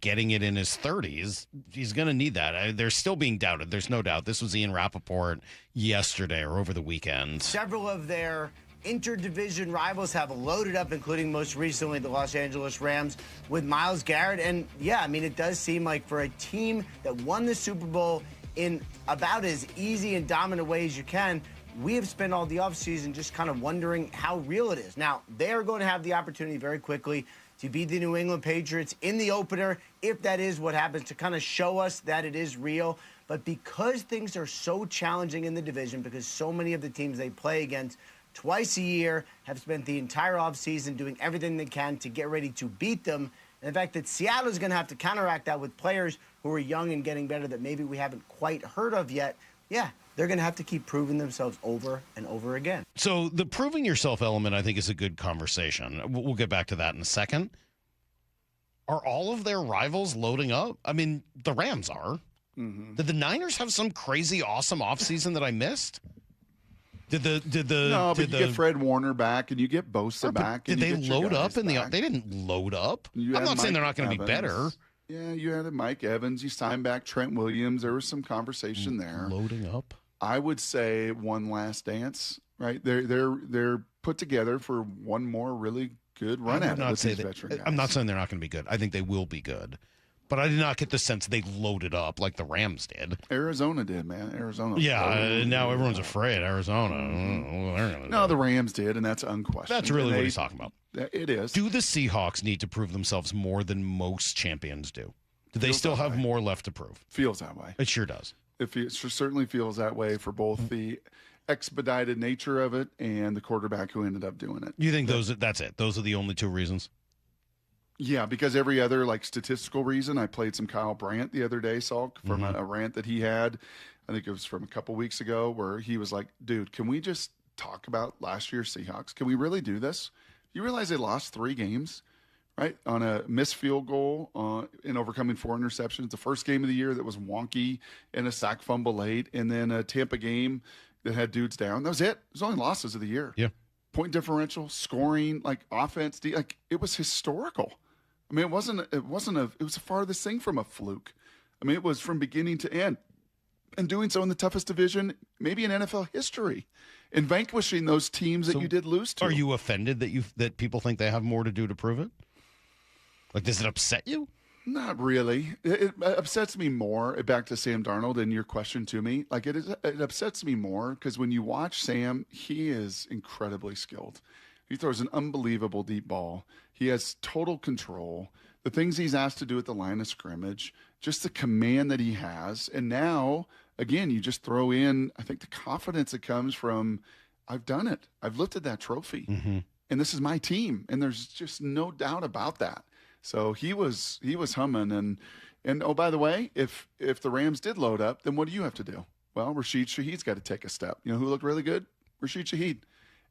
getting it in his 30s, he's going to need that. They're still being doubted. There's no doubt. This was Ian Rappaport yesterday or over the weekend. Several of their interdivision rivals have loaded up, including most recently the Los Angeles Rams with Myles Garrett. And it does seem like for a team that won the Super Bowl in about as easy and dominant way as you can, we have spent all the offseason just kind of wondering how real it is. Now, they are going to have the opportunity very quickly to beat the New England Patriots in the opener, if that is what happens, to kind of show us that it is real. But because things are so challenging in the division, because so many of the teams they play against twice a year have spent the entire offseason doing everything they can to get ready to beat them. And the fact that Seattle is going to have to counteract that with players who are young and getting better that maybe we haven't quite heard of yet, they're going to have to keep proving themselves over and over again. So the proving yourself element, I think, is a good conversation. We'll get back to that in a second. Are all of their rivals loading up? I mean, the Rams are. Did the Niners have some crazy, awesome offseason that I missed? You get Fred Warner back and you get Bosa back. Did they load up in the? They didn't load up. I'm not saying they're not going to be better. Yeah, you had a Mike Evans. You signed back Trent Williams. There was some conversation there. Loading up. I would say one last dance, right? They're put together for one more really good run at it with these veteran guys. I'm not saying they're not going to be good. I think they will be good. But I did not get the sense they loaded up like the Rams did. Arizona did, man. Arizona. Yeah, now everyone's afraid. Arizona. No, the Rams did, and that's unquestioned. That's really what he's talking about. It is. Do the Seahawks need to prove themselves more than most champions do? Do they still have more left to prove? Feels that way. It sure does. It certainly feels that way for both the expedited nature of it and the quarterback who ended up doing it. You think that's it? Those are the only two reasons? Yeah, because every other statistical reason, I played some Kyle Brandt the other day, Salk, from a rant that he had. I think it was from a couple weeks ago where he was like, dude, can we just talk about last year's Seahawks? Can we really do this? You realize they lost 3 games, right? On a missed field goal in overcoming 4 interceptions. The first game of the year that was wonky and a sack fumble late, and then a Tampa game that had dudes down. That was it. It was only losses of the year. Yeah. Point differential, scoring, offense, it was historical. I mean, it was the farthest thing from a fluke. I mean, it was from beginning to end, and doing so in the toughest division, maybe in NFL history, and vanquishing those teams that you did lose to. Are you offended that people think they have more to do to prove it? Does it upset you? Not really. It upsets me more, back to Sam Darnold and your question to me. It upsets me more because when you watch Sam, he is incredibly skilled. He throws an unbelievable deep ball. He has total control. The things he's asked to do at the line of scrimmage, just the command that he has. And now, again, you just throw in, I think, the confidence that comes from, I've done it. I've lifted that trophy. Mm-hmm. And this is my team. And there's just no doubt about that. So he was humming. And oh, by the way, if the Rams did load up, then what do you have to do? Well, Rashid Shaheed's got to take a step. You know who looked really good? Rashid Shaheed.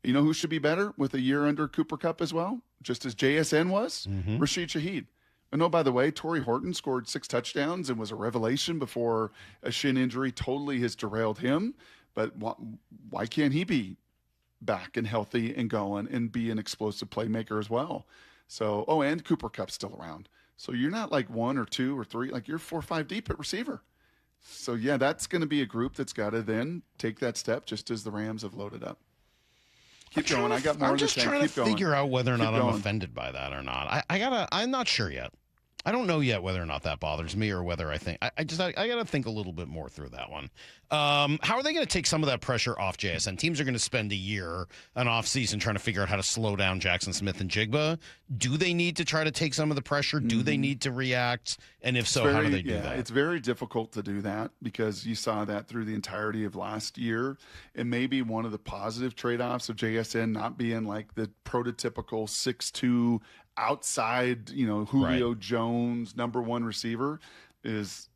You know who should be better with a year under Cooper Kupp as well? Just as JSN was? Mm-hmm. Rashid Shaheed. And oh, by the way, Torrey Horton scored 6 touchdowns and was a revelation before a shin injury totally has derailed him. But why can't he be back and healthy and going and be an explosive playmaker as well? So, and Cooper Kupp's still around. So you're not 1 or 2 or 3, you're 4 or 5 deep at receiver. So yeah, that's going to be a group that's got to then take that step just as the Rams have loaded up. Keep going. I got more I'm to just say. trying to figure out whether or not I'm going. offended by that or not. I'm not sure yet. I don't know yet whether or not that bothers me or whether I think I got to think a little bit more through that one. How are they going to take some of that pressure off JSN? Teams are going to spend a year, an off season, trying to figure out how to slow down Jackson Smith and Jigba. Do they need to try to take some of the pressure? Mm-hmm. Do they need to react? And if so, how do they do that? It's very difficult to do that because you saw that through the entirety of last year. And maybe one of the positive trade-offs of JSN not being the prototypical 6'2", outside, Julio Jones, number 1 receiver is,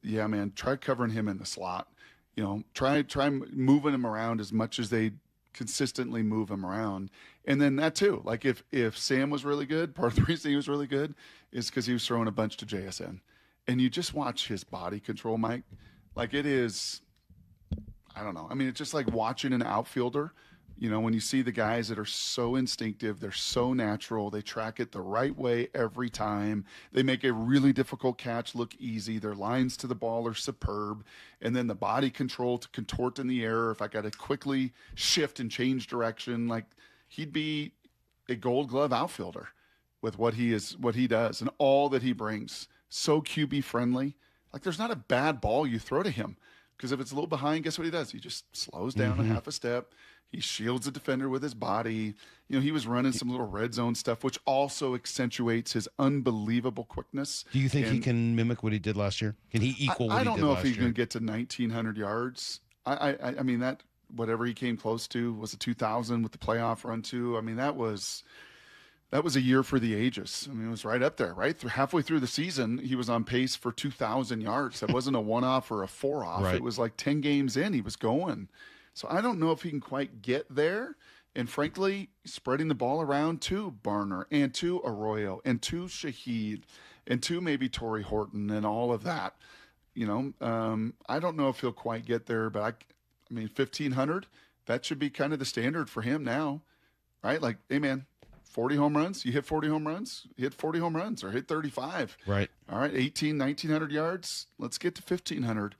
try covering him in the slot. Try moving him around as much as they consistently move him around. And then that too, if Sam was really good, part of the reason he was really good is because he was throwing a bunch to JSN. And you just watch his body control, Mike. It is, I don't know. I mean, it's just like watching an outfielder. When you see the guys that are so instinctive, they're so natural, they track it the right way every time. They make a really difficult catch look easy. Their lines to the ball are superb. And then the body control to contort in the air. If I got to quickly shift and change direction, he'd be a Gold Glove outfielder with what he does and all that he brings. So QB friendly. There's not a bad ball you throw to him because if it's a little behind, guess what he does? He just slows down a half a step. He shields the defender with his body. He was running some little red zone stuff, which also accentuates his unbelievable quickness. Do you think he can mimic what he did last year? Can he equal what he did last year? I don't know if he's going to get to 1,900 yards. I mean, that whatever he came close to was a 2,000 with the playoff run too. I mean, that was a year for the ages. I mean, it was right up there, right? Halfway through the season, he was on pace for 2,000 yards. That wasn't a 1-off or a 4-off. Right. It was 10 games in, he was going. So I don't know if he can quite get there. And frankly, spreading the ball around to Barner and to Arroyo and to Shaheed and to maybe Torrey Horton and all of that, I don't know if he'll quite get there, but I mean, 1,500, that should be kind of the standard for him now, right? Hey man, 40 home runs, you hit 40 home runs, hit 40 home runs or hit 35. Right. All right, 1,900 yards. Let's get to 1,500,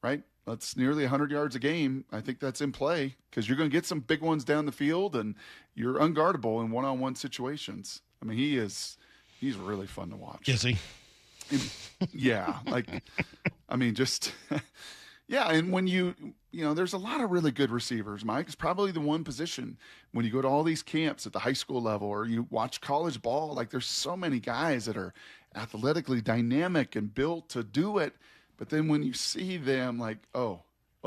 right? That's nearly 100 yards a game. I think that's in play because you're going to get some big ones down the field, and you're unguardable in one-on-one situations. I mean, he's really fun to watch. Is he? Yeah, yeah. And when you know, there's a lot of really good receivers. Mike, it's probably the one position when you go to all these camps at the high school level or you watch college ball. Like, there's so many guys that are athletically dynamic and built to do it. But then when you see them, like, oh,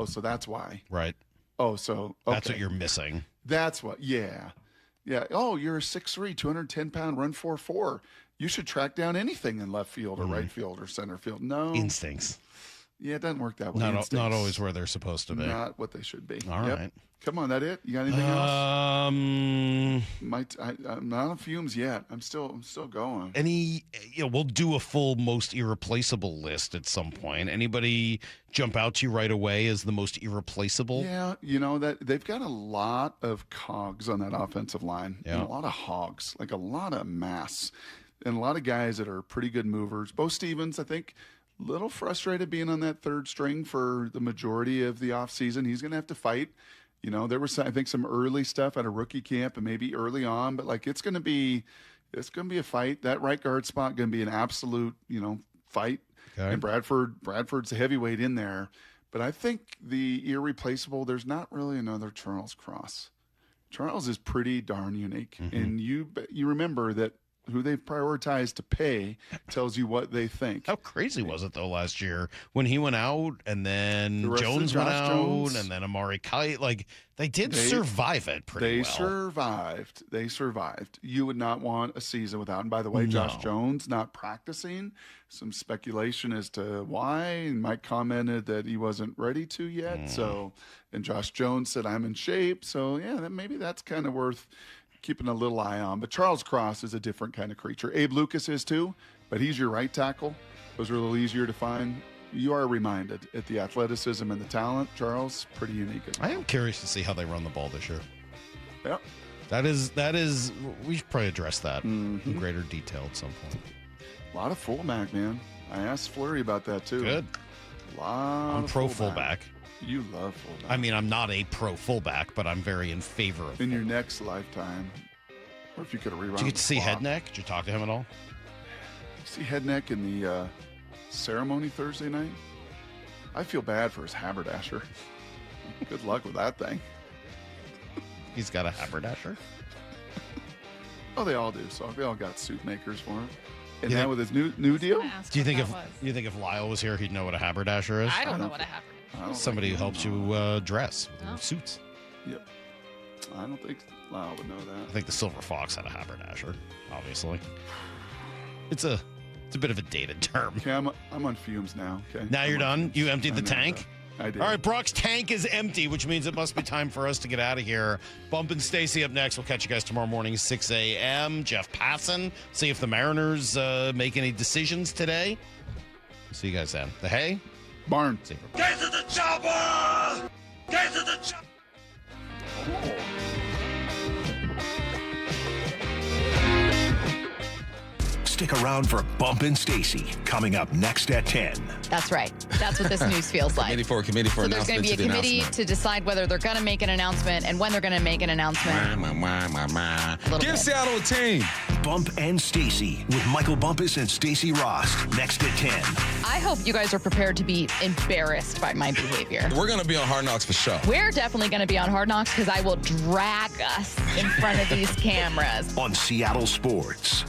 so that's why. Right. Oh, so okay. That's what you're missing. That's what. Yeah. Oh, you're a 6'3", 210-pound, run 4.4. You should track down anything in left field or right field or center field. No. Instincts. Yeah, it doesn't work that way. Not always where they're supposed to be. Not what they should be. All right. Come on, that it? You got anything else? I'm not on fumes yet. I'm still going. We'll do a full most irreplaceable list at some point. Anybody jump out to you right away as the most irreplaceable? Yeah, that they've got a lot of cogs on that offensive line. Yeah. And a lot of hogs, like a lot of mass, and a lot of guys that are pretty good movers. Bo Stevens, I think, a little frustrated being on that third string for the majority of the offseason. He's going to have to fight. There was, I think, some early stuff at a rookie camp and maybe early on, but like it's going to be a fight. That right guard spot going to be an absolute, fight. Okay. And Bradford's a heavyweight in there, but I think the irreplaceable. There's not really another Charles Cross. Charles is pretty darn unique, and you remember that. Who they've prioritized to pay tells you what they think. How crazy was it, though, last year when he went out and then Jones went out and then Amari Kite? Like, they survive it pretty well. They survived. You would not want a season without. And by the way, Josh Jones not practicing. Some speculation as to why. And Mike commented that he wasn't ready to yet. So, and Josh Jones said, I'm in shape. So, yeah, maybe that's kind of worth keeping a little eye on. But Charles Cross is a different kind of creature. Abe Lucas is too, but he's your right tackle. Those are a little easier to find. You are reminded at the athleticism and the talent. Charles, pretty unique. I am curious to see how they run the ball this year. Yeah. That is, we should probably address that in greater detail at some point. A lot of fullback, man. I asked Fleury about that too. Good. A lot I'm pro fullback. You love fullback. I mean, I'm not a pro fullback, but I'm very in favor of in your next lifetime. Or if you could have rewound. Did you get to see Headneck? Did you talk to him at all? See Headneck in the ceremony Thursday night? I feel bad for his haberdasher. Good luck with that thing. He's got a haberdasher? Oh, they all do. So they all got suit makers for him. And now with his new deal? Do you think if Lyle was here, he'd know what a haberdasher is? I don't know what a haberdasher is. Somebody who helps you dress with suits. Yep. I don't think Lyle would know that. I think the Silver Fox had a haberdasher, obviously. It's a bit of a dated term. Okay, I'm on fumes now. Okay. Now you're done? You emptied the tank? I did. All right, Brock's tank is empty, which means it must be time for us to get out of here. Bump and Stacy up next. We'll catch you guys tomorrow morning, 6 a.m. Jeff Passan. See if the Mariners make any decisions today. See you guys then. The Hay? Barn. Get to the chopper! Get to the chopper! Stick around for Bump and Stacy coming up next at 10. That's right. That's what this news feels like. Committee for so there's going to be a committee to decide whether they're going to make an announcement and when they're going to make an announcement. Give Seattle a team. Bump and Stacy with Michael Bumpus and Stacy Rost next at 10. I hope you guys are prepared to be embarrassed by my behavior. We're going to be on Hard Knocks for sure. We're definitely going to be on Hard Knocks because I will drag us in front of these cameras. On Seattle Sports.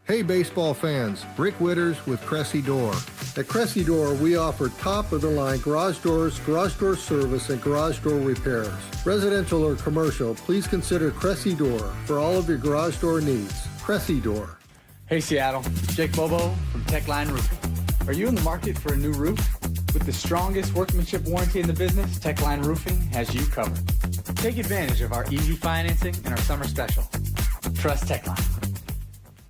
Hey baseball fans, Rick Witters with Cressy Door. At Cressy Door, we offer top-of-the-line garage doors, garage door service, and garage door repairs. Residential or commercial, please consider Cressy Door for all of your garage door needs. Cressy Door. Hey Seattle, Jake Bobo from Techline Roofing. Are you in the market for a new roof? With the strongest workmanship warranty in the business, Techline Roofing has you covered. Take advantage of our easy financing and our summer special. Trust Techline.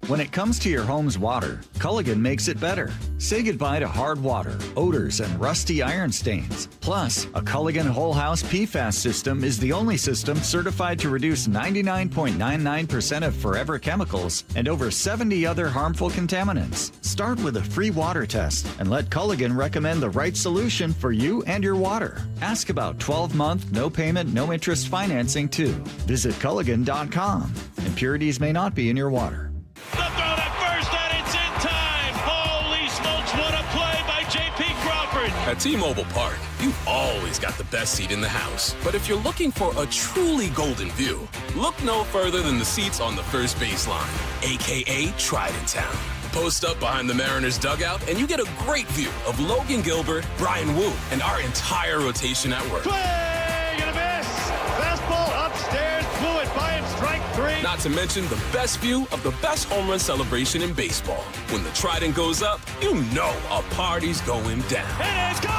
When it comes to your home's water, Culligan makes it better. Say goodbye to hard water, odors, and rusty iron stains. Plus, a Culligan Whole House PFAS system is the only system certified to reduce 99.99% of forever chemicals and over 70 other harmful contaminants. Start with a free water test and let Culligan recommend the right solution for you and your water. Ask about 12-month, no payment, no interest financing too. Visit Culligan.com. Impurities may not be in your water. The throw to first, and it's in time. Holy smokes, what a play by J.P. Crawford. At T-Mobile Park, you've always got the best seat in the house. But if you're looking for a truly golden view, look no further than the seats on the first baseline, a.k.a. Trident Town. Post up behind the Mariners dugout, and you get a great view of Logan Gilbert, Brian Wu, and our entire rotation at work. Swing and a miss. Fastball upstairs, blew it by him, strike 3. Not to mention the best view of the best home run celebration in baseball. When the Trident goes up, you know a party's going down. It is gone!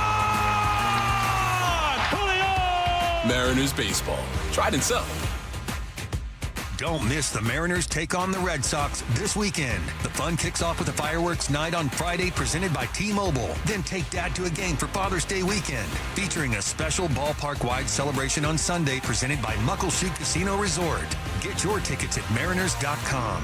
Julio! Mariners baseball. Trident's up. Don't miss the Mariners take on the Red Sox this weekend. The fun kicks off with a fireworks night on Friday presented by T-Mobile. Then take Dad to a game for Father's Day weekend, featuring a special ballpark-wide celebration on Sunday presented by Muckleshoot Casino Resort. Get your tickets at mariners.com.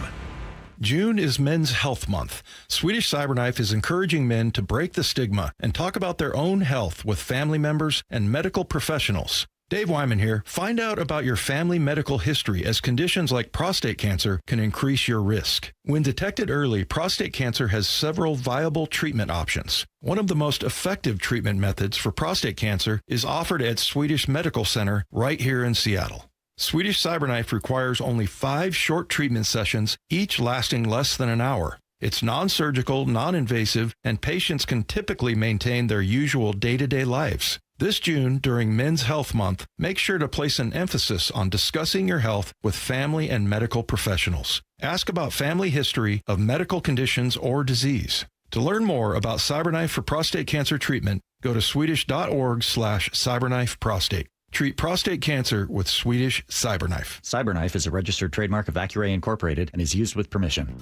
June is Men's Health Month. Swedish Cyberknife is encouraging men to break the stigma and talk about their own health with family members and medical professionals. Dave Wyman here. Find out about your family medical history, as conditions like prostate cancer can increase your risk. When detected early, prostate cancer has several viable treatment options. One of the most effective treatment methods for prostate cancer is offered at Swedish Medical Center right here in Seattle. Swedish Cyberknife requires only 5 short treatment sessions, each lasting less than an hour. It's non-surgical, non-invasive, and patients can typically maintain their usual day-to-day lives. This June, during Men's Health Month, make sure to place an emphasis on discussing your health with family and medical professionals. Ask about family history of medical conditions or disease. To learn more about Cyberknife for prostate cancer treatment, go to swedish.org/cyberknifeprostate. Treat prostate cancer with Swedish Cyberknife. Cyberknife is a registered trademark of Accuray Incorporated and is used with permission.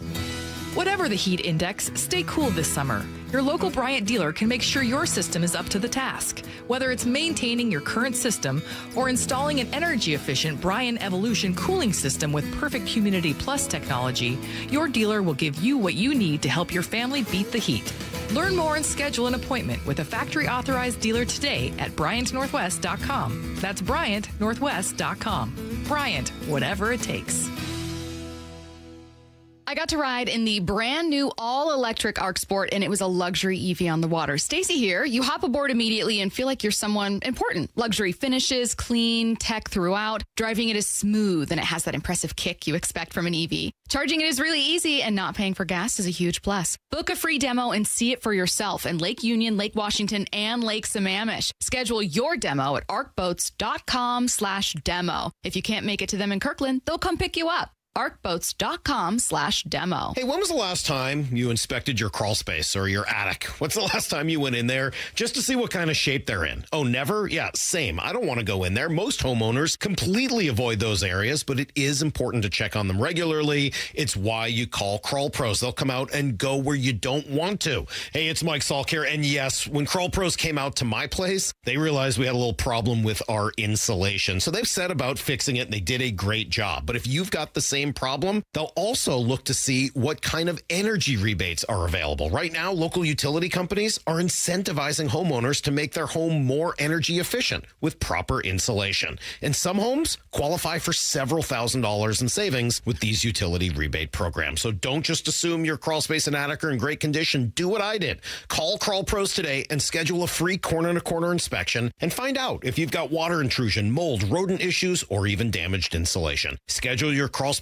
Whatever the heat index, stay cool this summer. Your local Bryant dealer can make sure your system is up to the task. Whether it's maintaining your current system or installing an energy-efficient Bryant Evolution cooling system with perfect Humidity Plus technology, your dealer will give you what you need to help your family beat the heat. Learn more and schedule an appointment with a factory-authorized dealer today at BryantNorthwest.com. That's BryantNorthwest.com. Bryant, whatever it takes. I got to ride in the brand new all-electric Arc Sport, and it was a luxury EV on the water. Stacy here. You hop aboard immediately and feel like you're someone important. Luxury finishes, clean, tech throughout. Driving it is smooth, and it has that impressive kick you expect from an EV. Charging it is really easy, and not paying for gas is a huge plus. Book a free demo and see it for yourself in Lake Union, Lake Washington, and Lake Sammamish. Schedule your demo at arcboats.com/demo. If you can't make it to them in Kirkland, they'll come pick you up. arcboats.com/demo. Hey, when was the last time you inspected your crawl space or your attic? What's the last time you went in there just to see what kind of shape they're in? Oh, never? Yeah, same. I don't want to go in there. Most homeowners completely avoid those areas, but it is important to check on them regularly. It's why you call Crawl Pros. They'll come out and go where you don't want to. Hey, it's Mike Salk here. And yes, when Crawl Pros came out to my place, they realized we had a little problem with our insulation. So they've set about fixing it, and they did a great job. But if you've got the same problem, they'll also look to see what kind of energy rebates are available. Right now, local utility companies are incentivizing homeowners to make their home more energy efficient with proper insulation. And some homes qualify for several $1,000s in savings with these utility rebate programs. So don't just assume your crawl space and attic are in great condition. Do what I did. Call Crawl Pros today and schedule a free corner-to-corner inspection and find out if you've got water intrusion, mold, rodent issues, or even damaged insulation. Schedule your crawl space